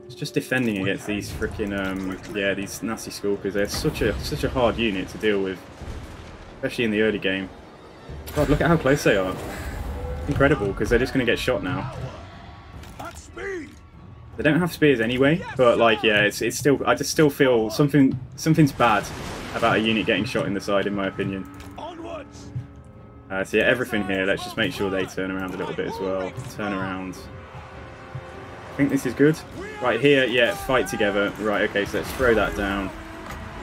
It's just defending against these freaking yeah, these nasty skulkers. They're such a hard unit to deal with, especially in the early game. God, look at how close they are. Incredible, because they're just going to get shot now. They don't have spears anyway, but like, yeah, it's still. I just still feel something's bad about a unit getting shot in the side, in my opinion. So yeah, everything here. Let's just make sure they turn around a little bit as well. Turn around. I think this is good. Right here, yeah, fight together. Right, okay, so let's throw that down.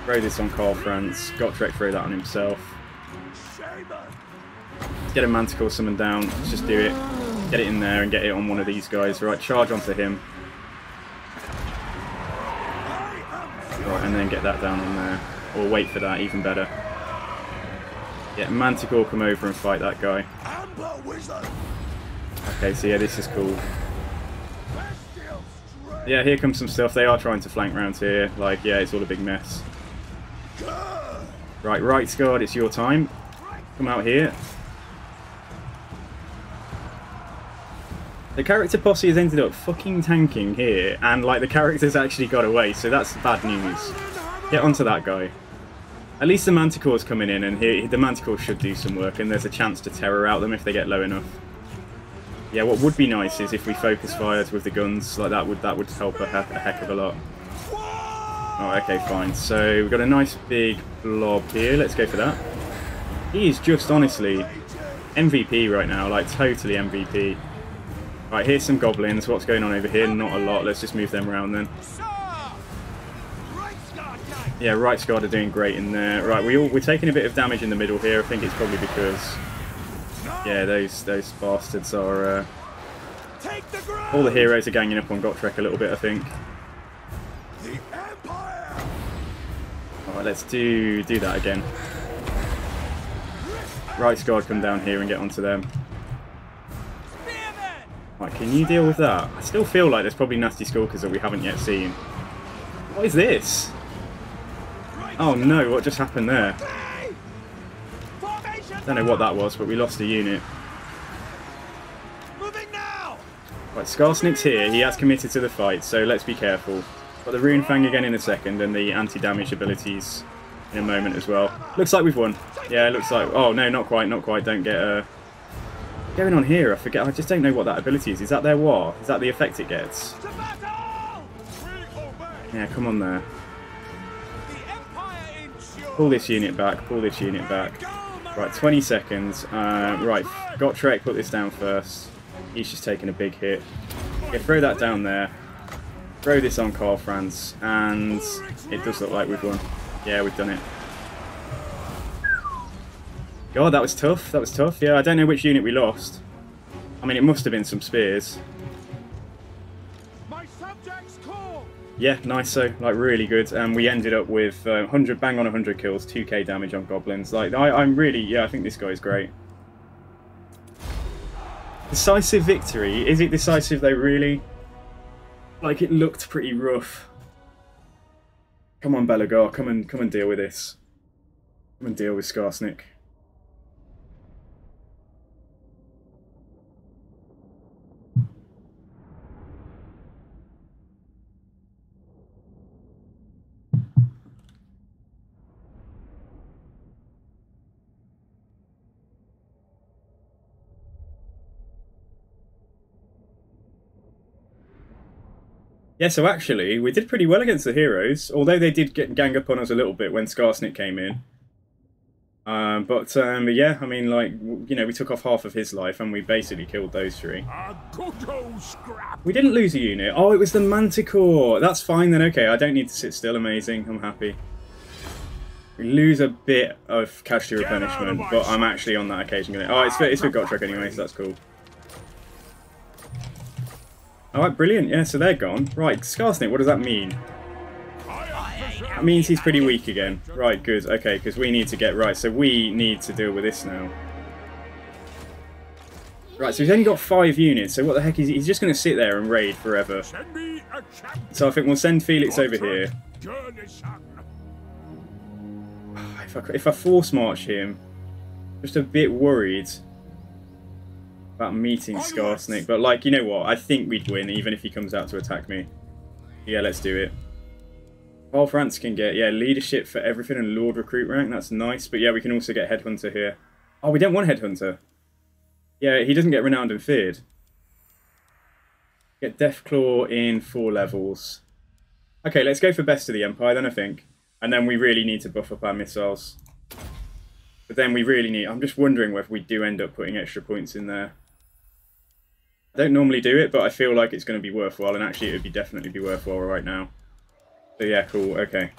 Throw this on KARL FRANZ. Gotrek throw that on himself. Let's get a Manticore summoned down. Let's just do it. Get it in there and get it on one of these guys. Right, charge onto him. Right, and then get that down on there. Or wait for that, even better. Yeah, Manticore come over and fight that guy. Okay, so yeah, this is cool. Yeah, here comes some stuff. They are trying to flank round here. Like, yeah, it's all a big mess. Right, right, Scard, it's your time. Come out here. The character posse has ended up fucking tanking here, and like the characters actually got away, so that's bad news. Get onto that guy. At least the Manticore's coming in, and the Manticore should do some work, and there's a chance to terror out them if they get low enough. Yeah, what would be nice is if we focus fires with the guns, like that would help a heck of a lot. Oh, okay, fine. So we've got a nice big blob here. Let's go for that. He is just honestly MVP right now, like totally MVP. Right, here's some goblins. What's going on over here? Not a lot. Let's just move them around then. Yeah, right Scard are doing great in there. Right, we're taking a bit of damage in the middle here. I think it's probably because, yeah, those bastards are. All the heroes are ganging up on Gotrek a little bit, I think. Alright, let's do that again. Right Scard, come down here and get onto them. Right, can you deal with that? I still feel like there's probably nasty skulkers that we haven't yet seen. What is this? Oh no, what just happened there? Don't know what that was, but we lost a unit. Right, Skarsnik's here. He has committed to the fight, so let's be careful. Got the Rune Fang again in a second, and the anti-damage abilities in a moment as well. Looks like we've won. Yeah, it looks like... Oh no, not quite, not quite. Don't get... What's going on here? I forget. I just don't know what that ability is. Is that their war? Is that the effect it gets? Yeah, come on there. Pull this unit back, pull this unit back. Right, 20 seconds. Right, Gotrek, put this down first. He's just taking a big hit. Yeah, throw that down there. Throw this on KARL FRANZ, and it does look like we've won. Yeah, we've done it. God, that was tough. That was tough. Yeah, I don't know which unit we lost. I mean, it must have been some spears. Yeah, nice, so like really good, and we ended up with 100 bang on 100 kills, 2k damage on goblins. Like I'm really, yeah, I think this guy's great. Decisive victory? Is it decisive though? Really? Like it looked pretty rough. Come on, Belagar, come and deal with this. Come and deal with Skarsnik. Yeah, so actually, we did pretty well against the heroes, although they did gang up on us a little bit when Skarsnik came in. Yeah, I mean, like, you know, we took off half of his life and we basically killed those 3. A good old scrap. We didn't lose a unit. Oh, it was the Manticore. That's fine then. Okay, I don't need to sit still. Amazing. I'm happy. We lose a bit of casualty replenishment, but I'm actually on that occasion going to... Oh, it's for Gotrek anyway, so that's cool. Alright, brilliant. Yeah, so they're gone. Right, Skarsnik, what does that mean? That means he's pretty weak again. Right, good. Okay, because we need to get... Right, so we need to deal with this now. Right, so he's only got 5 units, so what the heck is he? He's just going to sit there and raid forever. So I think we'll send Felix over here. If I force march him, just a bit worried about meeting Skarsnik. But, like, you know what? I think we'd win, even if he comes out to attack me. Yeah, let's do it. KARL FRANZ can get, yeah, leadership for everything and Lord Recruit rank. That's nice. But, yeah, we can also get Headhunter here. Oh, we don't want Headhunter. Yeah, he doesn't get Renowned and Feared. Get Deathclaw in 4 levels. Okay, let's go for Best of the Empire then, I think. And then we really need to buff up our missiles. But then we really need... I'm just wondering whether we do end up putting extra points in there. I don't normally do it, but I feel like it's going to be worthwhile. And actually, it would be definitely be worthwhile right now. So yeah, cool. Okay.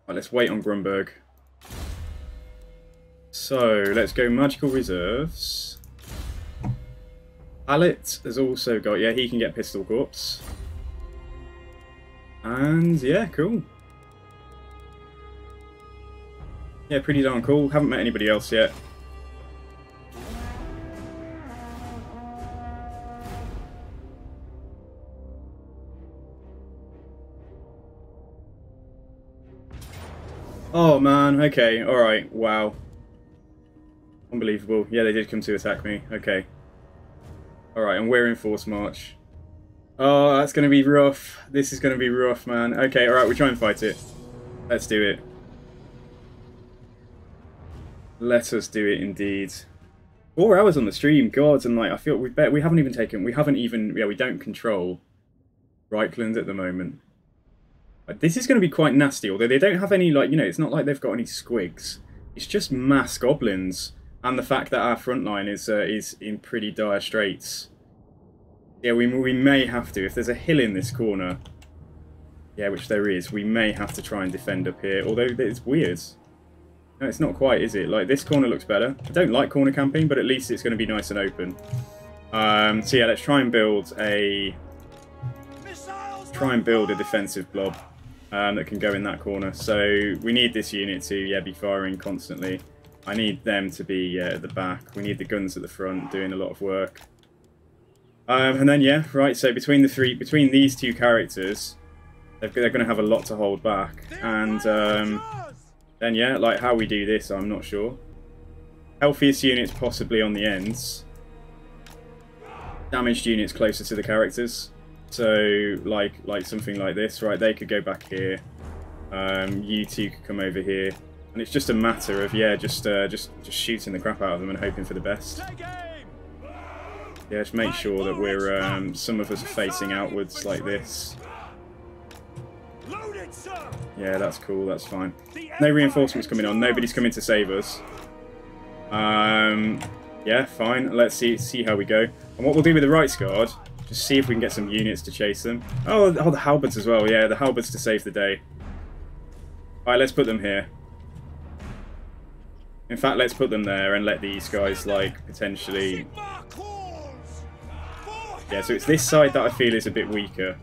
Right, let's wait on Grunberg. So, let's go Magical Reserves. Allet has also got... Yeah, he can get Pistol Corps. And, yeah, cool. Yeah, pretty darn cool. Haven't met anybody else yet. Oh, man. Okay, alright. Wow. Unbelievable. Yeah, they did come to attack me. Okay. Alright, and we're in force march. Oh, that's going to be rough. This is going to be rough, man. Okay, alright, we try and fight it. Let's do it. Let us do it, indeed. 4 hours on the stream, God, and like, I feel we haven't even, yeah, we don't control Reichland at the moment. This is going to be quite nasty, although they don't have any, like, you know, it's not like they've got any squigs. It's just mass goblins. And the fact that our front line is in pretty dire straits. Yeah, we may have to. If there's a hill in this corner, yeah, which there is, we may have to try and defend up here. Although it's weird. No, it's not quite, is it? Like, this corner looks better. I don't like corner camping, but at least it's going to be nice and open. So yeah, let's try and build a defensive blob that can go in that corner. So we need this unit to, yeah, be firing constantly. I need them to be at the back. We need the guns at the front doing a lot of work. And then, yeah, right, so between these 2 characters, they're going to have a lot to hold back. And then, yeah, like, how we do this, I'm not sure. Healthiest units possibly on the ends. Damaged units closer to the characters. So, like something like this, right, they could go back here. You 2 could come over here. And it's just a matter of, yeah, just shooting the crap out of them and hoping for the best. Yeah, just make sure that we're, some of us are facing outwards like this. Yeah, that's cool, that's fine. No reinforcements coming on, nobody's coming to save us. Yeah, fine, let's see how we go. And what we'll do with the Rights Guard, just see if we can get some units to chase them. Oh, the halberds as well, yeah, the halberds to save the day. Alright, let's put them here. In fact, let's put them there and let these guys, like, potentially... Yeah, so it's this side that I feel is a bit weaker.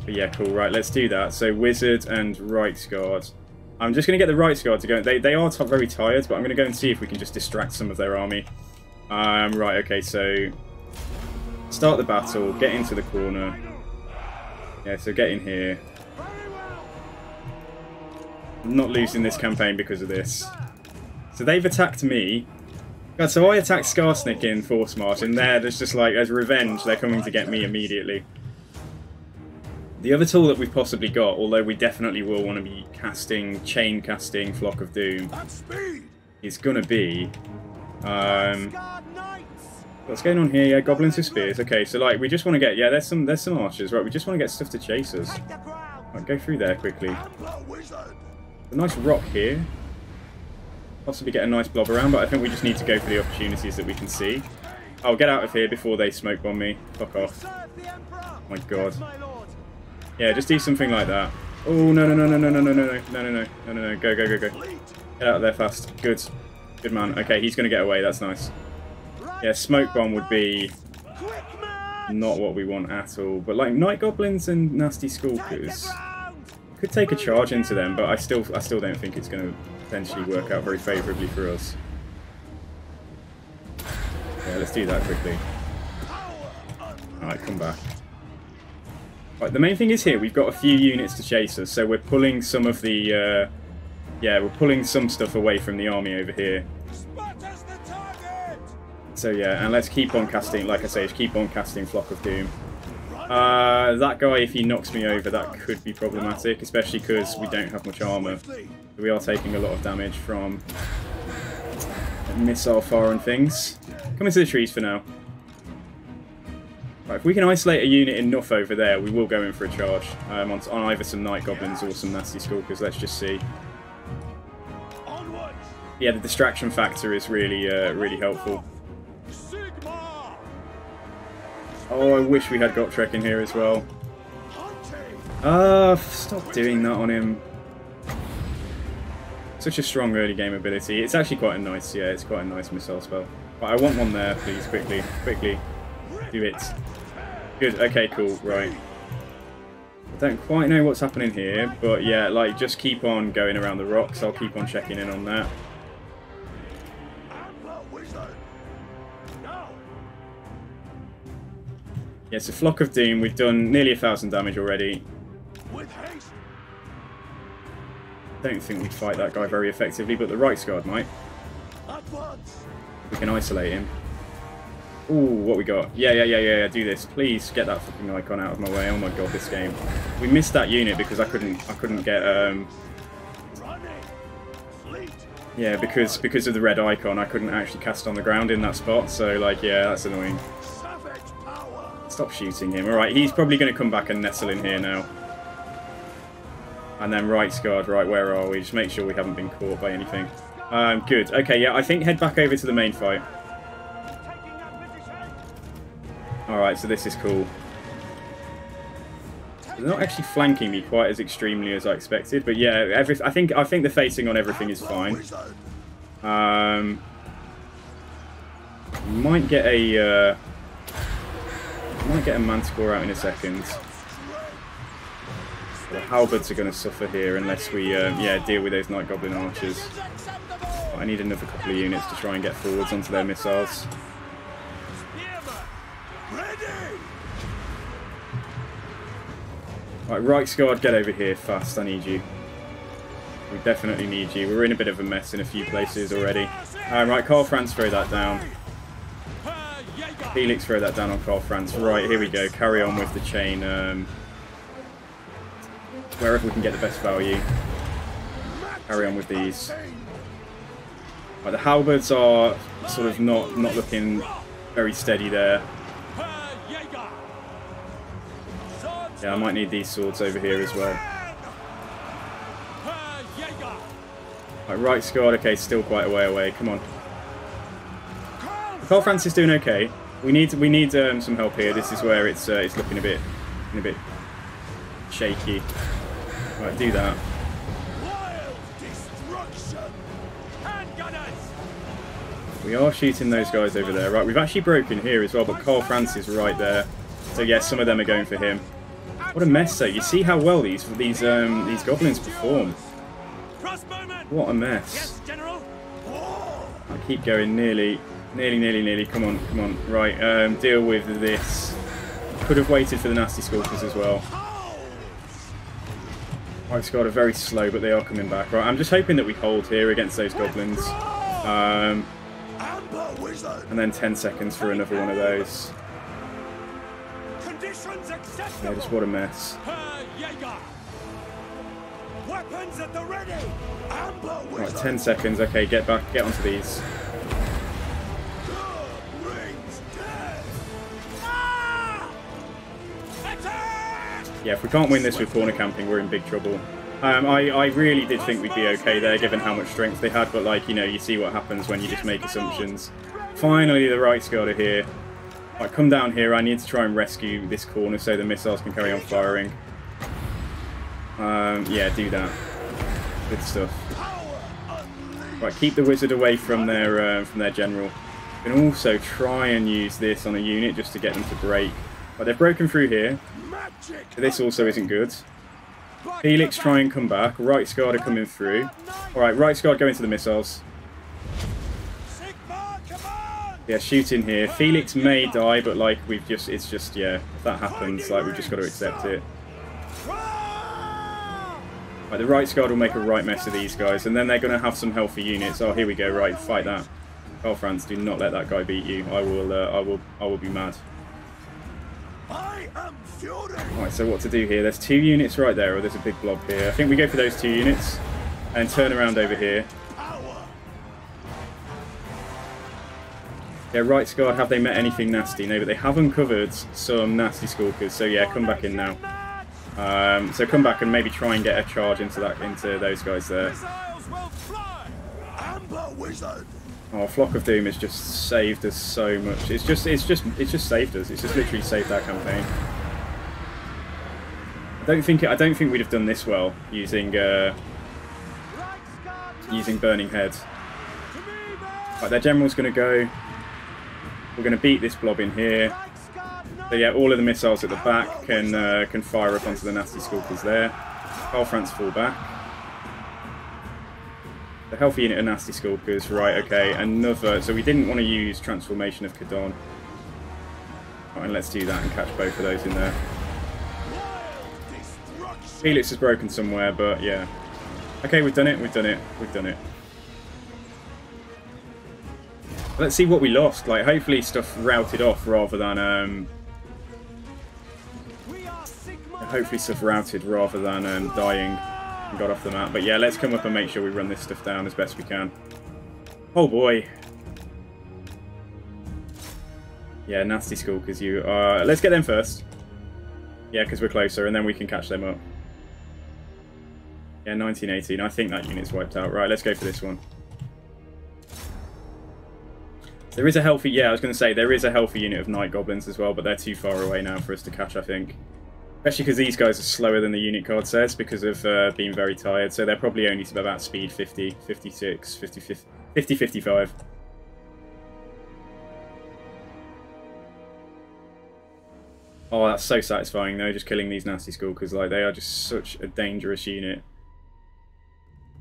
But yeah, cool, right, let's do that. So, Wizard and Reichsguard. I'm just going to get the Reichsguard to go... They are very tired, but I'm going to go and see if we can just distract some of their army. Right, okay, so... Start the battle, get into the corner. Yeah, so get in here. I'm not losing this campaign because of this. So they've attacked me. God, so I attacked Skarsnik in Force March, and there's just like, as revenge, they're coming to get me immediately. The other tool that we've possibly got, although we definitely will want to be chain casting Flock of Doom, is going to be... what's going on here? Yeah, goblins with spears. Okay, so like, we just want to get... Yeah, there's some archers, right? We just want to get stuff to chase us. Right, go through there quickly. A nice rock here. Possibly get a nice blob around, but I think we just need to go for the opportunities that we can see. I'll get out of here before they smoke bomb me. Fuck off. Oh my god. Yeah, just do something like that. Oh, no, no, no, no, no, no, no, no, no, no, no, no, no, no, go, go, go, go. Get out of there fast. Good. Good man. Okay, he's going to get away. That's nice. Yeah, smoke bomb would be not what we want at all. But like night goblins and nasty skulkers could take a charge into them, but I still don't think it's going to potentially work out very favourably for us. Yeah, let's do that quickly. Alright, come back. Right, the main thing is here, we've got a few units to chase us, so we're pulling some of the, yeah, we're pulling some stuff away from the army over here. So yeah, and let's keep on casting, like I say, keep on casting Flock of Doom. That guy, if he knocks me over, that could be problematic, especially because we don't have much armour. We are taking a lot of damage from missile fire and things. Come into the trees for now. Right, if we can isolate a unit enough over there, we will go in for a charge on either some night goblins or some nasty skulkers. Let's just see. Yeah, the distraction factor is really, really helpful. Oh, I wish we had Gotrek in here as well. Stop doing that on him. Such a strong early game ability. It's actually quite a nice, yeah, it's quite a nice missile spell. But I want one there, please, quickly, quickly. Do it. Good, okay, cool, right. I don't quite know what's happening here, but yeah, like, just keep on going around the rocks. I'll keep on checking in on that. Yeah, so Flock of Doom, we've done nearly 1,000 damage already. Don't think we'd fight that guy very effectively, but the Reichsguard might. We can isolate him. Ooh, what we got? Yeah, do this. Please get that fucking icon out of my way. Oh my god, this game. We missed that unit because I couldn't get yeah, because of the red icon, I couldn't actually cast on the ground in that spot, so like yeah, that's annoying. Stop shooting him. Alright, he's probably going to come back and nestle in here now. And then Reichsguard, right, where are we? Just make sure we haven't been caught by anything. Good. Okay, yeah, I think head back over to the main fight. Alright, so this is cool. They're not actually flanking me quite as extremely as I expected, but yeah, I think the facing on everything is fine. Might get a Manticore out in a second. The halberds are going to suffer here unless we yeah, deal with those Night Goblin archers. But I need another couple of units to try and get forwards onto their missiles. Right, Reichsguard, get over here fast. I need you. We definitely need you. We're in a bit of a mess in a few places already. Right, KARL FRANZ, throw that down. Felix, throw that down on KARL FRANZ. Right, here we go. Carry on with the chain. Wherever we can get the best value. Carry on with these. Right, the halberds are sort of not looking very steady there. Yeah, I might need these swords over here as well. Right, Reichsguard, okay, still quite a way away. Come on. KARL FRANZ is doing okay. We need some help here. This is where it's looking a bit shaky. Right, do that. We are shooting those guys over there. Right, we've actually broken here as well, but KARL FRANZ is right there. So yeah, some of them are going for him. What a mess, though. You see how well these goblins perform. What a mess. I keep going nearly. Come on. Right, deal with this. Could have waited for the nasty skulkers as well. Reichsguard are very slow, but they are coming back. Right, I'm just hoping that we hold here against those goblins. And then 10 seconds for another one of those. Yeah, just what a mess. Right, 10 seconds. Okay, get back. Get onto these. Yeah, if we can't win this with corner camping, we're in big trouble. I really did think we'd be okay there, given how much strength they had, but like, you know, you see what happens when you just make assumptions. Finally, the right guard are here. Right, come down here. I need to try and rescue this corner so the missiles can carry on firing. Yeah, do that. Good stuff. Right, keep the wizard away from their general. You can also try and use this on a unit just to get them to break. But they've broken through here. So this also isn't good. Felix, try and come back. Right guard are coming through. Alright, right guard go into the missiles. Yeah, shoot in here. Felix may die, but like it's just yeah, if that happens, like we've just got to accept it. Right, the right guard will make a right mess of these guys, and then they're going to have some healthy units. Oh, here we go. Right, fight that. KARL FRANZ, do not let that guy beat you. I will be mad. Right, so what to do here? There's 2 units right there, or there's a big blob here. I think we go for those 2 units and turn around over here. Yeah, right guard, have they met anything nasty? No, but they have uncovered some nasty skulkers. So yeah, come back in now. So come back and maybe try and get a charge into those guys there. Oh, Flock of Doom has just saved us so much. It's just saved us. It's just literally saved our campaign. I don't think we'd have done this well using Burning Head. Right, their general's going to go. We're going to beat this blob in here. So yeah, all of the missiles at the back can fire up onto the nasty skulkers there. KARL FRANZ fall back. The healthy unit of nasty skulkers, right? Okay, another. So we didn't want to use transformation of Kadon. Right, and let's do that and catch both of those in there. Felix is broken somewhere, but yeah. Okay, we've done it. We've done it. We've done it. Let's see what we lost. Like, hopefully stuff routed off rather than hopefully stuff routed rather than dying and got off the map. But yeah, let's come up and make sure we run this stuff down as best we can. Oh boy. Yeah, nasty skulkers. You are. Let's get them first. Yeah, because we're closer, and then we can catch them up. Yeah, 1918. I think that unit's wiped out. Right, let's go for this one. There is a healthy, yeah, I was going to say, there is a healthy unit of Night Goblins as well, but they're too far away now for us to catch, I think. Especially because these guys are slower than the unit card says because of being very tired, so they're probably only about speed 50, 56, 50, 50, 55. Oh, that's so satisfying though, just killing these nasty skulkers. Like, they are just such a dangerous unit.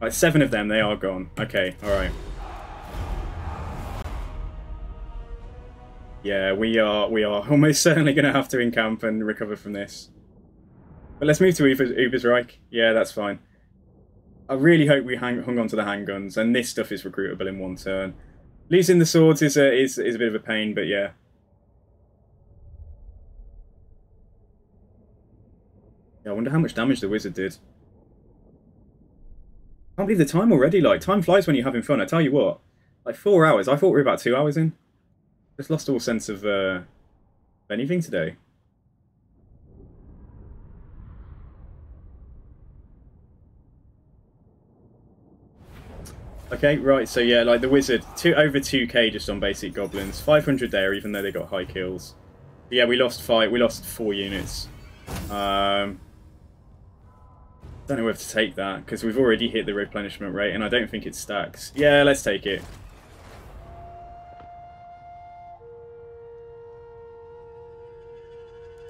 Like, 7 of them, they are gone. Okay, alright. Yeah, we are almost certainly going to have to encamp and recover from this. But let's move to Ubersreich. Yeah, that's fine. I really hope we hung on to the handguns, and this stuff is recruitable in 1 turn. Losing the swords is a bit of a pain, but yeah. Yeah, I wonder how much damage the wizard did. I can't believe the time already. Like, time flies when you're having fun. I tell you what, like 4 hours. I thought we were about 2 hours in. Just lost all sense of anything today. Okay, right, so yeah, like the wizard, over 2k just on basic goblins, 500 there, even though they got high kills. But yeah, we lost 4 units. Don't know whether to take that because we've already hit the replenishment rate, and I don't think it stacks. Yeah, let's take it.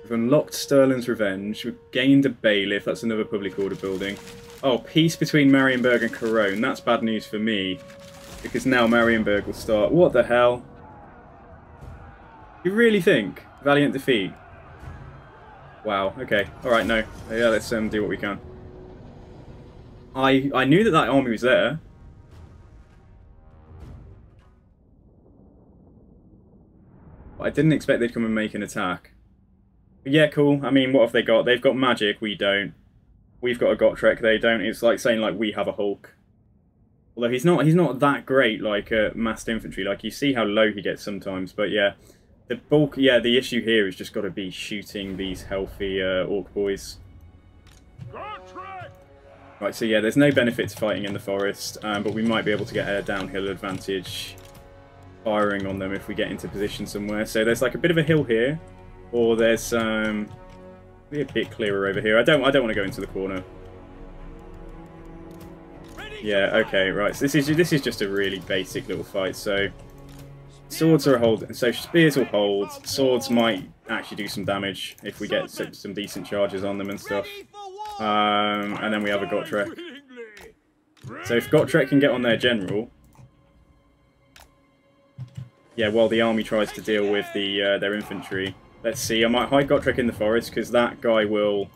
We've unlocked Sterling's Revenge. We've gained a bailiff. That's another public order building. Oh, peace between Marienburg and Cologne. That's bad news for me. Because now Marienburg will start. What the hell? You really think? Valiant defeat? Wow, okay. Alright, no. Yeah, let's do what we can. I knew that army was there. But I didn't expect they'd come and make an attack. Yeah, cool. I mean, what have they got? They've got magic, we don't. We've got a Gotrek, they don't. It's like saying like we have a Hulk. Although he's not that great like massed infantry. Like you see how low he gets sometimes, but yeah. The bulk, yeah, the issue here has just got to be shooting these healthy orc boys. Gotrek! Right, so yeah, there's no benefit to fighting in the forest, but we might be able to get a downhill advantage firing on them if we get into position somewhere. So there's like a bit of a hill here, or there's be a bit clearer over here. I don't want to go into the corner. Yeah, okay, right. So this is just a really basic little fight. So swords are a hold. So spears will hold. Swords might actually do some damage if we get some decent charges on them and stuff. And then we have a Gotrek. So if Gotrek can get on their general, yeah, while the army tries to deal with their infantry. Let's see. I might hide Gotrek in the forest because that guy will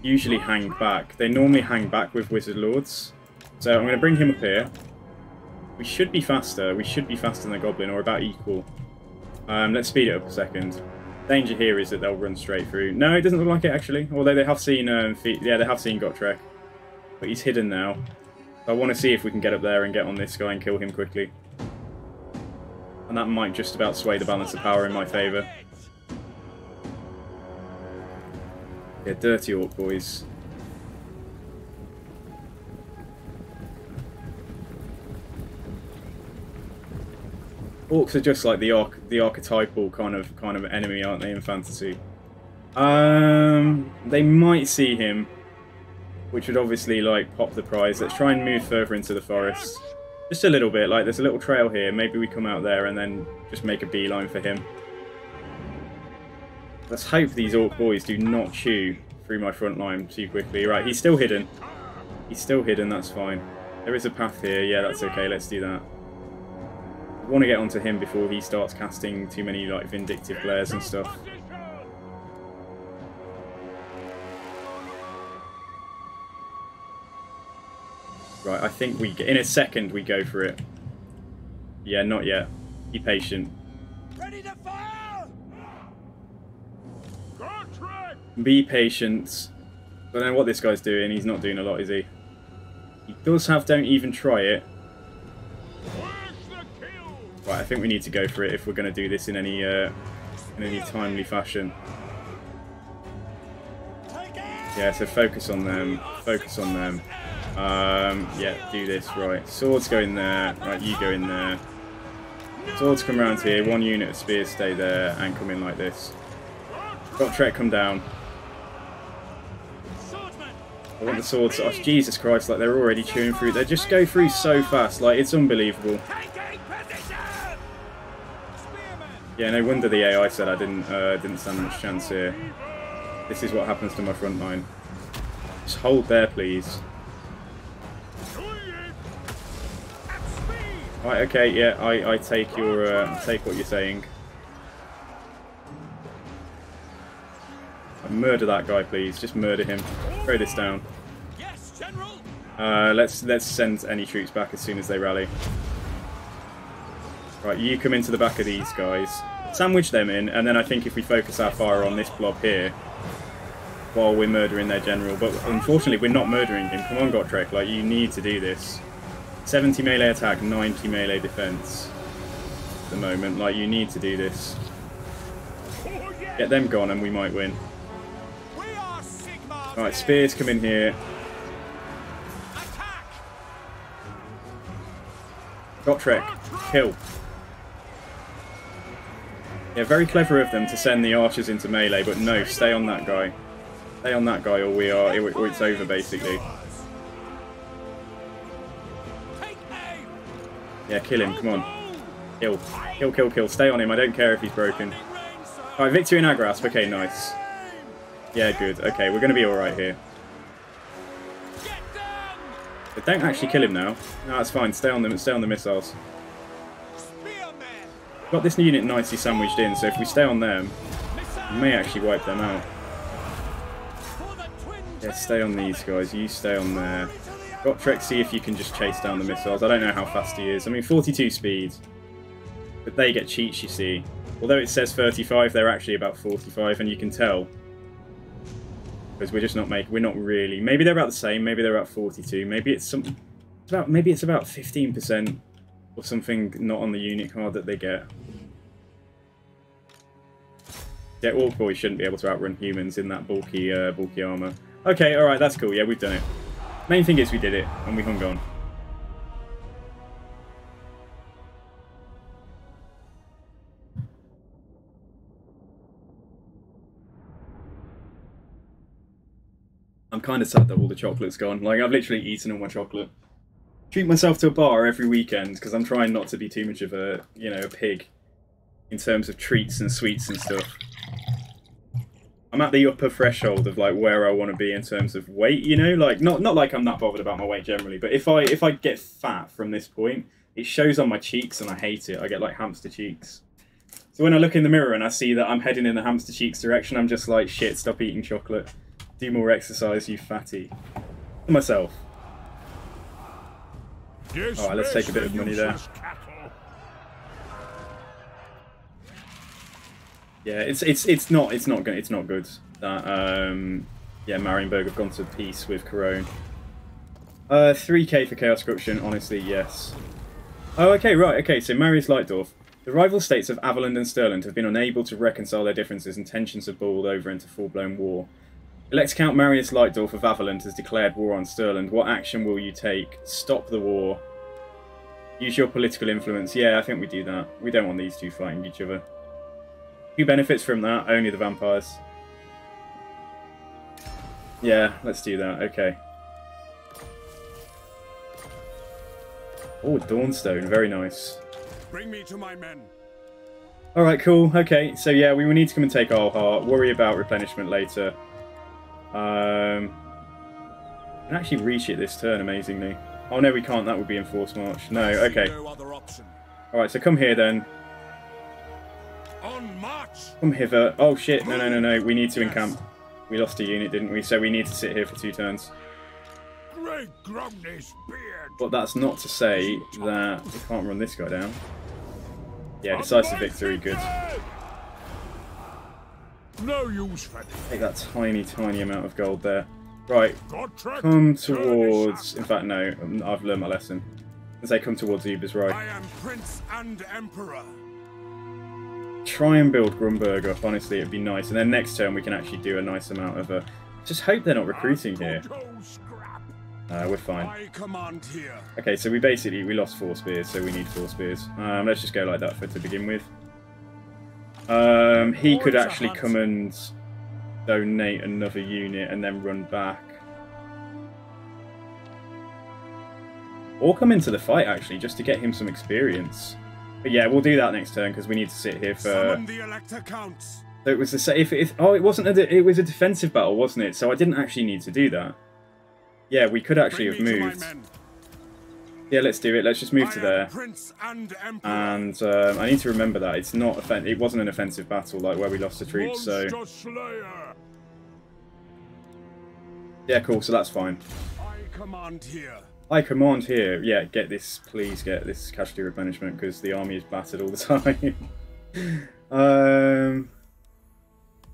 usually hang back. They normally hang back with Wizard Lords. So I'm going to bring him up here. We should be faster. We should be faster than the Goblin, or about equal. Let's speed it up a second. Danger here is that they'll run straight through. No, it doesn't look like it actually. Although they have seen, yeah, they have seen Gotrek, but he's hidden now. So I want to see if we can get up there and get on this guy and kill him quickly. And that might just about sway the balance of power in my favour. Yeah, dirty Orc boys. Orcs are just like the archetypal kind of enemy, aren't they, in fantasy? They might see him, which would obviously like pop the prize. Let's try and move further into the forest. Just a little bit, like there's a little trail here. Maybe we come out there and then just make a beeline for him. Let's hope these Orc boys do not chew through my front line too quickly. Right, he's still hidden. He's still hidden, that's fine. There is a path here, yeah, that's okay, let's do that. I want to get onto him before he starts casting too many like vindictive glares and stuff. Right, I think in a second we go for it. Yeah, not yet. Be patient. Ready to fire! Be patient. I don't know what this guy's doing. He's not doing a lot, is he? He does have don't even try it. Right, I think we need to go for it if we're going to do this in any timely fashion. Yeah, so focus on them. Focus on them. Yeah, do this, right. Swords go in there, right, you go in there. Swords come around here, one unit of spears stay there, and come in like this. Gotrek, come down. I want the swords, oh, Jesus Christ, like they're already chewing through, they just go through so fast, like it's unbelievable. Yeah, no wonder the AI said I didn't stand much chance here. This is what happens to my front line. Just hold there, please. Right, okay, yeah, I take take what you're saying. Murder that guy, please. Just murder him. Throw this down. Yes, General. Let's send any troops back as soon as they rally. Right, you come into the back of these guys. Sandwich them in, and then I think if we focus our fire on this blob here, while we're murdering their general, but unfortunately we're not murdering him. Come on, Gotrek, like you need to do this. 70 melee attack, 90 melee defense at the moment. Like, you need to do this. Get them gone and we might win. Alright, spears come in here. Gotrek, kill. Yeah, very clever of them to send the archers into melee, but no, stay on that guy. Stay on that guy or it's over, basically. Yeah, kill him, come on. Kill. Kill, kill, kill. Stay on him, I don't care if he's broken. Alright, victory in our grasp. Okay, nice. Yeah, good. Okay, we're going to be alright here. But don't actually kill him now. No, that's fine. Stay on them. Stay on the missiles. Got this unit nicely sandwiched in, so if we stay on them, we may actually wipe them out. Yeah, stay on these guys. You stay on there. Gotrek, see if you can just chase down the missiles. I don't know how fast he is. I mean, 42 speed. But they get cheats, you see. Although it says 35, they're actually about 45, and you can tell. Because we're just not we're not really. Maybe they're about the same. Maybe they're about 42. Maybe it's something. Maybe it's about 15% or something not on the unit card that they get. Yeah, Orc Boy shouldn't be able to outrun humans in that bulky armor. Okay, alright, that's cool. Yeah, we've done it. Main thing is we did it, and we hung on. I'm kind of sad that all the chocolate's gone. Like, I've literally eaten all my chocolate. Treat myself to a bar every weekend, because I'm trying not to be too much of a, you know, a pig in terms of treats and sweets and stuff. I'm at the upper threshold of, like, where I want to be in terms of weight, you know? Like, not like I'm that bothered about my weight generally, but if I get fat from this point, it shows on my cheeks and I hate it. I get, like, hamster cheeks. So when I look in the mirror and I see that I'm heading in the hamster cheeks direction, I'm just like, shit, stop eating chocolate. Do more exercise, you fatty. For myself. Alright, let's take a bit of money there. Yeah, it's not good that yeah, Marienburg have gone to peace with Corone. 3k for Chaos Corruption, honestly, yes. Oh, okay, right, okay, so Marius Leitdorf. The rival states of Averland and Stirland have been unable to reconcile their differences and tensions have boiled over into full-blown war. Elect Count Marius Leitdorf of Averland has declared war on Stirland. What action will you take? Stop the war. Use your political influence. Yeah, I think we do that. We don't want these two fighting each other. Who benefits from that? Only the vampires. Yeah, let's do that. Okay. Oh, Dawnstone. Very nice. Bring me to my men. Alright, cool. Okay, so yeah, we will need to come and take Alhart. Worry about replenishment later. Can actually reach it this turn, amazingly. Oh no, we can't. That would be enforced march. No, okay. Alright, so come here then. On march. Come hither. Oh shit, no. We need to encamp. We lost a unit, didn't we? So we need to sit here for 2 turns. Great Grumney's beard. But that's not to say that we can't run this guy down. Yeah, decisive victory, good. No use for Take that tiny amount of gold there. Right, come towards... In fact, no, I've learned my lesson. As they come towards Ubers, right. I am Prince and Emperor. Try and build Grumberg up, honestly, it'd be nice. And then next turn we can actually do a nice amount of... Just hope they're not recruiting here. We're fine. I command here. Okay, so we lost 4 spears, so we need 4 spears. Let's just go like that to begin with. He could actually come and donate another unit and then run back. Or come into the fight, actually, just to get him some experience. But yeah, we'll do that next turn, because we need to sit here for... Summon the Elector Counts. So it was it wasn't it was a defensive battle, wasn't it? So I didn't actually need to do that. Yeah, we could actually have moved. Yeah, let's do it. Let's just move to there. And I need to remember that it wasn't an offensive battle like where we lost the troops. So yeah, cool. So that's fine. I command here. I command here. Yeah, please get this casualty replenishment because the army is battered all the time.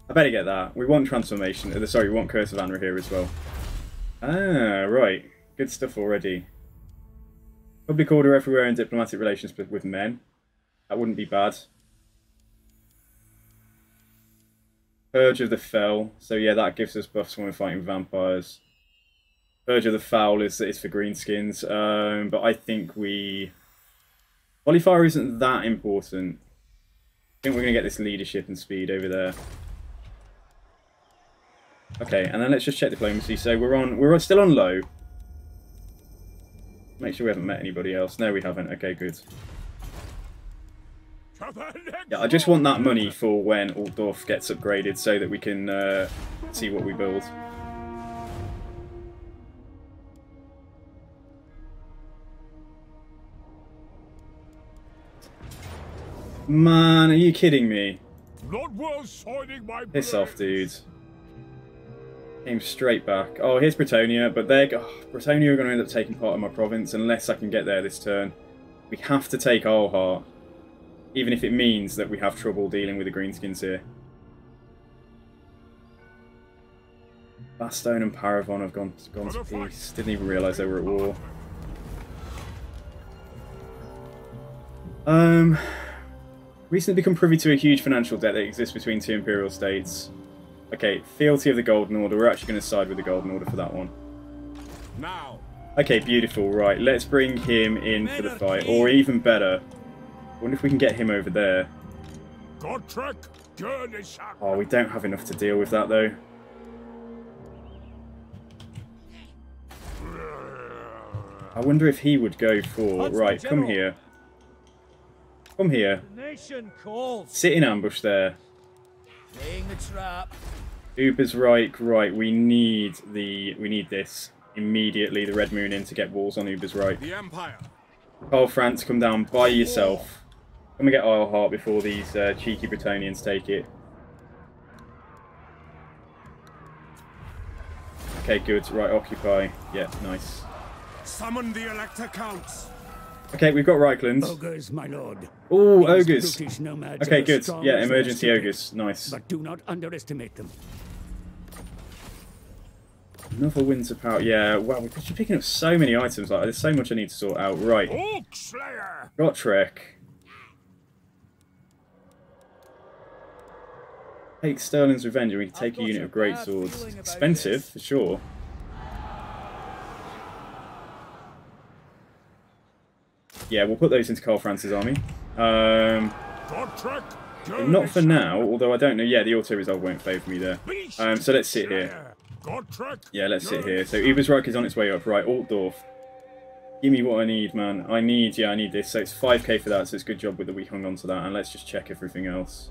I better get that. We want transformation. Sorry, we want Curse of Anra here as well. Ah, right. Good stuff already. Public order everywhere and diplomatic relations with men. That wouldn't be bad. Purge of the Fell. So yeah, that gives us buffs when we're fighting vampires. Purge of the Foul is for greenskins. But I think Volley isn't that important. I think we're going to get this leadership and speed over there. Okay, and then let's just check diplomacy. So we're still on low. Make sure we haven't met anybody else. No, we haven't. Okay, good. Yeah, I just want that money for when Altdorf gets upgraded so that we can see what we build. Man, are you kidding me? Not worth signing my Piss off, dude. Came straight back. Oh, here's Bretonia, but Bretonia are going to end up taking part of my province unless I can get there this turn. We have to take Alhart, even if it means that we have trouble dealing with the greenskins here. Bastone and Paravon have gone to peace. Didn't even realise they were at war. Recently become privy to a huge financial debt that exists between two imperial states. Okay, fealty of the Golden Order. We're actually going to side with the Golden Order for that one. Now. Okay, beautiful. Right, let's bring him in for the fight. Or even better, I wonder if we can get him over there. Oh, we don't have enough to deal with that, though. I wonder if he would go for... Right, come here. Come here. Sit in ambush there. Uber's right. Right, we need this immediately. The Red Moon in to get walls on Uber's right. The Empire. KARL FRANZ, come down by yourself. Come and get Isleheart before these cheeky Bretonnians take it. Okay, good. Right, occupy. Yeah, nice. Summon the Elector Counts. Okay, we've got Reichland. Ogres, my lord. Oh, ogres. Okay, good. Strong Yeah, as emergency their ogres. spirit, Nice. But do not underestimate them. Another Windsor Power. Yeah, wow, we're just picking up so many items. Like, there's so much I need to sort out. Right. Gotrek. Take Sterling's Revenge, and we can take a unit of great swords. Expensive, for sure. Yeah, we'll put those into KARL FRANZ's army. Not for now, although I don't know. Yeah, the auto resolve won't favour me there. So let's sit here. Yeah, let's sit here. So Ubersreich is on its way up. Right, Altdorf. Give me what I need, man. I need this. So it's 5k for that, so it's a good job that we hung on to that. And let's just check everything else.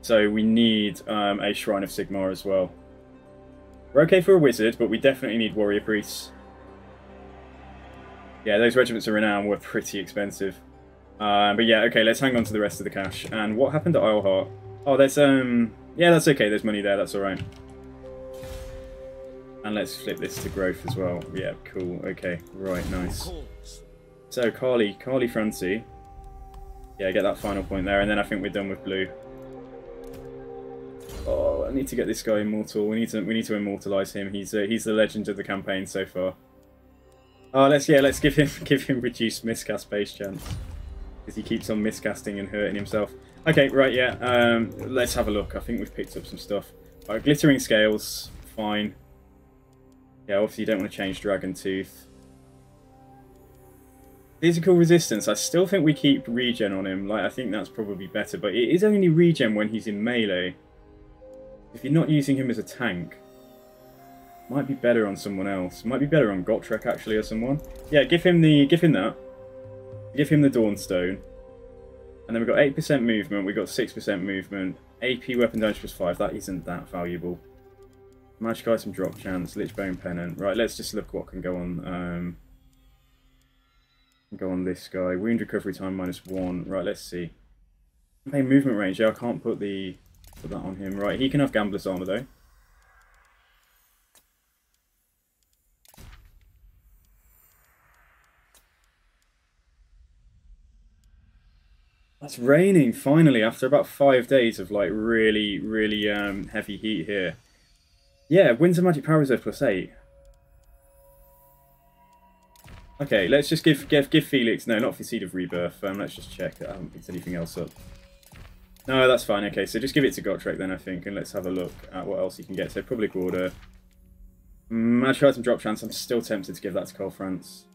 So we need a Shrine of Sigmar as well. We're okay for a wizard, but we definitely need warrior priests. Yeah, those regiments of renown were pretty expensive. But yeah, okay, let's hang on to the rest of the cash. And what happened to Isleheart? Oh, there's yeah, that's okay. There's money there. That's all right. And let's flip this to growth as well. Yeah, cool. Okay, right, nice. So Carly Francie. Yeah, get that final point there, and then I think we're done with blue. Oh, I need to get this guy immortal. We need to immortalize him. He's the legend of the campaign so far. Oh, let's give him reduced miscast base chance, because he keeps on miscasting and hurting himself. Okay, right, yeah. Let's have a look. I think we've picked up some stuff. Right, glittering scales, fine. Yeah, obviously you don't want to change Dragon Tooth. Physical resistance. I still think we keep regen on him. Like, I think that's probably better, but it is only regen when he's in melee. If you're not using him as a tank, might be better on someone else. Might be better on Gotrek actually, or someone. Yeah, give him that. Give him the Dawnstone. And then we've got 8% movement. We've got 6% movement. AP weapon damage +5. That isn't that valuable. Magic item drop chance. Lichbone Pennant. Right, let's just look what can go on. Go on this guy. Wound recovery time -1. Right, let's see. Okay, movement range. Yeah, I can't put that on him. Right, he can have Gambler's Armor though. It's raining finally after about 5 days of like really heavy heat here. Yeah, Windsor Magic Power Reserve +8. Okay, let's just give Felix, no, not for Seed of Rebirth. Let's just check that I haven't picked anything else up. No, that's fine. Okay, so just give it to Gotrek then, I think, and let's have a look at what else you can get. So Public Order, Magic Item Drop Chance. I'm still tempted to give that to KARL FRANZ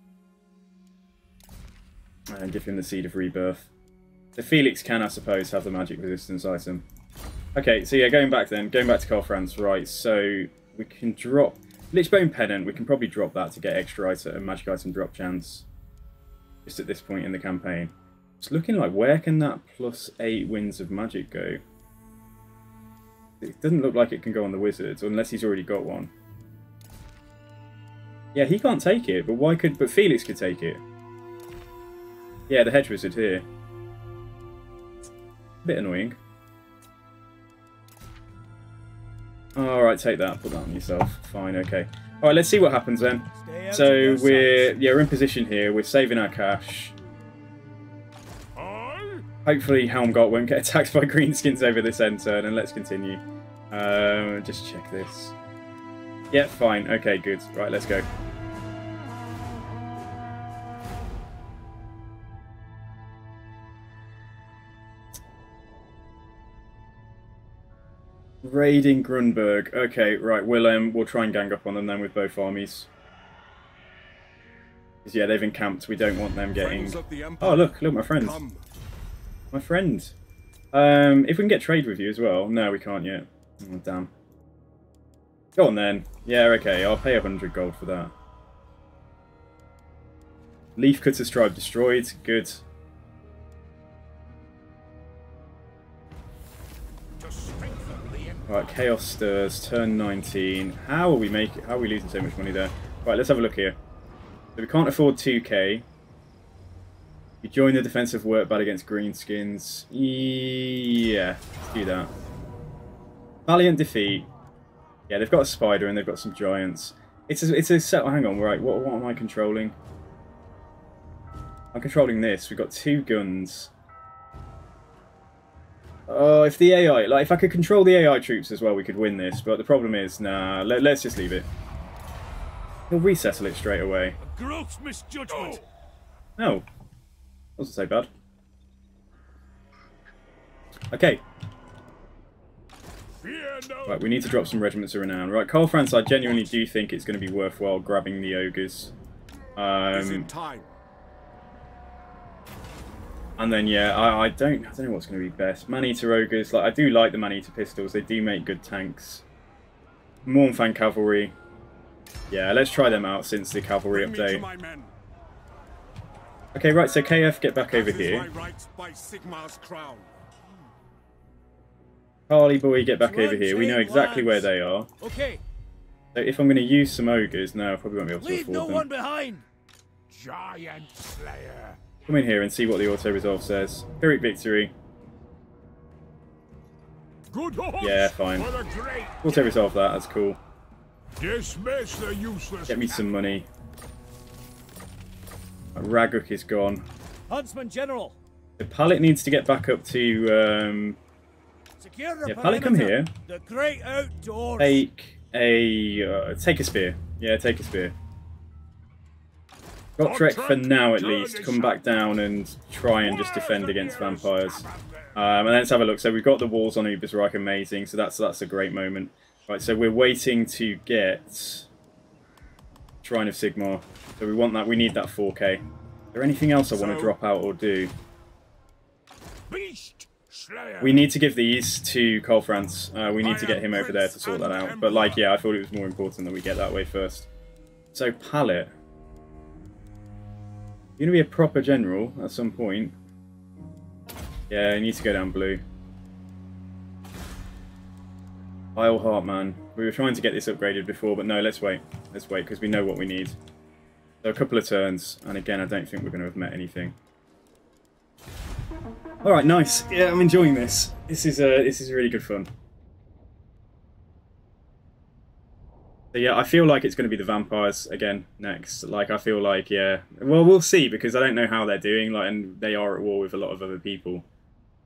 and give him the Seed of Rebirth. So Felix can, I suppose, have the magic resistance item. Okay, so yeah, going back to KARL FRANZ, right, so we can drop Lichbone Pennant. We can probably drop that to get extra magic item drop chance just at this point in the campaign. It's looking like, where can that +8 Winds of Magic go? It doesn't look like it can go on the Wizards, unless he's already got one. Yeah, he can't take it, but Felix could take it. Yeah, the Hedge Wizard here. A bit annoying. Alright, take that. Put that on yourself. Fine, okay. Alright, let's see what happens then. So we're in position here. We're saving our cash. Hopefully Helmgart won't get attacked by greenskins over this end turn, and let's continue. Just check this. Yeah, fine. Okay, good. Right, let's go. Raiding Grunberg. Okay, right. We'll try and gang up on them then with both armies. Because yeah, they've encamped. We don't want them getting. Oh look, my friend. My friend. If we can get trade with you as well. No, we can't yet. Oh, damn. Go on then. Yeah, okay. I'll pay 100 gold for that. Leaf Cutter's Tribe destroyed. Good. Right, Chaos Stirs, turn 19. How are we losing so much money there? Right, let's have a look here. So we can't afford 2k. You join the defensive work bad against greenskins. Yeah, let's do that. Valiant defeat. Yeah, they've got a spider and they've got some giants. It's a set. Oh, hang on, right. What am I controlling? I'm controlling this. We've got 2 guns. Oh, if the AI, like, if I could control the AI troops as well, we could win this. But the problem is, nah, let's just leave it. He'll resettle it straight away. A gross misjudgment. No. Wasn't so bad. Okay. Right, we need to drop some regiments of renown. Right, KARL FRANZ, I genuinely do think it's going to be worthwhile grabbing the ogres. And then yeah, I don't know what's going to be best. Man-eater ogres, like I do like the man-eater pistols. They do make good tanks. Mournfang cavalry. Yeah, let's try them out since the cavalry update. Okay, right. So KF, get back over here. Harley boy, get back over here. We know exactly where they are. Okay. So if I'm going to use some ogres, no, I probably won't be able to afford them. Leave no one behind. Giant Slayer. Come in here and see what the auto-resolve says. Pyrrhic victory. Good horse. Yeah, fine. Auto-resolve that, that's cool. Dismiss the useless. Get me some money. Raguk is gone. Huntsman General. The Pallet needs to get back up to... Secure the yeah, Pallet, come here. The great outdoors. Take a spear. Yeah, take a spear. Got Trek for now at least. Come back down and try and just defend against vampires. And then let's have a look. So we've got the walls on Ubersreich, amazing. So that's a great moment. Right, so we're waiting to get Shrine of Sigmar. So we want that. We need that 4k. Is there anything else I want to drop out or do? We need to give these to KARL FRANZ. We need to get him over there to sort that out. But like, yeah, I thought it was more important that we get that way first. So Pallet. You're going to be a proper general at some point. Yeah, you need to go down blue. Isle Heartman. We were trying to get this upgraded before, but no, let's wait. Let's wait, because we know what we need. So a couple of turns, and again, I don't think we're going to have met anything. Alright, nice. Yeah, I'm enjoying this. This is really good fun. So yeah, I feel like it's going to be the vampires again next. Like, I feel like, yeah. Well, we'll see, because I don't know how they're doing, like, and they are at war with a lot of other people.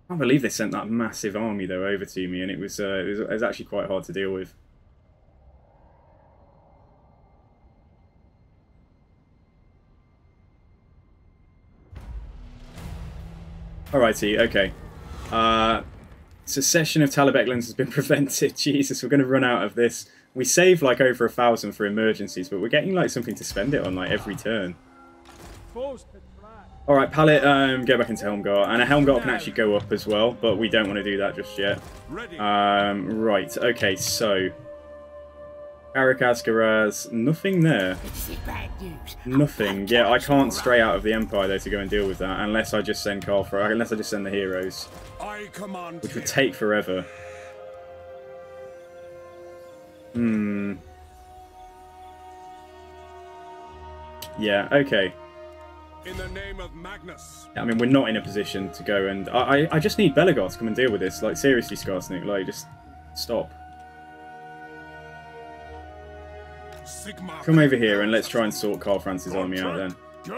I can't believe they sent that massive army, though, over to me, and it was actually quite hard to deal with. Alrighty, okay. Secession of Talabeklands has been prevented. Jesus, we're going to run out of this. We save like over 1,000 for emergencies, but we're getting like something to spend it on like every turn. Alright, Pallet, go back into Helmgart. And a Helmgart can actually go up as well, but we don't want to do that just yet. Right, okay, so... Karakazkaraz, nothing there. Nothing. Yeah, I can't stray out of the Empire though to go and deal with that, unless I just send KARL FRANZ, unless I just send the heroes. Which would take forever. Yeah, okay. In the name of Magnus. I mean, we're not in a position to go and... I just need Belagor to come and deal with this. Like, seriously, Skarsnik, like, just stop. Come over here and let's try and sort KARL FRANZ's army out then.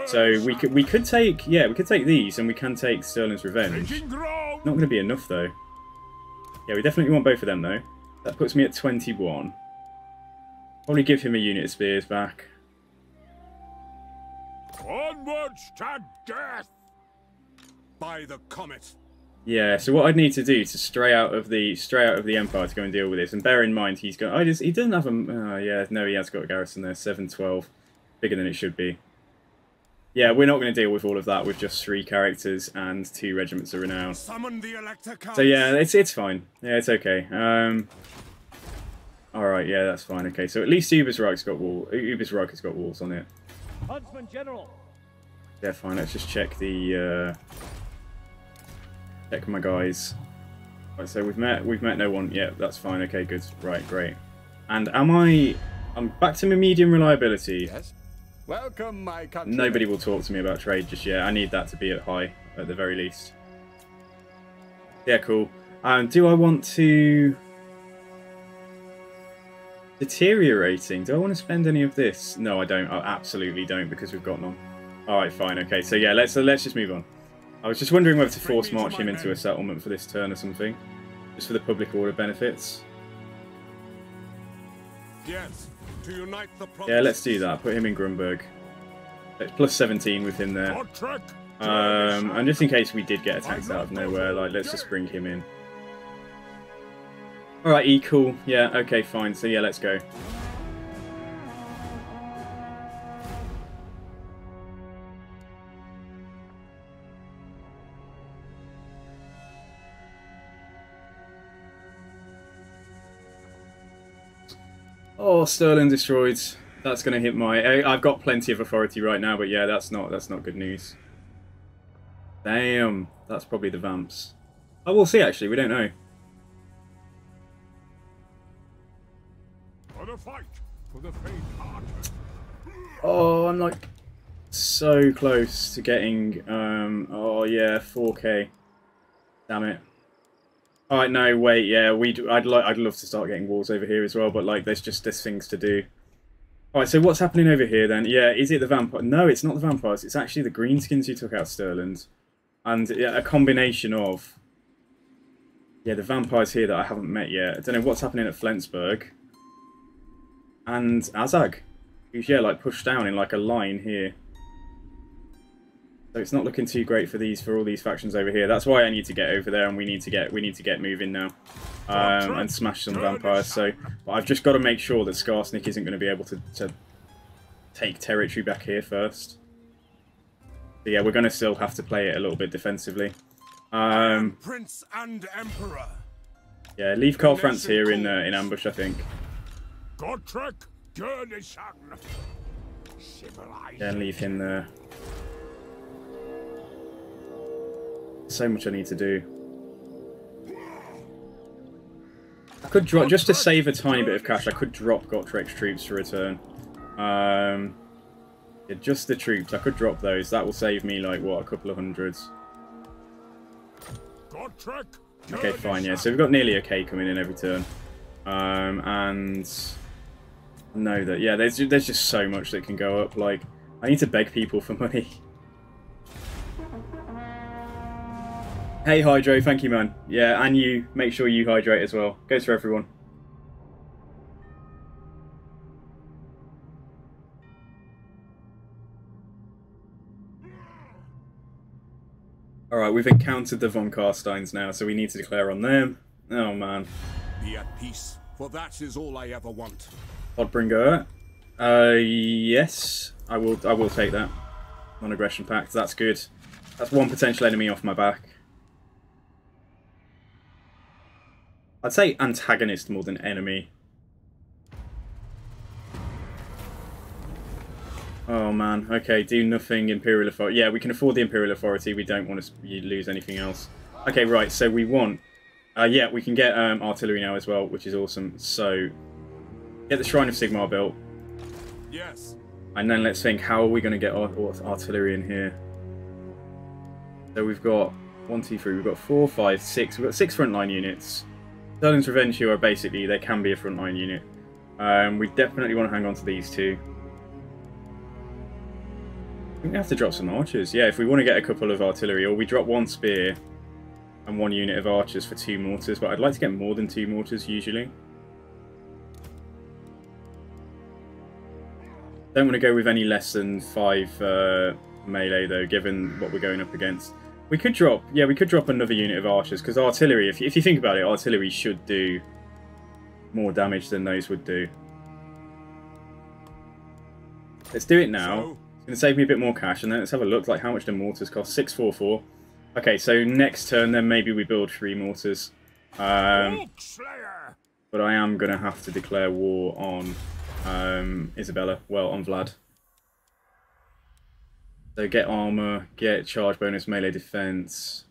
So we could take... Yeah, we could take these and we can take Sterling's Revenge. Not going to be enough, though. Yeah, we definitely want both of them, though. That puts me at 21. Probably give him a unit of spears back. Onwards to death! By the comet. Yeah, so what I'd need to do to stray out of the Empire to go and deal with this, and bear in mind he doesn't have a yeah, no, he has got a garrison there, 712, bigger than it should be. Yeah, we're not going to deal with all of that with just 3 characters and 2 regiments of renown. Summon the Elector Counts. So yeah, it's fine. Yeah, it's okay. All right, yeah, that's fine. Okay, so at least Ubersreich has got walls on it. Huntsman General. Yeah, fine. Let's just check the check my guys. Right, so we've met no one. Yeah, that's fine. Okay, good. Right, great. And I'm back to my medium reliability. Yes. Welcome, my country. Nobody will talk to me about trade just yet. I need that to be at high at the very least. Yeah, cool. Do I want to deteriorating? Do I want to spend any of this? No, I don't. I absolutely don't, because we've got none. All right, fine. Okay, so yeah, let's just move on. I was just wondering whether to force march him into a settlement for this turn or something, just for the public order benefits. Yes, to unite the province. Yeah, let's do that. Put him in Grunberg. It's plus 17 with him there. And just in case we did get attacked out of nowhere, like, let's just bring him in. Alright, cool. Yeah, okay, fine. So yeah, let's go. Oh, Stirling destroyed. That's going to hit my... I've got plenty of authority right now, but yeah, that's not good news. Damn. That's probably the Vamps. Oh, we'll see, actually. We don't know. For the fight, for the faint heart. Oh, I'm like so close to getting... oh, yeah, 4K. Damn it. Alright, no, wait, yeah, I'd love to start getting walls over here as well, but like there's things to do. Alright, so what's happening over here then? Yeah, is it the vampire? No, it's not the vampires, it's actually the greenskins who took out Stirland. And yeah, a combination of... Yeah, the vampires here that I haven't met yet. I don't know what's happening at Flensburg. And Azag, who's, yeah, like pushed down in like a line here. So it's not looking too great for all these factions over here. That's why I need to get over there, and we need to get moving now, and smash some vampires. So, but I've just got to make sure that Skarsnik isn't going to be able to take territory back here first. But yeah, we're going to still have to play it a little bit defensively. Prince and Emperor. Yeah, leave KARL FRANZ here in ambush, I think. Yeah, and leave him there. So much I need to do. I could drop, just to save a tiny bit of cash, I could drop Gottrek's troops for a turn. Yeah, just the troops, I could drop those. That will save me, like, what, a couple of hundreds. Okay, fine, yeah. So we've got nearly a K coming in every turn. And... know that, yeah, there's just so much that can go up. Like, I need to beg people for money. Hey Hydro, thank you man. Yeah, and you, make sure you hydrate as well. Goes for everyone. Alright, we've encountered the von Karsteins now, so we need to declare on them. Oh man. Be at peace, for that is all I ever want. Podbringer. Yes. I will take that. Non-aggression pact, that's good. That's one potential enemy off my back. I'd say antagonist more than enemy. Oh man, okay, do nothing, Imperial Authority. Yeah, we can afford the Imperial Authority, we don't want to lose anything else. Okay, right, so we want... yeah, we can get artillery now as well, which is awesome. So, get the Shrine of Sigmar built. Yes. And then let's think, how are we going to get our artillery in here? So we've got 1, 2, 3, we've got 4, 5, 6. We've got 6 frontline units. Sterling's Revenge, who are basically, they can be a frontline unit. We definitely want to hang on to these two. I think we have to drop some archers. Yeah, if we want to get a couple of artillery, or we drop 1 spear and 1 unit of archers for 2 mortars, but I'd like to get more than 2 mortars usually. Don't want to go with any less than 5 melee though, given what we're going up against. We could drop, yeah, we could drop another unit of archers, because artillery, if you think about it, artillery should do more damage than those would do. Let's do it now. It's going to save me a bit more cash, and then let's have a look, like how much do mortars cost. 644. Okay, so next turn, then maybe we build 3 mortars. But I am going to have to declare war on Isabella, well, on Vlad. So get armor, get charge bonus, melee defense.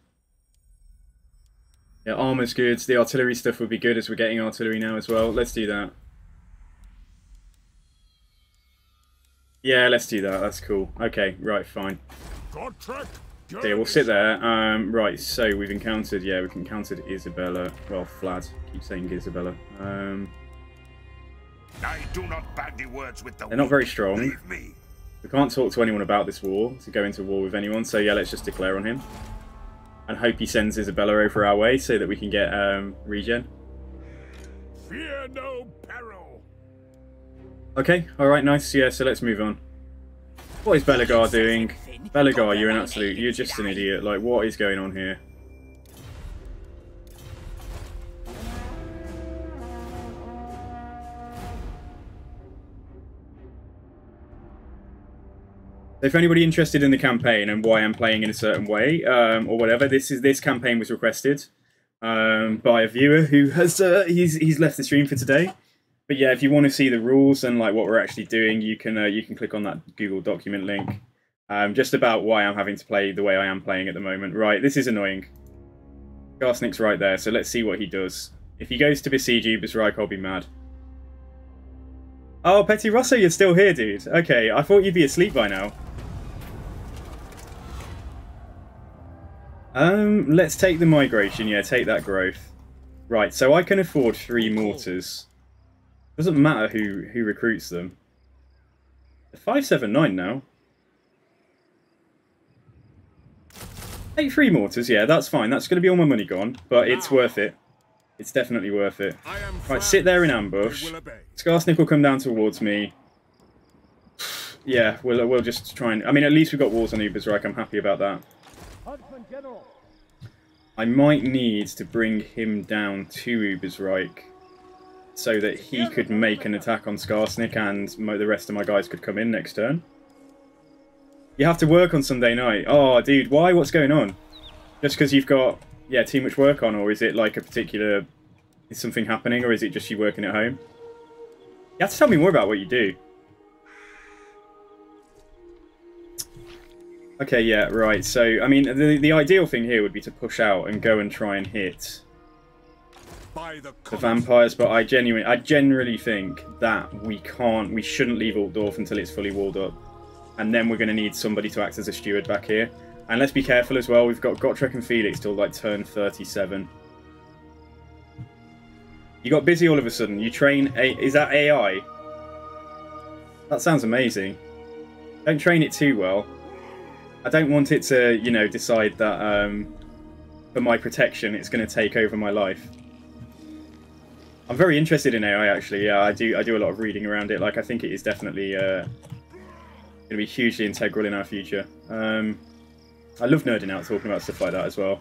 Yeah, armor's good. The artillery stuff would be good as we're getting artillery now as well. Let's do that. Yeah, let's do that. That's cool. Okay, right, fine. So yeah, we'll sit there. Right, so we've encountered, yeah, we've encountered Isabella. Well, Vlad. Keep saying Isabella. I do not bandy words with the they're not very strong. Leave me. We can't talk to anyone about this war, to go into war with anyone, so yeah, let's just declare on him. And hope he sends Isabella over our way so that we can get regen. Fear no peril. Okay, alright, nice. Yeah, so let's move on. What is Belagar doing? Belagar, you're an absolute... You're just an idiot. Like, what is going on here? If anybody interested in the campaign and why I'm playing in a certain way, or whatever, this campaign was requested by a viewer who has he's left the stream for today. But yeah, if you want to see the rules and like what we're actually doing, you can click on that Google document link. Just about why I'm having to play the way I am playing at the moment. Right, this is annoying. Garsnik's right there, so let's see what he does. If he goes to besiege Ubersreich, I'll be mad. Oh, Petty Rosso, you're still here, dude. Okay, I thought you'd be asleep by now. Let's take the migration. Yeah, take that growth. Right, so I can afford 3 mortars. Doesn't matter who recruits them. 579 now. Take 3 mortars, yeah, that's fine. That's going to be all my money gone, but it's worth it. It's definitely worth it. Right, sit there in ambush. Skarsnik will come down towards me. Yeah, we'll just try and... I mean, at least we've got walls on Ubersreich. I'm happy about that. I might need to bring him down to Ubersreich so that he could make an attack on Skarsnik and the rest of my guys could come in next turn. You have to work on Sunday night. Oh, dude, why? What's going on? Just because you've got, yeah, too much work on, or is it like a particular... Is something happening, or is it just you working at home? You have to tell me more about what you do. Okay, yeah, right. So, I mean, the ideal thing here would be to push out and go and try and hit the vampires, but I generally think that we shouldn't leave Altdorf until it's fully walled up. And then we're going to need somebody to act as a steward back here. And let's be careful as well, we've got Gotrek and Felix till like turn 37. You got busy all of a sudden, you train, is that AI? That sounds amazing. Don't train it too well. I don't want it to, you know, decide that for my protection it's going to take over my life. I'm very interested in AI actually. Yeah, I do a lot of reading around it. Like, I think it is definitely going to be hugely integral in our future. I love nerding out talking about stuff like that as well.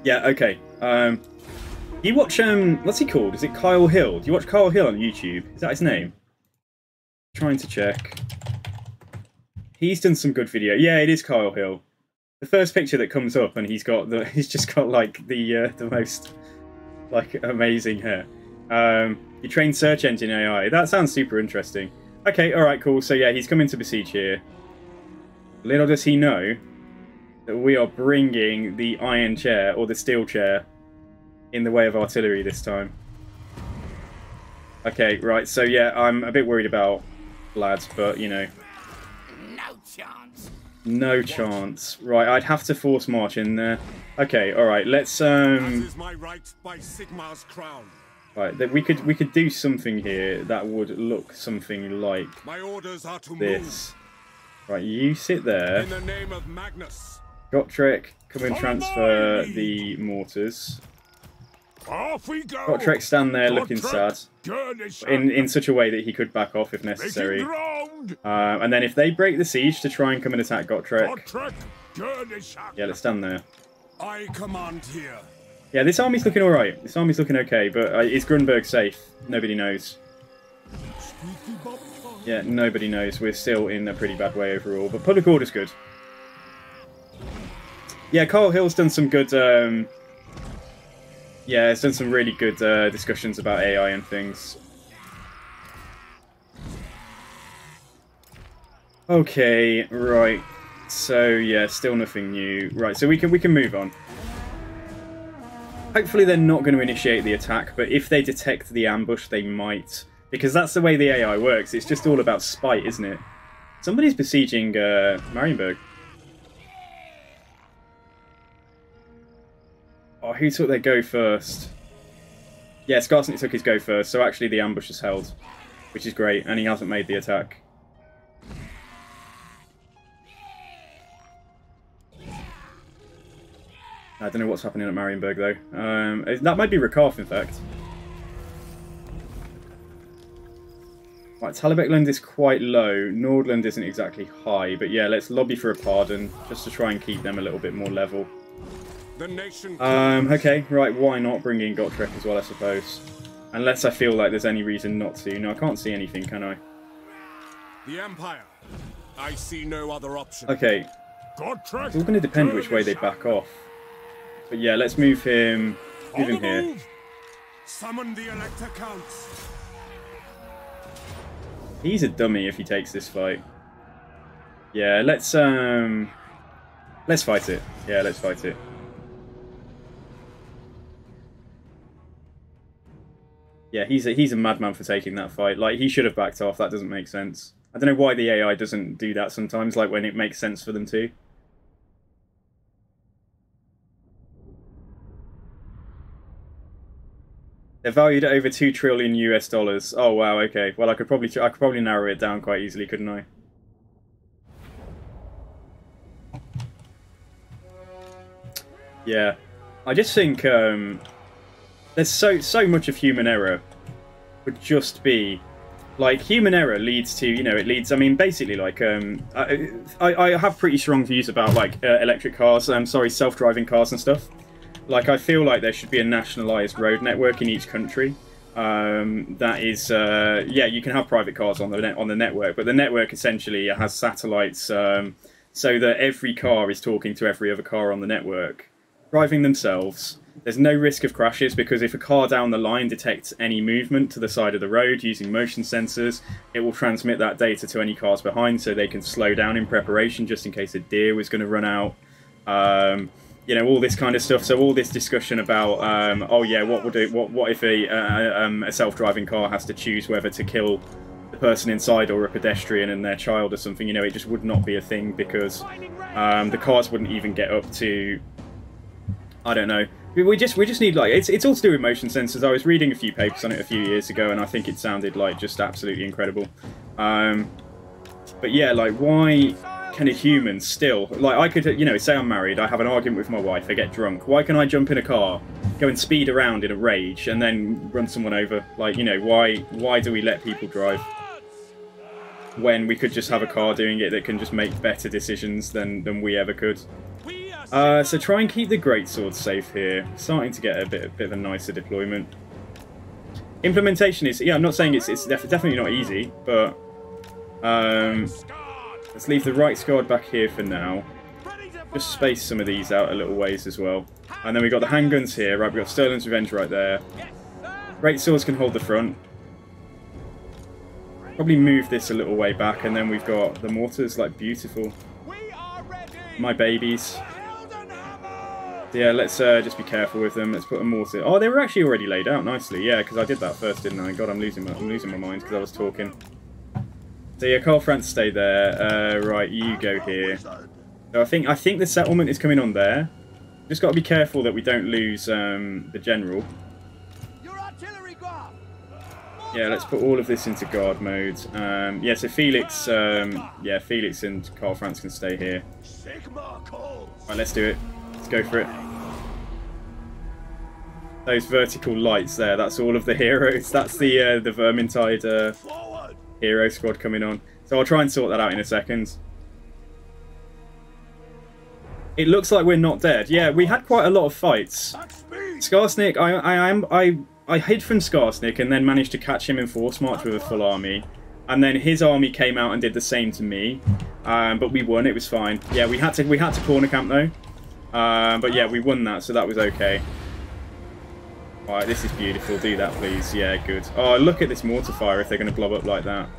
Yeah, okay. You watch what's he called? Is it Kyle Hill? Do you watch Kyle Hill on YouTube? Is that his name? Trying to check. He's done some good video. Yeah, it is Kyle Hill. The first picture that comes up, and he's just got like the most like amazing hair. You train search engine AI. That sounds super interesting. Okay, all right, cool. So yeah, he's coming to besiege here. Little does he know that we are bringing the iron chair or the steel chair in the way of artillery this time. Okay, right. So yeah, I'm a bit worried about lads, but you know. No chance. No chance. Right, I'd have to force march in there. Okay, all right. Let's As is my right by Sigmar's crown. Right, we could do something here that would look something like My orders are to this. Move. Right, you sit there. In the name of Magnus. Gotrek, come and transfer the mortars. Off we go. Gotrek stand there looking sad. Good In such a way that he could back off if necessary. And then if they break the siege to try and come and attack Gotrek. Yeah, let's stand there. I command here. Yeah, this army's looking alright. This army's looking okay, but is Grunberg safe? Nobody knows. Yeah, nobody knows. We're still in a pretty bad way overall, but public order's good. Yeah, Carl Hill's done some good... yeah, he's done some really good discussions about AI and things. Okay, right. So, yeah, still nothing new. Right, so we can move on. Hopefully they're not going to initiate the attack, but if they detect the ambush, they might. Because that's the way the AI works. It's just all about spite, isn't it? Somebody's besieging Marienburg. Oh, who took their go first? Yeah, Skarsnik took his go first, so actually the ambush is held. Which is great, and he hasn't made the attack. I don't know what's happening at Marienburg, though. That might be Rakarth, in fact. Right, Talabekland is quite low. Nordland isn't exactly high, but yeah, let's lobby for a pardon, just to try and keep them a little bit more level. The nation okay, right, why not bring in Gotrek as well, I suppose? Unless I feel like there's any reason not to. No, I can't see anything, can I? The Empire. I see no other option. Okay. It's all going to depend which way they back off. But yeah, let's move him here. Summon the Elector Counts. He's a dummy if he takes this fight. Yeah, let's fight it. Yeah, let's fight it. Yeah, he's a madman for taking that fight. Like, he should have backed off. That doesn't make sense. I don't know why the AI doesn't do that sometimes, like when it makes sense for them to. They're valued at over $2 trillion US. Oh wow, okay. Well, I could probably narrow it down quite easily, couldn't I? Yeah, I just think there's so much of human error would just be like human error leads to, you know, it leads. I mean, basically, like I have pretty strong views about like electric cars. Self-driving cars and stuff. Like, I feel like there should be a nationalised road network in each country. That is, yeah, you can have private cars on the network, but the network essentially has satellites so that every car is talking to every other car on the network, driving themselves. There's no risk of crashes because if a car down the line detects any movement to the side of the road using motion sensors, it will transmit that data to any cars behind so they can slow down in preparation just in case a deer was going to run out. You know, all this kind of stuff. So all this discussion about, oh yeah, what if a self-driving car has to choose whether to kill the person inside or a pedestrian and their child or something? You know, it just would not be a thing because the cars wouldn't even get up to, I don't know. We just need, like, it's all to do with motion sensors. I was reading a few papers on it a few years ago, and I think it sounded like just absolutely incredible. But yeah, like, why can a human still, like, I could, you know, say I'm married, I have an argument with my wife, I get drunk. Why can I jump in a car, go and speed around in a rage, and then run someone over? Like, you know, why do we let people drive when we could just have a car doing it that can just make better decisions than we ever could? So try and keep the greatsword safe here. Starting to get a bit of a nicer deployment. Implementation is, yeah, I'm not saying it's definitely not easy, but let's leave the right guard back here for now. Just space some of these out a little ways as well. And then we've got the handguns here. Right, we've got Sterling's Revenge right there. Greatswords can hold the front. Probably move this a little way back, and then we've got the mortars, like, beautiful. My babies. Yeah, let's just be careful with them. Let's put a mortar. Oh, they were actually already laid out nicely. Yeah, because I did that first, didn't I? God, I'm losing my mind because I was talking. So yeah, Karl Franz, stay there. Right, you go here. So I think the settlement is coming on there. Just got to be careful that we don't lose the general. Yeah, let's put all of this into guard mode. Yeah, so Felix, yeah, Felix and Karl Franz can stay here. Right, let's do it. Let's go for it. those vertical lights there. That's all of the heroes. That's the Vermintide hero squad coming on. So I'll try and sort that out in a second. It looks like we're not dead. Yeah, we had quite a lot of fights. Skarsnik, I hid from Skarsnik and then managed to catch him in Force March with a full army. And then his army came out and did the same to me. But we won, it was fine. Yeah, we had to corner camp though. But yeah, we won that, so that was okay. Alright, this is beautiful. Do that, please. Yeah, good. Oh, look at this mortar fire if they're going to blow up like that.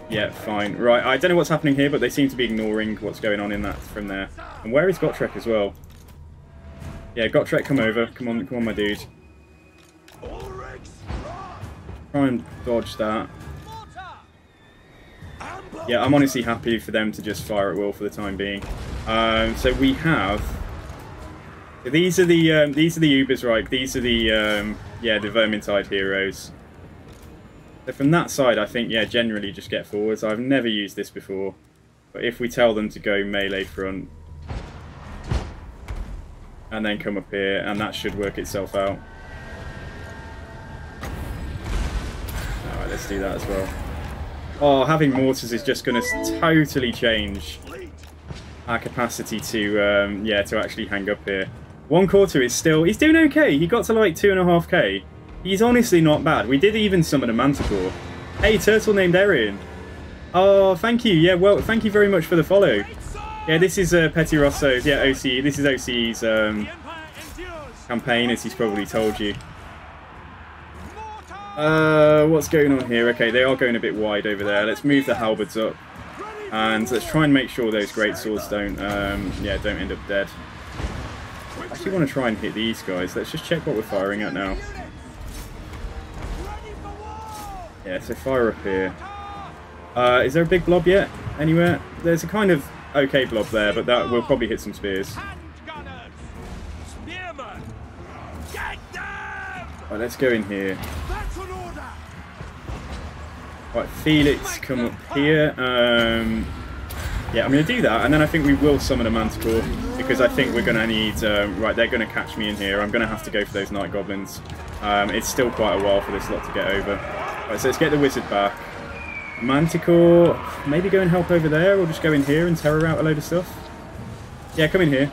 Yeah, fine. Right, I don't know what's happening here, but they seem to be ignoring what's going on in that from there. And where is Gotrek as well? Yeah, Gotrek, come over. Come on, my dude. Try and dodge that. Yeah, I'm honestly happy for them to just fire at will for the time being. So we have... These are the Ubersreich. These are the yeah, the Vermintide heroes. So from that side, I think, yeah, generally just get forwards. I've never used this before. But if we tell them to go melee front, and then come up here, and that should work itself out. Alright, let's do that as well. Oh, having mortars is just going to totally change our capacity to, yeah, to actually hang up here. 1/4 is still... He's doing okay. He got to like 2.5k. He's honestly not bad. We did even summon a Manticore. Hey, turtle named Erin. Oh, thank you. Yeah, well, thank you very much for the follow. Yeah, this is Petty Rosso's. Yeah, OC. This is OC's campaign, as he's probably told you. What's going on here? Okay, they are going a bit wide over there. Let's move the halberds up. And let's try and make sure those great swords don't, yeah, don't end up dead. I actually want to try and hit these guys. Let's just check what we're firing at now. Yeah, so fire up here. Is there a big blob yet? Anywhere? There's a kind of okay blob there, but that will probably hit some spears. Right, let's go in here. Right, Felix, come up here. Yeah, I'm going to do that, and then I think we will summon a Manticore, because I think we're going to need... right, they're going to catch me in here. I'm going to have to go for those Night Goblins. It's still quite a while for this lot to get over. Right, so let's get the Wizard back. Manticore, maybe go and help over there, or just go in here and terror out a load of stuff. Yeah, come in here.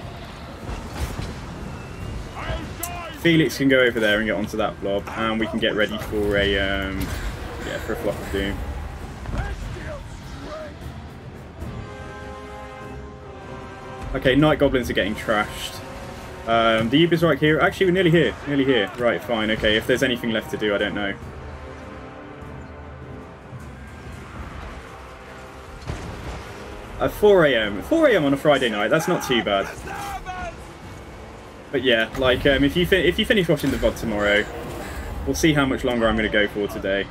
Felix can go over there and get onto that blob, and we can get ready for a, yeah, for a Flock of Doom. Okay, Night Goblins are getting trashed. The Uber's right here. Actually, we're nearly here. Nearly here. Right, fine. Okay, if there's anything left to do, I don't know. At 4 AM. 4 AM on a Friday night. That's not too bad. But yeah, like, if you finish watching the VOD tomorrow, we'll see how much longer I'm going to go for today.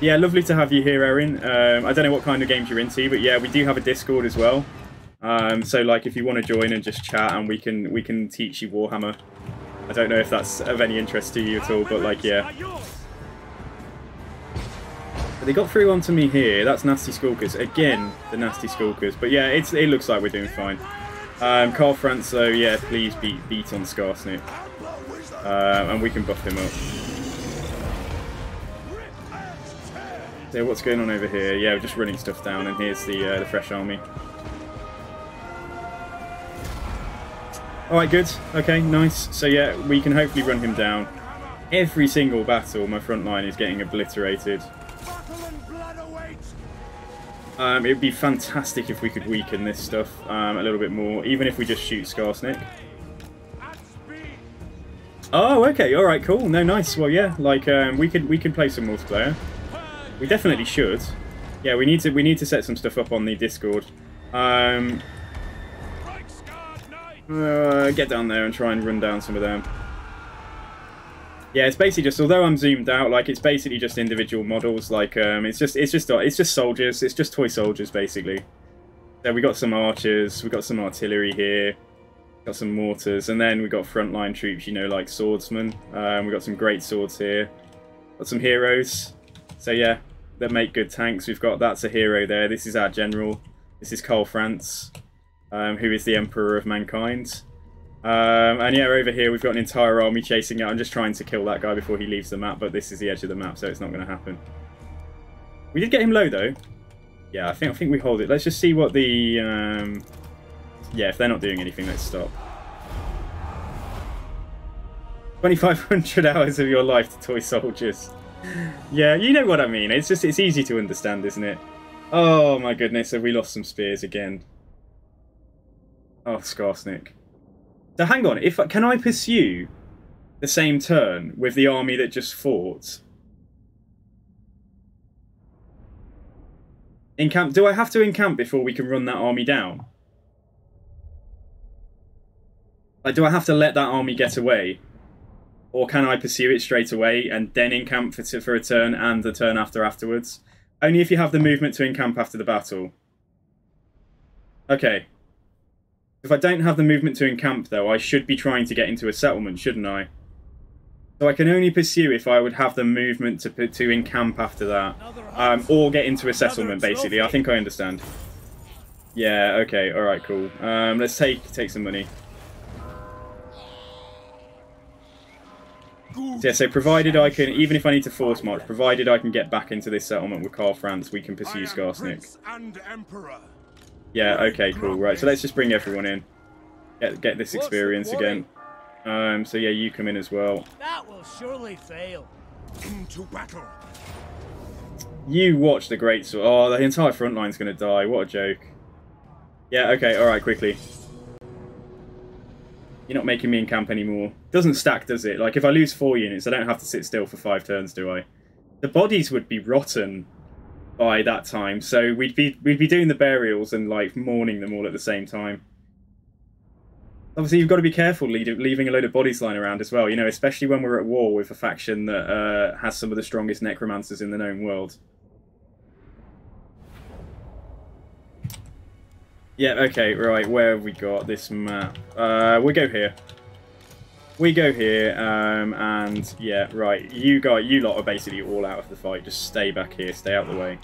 Yeah, lovely to have you here, Erin. I don't know what kind of games you're into, but yeah, we do have a Discord as well. So like, if you want to join and just chat, and we can teach you Warhammer. I don't know if that's of any interest to you at all, but like, yeah. But they got through onto me here. That's Nasty Skulkers again. The Nasty Skulkers. But yeah, it looks like we're doing fine. KARL FRANZ, so yeah, please beat on Skarsnik. And we can buff him up. So what's going on over here? Yeah, we're just running stuff down, and here's the fresh army. Alright, good. Okay, nice. So yeah, we can hopefully run him down. Every single battle, my front line is getting obliterated. It would be fantastic if we could weaken this stuff a little bit more, even if we just shoot Skarsnik. Oh, okay, alright, cool. No, nice. Well, yeah, like, we could play some multiplayer. We definitely should. Yeah, we need to set some stuff up on the Discord. Get down there and try and run down some of them. Yeah, it's basically just, although I'm zoomed out, like, it's basically just individual models. Like, it's just soldiers. It's just toy soldiers, basically. So we got some archers, we got some artillery here, got some mortars, and then we got frontline troops, you know, like swordsmen. We got some great swords here. Got some heroes. So yeah, that make good tanks. We've got, that's a hero there. This is our general. This is KARL FRANZ, who is the Emperor of Mankind. And yeah, over here we've got an entire army chasing out. I'm just trying to kill that guy before he leaves the map, but this is the edge of the map, so it's not going to happen. We did get him low, though. Yeah, I think we hold it. Let's just see what the... yeah, if they're not doing anything, let's stop. 2,500 hours of your life to toy soldiers. Yeah, you know what I mean. It's easy to understand, isn't it? Oh my goodness, have we lost some spears again? Oh, Skarsnik. So hang on, can I pursue the same turn with the army that just fought? Encamp? Do I have to encamp before we can run that army down? Like, do I have to let that army get away? Or can I pursue it straight away and then encamp for a turn and the turn afterwards? Only if you have the movement to encamp after the battle. Okay. If I don't have the movement to encamp, though, I should be trying to get into a settlement, shouldn't I? So I can only pursue if I would have the movement to encamp after that. Or get into a settlement, basically. I think I understand. Yeah, okay, alright, cool. Let's take some money. So, yeah, so provided I can, even if I need to force march, provided I can get back into this settlement with KARL FRANZ, we can pursue Skarsnik. Yeah, okay, cool. Right, so let's just bring everyone in. Get this experience again. So yeah, you come in as well. That will surely fail. Into battle. You watch the great sword. Oh, the entire front line's going to die. What a joke. Yeah, okay, alright, quickly. You're not making me encamp anymore. Doesn't stack, does it? Like, if I lose 4 units, I don't have to sit still for 5 turns, do I? The bodies would be rotten by that time, so we'd be doing the burials and, like, mourning them all at the same time. Obviously, you've got to be careful leaving a load of bodies lying around as well, you know, especially when we're at war with a faction that has some of the strongest necromancers in the known world. Yeah, okay, right, where have we got this map? We go here. We go here, and yeah, right, you lot are basically all out of the fight. Just stay back here, stay out of the way.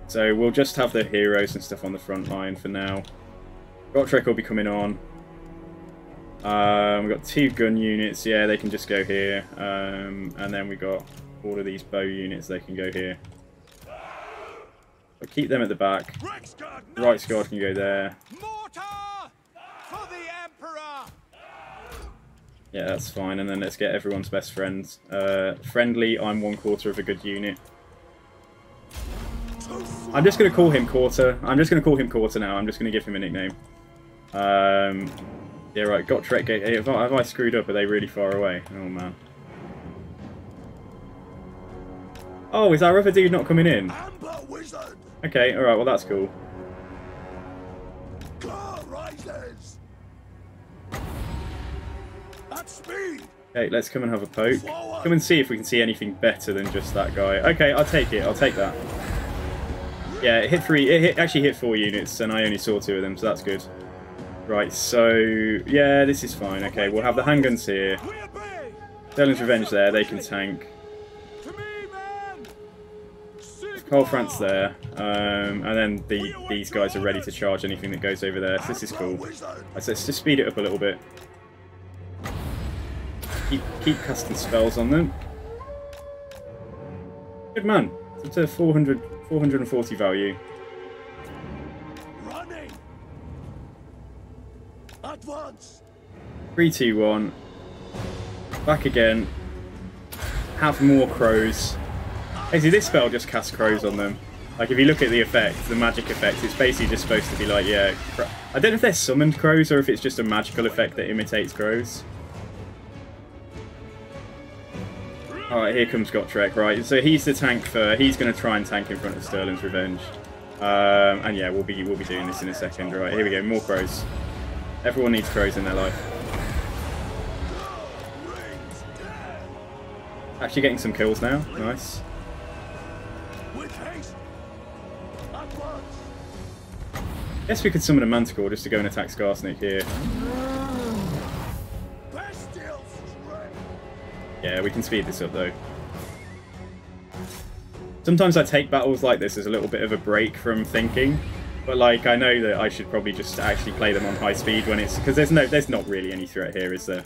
So we'll just have the heroes and stuff on the front line for now. Gotrek will be coming on. We've got 2 gun units, yeah, they can just go here. And then we've got all of these bow units, they can go here. But keep them at the back. Right Guard can go there. Mortar for the Emperor. Yeah, that's fine. And then let's get everyone's best friends. Friendly, I'm 1/4 of a good unit. I'm just going to call him Quarter. I'm just going to call him Quarter now. I'm just going to give him a nickname. Yeah, right. Gotrek. Have I screwed up? Are they really far away? Oh, man. Oh, is our other dude not coming in? Okay, alright, well that's cool. Okay, let's come and have a poke. Come and see if we can see anything better than just that guy. Okay, I'll take it, I'll take that. Yeah, it hit 3, it actually hit 4 units, and I only saw 2 of them, so that's good. Right, so, yeah, this is fine. Okay, we'll have the handguns here. Sterling's Revenge there, they can tank. KARL FRANZ there, and then these guys are ready to charge anything that goes over there, so this is cool. Right, so let's just speed it up a little bit. Keep casting spells on them. Good man, it's a 440 value. Running. Advance. 3, 2, 1. Back again. Have more crows. Basically, this spell just casts crows on them. Like, if you look at the effect, the magic effect, it's basically just supposed to be like, yeah... I don't know if they're summoned crows or if it's just a magical effect that imitates crows. Alright, here comes Gotrek, right. So he's the tank for... He's going to try and tank in front of Sterling's Revenge. And yeah, we'll be doing this in a second. Right, here we go, more crows. Everyone needs crows in their life. Actually getting some kills now, nice. Guess we could summon a Manticore just to go and attack Skarsnik here. Yeah, we can speed this up though. Sometimes I take battles like this as a little bit of a break from thinking. But like, I know that I should probably just actually play them on high speed when it's, because there's not really any threat here, is there?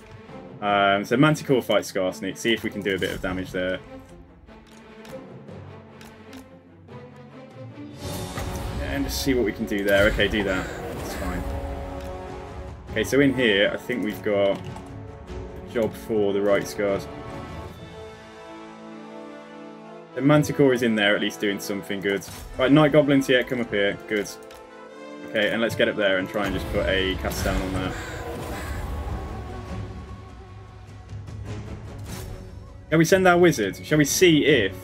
So Manticore fights Skarsnik. See if we can do a bit of damage there. And just see what we can do there. Okay, do that. That's fine. Okay, so in here, I think we've got a job for the right Scars. The Manticore is in there, at least doing something good. Right, Night Goblins, yeah, come up here. Good. Okay, and let's get up there and try and just put a cast down on there. Shall we send our wizard? Shall we see if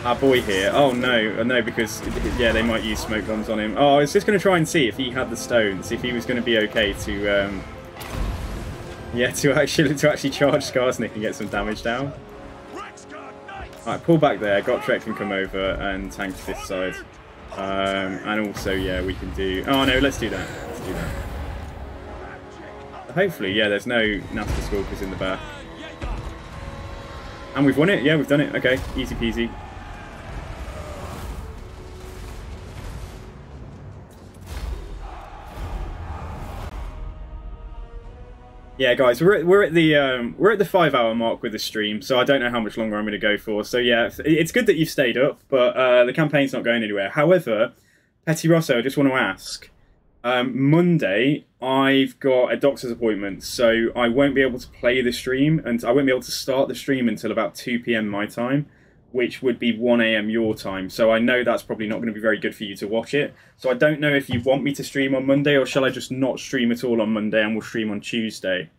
our boy here... Oh no, because, yeah, they might use smoke bombs on him. Oh, I was just going to try and see if he had the stones, if he was going to be okay to, yeah, to actually charge Skarsnik and get some damage down. Alright, pull back there, Gotrek can come over and tank this side. And also, yeah, we can do... Oh no, let's do that. Let's do that. Hopefully, yeah, there's no nasty skulkers in the back. And we've won it? Yeah, we've done it. Okay, easy peasy. Yeah, guys, we're at the 5 hour mark with the stream, so I don't know how much longer I'm going to go for. So yeah, it's good that you've stayed up, but the campaign's not going anywhere. However, Petty Rosso, I just want to ask. Monday, I've got a doctor's appointment, so I won't be able to play the stream, and I won't be able to start the stream until about 2 PM my time, which would be 1 AM your time. So I know that's probably not going to be very good for you to watch it. So I don't know if you want me to stream on Monday, or shall I just not stream at all on Monday and we'll stream on Tuesday?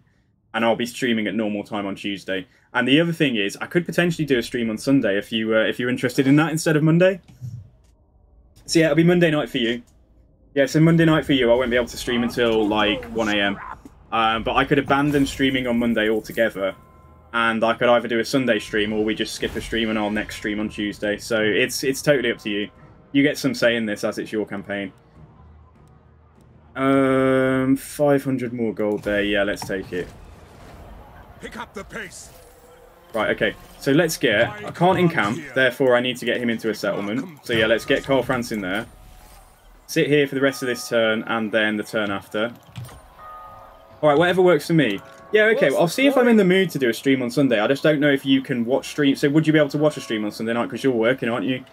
And I'll be streaming at normal time on Tuesday. And the other thing is, I could potentially do a stream on Sunday if you're interested in that instead of Monday. So yeah, it'll be Monday night for you. Yeah, so Monday night for you, I won't be able to stream until like 1 AM. But I could abandon streaming on Monday altogether. And I could either do a Sunday stream or we just skip a stream and I'll next stream on Tuesday. So it's totally up to you. You get some say in this as it's your campaign. 500 more gold there. Yeah, let's take it. Pick up the pace. Right, okay. So let's get... I can't encamp, therefore I need to get him into a settlement. So yeah, let's get KARL FRANZ in there. Sit here for the rest of this turn and then the turn after. Alright, whatever works for me. Yeah, okay, well, I'll see if I'm in the mood to do a stream on Sunday. I just don't know if you can watch stream. So would you be able to watch a stream on Sunday night? Because you're working, aren't you?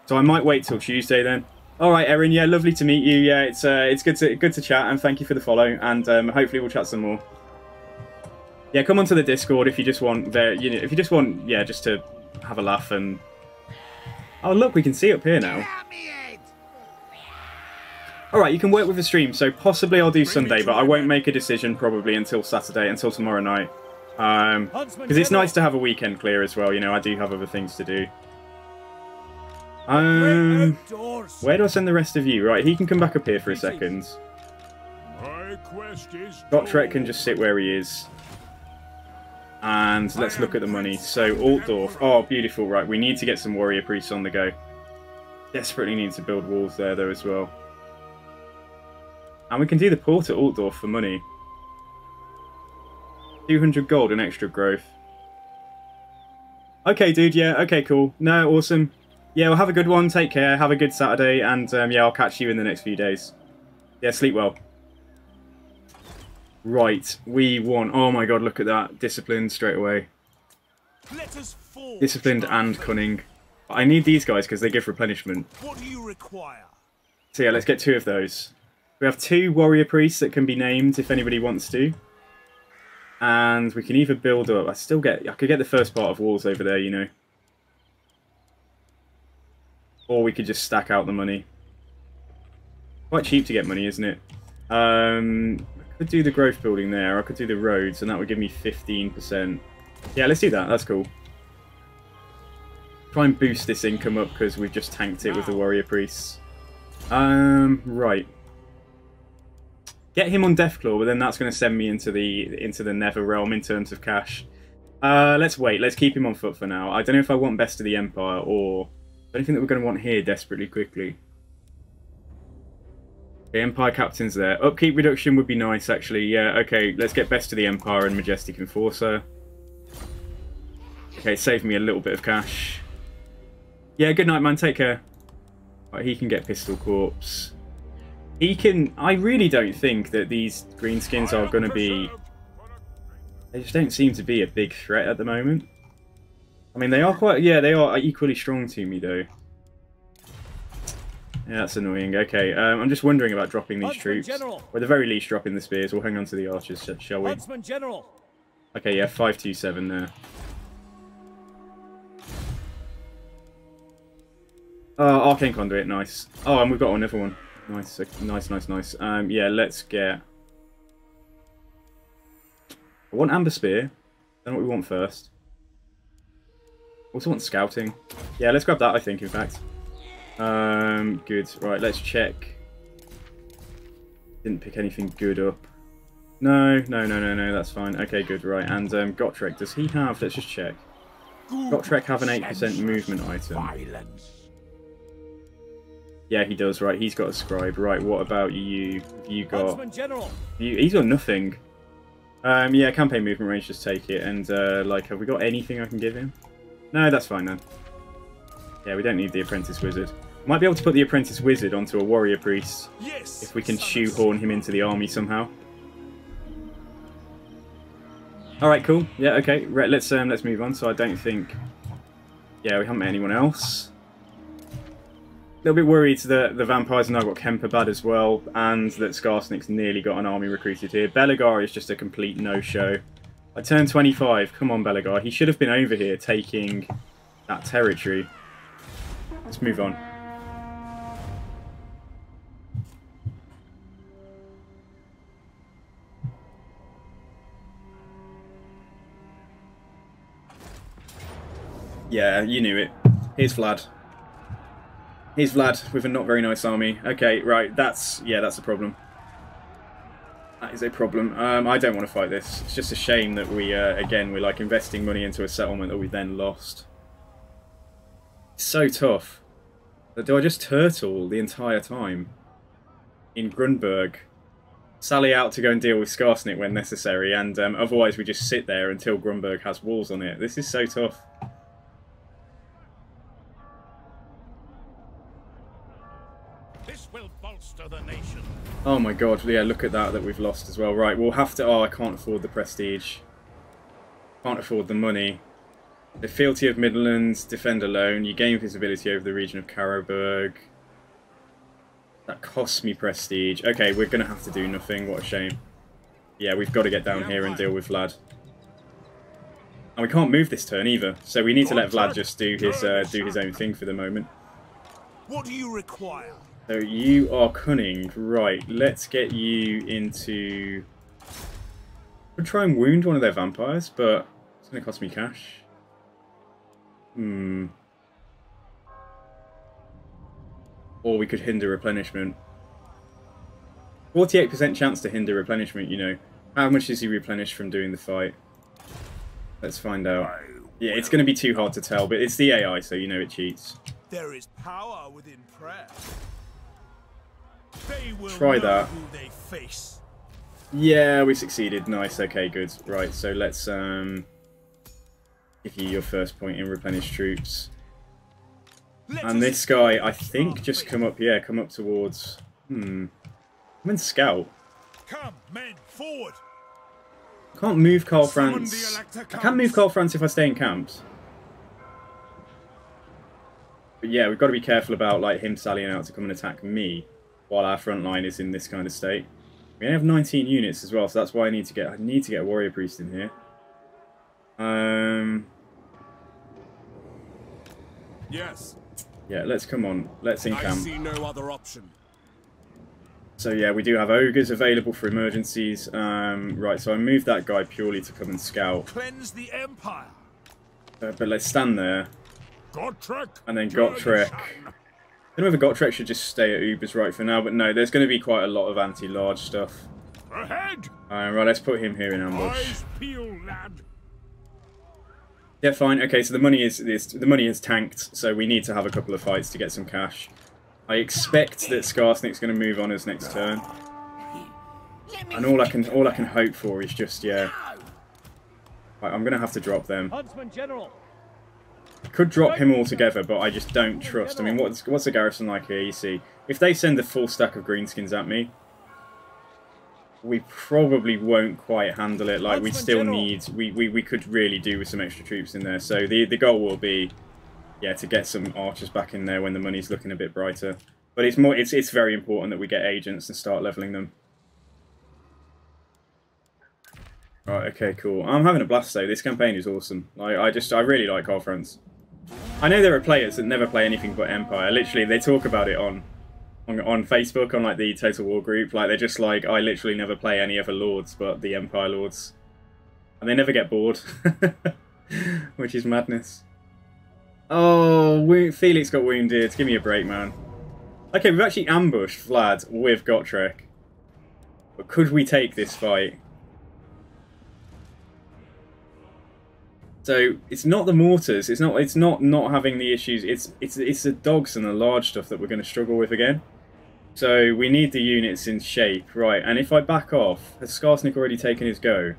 So I might wait till Tuesday then. Alright, Erin, yeah, lovely to meet you. Yeah, it's good to chat, and thank you for the follow. And hopefully we'll chat some more. Yeah, come onto the Discord if you just want yeah, just to have a laugh and... Oh, look, we can see up here now. Alright, you can work with the stream, so possibly I'll do Sunday, but I won't make a decision probably until Saturday, until tomorrow night. Because it's nice to have a weekend clear as well, you know, I do have other things to do. Where do I send the rest of you? Right, he can come back up here for a second. Gotrek can just sit where he is. And let's look at the money. So, Altdorf. Oh, beautiful. Right, we need to get some warrior priests on the go. Desperately need to build walls there, though, as well. And we can do the port at Altdorf for money. 200 gold and extra growth. Okay, dude, yeah, okay, cool. No, awesome. Yeah, well, have a good one, take care, have a good Saturday, and yeah, I'll catch you in the next few days. Yeah, sleep well. Right, we won. Oh my god, look at that. Disciplined straight away. Disciplined and cunning. I need these guys because they give replenishment. What do you require? So yeah, let's get 2 of those. We have 2 warrior priests that can be named if anybody wants to. And we can either build up... I could get the first part of walls over there, you know. Or we could just stack out the money. Quite cheap to get money, isn't it? I could do the growth building there. I could do the roads, and that would give me 15%. Yeah, let's do that. That's cool. Try and boost this income up because we've just tanked it with the warrior priests. Right. Get him on Deathclaw, but then that's going to send me into the Nether realm in terms of cash. Let's wait. Let's keep him on foot for now. I don't know if I want Best of the Empire or anything that we're going to want here desperately quickly. The Empire Captain's there. Upkeep reduction would be nice, actually. Yeah, okay. Let's get Best of the Empire and Majestic Enforcer. Okay, save me a little bit of cash. Yeah, good night, man. Take care. Right, he can get Pistol Corps. He can... I really don't think that these greenskins are going to be... They just don't seem to be a big threat at the moment. I mean, they are quite... Yeah, they are equally strong to me, though. Yeah, that's annoying. Okay, I'm just wondering about dropping these troops. Or at the very least, dropping the spears. We'll hang on to the archers, shall we? General. Okay, yeah, 527 there. Oh, Arcane Conduit, nice. Oh, and we've got another one. Nice, nice. Yeah, let's get... I want Amber Spear. Don't know what we want first. Also want Scouting. Yeah, let's grab that, I think, in fact. Good. Right, let's check. Didn't pick anything good up. No, that's fine. Okay, good, right. And Gotrek, does he have... Let's just check. Gotrek have an 8% movement item. Yeah, he does, right. He's got a scribe. Right, what about you? You got... He's got nothing. Yeah, campaign movement range, just take it. And, like, have we got anything I can give him? No, that's fine then. Yeah, we don't need the Apprentice Wizard. Might be able to put the Apprentice Wizard onto a Warrior Priest. Yes, if we can shoehorn him into the army somehow. Alright, cool. Yeah, okay. Right, let's move on. So I don't think... Yeah, we haven't met anyone else. A little bit worried that the Vampires now got Kemperbad as well, and that Skarsnik's nearly got an army recruited here. Belegar is just a complete no-show. I turned 25. Come on, Belegar. He should have been over here taking that territory. Let's move on. Yeah, you knew it. Here's Vlad. Here's Vlad with a not very nice army. Okay, right, that's a problem. That is a problem. I don't want to fight this. It's just a shame that we, again, we're like investing money into a settlement that we then lost. It's so tough. Do I just turtle the entire time in Grunberg? Sally out to go and deal with Skarsnik when necessary, and otherwise we just sit there until Grunberg has walls on it. This is so tough. This will bolster the nation. Oh my god, yeah, look at that we've lost as well. Right, we'll have to... Oh, I can't afford the prestige. Can't afford the money. The Fealty of Midlands, defend alone. You gain visibility over the region of Karroburg. That costs me prestige. Okay, we're going to have to do nothing. What a shame. Yeah, we've got to get down here and deal with Vlad. And we can't move this turn either, so we need to let Vlad just do his own thing for the moment. What do you require? So you are cunning. Right, let's get you into... We'll try and wound one of their vampires, but it's going to cost me cash. Or we could hinder replenishment. 48% chance to hinder replenishment, you know. How much does he replenish from doing the fight? Let's find out. Yeah, it's going to be too hard to tell, but it's the AI, so you know it cheats. There is power within prayer. They will try that. Who they face. Yeah, we succeeded. Nice. Okay, good. Right, so let's give you your first point in replenish troops. And this guy, I think, just come up. Yeah, come up towards. I'm in scout. Come, men, forward. I can't move KARL FRANZ. I can't move KARL FRANZ if I stay in camps. But yeah, we've got to be careful about like him sallying out to come and attack me while our front line is in this kind of state. We only have 19 units as well, so that's why I need to get a warrior priest in here. Yes. Yeah, let's come on. Let's encamp. I see no other option. So yeah, we do have ogres available for emergencies. Right, so I moved that guy purely to come and scout. Cleanse the empire. But let's stand there. Gotrek. And then Gotrek. I don't know if Gotrek should just stay at Ubers right for now, but no, there's going to be quite a lot of anti-large stuff. Ahead. Right, let's put him here in ambush. Eyes peeled, lad. Yeah, fine. Okay, so the money is tanked, so we need to have a couple of fights to get some cash. I expect that Skarsnik's going to move on us next turn, and all I can hope for is just right, I'm going to have to drop them. Huntsman General. Could drop him altogether, but I just don't trust. I mean, what's the garrison like here? You see, if they send a full stack of greenskins at me, we probably won't quite handle it. Like, we still need... We could really do with some extra troops in there. So the goal will be, yeah, to get some archers back in there when the money's looking a bit brighter. But it's very important that we get agents and start leveling them. Right, okay, cool. I'm having a blast though. This campaign is awesome. Like, I really like KARL FRANZ. I know there are players that never play anything but Empire. Literally, they talk about it on Facebook, on like the Total War group. Like, they're just like, I literally never play any other lords but the Empire lords, and they never get bored, which is madness. Oh, Felix got wounded. Give me a break, man. Okay, we've actually ambushed Vlad with Gotrek, but could we take this fight? So it's not the mortars. It's not having the issues. It's the dogs and the large stuff that we're going to struggle with again. So we need the units in shape, right? And if I back off, has Skarsnik already taken his go?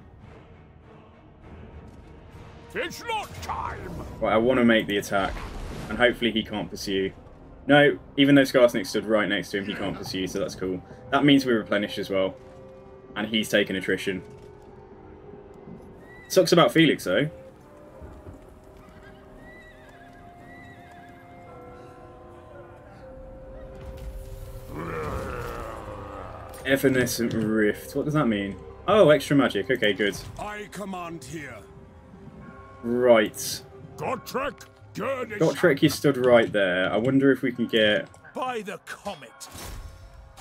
It's not time. Right, I want to make the attack, and hopefully he can't pursue. No, even though Skarsnik stood right next to him, he can't pursue. So that's cool. That means we replenish as well, and he's taken attrition. Sucks about Felix though. Evanescent Rift. What does that mean? Oh, extra magic. Okay, good. I command here. Right. Gotrek, Gotrek, you stood right there. I wonder if we can get By the comet.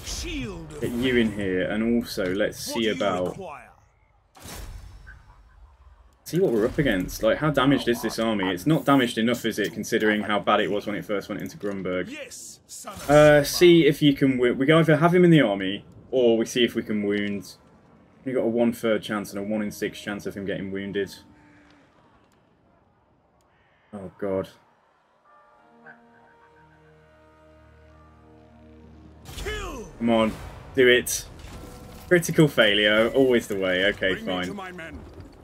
Shield. Get you in here, and also let's see about... See what we're up against. Like, how damaged is this army? It's not damaged enough, is it, considering how bad it was when it first went into Grunberg? Yes, see if you can... We either have him in the army, or we see if we can wound. We've got a 1/3 chance and a 1 in 6 chance of him getting wounded. Oh, God. Kill. Come on, do it. Critical failure, always the way. Okay, fine.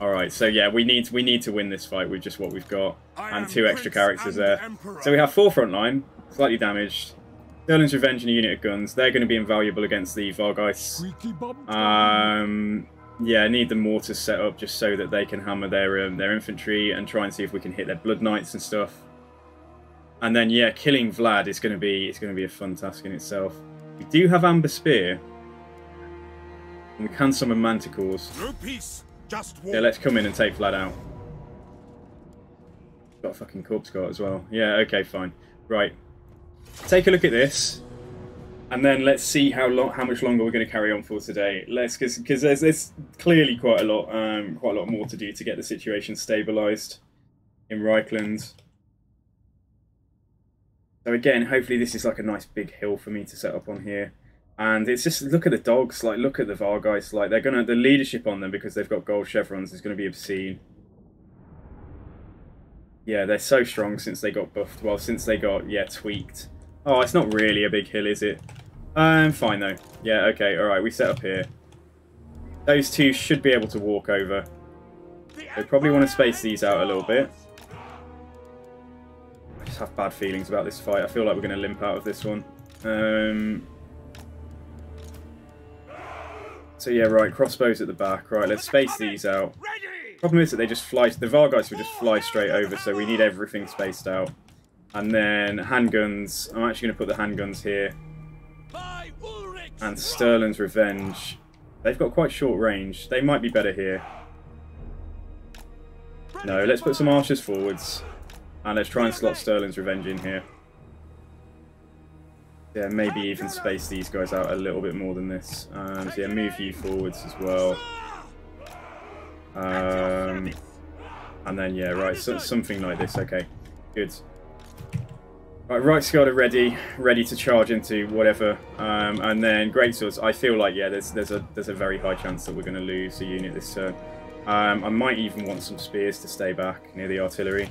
Alright, so yeah, we need to win this fight with just what we've got. And 2 extra characters there. So we have 4 frontline, slightly damaged. Sterling's Revenge and a unit of guns. They're going to be invaluable against the Vargeist. Yeah, need the mortars set up just so that they can hammer their infantry and try and see if we can hit their Blood Knights and stuff. And then yeah, killing Vlad is going to be a fun task in itself. We do have Amber Spear, and we can summon Manticores. No peace, just war. Yeah, let's come in and take Vlad out. Got a fucking corpse guard as well. Yeah, okay, fine. Right. Take a look at this, and then let's see how much longer we're going to carry on for today. Because there's clearly quite a lot more to do to get the situation stabilised in Reichland. So again, hopefully this is like a nice big hill for me to set up on here. And it's just, look at the dogs, like look at the Vargeist, like the leadership on them, because they've got gold chevrons, is going to be obscene. Yeah, they're so strong since they got buffed. Well, since they got, yeah, tweaked. Oh, it's not really a big hill, is it? Fine though. Yeah, okay, alright, we set up here. Those two should be able to walk over. They probably want to space these out a little bit. I just have bad feelings about this fight. I feel like we're going to limp out of this one. So yeah, right, crossbows at the back. Right, let's space these out. Problem is that they just fly, the Vargeist will just fly straight over, so we need everything spaced out. And then handguns, I'm actually going to put the handguns here. And Sterling's Revenge. They've got quite short range. They might be better here. No, let's put some archers forwards. And let's try and slot Sterling's Revenge in here. Yeah, maybe even space these guys out a little bit more than this. So yeah, move you forwards as well. And then yeah, right, so something like this. Okay, good. Right Guard are ready to charge into whatever. And then Greatswords. I feel like yeah, there's a very high chance that we're going to lose a unit this turn. I might even want some spears to stay back near the artillery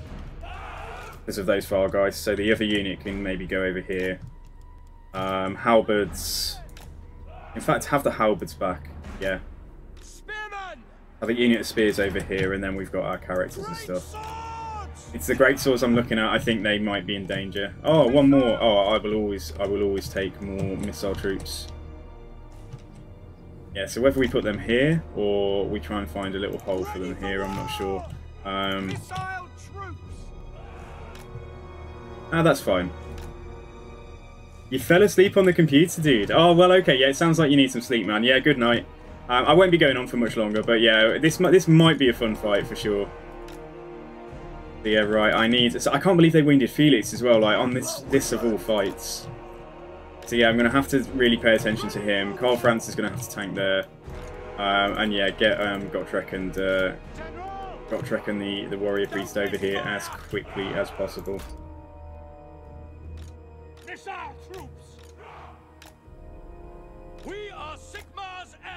because of those Vargeist. So the other unit can maybe go over here. Halberds. In fact, have the halberds back. Yeah. Have a unit of spears over here, and then we've got our characters and stuff. It's the greatswords I'm looking at. I think they might be in danger. Oh, one more. Oh, I will always take more missile troops. Yeah, so whether we put them here or we try and find a little hole for them here, I'm not sure. That's fine. You fell asleep on the computer, dude. Oh, well, okay. Yeah, it sounds like you need some sleep, man. Yeah, good night. I won't be going on for much longer, but yeah, this might be a fun fight for sure. But yeah, right. So I can't believe they wounded Felix as well. Like on this of all fights. So yeah, I'm gonna have to really pay attention to him. KARL FRANZ is gonna have to tank there, and yeah, get Gotrek and the warrior priest over here as quickly as possible.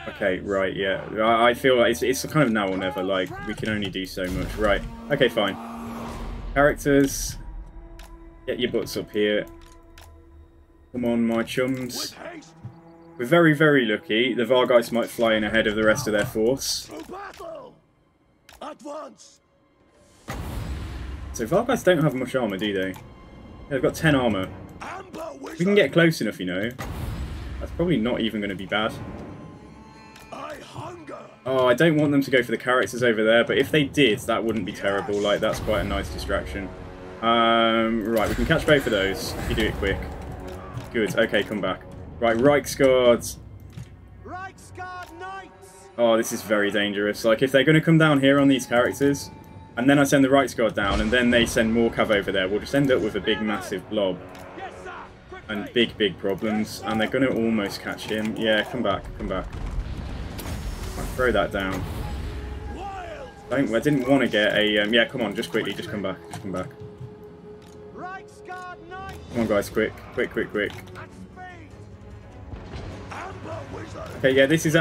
Okay, right, yeah. I feel like it's kind of now or never. Like we can only do so much. Right. Okay, fine. Characters, get your butts up here. Come on, my chums. We're very, very lucky. The Vargeists might fly in ahead of the rest of their force. So Vargeists don't have much armor, do they? They've got 10 armor. We can get close enough, you know. That's probably not even going to be bad. Oh, I don't want them to go for the characters over there, but if they did, that wouldn't be terrible. Like, that's quite a nice distraction. Right, we can catch both of those if you do it quick. Good, okay, come back. Right, Reichsguards. Oh, this is very dangerous. Like, if they're going to come down here on these characters, and then I send the Reichsguard down, and then they send more cav over there, we'll just end up with a big, massive blob. And big, big problems. And they're going to almost catch him. Yeah, come back, come back. Right, throw that down. I didn't want to get a... yeah, come on, just quickly, just come back, just come back. Come on, guys, quick, quick, quick, quick. Okay, yeah, this is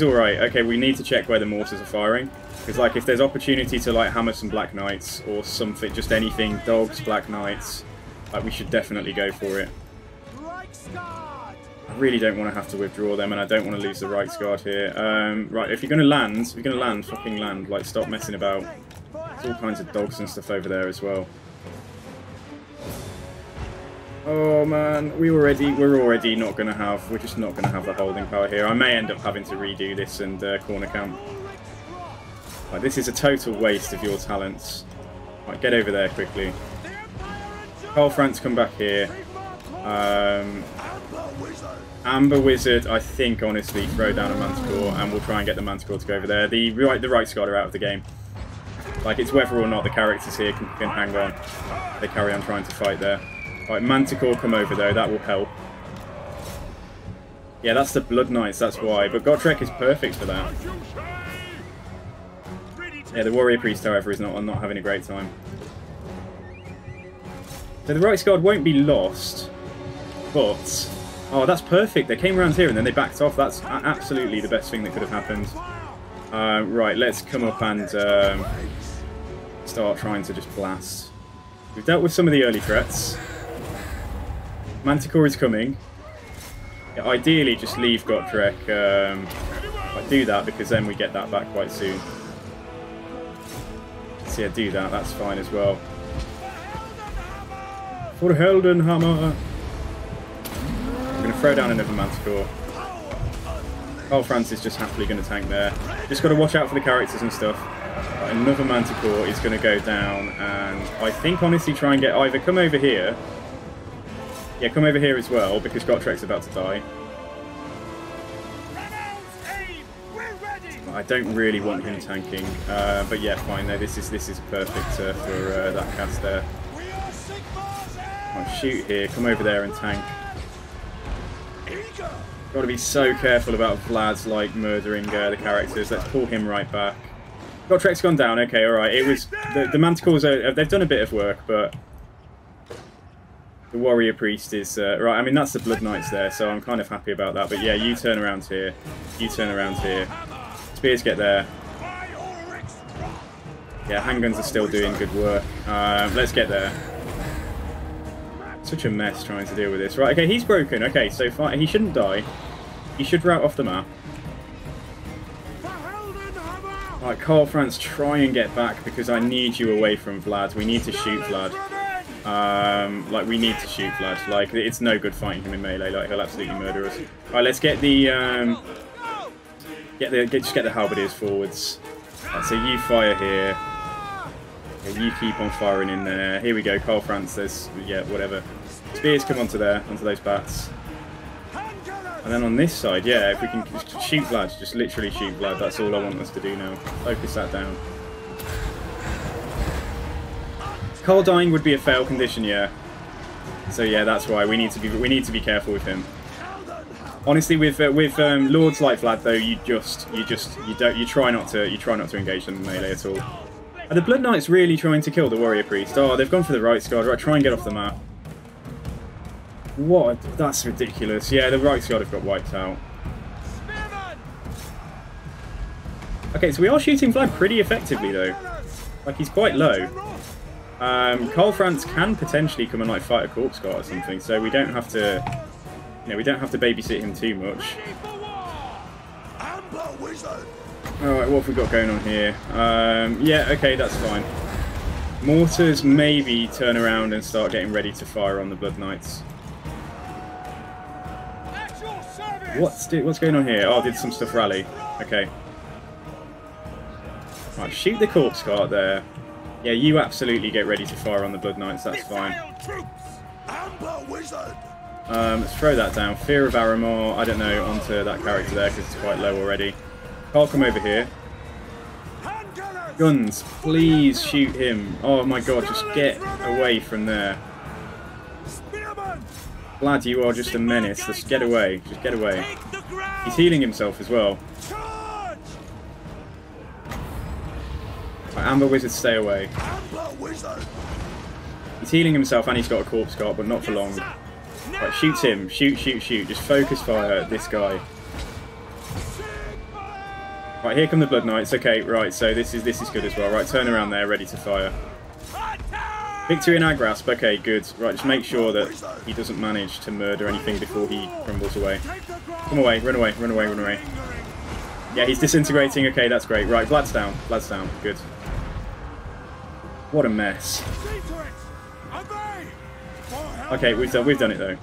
alright. Okay, we need to check where the mortars are firing. Because, like, if there's opportunity to, like, hammer some Black Knights or something, just anything, dogs, Black Knights, like, we should definitely go for it. I really don't want to have to withdraw them, and I don't want to lose the Reichsguard here. Right, if you're going to land, fucking land. Like, stop messing about. There's all kinds of dogs and stuff over there as well. Oh man, we're already not going to have, we're just not going to have the holding power here. I may end up having to redo this and corner camp. Like, this is a total waste of your talents. Right, get over there quickly. KARL FRANZ, come back here. Amber Wizard, I think, honestly, throw down a Manticore, and we'll try and get the Manticore to go over there. The Reichsguard are out of the game. Like, it's whether or not the characters here can hang on. They carry on trying to fight there. Right, Manticore, come over, though. That will help. Yeah, that's the Blood Knights, that's why. But Gotrek is perfect for that. Yeah, the Warrior Priest, however, is not having a great time. So the Reichsguard won't be lost, but... Oh, that's perfect. They came around here and then they backed off. That's absolutely the best thing that could have happened. Right, let's come up and start trying to just blast. We've dealt with some of the early threats. Manticore is coming. Yeah, ideally, just leave Gotrek. Do that, because then we get that back quite soon. So yeah, do that. That's fine as well. For Heldenhammer! I'm going to throw down another Manticore. KARL FRANZ is just happily going to tank there. Just got to watch out for the characters and stuff. Another Manticore is going to go down, and I think honestly try and get either come over here. Yeah, come over here as well, because Gotrek's about to die. I don't really want him tanking, but yeah, fine. No, this is perfect for that cast there. I'll shoot here. Come over there and tank. Got to be so careful about Vlad's like murdering the characters. Let's pull him right back. Gotrek's gone down. Okay, all right. It was the Manticores. They've done a bit of work, but the Warrior Priest is right. I mean, that's the Blood Knights there, so I'm kind of happy about that. But yeah, you turn around here. You turn around here. Spears get there. Yeah, handguns are still doing good work. Let's get there. Such a mess trying to deal with this. Right, okay, he's broken. Okay, so far he shouldn't die. He should route off the map. Right, Karl Franz, try and get back because I need you away from Vlad. We need to shoot Vlad. Like, we need to shoot Vlad. Like, it's no good fighting him in melee. Like, he'll absolutely murder us. Right, let's get the just get the halberdiers forwards. Right, so you fire here. Okay, you keep on firing in there. Here we go, Karl Franz. There's whatever. Spears come onto there, onto those bats. And then on this side, yeah, if we can just shoot Vlad, just literally shoot Vlad. That's all I want us to do now. Focus that down. Karl dying would be a fail condition, yeah. So yeah, that's why we need to be careful with him. Honestly, with lords like Vlad though, you try not to engage them in melee at all. Are the Blood Knights really trying to kill the warrior priest? Oh, they've gone for the right guard. Right, try and get off the map. What? That's ridiculous. Yeah, the right guard have got wiped out. Okay, so we are shooting Vlad pretty effectively though. Like, he's quite low. Karl Franz can potentially come and like fight a corpse guard or something, so we don't have to, we don't have to babysit him too much. Alright, what have we got going on here? Yeah, okay, that's fine. Mortars maybe turn around and start getting ready to fire on the Blood Knights. What's going on here? Oh, did some stuff rally? Okay. Right, shoot the corpse cart there. Yeah, you absolutely get ready to fire on the Blood Knights, that's fine. Let's throw that down. Fear of Aramor, I don't know, onto that character there because it's quite low already. Karl, come over here. Guns, please shoot him. Oh my god, just get away from there. Vlad, you are just a menace. Let's get away. Just get away. He's healing himself as well. Right, Amber Wizard, stay away. He's healing himself and he's got a corpse guard, but not for long. Right, shoots him. Shoot, shoot, shoot. Just focus fire at this guy. Right, here come the Blood Knights. Okay, right, so this is good as well. Right, turn around there, ready to fire. Victory in our grasp. Okay, good. Right, just make sure that he doesn't manage to murder anything before he crumbles away. Come away, run away, run away, run away. Yeah, he's disintegrating. Okay, that's great. Right, Vlad's down. Vlad's down. Good. What a mess. Okay, we've done it though.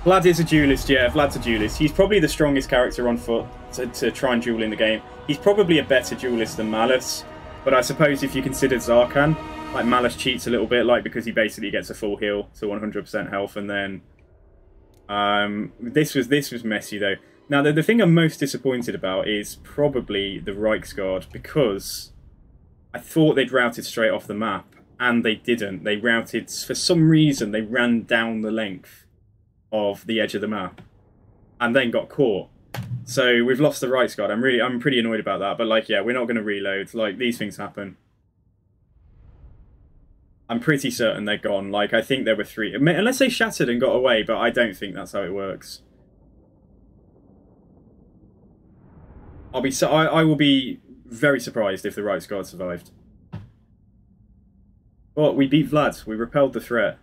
Vlad is a duelist, yeah, Vlad's a duelist. He's probably the strongest character on foot to try and duel in the game. He's probably a better duelist than Malus, but I suppose if you consider Zarkan, like Malus cheats a little bit, like because he basically gets a full heal to 100% health, and then this was messy though. Now the thing I'm most disappointed about is probably the Reiksguard, because I thought they'd routed straight off the map, and they didn't. They routed, for some reason, they ran down the length of the edge of the map and then got caught. So we've lost the Reiksguard. I'm pretty annoyed about that, but like, yeah, we're not going to reload. Like, these things happen. I'm pretty certain they're gone. Like, I think there were 3, unless they shattered and got away, but I don't think that's how it works. I will be very surprised if the Reiksguard survived. But we beat Vlad. We repelled the threat.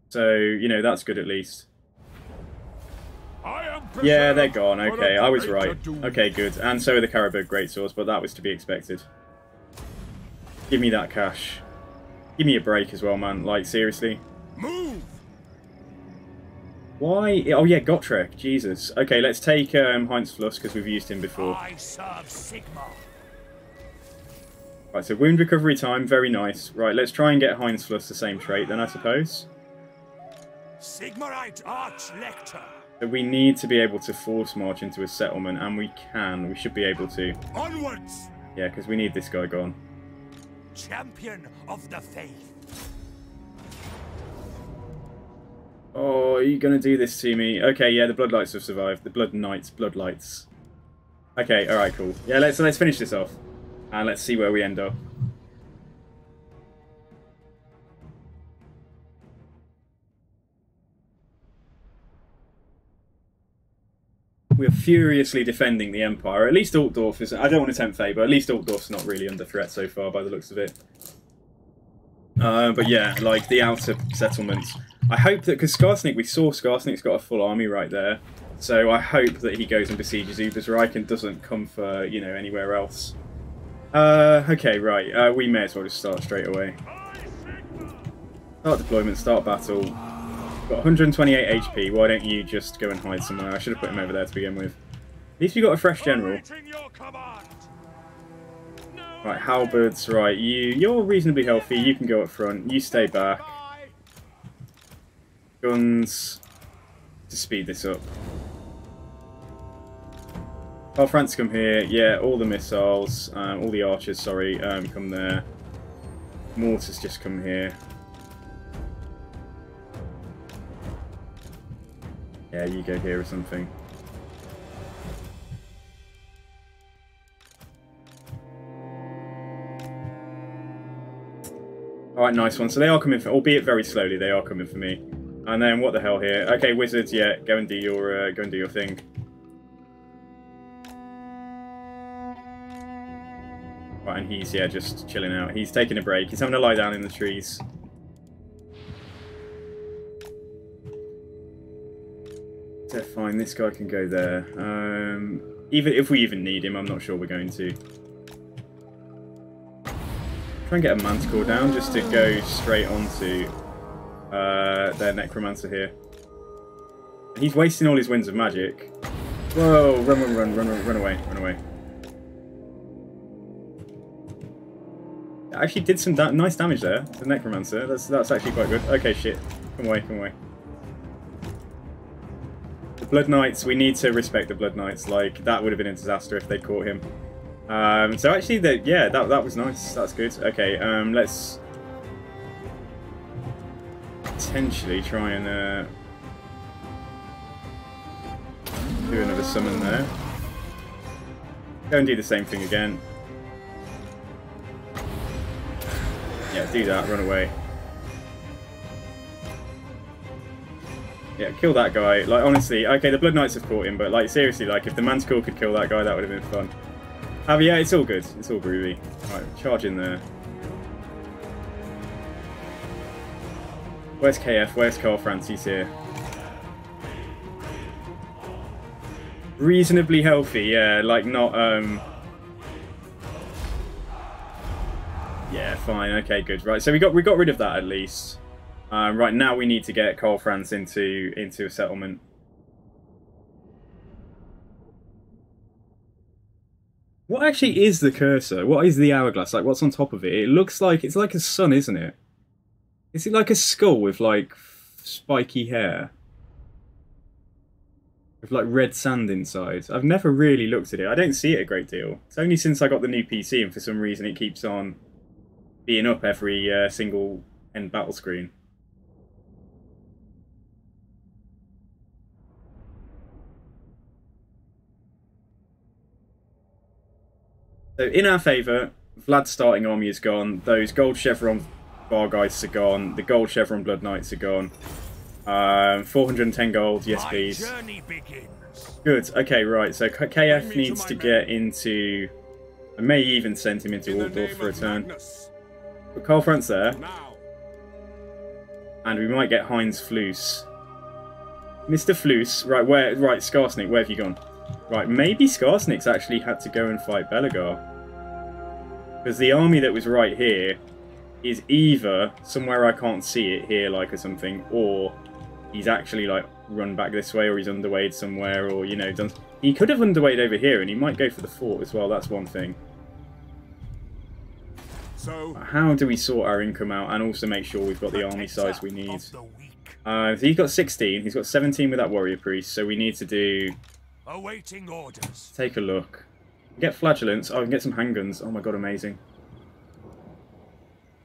So, you know, that's good at least. Yeah, they're gone. Okay, I was right. Okay, good. And so are the Caribou Greatswords, but that was to be expected. Give me that cash. Give me a break as well, man. Like, seriously. Move. Why? Oh, yeah, Gotrek. Jesus. Okay, let's take Heinz Fluss, because we've used him before. I serve Sigma. Right, so wound recovery time. Very nice. Right, let's try and get Heinz Fluss the same trait then, I suppose. Sigmarite Archlector. So we need to be able to force march into a settlement, and we can. We should be able to. Onwards. Yeah, because we need this guy gone. Champion of the Faith. Oh, are you going to do this to me? Okay, yeah, the Bloodlights have survived. The Blood Knights, Bloodlights. Okay, alright, cool. Yeah, let's finish this off. And let's see where we end up. We're furiously defending the Empire. At least Altdorf is... I don't want to tempt fate, but at least Altdorf's not really under threat so far by the looks of it. But yeah, like the outer settlements. I hope that... Because Skarsnik, we saw Skarsnik's got a full army right there. So I hope that he goes and besieges Ubersreich and doesn't come for, you know, anywhere else. Okay, right. We may as well just start straight away. Start deployment, start battle. Got 128 HP. Why don't you just go and hide somewhere? I should have put him over there to begin with. At least we got a fresh general. Right, halberds. Right, you're reasonably healthy. You can go up front. You stay back. Guns to speed this up. KARL FRANZ come here. Yeah, all the missiles, all the archers. Sorry, come there. Mortars just come here. Yeah, you go here or something. Alright, nice one. So they are coming for, albeit very slowly, they are coming for me. And then what the hell here? Okay, wizards, yeah, go and do your thing. Right, and he's just chilling out. He's taking a break. He's having to lie down in the trees. So fine, this guy can go there. Even if we even need him, I'm not sure we're going to. Try and get a manticore down just to go straight onto their necromancer here. And he's wasting all his winds of magic. Whoa! Run away, run away. Actually did some nice damage there, the necromancer. That's actually quite good. Okay, shit. Come away, come away. The Blood Knights, we need to respect the Blood Knights. Like, that would have been a disaster if they caught him. So actually, that was nice. That's good. Okay, let's potentially try and do another summon there. Go and do the same thing again. Yeah, do that. Run away. Yeah, kill that guy. Like, honestly, okay, the Blood Knights have caught him, but, like, seriously, like, if the Manticore could kill that guy, that would have been fun. But yeah, it's all good. It's all groovy. Alright, charge in there. Where's KF? Where's KARL FRANZ? He's here. Reasonably healthy, yeah, like, not, yeah, fine, okay, good. Right, so we got rid of that at least. Right, now we need to get KARL FRANZ into a settlement. What actually is the cursor? What is the hourglass? Like, what's on top of it? It looks like, it's like a sun, isn't it? Is it like a skull with, like, spiky hair? With, like, red sand inside? I've never really looked at it. I don't see it a great deal. It's only since I got the new PC, and for some reason it keeps on being up every single end battle screen. So, in our favour, Vlad's starting army is gone. Those gold chevron Vargeists are gone. The gold chevron Blood Knights are gone. 410 gold, yes please. Good, okay, right. So, KF needs to get into... I may even send him into Altdorf for a turn. But KARL FRANZ there. And we might get Heinz Flus. Mr. Flus, right, right, Skarsnik, where have you gone? Right, maybe Skarsnik's actually had to go and fight Belagar. Because the army that was right here is either somewhere I can't see it here, like, or something, or he's actually, like, run back this way, or he's underwayed somewhere, or, you know, done... He could have underwayed over here, and he might go for the fort as well, that's one thing. So how do we sort our income out, and also make sure we've got the army size we need? So he's got 16, he's got 17 with that warrior priest, so we need to do... Awaiting orders. Take a look. Get flagellants. Oh, I can get some handguns. Oh my god, amazing.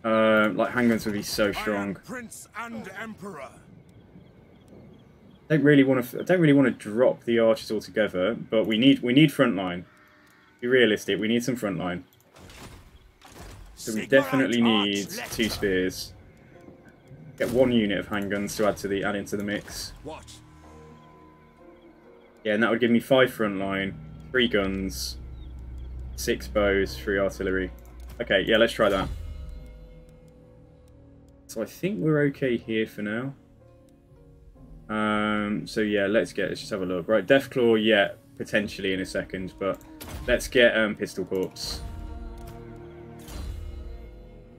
Like handguns would be so strong. Prince and Emperor. I don't really want to drop the archers altogether, but we need front line. Be realistic, we need some front line. So we definitely need 2 spears. Get 1 unit of handguns to add into the mix. What? Yeah, and that would give me 5 front line, 3 guns, 6 bows, 3 artillery. Okay, yeah, let's try that. So I think we're okay here for now. So yeah, let's just have a look. Right, Deathclaw, yeah, potentially in a second, but let's get Pistol Corpse.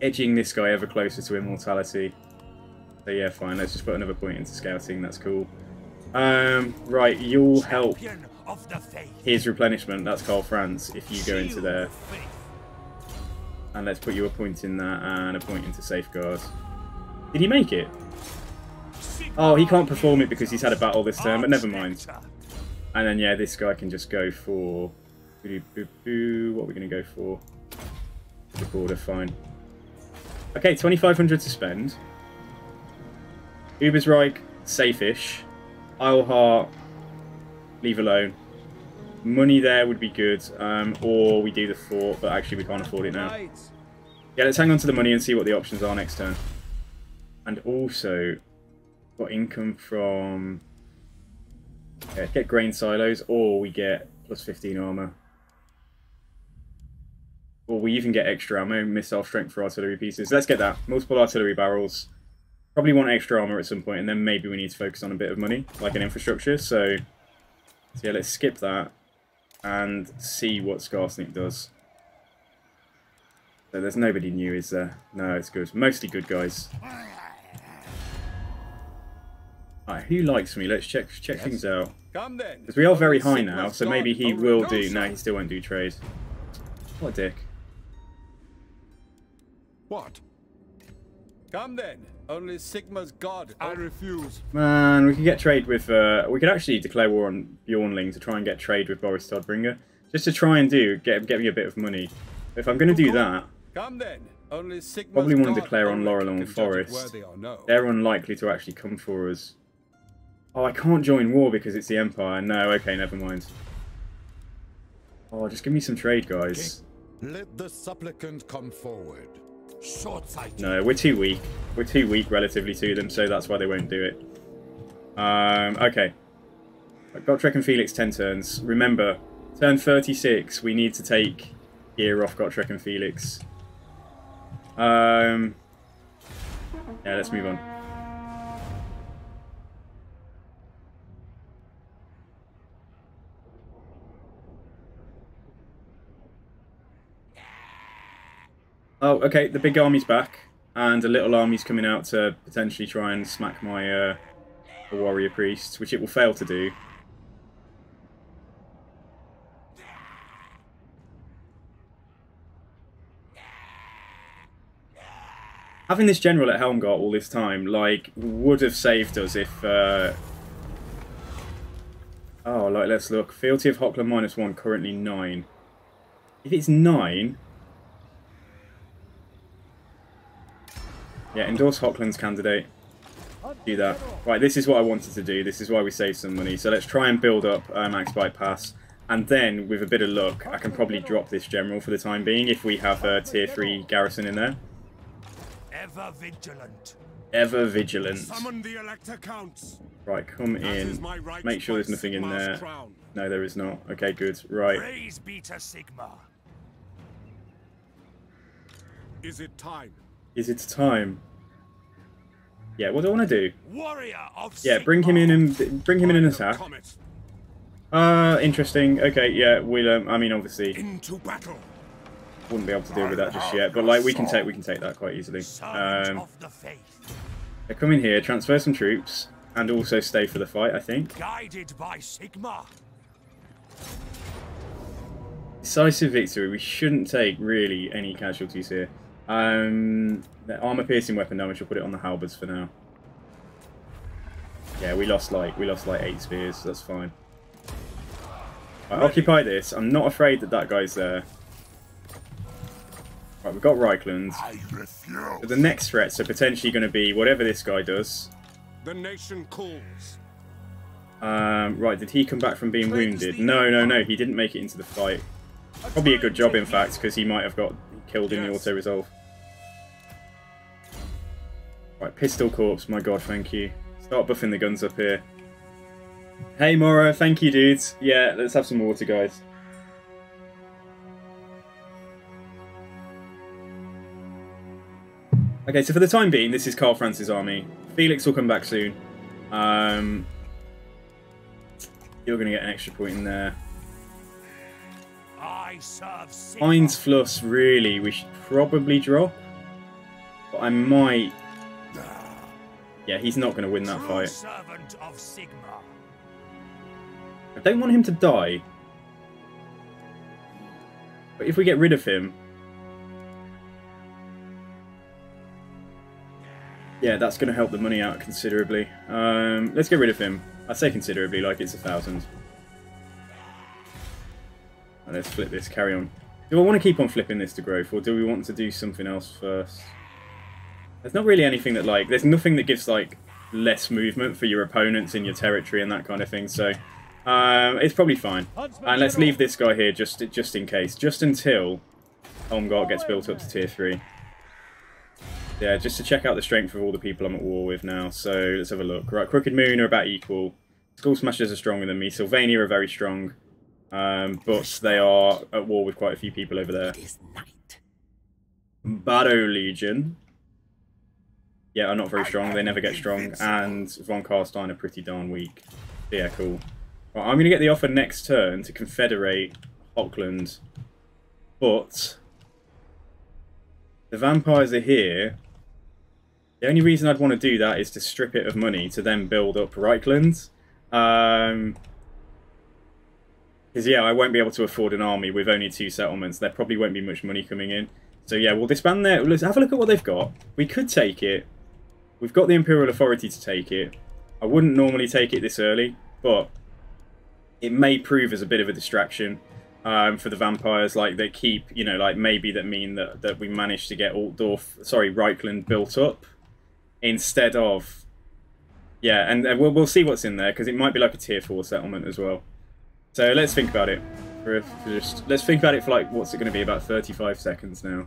Edging this guy ever closer to immortality. So yeah, fine, let's just put another point into scouting, that's cool. Right, you'll help his replenishment, that's KARL FRANZ, if you go into there. And let's put you a point in that and a point into safeguard. Did he make it? Oh, he can't perform it because he's had a battle this turn, but never mind. And then yeah, this guy can just go for... What are we going to go for? Recorder, fine. Okay, 2,500 to spend. Ubersreich, safe-ish. Eilhart, leave alone. Money there would be good, or we do the fort, but actually we can't afford it now. Yeah, let's hang on to the money and see what the options are next turn. And also, got income from... Yeah, get grain silos, or we get plus 15 armor. Or we even get extra ammo, missile strength for artillery pieces. Let's get that. Multiple artillery barrels. Probably want extra armor at some point, and then maybe we need to focus on a bit of money, like an infrastructure. So yeah, let's skip that and see what Skarsnik does. So there's nobody new, is there? No, it's good. Mostly good guys. Alright, who likes me? Let's check things out. Because we are very high now, so maybe he will do... No, he still won't do trade. What a dick. What? Come then. Only Sigma's god. I refuse. Man, we could get trade with... we could actually declare war on Bjornling to try and get trade with Boris Todbringer. Just to try and get me a bit of money. If I'm going to do that... Come then. Only Sigma's probably want to declare on Laurelong Forest. They're unlikely to actually come for us. Oh, I can't join war because it's the Empire. No, okay, never mind. Oh, just give me some trade, guys. Let the supplicant come forward. No, we're too weak. We're too weak relatively to them, so that's why they won't do it. Okay. Gotrek and Felix 10 turns. Remember, turn 36, we need to take gear off Gotrek and Felix. Yeah, let's move on. Oh, okay, the big army's back, and a little army's coming out to potentially try and smack my warrior priests, which it will fail to do. Having this general at Helmgart all this time, like, would have saved us if... Oh, like, let's look. Fealty of Hochland -1, currently 9. If it's 9... Yeah, endorse Hochland's candidate. Do that. Right, this is what I wanted to do. This is why we saved some money. So let's try and build up Max Bypass. And then, with a bit of luck, I can probably drop this general for the time being if we have a tier 3 garrison in there. Ever vigilant. Ever vigilant. Summon the Elector Counts. Right, come in. Make sure there's nothing in there. No, there is not. Okay, good. Right. Praise be to Sigma. Is it time? Is it time? Yeah, what do I want to do? Warrior of Yeah, bring him in and bring him in attack. Interesting. Okay, yeah, we'll. I mean, obviously, into battle. Wouldn't be able to deal with that just yet, but like we can take that quite easily. Yeah, come in here, transfer some troops, and also stay for the fight. I think. Guided by Sigma. Decisive victory. We shouldn't take really any casualties here. The armor-piercing weapon damage. We'll put it on the halberds for now. Yeah, we lost like 8 spears. That's fine. Right, occupy this. I'm not afraid that guy's there. Right, we've got Reichland. So the next threats are potentially going to be whatever this guy does. The nation calls. Right, did he come back from being wounded? No, he didn't make it into the fight. Probably a good job, in fact, because he might have got killed in the auto-resolve. Right, Pistol Corpse, my god, thank you. Start buffing the guns up here. Hey, Mora, thank you, dudes. Yeah, let's have some water, guys. Okay, so for the time being, this is KARL FRANZ's army. Felix will come back soon. You're going to get an extra point in there. I serve Sigmar. Heinz Fluss, really, we should probably drop. But I might... Yeah, he's not going to win that True fight. servant of Sigmar. I don't want him to die. But if we get rid of him... Yeah, that's going to help the money out considerably. Let's get rid of him. I say considerably, like it's 1,000. And let's flip this, carry on. Do I want to keep on flipping this to growth, or do we want to do something else first? There's not really anything that, like, there's nothing that gives, like, less movement for your opponents in your territory and that kind of thing, so it's probably fine. And let's leave this guy here just in case, just until Holmgart gets built up to tier 3. Yeah, just to check out the strength of all the people I'm at war with now. So let's have a look. Right, Crooked Moon are about equal. Skull Smashers are stronger than me. Sylvania are very strong. But they are at war with quite a few people over there. Barrow Legion. Yeah, are not very strong. They never get strong. And Von Karstein are pretty darn weak. Yeah, cool. Right, I'm going to get the offer next turn to confederate Hochland. But the vampires are here. The only reason I'd want to do that is to strip it of money to then build up Reichland. Because, yeah, I won't be able to afford an army with only 2 settlements. There probably won't be much money coming in. So, yeah, we'll disband there. Let's have a look at what they've got. We could take it. We've got the Imperial Authority to take it. I wouldn't normally take it this early, but it may prove as a bit of a distraction for the vampires. Like, they keep, you know, like, maybe that mean that we managed to get Reichland built up. Instead of, yeah, and we'll see what's in there, because it might be like a tier 4 settlement as well. So let's think about it. Let's think about it for, like, what's it going to be, about 35 seconds now.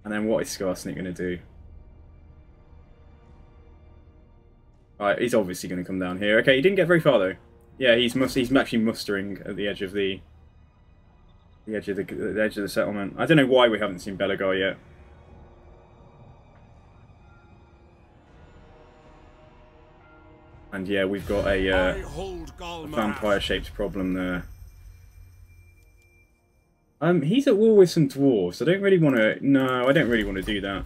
And then what is Skarsnik going to do? Alright, he's obviously going to come down here. Okay, he didn't get very far though. Yeah, he's actually mustering at the edge of the edge of the settlement. I don't know why we haven't seen Belagar yet. And yeah, we've got a vampire-shaped problem there. He's at war with some dwarves. I don't really want to... No, I don't really want to do that.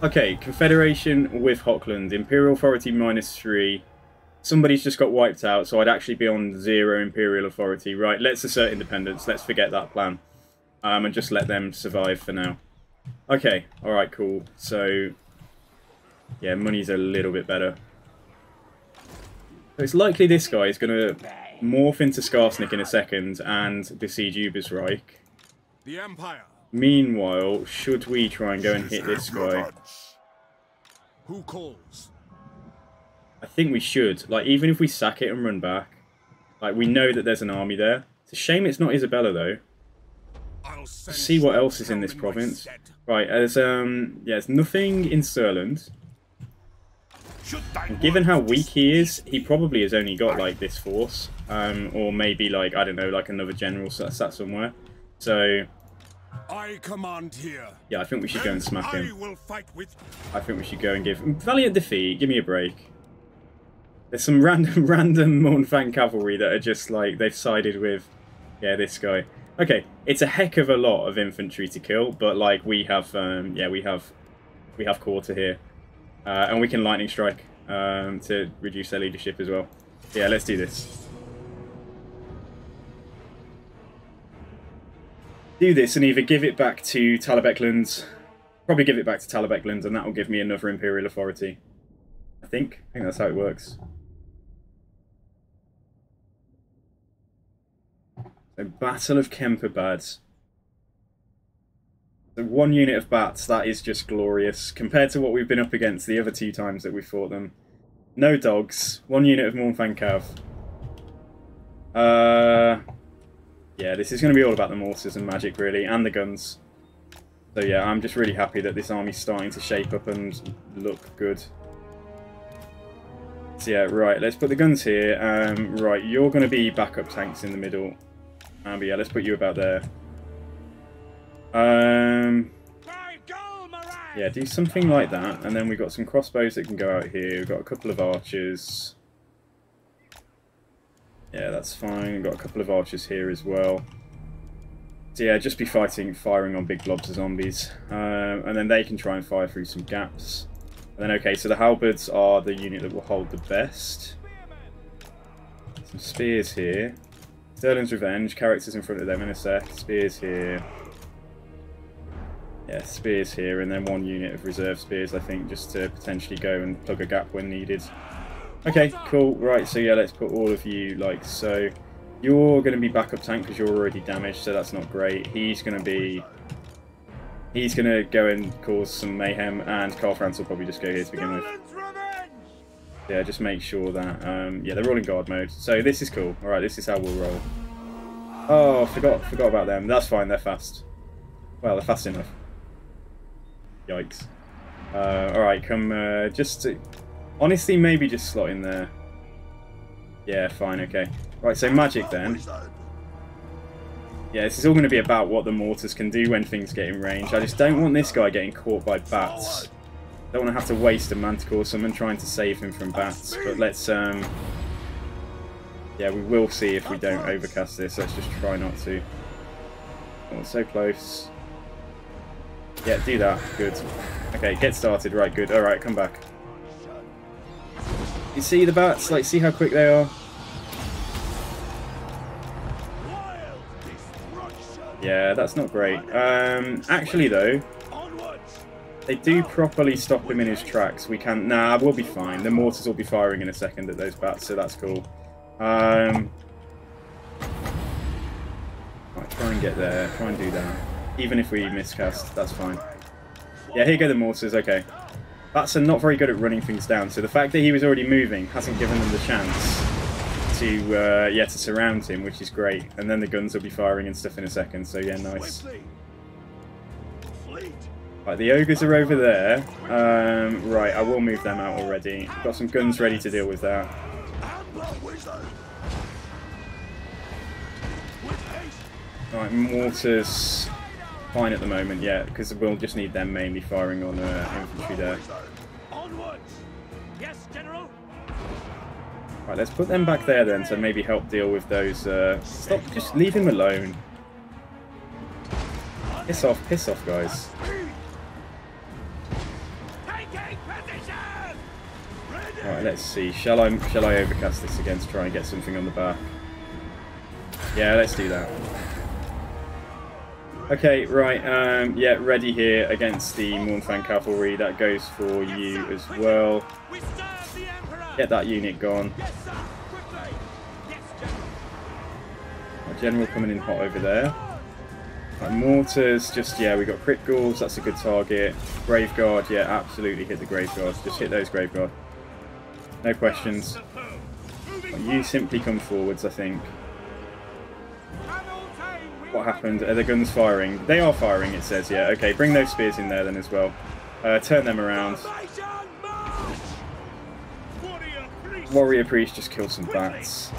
Okay, Confederation with Hochland. Imperial Authority -3. Somebody's just got wiped out, so I'd actually be on 0 Imperial Authority. Right, let's assert independence. Let's forget that plan. And just let them survive for now. Okay, alright, cool. So, yeah, money's a little bit better. So it's likely this guy is going to morph into Skarsnik in a second and besiege Ubersreich. The Empire. Meanwhile, should we try and go and hit this guy? Who calls? I think we should. Like, even if we sack it and run back, like, we know that there's an army there. It's a shame it's not Isabella, though. Let's see what else is in this province. Right, there's nothing in Stirland. And given how weak he is, he probably has only got, like, this force. Or maybe, like, I don't know, like another general sat somewhere. So, I command here. yeah, I think we should go and smack him. I will fight with... I think we should go and give him valiant defeat. Give me a break. There's some random Mournfang cavalry that are just like, they've sided with, yeah, this guy. Okay, it's a heck of a lot of infantry to kill, but like we have, we have quarter here, and we can lightning strike to reduce their leadership as well. Yeah, let's do this. Do this and either give it back to Talabecland, probably give it back to Talabecland, and that will give me another Imperial Authority. I think that's how it works. So, Battle of Kemperbad. The 1 unit of bats, that is just glorious. Compared to what we've been up against the other 2 times that we fought them. No dogs, 1 unit of Mournfang Cav. Yeah, this is going to be all about the mortars and magic, really, and the guns. So yeah, I'm just really happy that this army's starting to shape up and look good. So yeah, right, let's put the guns here. Right, you're going to be backup tanks in the middle. But yeah, let's put you about there. Yeah, do something like that. And then we've got some crossbows that can go out here. We've got a couple of archers. Yeah, that's fine. We've got a couple of archers here as well. So yeah, just be firing on big blobs of zombies. And then they can try and fire through some gaps. And then, okay, so the halberds are the unit that will hold the best. Some spears here. Sterling's Revenge, characters in front of them in a sec. Spears here. Yeah, spears here, and then one unit of reserve spears, I think, just to potentially go and plug a gap when needed. Okay, cool. Right, so yeah, let's put all of you like so. You're going to be backup tank because you're already damaged, so that's not great. He's going to go and cause some mayhem, and KARL FRANZ will probably just go here to begin with. Yeah, just make sure that, yeah, they're all in guard mode. So this is cool. Alright, this is how we'll roll. Oh, forgot about them. That's fine, they're fast. Well, they're fast enough. Yikes. Alright, come, honestly, maybe just slot in there. Yeah, fine, okay. Right, so magic then. Yeah, this is all going to be about what the mortars can do when things get in range. I just don't want this guy getting caught by bats. Don't want to have to waste a manticore summon trying to save him from bats. But let's, yeah, we will see if we don't overcast this. Let's just try not to. Oh, so close. Yeah, do that. Good. Okay, get started. Right, good. Alright, come back. You see the bats? Like, see how quick they are? Yeah, that's not great. Actually, though, they do properly stop him in his tracks. We can... Nah, we'll be fine. The mortars will be firing in a second at those bats, so that's cool. Right, try and get there. Try and do that. Even if we miscast, that's fine. Yeah, here go the mortars. Okay. Bats are not very good at running things down, so the fact that he was already moving hasn't given them the chance to, yeah, to surround him, which is great. And then the guns will be firing and stuff in a second, so yeah, nice. Right, the ogres are over there. Right, I will move them out already. Got some guns ready to deal with that. Right, mortars fine at the moment, yeah, because we'll just need them mainly firing on infantry there. Right, let's put them back there then to maybe help deal with those. Stop, just leave him alone. Piss off, guys. Right, let's see. Shall I overcast this again to try and get something on the back? Yeah, let's do that. Okay, right, yeah, ready here against the Mournfang Cavalry. That goes for you as well. Get that unit gone. Our general coming in hot over there. Right, mortars, just, yeah, we got crit ghouls, that's a good target. Graveguard, yeah, absolutely hit the Graveguard. Just hit those Graveguard. No questions. Right, you simply come forwards, I think. What happened? Are the guns firing? They are firing, it says, yeah. Okay, bring those spears in there then as well. Turn them around. Warrior Priest, just kill some bats.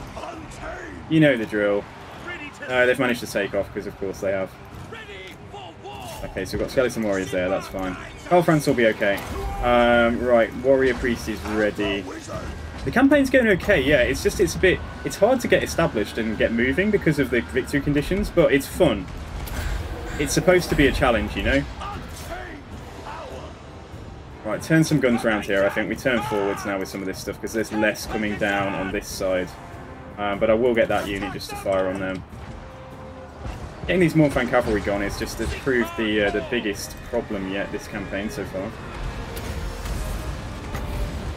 You know the drill. They've managed to take off, because of course they have. Okay, so we've got Skeleton Warriors there, that's fine. KARL FRANZ will be okay. Right, Warrior Priest is ready. The campaign's going okay, yeah, it's just, it's hard to get established and get moving because of the victory conditions, but it's fun. It's supposed to be a challenge, you know? Right, turn some guns around here, I think. We turn forwards now with some of this stuff because there's less coming down on this side. But I will get that unit just to fire on them. Getting these Mournfang Cavalry gone is just has proved the biggest problem yet this campaign so far.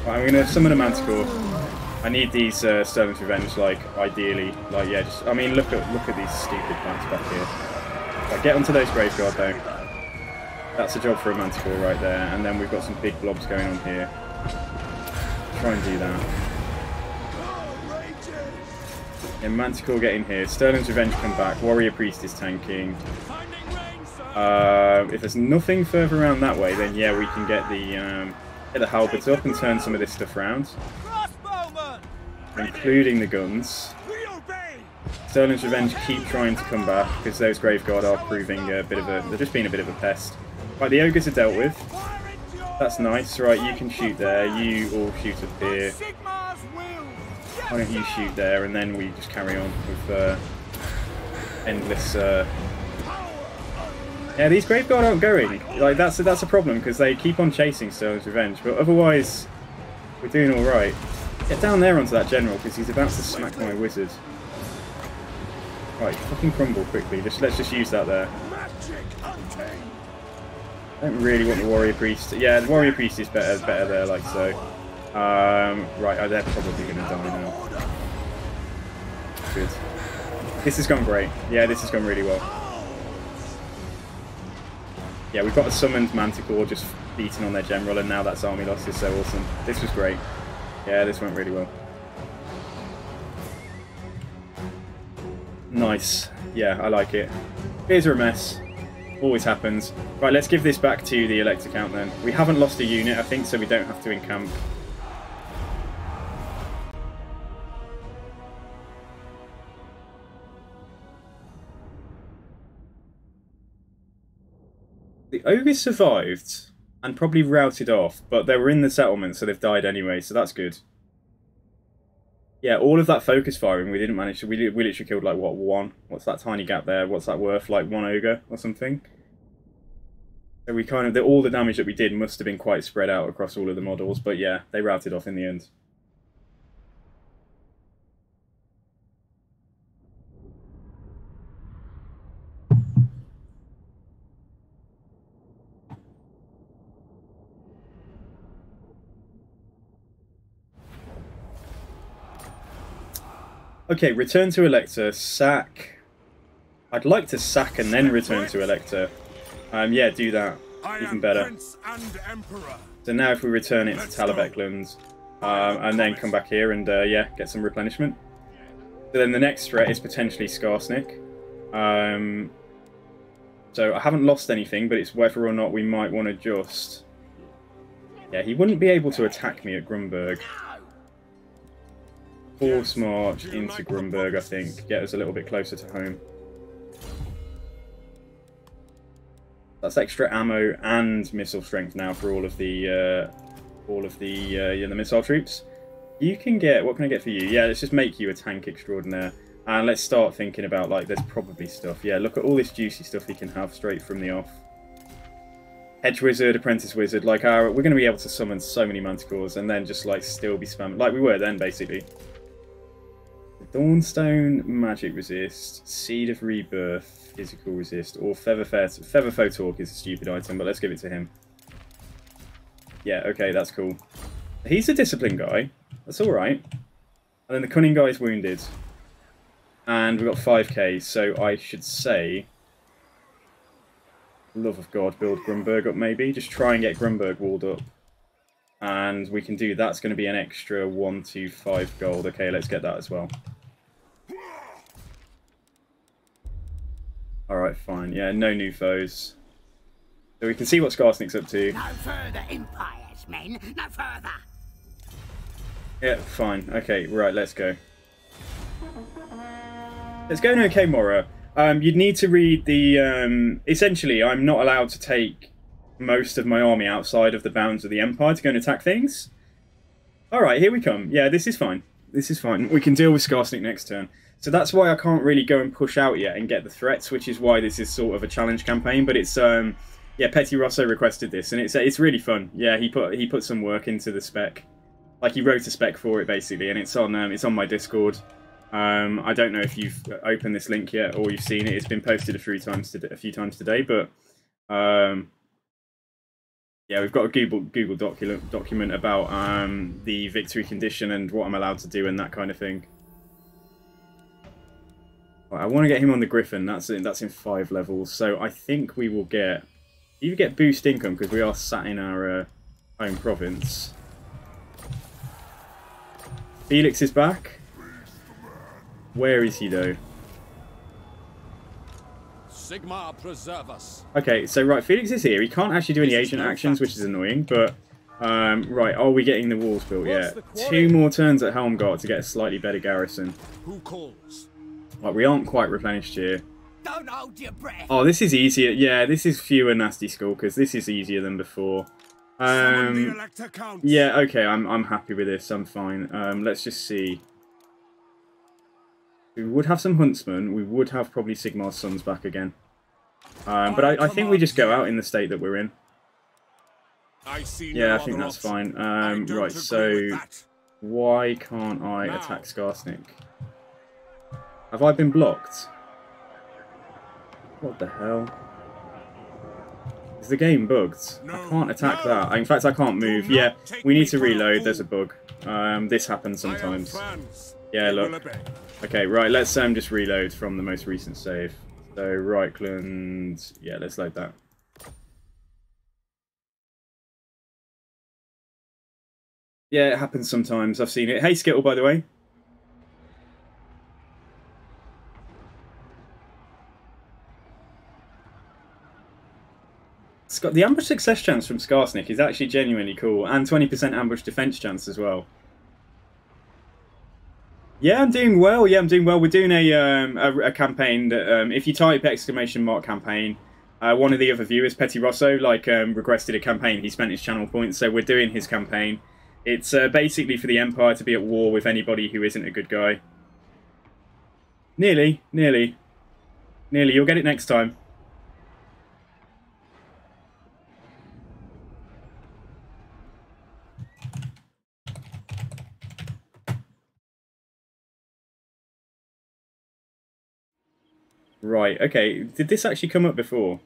Right, I'm going to summon a Manticore. I need these Sterling's Revenge, like, ideally. Like, yeah, just, I mean, look at these stupid bats back here. Right, get onto those Graveguard, though. That's a job for a Manticore right there. And then we've got some big blobs going on here. Try and do that. Yeah, Manticore get in here. Sterling's Revenge come back. Warrior Priest is tanking. If there's nothing further around that way, then yeah, we can get the halberds up and turn some of this stuff around. including the guns. Sterling's Revenge keep trying to come back because those Graveguard are proving a bit of a... They're just being a bit of a pest. Right, the ogres are dealt with. That's nice. Right, you can shoot there. You all shoot up here. Why don't you shoot there, and then we just carry on with endless... Yeah, these Graveguard aren't going. Like, that's a problem because they keep on chasing Sterling's Revenge, but otherwise we're doing all right. Get down there onto that general because he's about to smack my wizard. Right, fucking crumble quickly. Let's just use that there. I don't really want the warrior priest. Yeah, the warrior priest is better there, like so. Right, they're probably going to die now. Good. This has gone great. Yeah, this has gone really well. Yeah, we've got a summoned Manticore just beating on their general, and now that's army loss is so awesome. This was great. Yeah, this went really well. Nice. Yeah, I like it. Here's a mess. Always happens. Right, let's give this back to the Elector count then. We haven't lost a unit, I think, so we don't have to encamp. The ogres survived and probably routed off, but they were in the settlement, so they've died anyway, so that's good. Yeah, all of that focus firing, we didn't manage to... We literally killed, like, what, one? What's that tiny gap there? What's that worth? Like, one ogre or something? So we kind of... all the damage that we did must have been quite spread out across all of the models, but yeah, they routed off in the end. Okay, return to Elector, sack. I'd like to sack and then return to Elector. Yeah, do that. Even better. So now if we return it to Talabecland, and then come back here and, yeah, get some replenishment. So then the next threat is potentially Skarsnik. So I haven't lost anything, but it's whether or not we might want to just... Yeah, he wouldn't be able to attack me at Grunberg. Force march into Grunberg, I think, get us a little bit closer to home. That's extra ammo and missile strength now for all of the missile troops. You can get, what can I get for you? Yeah, let's just make you a tank extraordinaire, and let's start thinking about, like, there's probably stuff. Yeah, look at all this juicy stuff he can have straight from the off. Hedge Wizard, Apprentice Wizard, like we're going to be able to summon so many Manticores and then just like still be spamming like we were then basically. Dawnstone, Magic Resist, Seed of Rebirth, Physical Resist, or Feather Photork is a stupid item, but let's give it to him. Yeah, okay, that's cool. He's a Discipline guy. That's alright. And then the Cunning guy is wounded. And we've got 5k, so I should say... Love of God, build Grunberg up maybe. Just try and get Grunberg walled up. And we can do... That's going to be an extra 125 gold. Okay, let's get that as well. Alright, fine. Yeah, no new foes. So we can see what Skarsnik's up to. No further, Empire's men. No further. Yeah, fine. Okay, right, let's go. It's going okay, Mora. You'd need to read the... essentially, I'm not allowed to take most of my army outside of the bounds of the Empire to go and attack things. Alright, here we come. Yeah, this is fine. This is fine. We can deal with Skarsnik next turn. So that's why I can't really go and push out yet and get the threats, which is why this is sort of a challenge campaign. But it's... yeah, Petty Rosso requested this, and it's really fun. Yeah, he put some work into the spec. Like, he wrote a spec for it, basically, and it's on my Discord. I don't know if you've opened this link yet or you've seen it. It's been posted a few times today, but yeah, we've got a Google document about the victory condition and what I'm allowed to do and that kind of thing. Right, I want to get him on the Griffin. That's in 5 levels, so I think we will get boost income because we are sat in our home province. Felix is back. Where is he though? Sigma preserve us. Okay, so right, Felix is here. He can't actually do any agent actions, which is annoying, but Right, are we getting the walls built yet? 2 more turns at Helmgart to get a slightly better garrison. Who calls? Right, we aren't quite replenished here. Don't hold your breath. Oh, this is easier. Yeah, this is fewer nasty skulkers. This is easier than before. Summon the Elector Count. Yeah, okay, I'm happy with this. I'm fine. Let's just see. We would have some huntsmen. We would have probably Sigmar's sons back again. But I think we just go out in the state that we're in. I see Yeah, no I think other that's option. fine. Right, so why can't I attack Skarsnik? Have I been blocked? What the hell? Is the game bugged? I can't attack that. In fact, I can't move. Yeah, we need to reload. There's a bug. This happens sometimes. Yeah, look. Okay, right, let's just reload from the most recent save. So, Reichland... Yeah, let's load that. Yeah, it happens sometimes. I've seen it. Hey, Skittle, by the way. The ambush success chance from Skarsnik is actually genuinely cool, and 20% ambush defense chance as well. Yeah, I'm doing well. Yeah, I'm doing well. We're doing a campaign that, if you type !campaign, one of the other viewers, Petty Rosso, requested a campaign. He spent his channel points, so we're doing his campaign. It's basically for the Empire to be at war with anybody who isn't a good guy. Nearly. You'll get it next time. Right, okay. Did this actually come up before?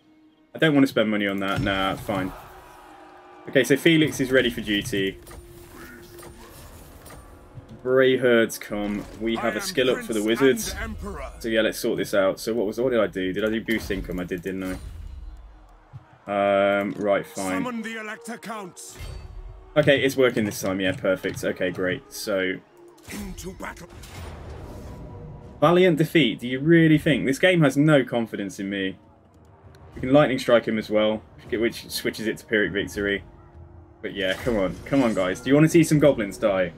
I don't want to spend money on that. Nah, fine. Okay, so Felix is ready for duty. Brayherds come. We have a skill up for the wizards. So yeah, let's sort this out. So what did I do? Did I do boost income? I did, didn't I? Right, fine. Summon the Elector Counts. Okay, it's working this time. Yeah, perfect. Okay, great. So Into battle. Valiant defeat. Do you really think? This game has no confidence in me. We can lightning strike him as well, which switches it to Pyrrhic victory. But yeah, come on guys. Do you want to see some goblins die?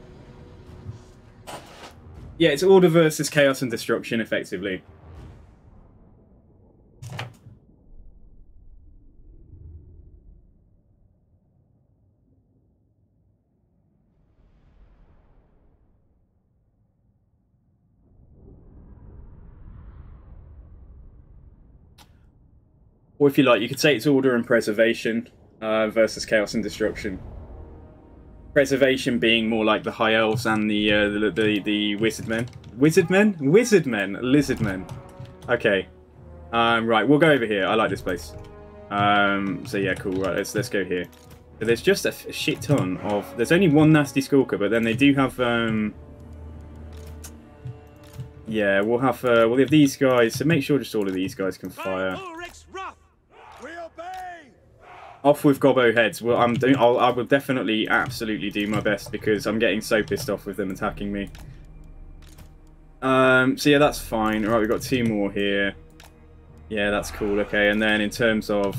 Yeah, it's order versus chaos and destruction, effectively. Or if you like, you could say it's order and preservation versus chaos and destruction. Preservation being more like the high elves and the wizard men. Wizard men? Wizard men. Lizard men. Okay. Right, we'll go over here. I like this place. So yeah, cool. Right, let's go here. So there's just a shit ton of... There's only one nasty skulker, but then they do have... Yeah, we'll have these guys. So make sure just all of these guys can fire. Off with gobbo heads. Well, I will definitely, absolutely do my best because I'm getting so pissed off with them attacking me. So yeah, that's fine. All right, we've got 2 more here. Yeah, that's cool. Okay, and then in terms of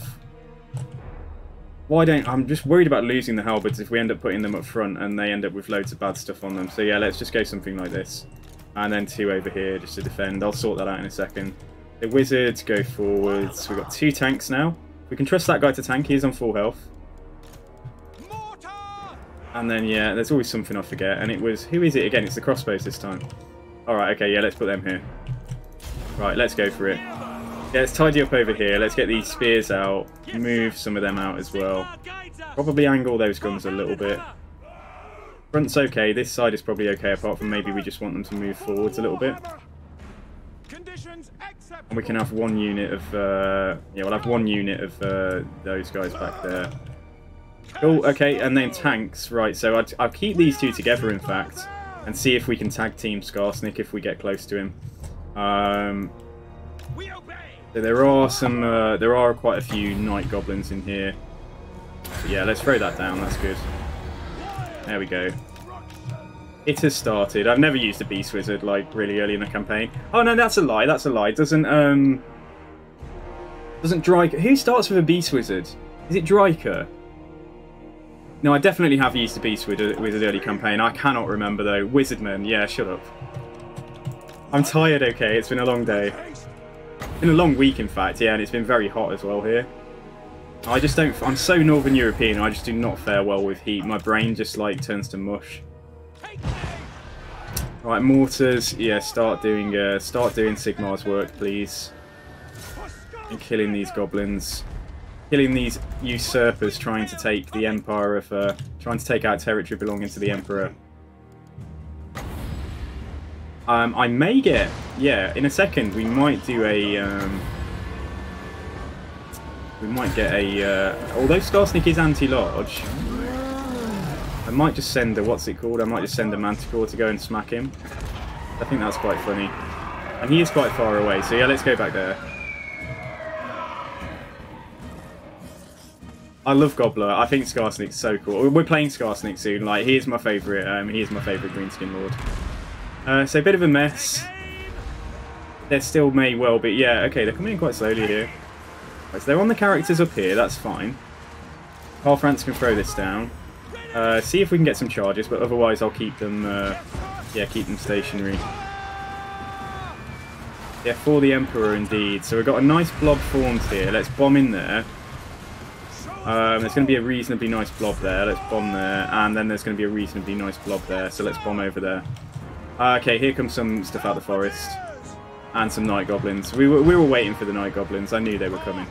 I'm just worried about losing the halberds if we end up putting them up front and they end up with loads of bad stuff on them. So yeah, let's just go something like this, and then 2 over here just to defend. I'll sort that out in a second. The wizards go forwards. We've got 2 tanks now. We can trust that guy to tank. He's on full health. And then, yeah, there's always something I forget. And it was... Who is it again? It's the crossbows this time. Alright, okay, yeah, let's put them here. Right, let's go for it. Yeah, let's tidy up over here. Let's get these spears out. Move some of them out as well. Probably angle those guns a little bit. Front's okay. This side is probably okay, apart from maybe we just want them to move forwards a little bit. And we can have 1 unit of, yeah, we'll have 1 unit of those guys back there. Cool, okay, and then tanks, right, so I'll keep these 2 together, in fact, and see if we can tag team Skarsnik if we get close to him. So there are quite a few night goblins in here. But yeah, let's throw that down, that's good. There we go. It has started. I've never used a beast wizard like really early in a campaign. Oh no, that's a lie. That's a lie. Doesn't Dryker? Who starts with a beast wizard? Is it Dryker? No, I definitely have used the Beast with an early campaign. I cannot remember though. Wizardman, yeah, shut up. I'm tired, okay, it's been a long day. Been a long week, in fact, yeah, and it's been very hot as well here. I just don't... I'm so Northern European, I just do not fare well with heat. My brain just, like, turns to mush. Right, mortars, yeah, start doing Sigmar's work, please. And killing these goblins. Killing these usurpers trying to take the Empire of... trying to take out territory belonging to the Emperor. I may get... Yeah, in a second we might do a... we might get a... although Skarsnik is anti-large, I might just send a... What's it called? I might just send a Manticore to go and smack him. I think that's quite funny. And he is quite far away, so yeah, let's go back there. I love Gobbler. I think Skarsnik's so cool. We're playing Skarsnik soon. Like, he is my favourite. He is my favourite Greenskin Lord. So a bit of a mess. There still may well be. Yeah, okay, they're coming in quite slowly here. Right, so they're on the characters up here. That's fine. KARL FRANZ can throw this down. See if we can get some charges, but otherwise I'll keep them. Yeah, keep them stationary. Yeah, for the Emperor indeed. So we've got a nice blob formed here. Let's bomb in there. There's going to be a reasonably nice blob there. Let's bomb there. And then there's going to be a reasonably nice blob there. So let's bomb over there. Okay, here comes some stuff out of the forest. And some night goblins. We were waiting for the night goblins. I knew they were coming.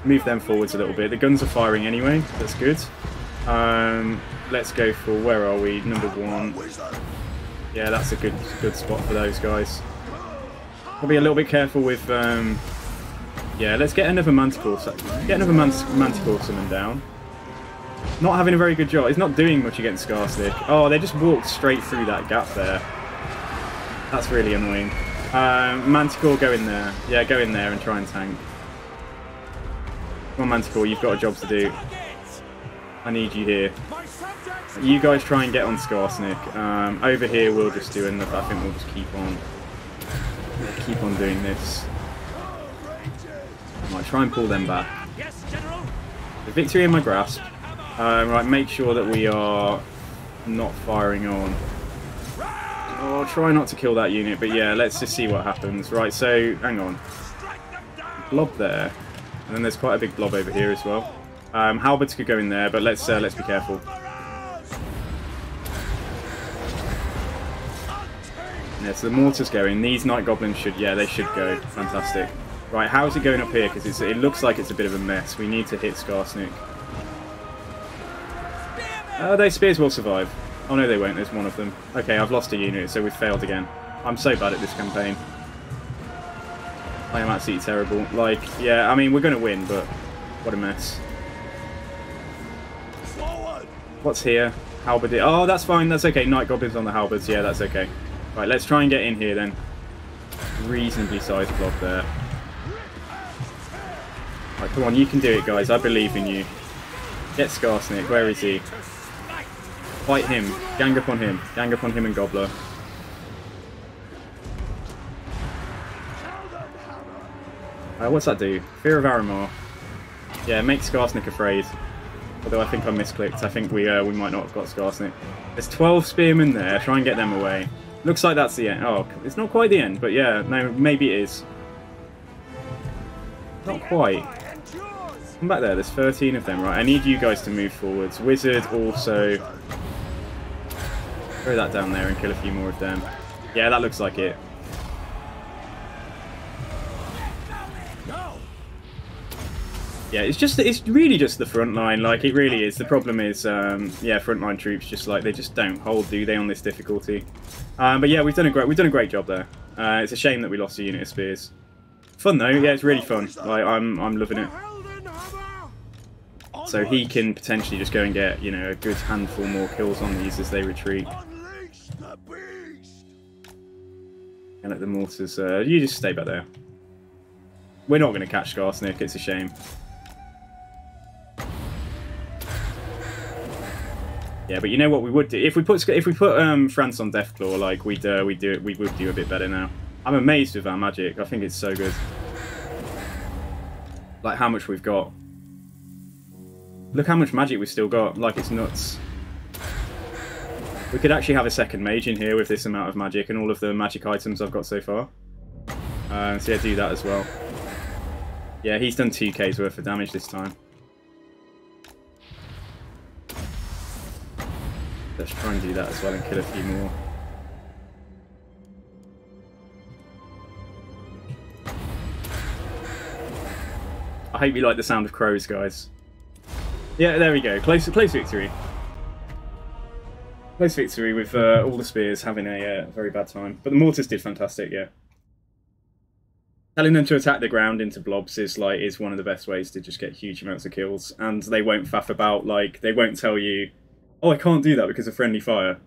Move them forwards a little bit. The guns are firing anyway. That's good. Let's go for... Where are we? Number 1. Yeah, that's a good spot for those guys. I'll be a little bit careful with... yeah, let's get another Manticore. Get another Manticore summoned down. Not having a very good job. It's not doing much against Skarsnik. Oh, they just walked straight through that gap there. That's really annoying. Manticore, go in there. Yeah, go in there and try and tank. Come on, Manticore, you've got a job to do. I need you here. You guys try and get on Skarsnik. Over here, we'll just do enough. I think we'll just keep on doing this. Right, try and pull them back. The victory in my grasp. Right, make sure that we are not firing on. Oh, try not to kill that unit, but yeah, let's just see what happens. Right, so, hang on. Blob there. And then there's quite a big blob over here as well. Halberds could go in there, but let's be careful. Yeah, so the mortar's going. These night goblins should, yeah, they should go. Fantastic. Right, how is it going up here? Because it looks like it's a bit of a mess. We need to hit Skarsnik. Those spears will survive. Oh no, they won't. There's one of them. Okay, I've lost a unit, so we've failed again. I'm so bad at this campaign. I am absolutely terrible. Like, yeah, I mean, we're going to win, but what a mess. What's here? Halberd. Oh, that's fine. That's okay. Night goblins on the halberds. Yeah, that's okay. Right, let's try and get in here then. Reasonably sized blob there. Right, come on, you can do it, guys. I believe in you. Get Skarsnik. Where is he? Fight him. Gang up on him. Gang up on him and Gobbler. What's that do? Fear of Aramar. Yeah, make Skarsnik afraid. Although I think I misclicked. I think we might not have got Skarsnik. There's 12 spearmen there. Try and get them away. Looks like that's the end. Oh, it's not quite the end, but yeah, no, maybe it is. Not quite. Come back there. There's 13 of them, right? I need you guys to move forwards. Wizard also. Throw that down there and kill a few more of them. Yeah, that looks like it. Yeah, it's really just the front line. Like, it really is. The problem is, yeah, frontline troops just like they just don't hold, do they, on this difficulty? But yeah, we've done a great job there. It's a shame that we lost a unit of spears. Fun though. Yeah, it's really fun. Like, I'm loving it. So he can potentially just go and get, you know, a good handful more kills on these as they retreat. And let the mortars. You just stay back there. We're not going to catch Skarsnik. It's a shame. Yeah, but you know what we would do if we put France on Deathclaw, like we would do a bit better now. I'm amazed with our magic. I think it's so good. Like how much we've got. Look how much magic we've still got. Like, it's nuts. We could actually have a second mage in here with this amount of magic and all of the magic items I've got so far. So yeah, do that as well. Yeah, he's done 2k's worth of damage this time. Let's try and do that as well and kill a few more. I hope you like the sound of crows, guys. Yeah, there we go. Close victory. Close victory with all the spears having a very bad time. But the mortars did fantastic, yeah. Telling them to attack the ground into blobs is one of the best ways to just get huge amounts of kills. And they won't faff about, like, they won't tell you, oh, I can't do that because of friendly fire.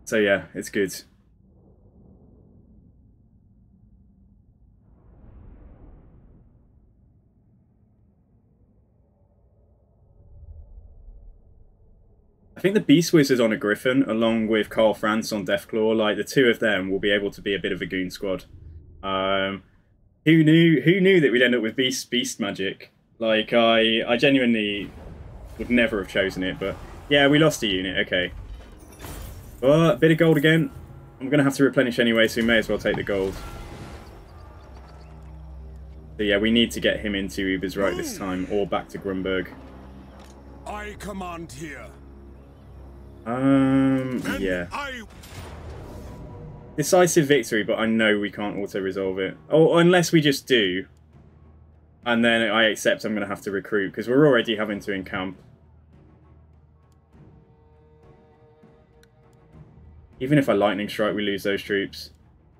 So yeah, it's good. I think the Beast Wizard on a Griffin, along with KARL FRANZ on Deathclaw, like the two of them will be able to be a bit of a goon squad. Who knew that we'd end up with beast magic? Like I genuinely would never have chosen it, but yeah, we lost a unit, okay. But a bit of gold again. I'm gonna have to replenish anyway, so we may as well take the gold. But yeah, we need to get him into Uber's right this time, or back to Grunberg. I command here. Yeah. Decisive victory, but I know we can't auto-resolve it. Oh, unless we just do. And then I accept I'm going to have to recruit, because we're already having to encamp. Even if I lightning strike, we lose those troops.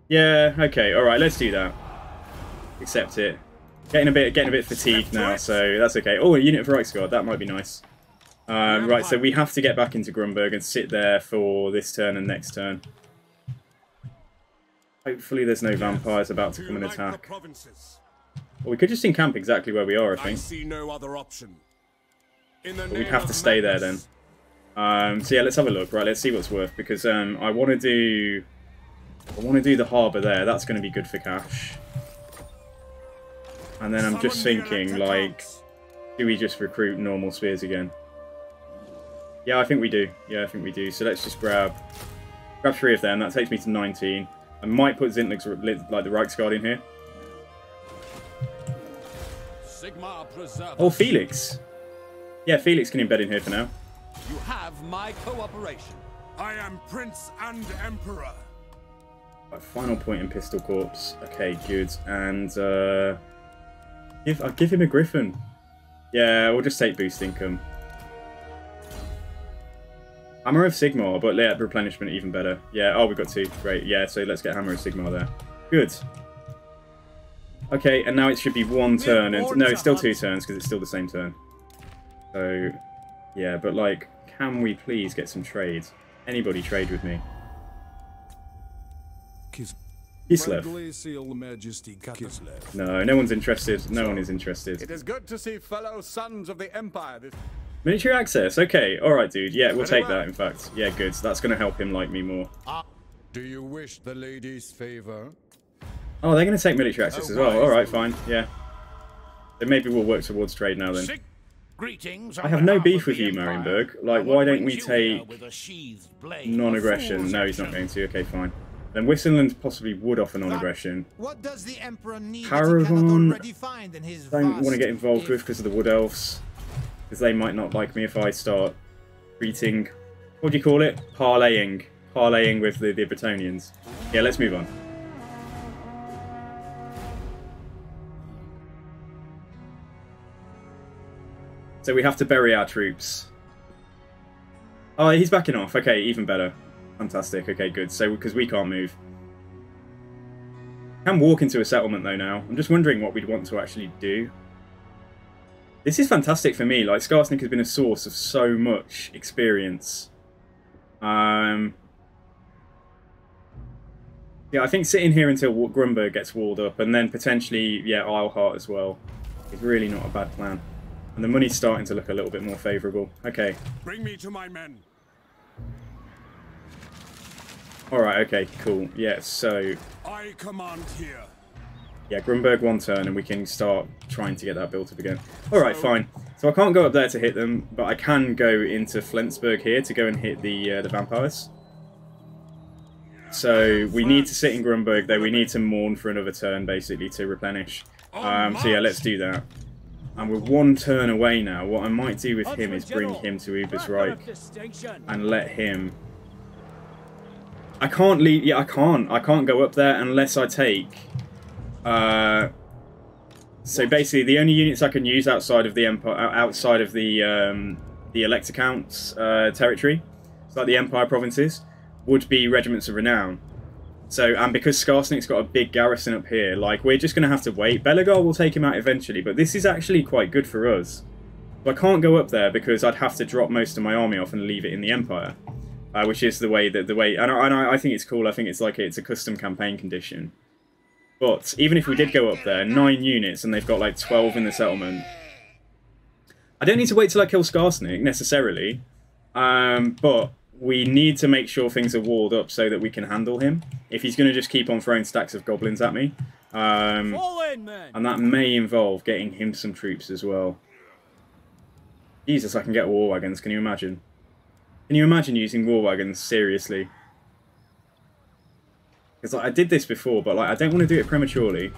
Yeah, okay, alright, let's do that. Accept it. Getting a bit fatigued now, so that's okay. Oh, a unit of Reichsguard, that might be nice. Right, so we have to get back into Grunberg and sit there for this turn and next turn. Hopefully there's no vampires about to come and attack. Well, we could just encamp exactly where we are, I think. I see no other option. But we'd have to stay there then. So yeah, let's have a look. Right, let's see what's worth, because I want to do the harbour there. That's going to be good for cash. And then I'm just thinking, like, do we just recruit normal spears again? Yeah, I think we do. Yeah, I think we do. So let's just grab 3 of them. That takes me to 19. I might put Zintlig's, like, the Reichsguard in here. Oh, Felix. Yeah, Felix can embed in here for now. You have my cooperation. I am Prince and Emperor. Right, final point in Pistol Corps. Okay, good. And I'll give him a Griffin. Yeah, we'll just take boost income. Hammer of Sigmar, but yeah, replenishment even better. Yeah, oh, we've got 2. Great, yeah, so let's get Hammer of Sigmar there. Good. Okay, and now it should be 1 turn. And no, it's still 2 turns, because it's still the same turn. So, yeah, but like, can we please get some trade? Anybody trade with me? Kislev. No, no one's interested. No one is interested. It is good to see fellow sons of the Empire. Military access. Okay, alright, dude. Yeah, we'll take that, in fact. Yeah, good. So that's going to help him like me more. Do you wish the lady's favor? Oh, they're going to take military access as well. Alright, fine. Yeah. Then maybe we'll work towards trade now, then. I have no beef with you, Marienburg. Like, why don't we take non-aggression? No, he's not going to. Okay, fine. Then Wissenland possibly would offer non-aggression. What does the Emperor need Caravan, don't want to get involved with because of the Wood Elves. Because they might not like me if I start treating, what do you call it? Parlaying with the Bretonnians. Yeah, let's move on. So we have to bury our troops. Oh, he's backing off. Okay, even better. Fantastic. Okay, good. So, because we can't move. Can walk into a settlement though now. I'm just wondering what we'd want to actually do. This is fantastic for me. Like, Skarsnik has been a source of so much experience. Yeah, I think sitting here until Grunberg gets walled up, and then potentially, yeah, Isleheart as well, is really not a bad plan. And the money's starting to look a little bit more favourable. Okay. Bring me to my men. Alright, okay, cool. Yeah, so... I command here. Yeah, Grunberg 1 turn, and we can start trying to get that built up again. Alright, fine. So I can't go up there to hit them, but I can go into Flensburg here to go and hit the vampires. So we need to sit in Grunberg, though. We need to mourn for another turn, basically, to replenish. So yeah, let's do that. And we're 1 turn away now. What I might do with him is bring him to Ubersreich and let him... I can't leave... Yeah, I can't. I can't go up there unless I take... So basically, the only units I can use outside of the Empire, outside of the Elector Count's territory, so like the Empire provinces, would be regiments of renown. So, and because Skarsnik's got a big garrison up here, like, we're just going to have to wait. Belegar will take him out eventually, but this is actually quite good for us. But I can't go up there because I'd have to drop most of my army off and leave it in the Empire, which is the way that and I think it's cool. I think it's like it's a custom campaign condition. But even if we did go up there, 9 units, and they've got like 12 in the settlement, I don't need to wait till I kill Skarsnik necessarily, but we need to make sure things are walled up so that we can handle him. If he's going to just keep on throwing stacks of goblins at me, and that may involve getting him some troops as well. Jesus, I can get war wagons. Can you imagine? Can you imagine using war wagons seriously? Because like, I did this before, but like I don't want to do it prematurely.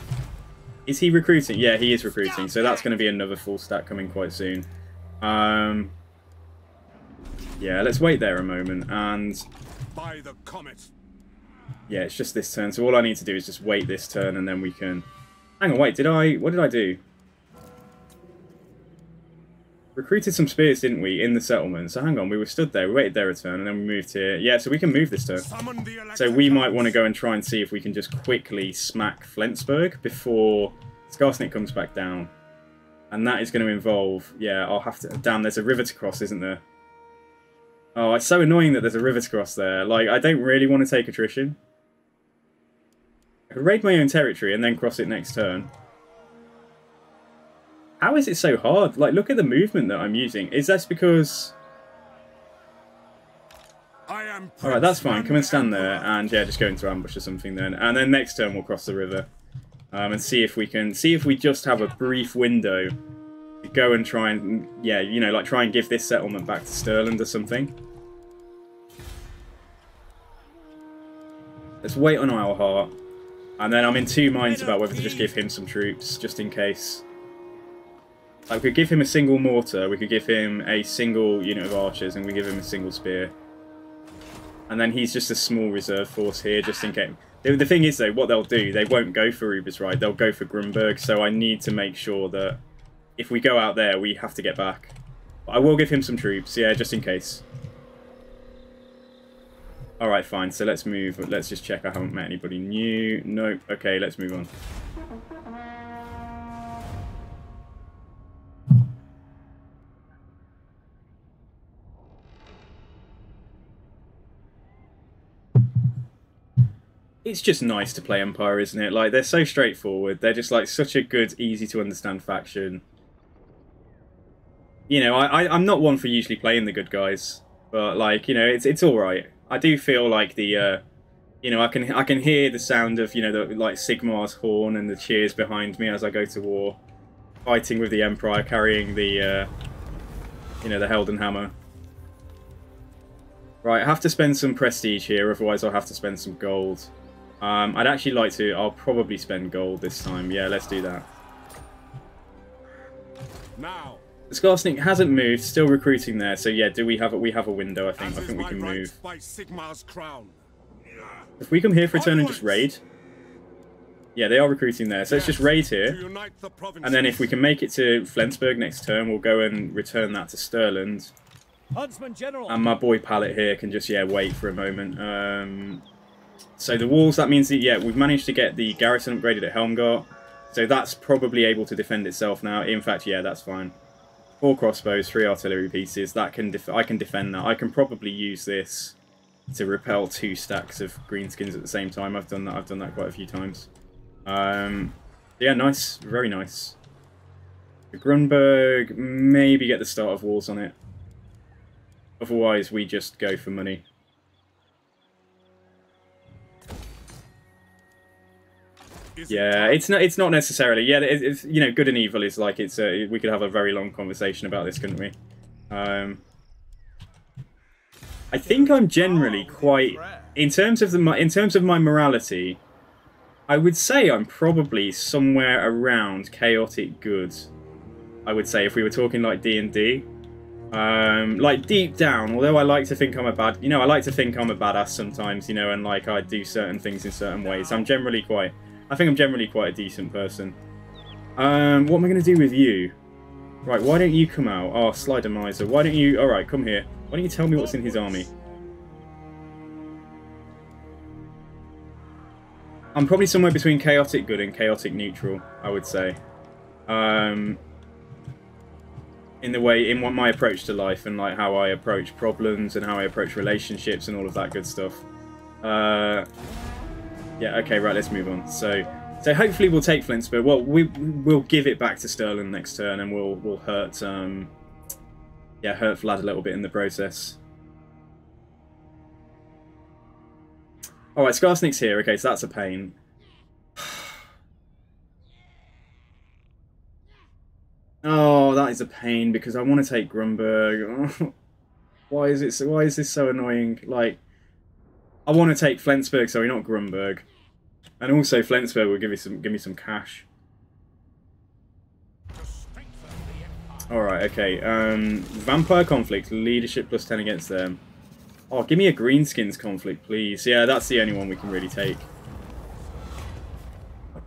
Is he recruiting? Yeah, he is recruiting. So that's going to be another full stack coming quite soon. Yeah, let's wait there a moment. And By the comet. Yeah, it's just this turn. So all I need to do is just wait this turn, and then we can... Hang on, wait. What did I do? Recruited some spears, didn't we, in the settlement? So hang on, we were stood there, we waited their return, and then we moved here. Yeah, so we can move this turn. So we might want to go and try and see if we can just quickly smack Flensburg before Skarsnik comes back down. And that is going to involve... Yeah, I'll have to... Damn, there's a river to cross, isn't there? Oh, it's so annoying that there's a river to cross there. Like, I don't really want to take attrition. I could raid my own territory and then cross it next turn. How is it so hard? Like, look at the movement that I'm using. Is that because... Alright, that's fine. Come and stand there and, yeah, just go into ambush or something then. And then next turn we'll cross the river. And see if we can... See if we just have a brief window to go and try and... Yeah, you know, like, try and give this settlement back to Stirland or something. Let's wait on Eilhart. And then I'm in 2 minds about whether to just give him some troops, just in case... Like, we could give him a single mortar, we could give him a single unit of archers, and we give him a single spear. And then he's just a small reserve force here, just in case. The thing is, though, what they'll do, they won't go for Ubersreich, they'll go for Grunberg, so I need to make sure that if we go out there, we have to get back. But I will give him some troops, yeah, just in case. Alright, fine, so let's move. Let's just check I haven't met anybody new. Nope, okay, let's move on. It's just nice to play Empire, isn't it? Like, they're so straightforward. They're just, like, such a good, easy-to-understand faction. You know, I'm not one for usually playing the good guys. But, like, you know, it's alright. I do feel like the, you know, I can hear the sound of, you know, the, like, Sigmar's horn and the cheers behind me as I go to war. Fighting with the Emperor, carrying the, you know, the Heldenhammer. Right, I have to spend some prestige here, otherwise I'll have to spend some gold. I'd actually like to... I'll probably spend gold this time. Yeah, let's do that. Now. The Skarsnik hasn't moved, still recruiting there. So yeah, we have a window, I think. I think we can move. By Sigmar's crown. If we come here for a turn and just raid... Yeah, they are recruiting there. So let's just raid here. And then if we can make it to Flensburg next turn, we'll go and return that to Stirland. And my boy Pallet here can just, yeah, wait for a moment. So the walls, that means that, yeah, we've managed to get the garrison upgraded at Helmgart. So that's probably able to defend itself now. In fact, yeah, that's fine. 4 crossbows, 3 artillery pieces. That can I can defend that. I can probably use this to repel 2 stacks of greenskins at the same time. I've done that quite a few times. Yeah, nice. Very nice. The Grunberg, maybe get the start of walls on it. Otherwise, we just go for money. Yeah, it's not necessarily. Yeah, it's you know, good and evil is like it's. We could have a very long conversation about this, couldn't we? I think I'm generally quite, in terms of my morality, I would say I'm probably somewhere around chaotic good. I would say if we were talking like D&D, like deep down. Although I like to think I'm a badass sometimes, you know, and like I do certain things in certain ways. I think I'm generally quite a decent person. What am I going to do with you? Right, why don't you come out? Oh, Slider Miser. Why don't you... Alright, come here. Why don't you tell me what's in his army? I'm probably somewhere between chaotic good and chaotic neutral, I would say. In what my approach to life and like how I approach problems and how I approach relationships and all of that good stuff. Yeah, okay, right, let's move on. So hopefully we'll take Flintspur. Well, we'll give it back to Sterling next turn, and we'll hurt hurt Vlad a little bit in the process. All right, Skarsnik's here. Okay, so that's a pain. Oh, that is a pain because I want to take Grunberg. Why is this so annoying? Like, I want to take Flensburg, sorry, not Grunberg. And also Flensburg will give me some cash. Alright, okay. Vampire Conflict, leadership plus 10 against them. Oh, give me a Greenskins Conflict, please. Yeah, that's the only one we can really take.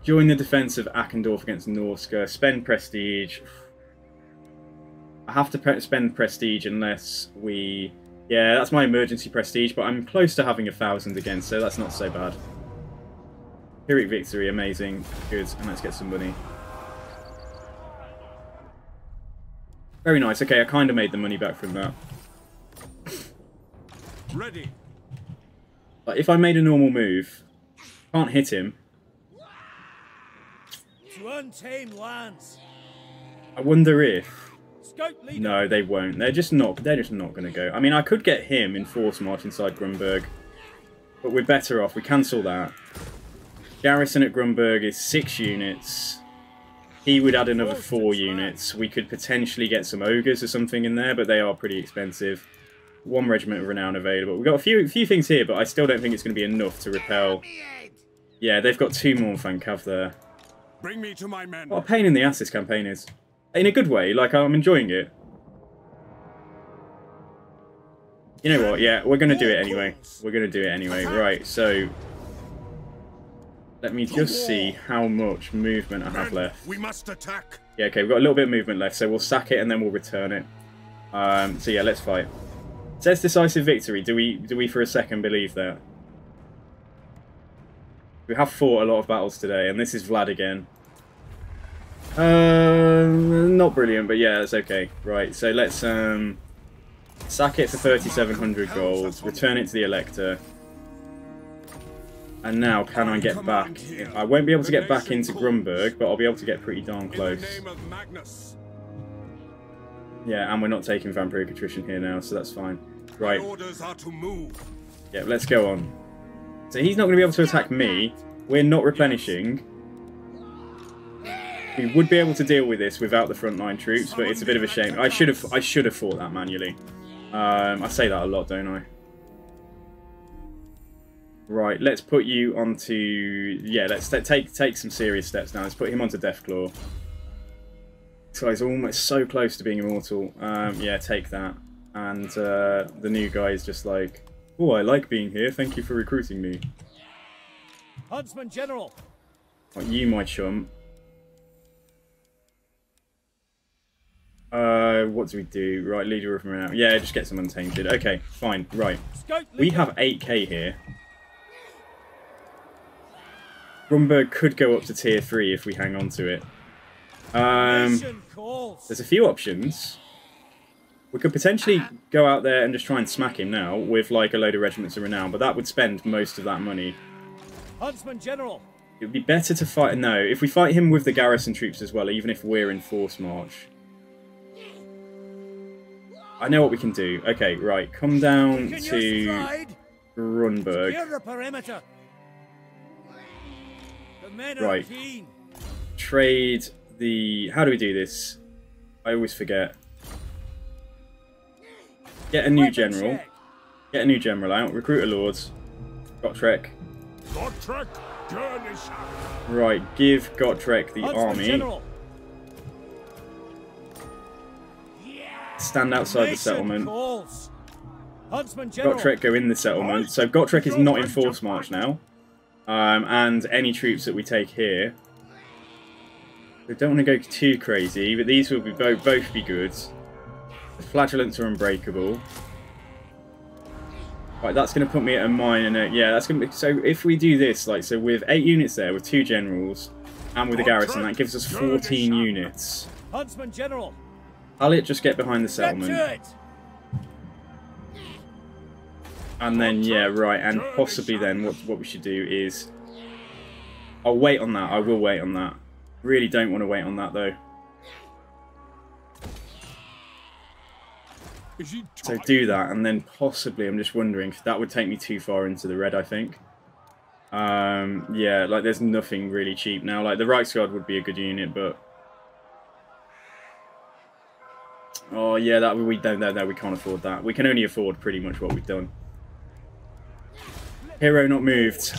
Join the defense of Ackendorf against Norska. Spend Prestige. I have to spend Prestige unless we... Yeah, that's my emergency Prestige, but I'm close to having 1,000 again, so that's not so bad. Pyrrhic Victory, amazing. Good, and let's get some money. Very nice. Okay, I kind of made the money back from that. Ready. But if I made a normal move, can't hit him. To untamed lands. I wonder if... No, they won't. They're just not going to go. I mean, I could get him in force march inside Grunberg, but we're better off. We cancel that. Garrison at Grunberg is 6 units. He would add another 4 units. We could potentially get some ogres or something in there, but they are pretty expensive. 1 regiment of renown available. We've got a few things here, but I still don't think it's going to be enough to repel. Yeah, they've got 2 Mournfang Cav there. Bring me to my men. What a pain in the ass this campaign is. In a good way, like I'm enjoying it. You know what, yeah, we're going to do it anyway. We're going to do it anyway. Right, so... Let me just see how much movement I have left. We must attack. Yeah, okay, we've got a little bit of movement left, so we'll sack it and then we'll return it. So yeah, let's fight. It says decisive victory. Do we for a second believe that? We have fought a lot of battles today, and this is Vlad again. Not brilliant, but yeah, it's okay. Right, so let's sack it for 3,700 gold, return it to the Elector. And now, can I get back? I won't be able to get back into Grunberg, but I'll be able to get pretty darn close. Yeah, and we're not taking vampiric attrition here now, so that's fine. Right. Yeah, let's go on. So he's not going to be able to attack me. We're not replenishing. We would be able to deal with this without the frontline troops, but it's a bit of a shame. I should have fought that manually. I say that a lot, don't I? Right, let's put you onto... Yeah, let's take some serious steps now. Let's put him onto Deathclaw. So he's almost so close to being immortal. Yeah, take that. And the new guy is just like, oh, I like being here. Thank you for recruiting me. Huntsman General. Oh, you, my chum. What do we do? Right, leader of renown. Yeah, just get some untainted. Okay, fine. Right. We have 8k here. Grunberg could go up to tier 3 if we hang on to it. There's a few options. We could potentially go out there and just try and smack him now with like a load of regiments of renown, but that would spend most of that money. Huntsman General. It would be better to fight... No, if we fight him with the garrison troops as well, even if we're in force march. I know what we can do. Okay, right. Come down to Grunberg. Right. Trade the... How do we do this? I always forget. Get a new general. Get a new general out. Recruit a lords. Gotrek. Gotrek, Gurnish. Right, give Gotrek the army. General. Stand outside the settlement. Huntsman General. Gotrek go in the settlement. So Gotrek is not in force march now. And any troops that we take here... We don't want to go too crazy, but these will be both be good. The flagellants are unbreakable. Right, that's going to put me at a mine and a... Yeah, that's going to be... So if we do this, like, so with 8 units there, with 2 generals, and with a garrison, that gives us 14 units. Huntsman General. Elliot just get behind the settlement. And then, yeah, right, and possibly then what we should do is... I'll wait on that, I will wait on that. Really don't want to wait on that, though. So do that, and then possibly, I'm just wondering, if that would take me too far into the red, I think. Yeah, like, there's nothing really cheap now. Like, the Reichsguard would be a good unit, but... Oh, yeah, that we don't, no, we can't afford that. We can only afford pretty much what we've done. Hero not moved.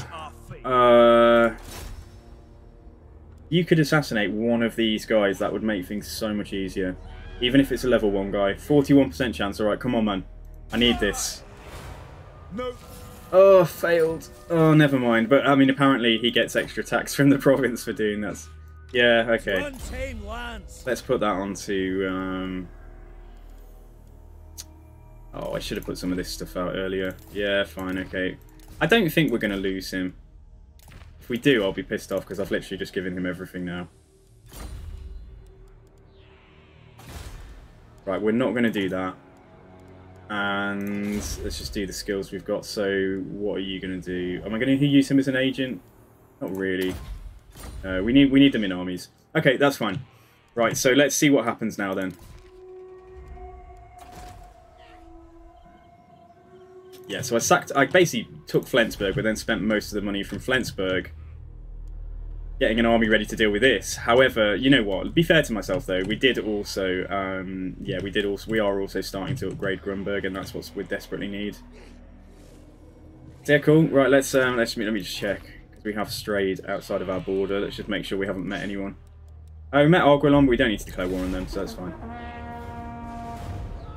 You could assassinate one of these guys, that would make things so much easier. Even if it's a level 1 guy. 41% chance, alright, come on man. I need this. No. Oh, failed. Oh, never mind. But, I mean, apparently he gets extra tax from the province for doing that. Yeah, okay. Let's put that onto... Oh, I should have put some of this stuff out earlier. Yeah, fine, okay. I don't think we're going to lose him. If we do, I'll be pissed off because I've literally just given him everything now. Right, we're not going to do that. And let's just do the skills we've got. So, what are you going to do? Am I going to use him as an agent? Not really. We need them in armies. Okay, that's fine. Right, so let's see what happens now then. Yeah, so I basically took Flensburg, but then spent most of the money from Flensburg getting an army ready to deal with this. However, you know what? Be fair to myself though, we did also, we are also starting to upgrade Grunberg, and that's what we desperately need. So, yeah, cool. Right, let me just check because we have strayed outside of our border. Let's just make sure we haven't met anyone. Oh, we met Arguelon, but we don't need to declare war on them, so that's fine.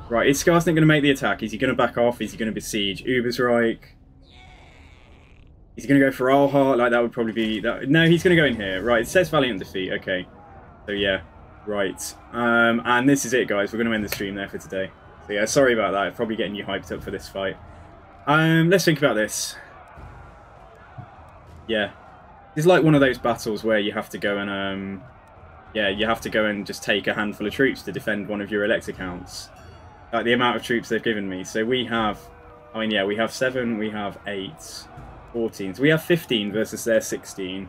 Right, is Skarsnik going to make the attack? Is he going to back off? Is he going to besiege Ubersreich? Is he going to go for Alhart? Like, that would probably be... that. No, he's going to go in here. Right, it says Valiant Defeat. Okay. So, yeah. Right. And this is it, guys. We're going to end the stream there for today. So, yeah, sorry about that. Probably getting you hyped up for this fight. Let's think about this. Yeah. It's like one of those battles where you have to go and... yeah, you have to go and just take a handful of troops to defend one of your elect accounts. Like the amount of troops they've given me. So we have, I mean, yeah, we have 7, we have 8, 14. So we have 15 versus their 16.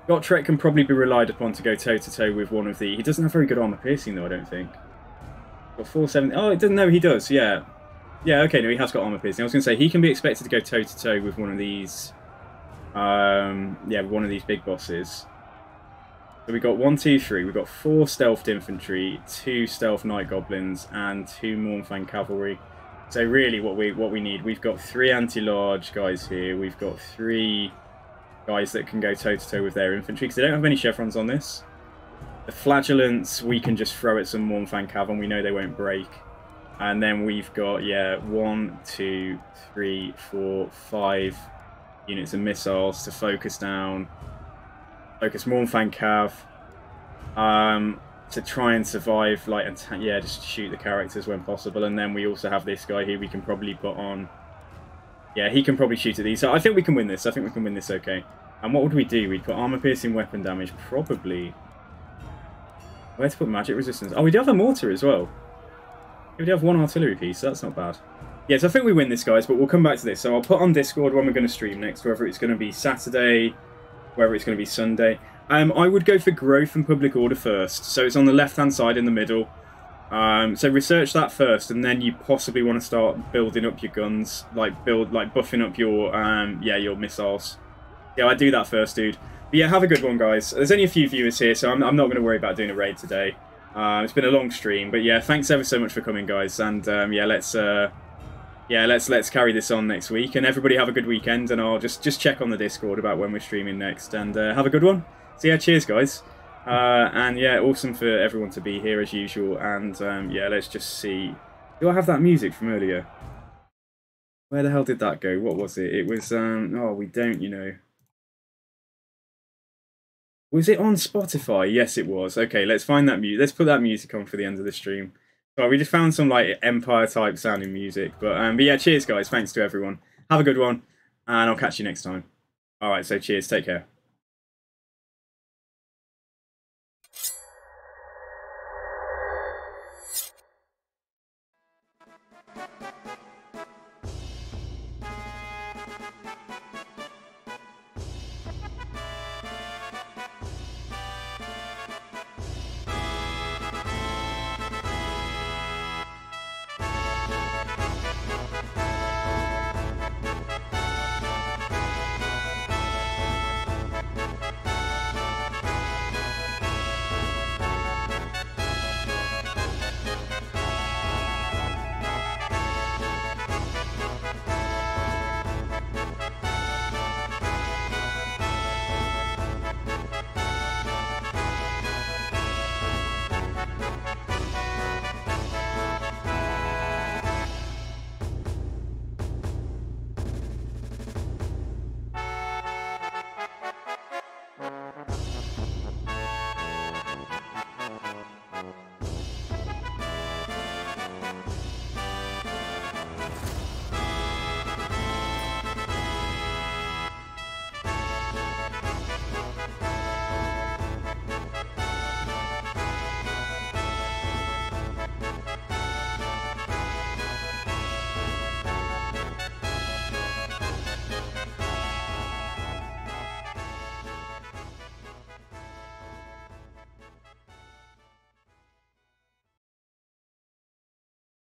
Gotrek can probably be relied upon to go toe-to-toe with one of the... He doesn't have very good armor piercing, though, I don't think. Got 470... Oh, it doesn't... No, he does, yeah. Yeah, okay, no, he has got armor piercing. I was going to say, he can be expected to go toe-to-toe with one of these... yeah, one of these big bosses. So we got 1, 2, 3. We've got 4 stealthed infantry, 2 stealth night goblins, and 2 Mournfang cavalry. So really, what we need, we've got 3 anti-large guys here. We've got 3 guys that can go toe-to-toe with their infantry, because they don't have many chevrons on this. The flagellants, we can just throw at some Mournfang cav, and we know they won't break. And then we've got, yeah, 1, 2, 3, 4, 5 units of missiles to focus down. Focus Mournfang cav. To try and survive, like, and yeah, just shoot the characters when possible. And then we also have this guy here we can probably put on. Yeah, he can probably shoot at these. So I think we can win this. I think we can win this okay. And what would we do? We'd put armor-piercing weapon damage, probably. Where to put magic resistance? Oh, we do have a mortar as well. We do have 1 artillery piece, so that's not bad. Yeah, so I think we win this, guys, but we'll come back to this. So I'll put on Discord when we're going to stream next, whether it's going to be Saturday, whether it's going to be Sunday. I would go for growth and public order first. So it's on the left-hand side in the middle. So research that first, and then you possibly want to start building up your guns, like buffing up your yeah, your missiles. Yeah, I'd do that first, dude. But yeah, have a good one, guys. There's only a few viewers here, so I'm not going to worry about doing a raid today. It's been a long stream, but yeah, thanks ever so much for coming, guys. And yeah, let's carry this on next week. And everybody have a good weekend, and I'll just check on the Discord about when we're streaming next. And have a good one. So yeah, cheers, guys. And yeah, awesome for everyone to be here as usual. And yeah, let's just see. Do I have that music from earlier? Where the hell did that go? What was it? It was oh, we don't, you know. Was it on Spotify? Yes, it was. Okay, let's find that music. Let's put that music on for the end of the stream. So we just found some like Empire type sounding music. But yeah, cheers, guys. Thanks to everyone. Have a good one, and I'll catch you next time. All right, so cheers. Take care.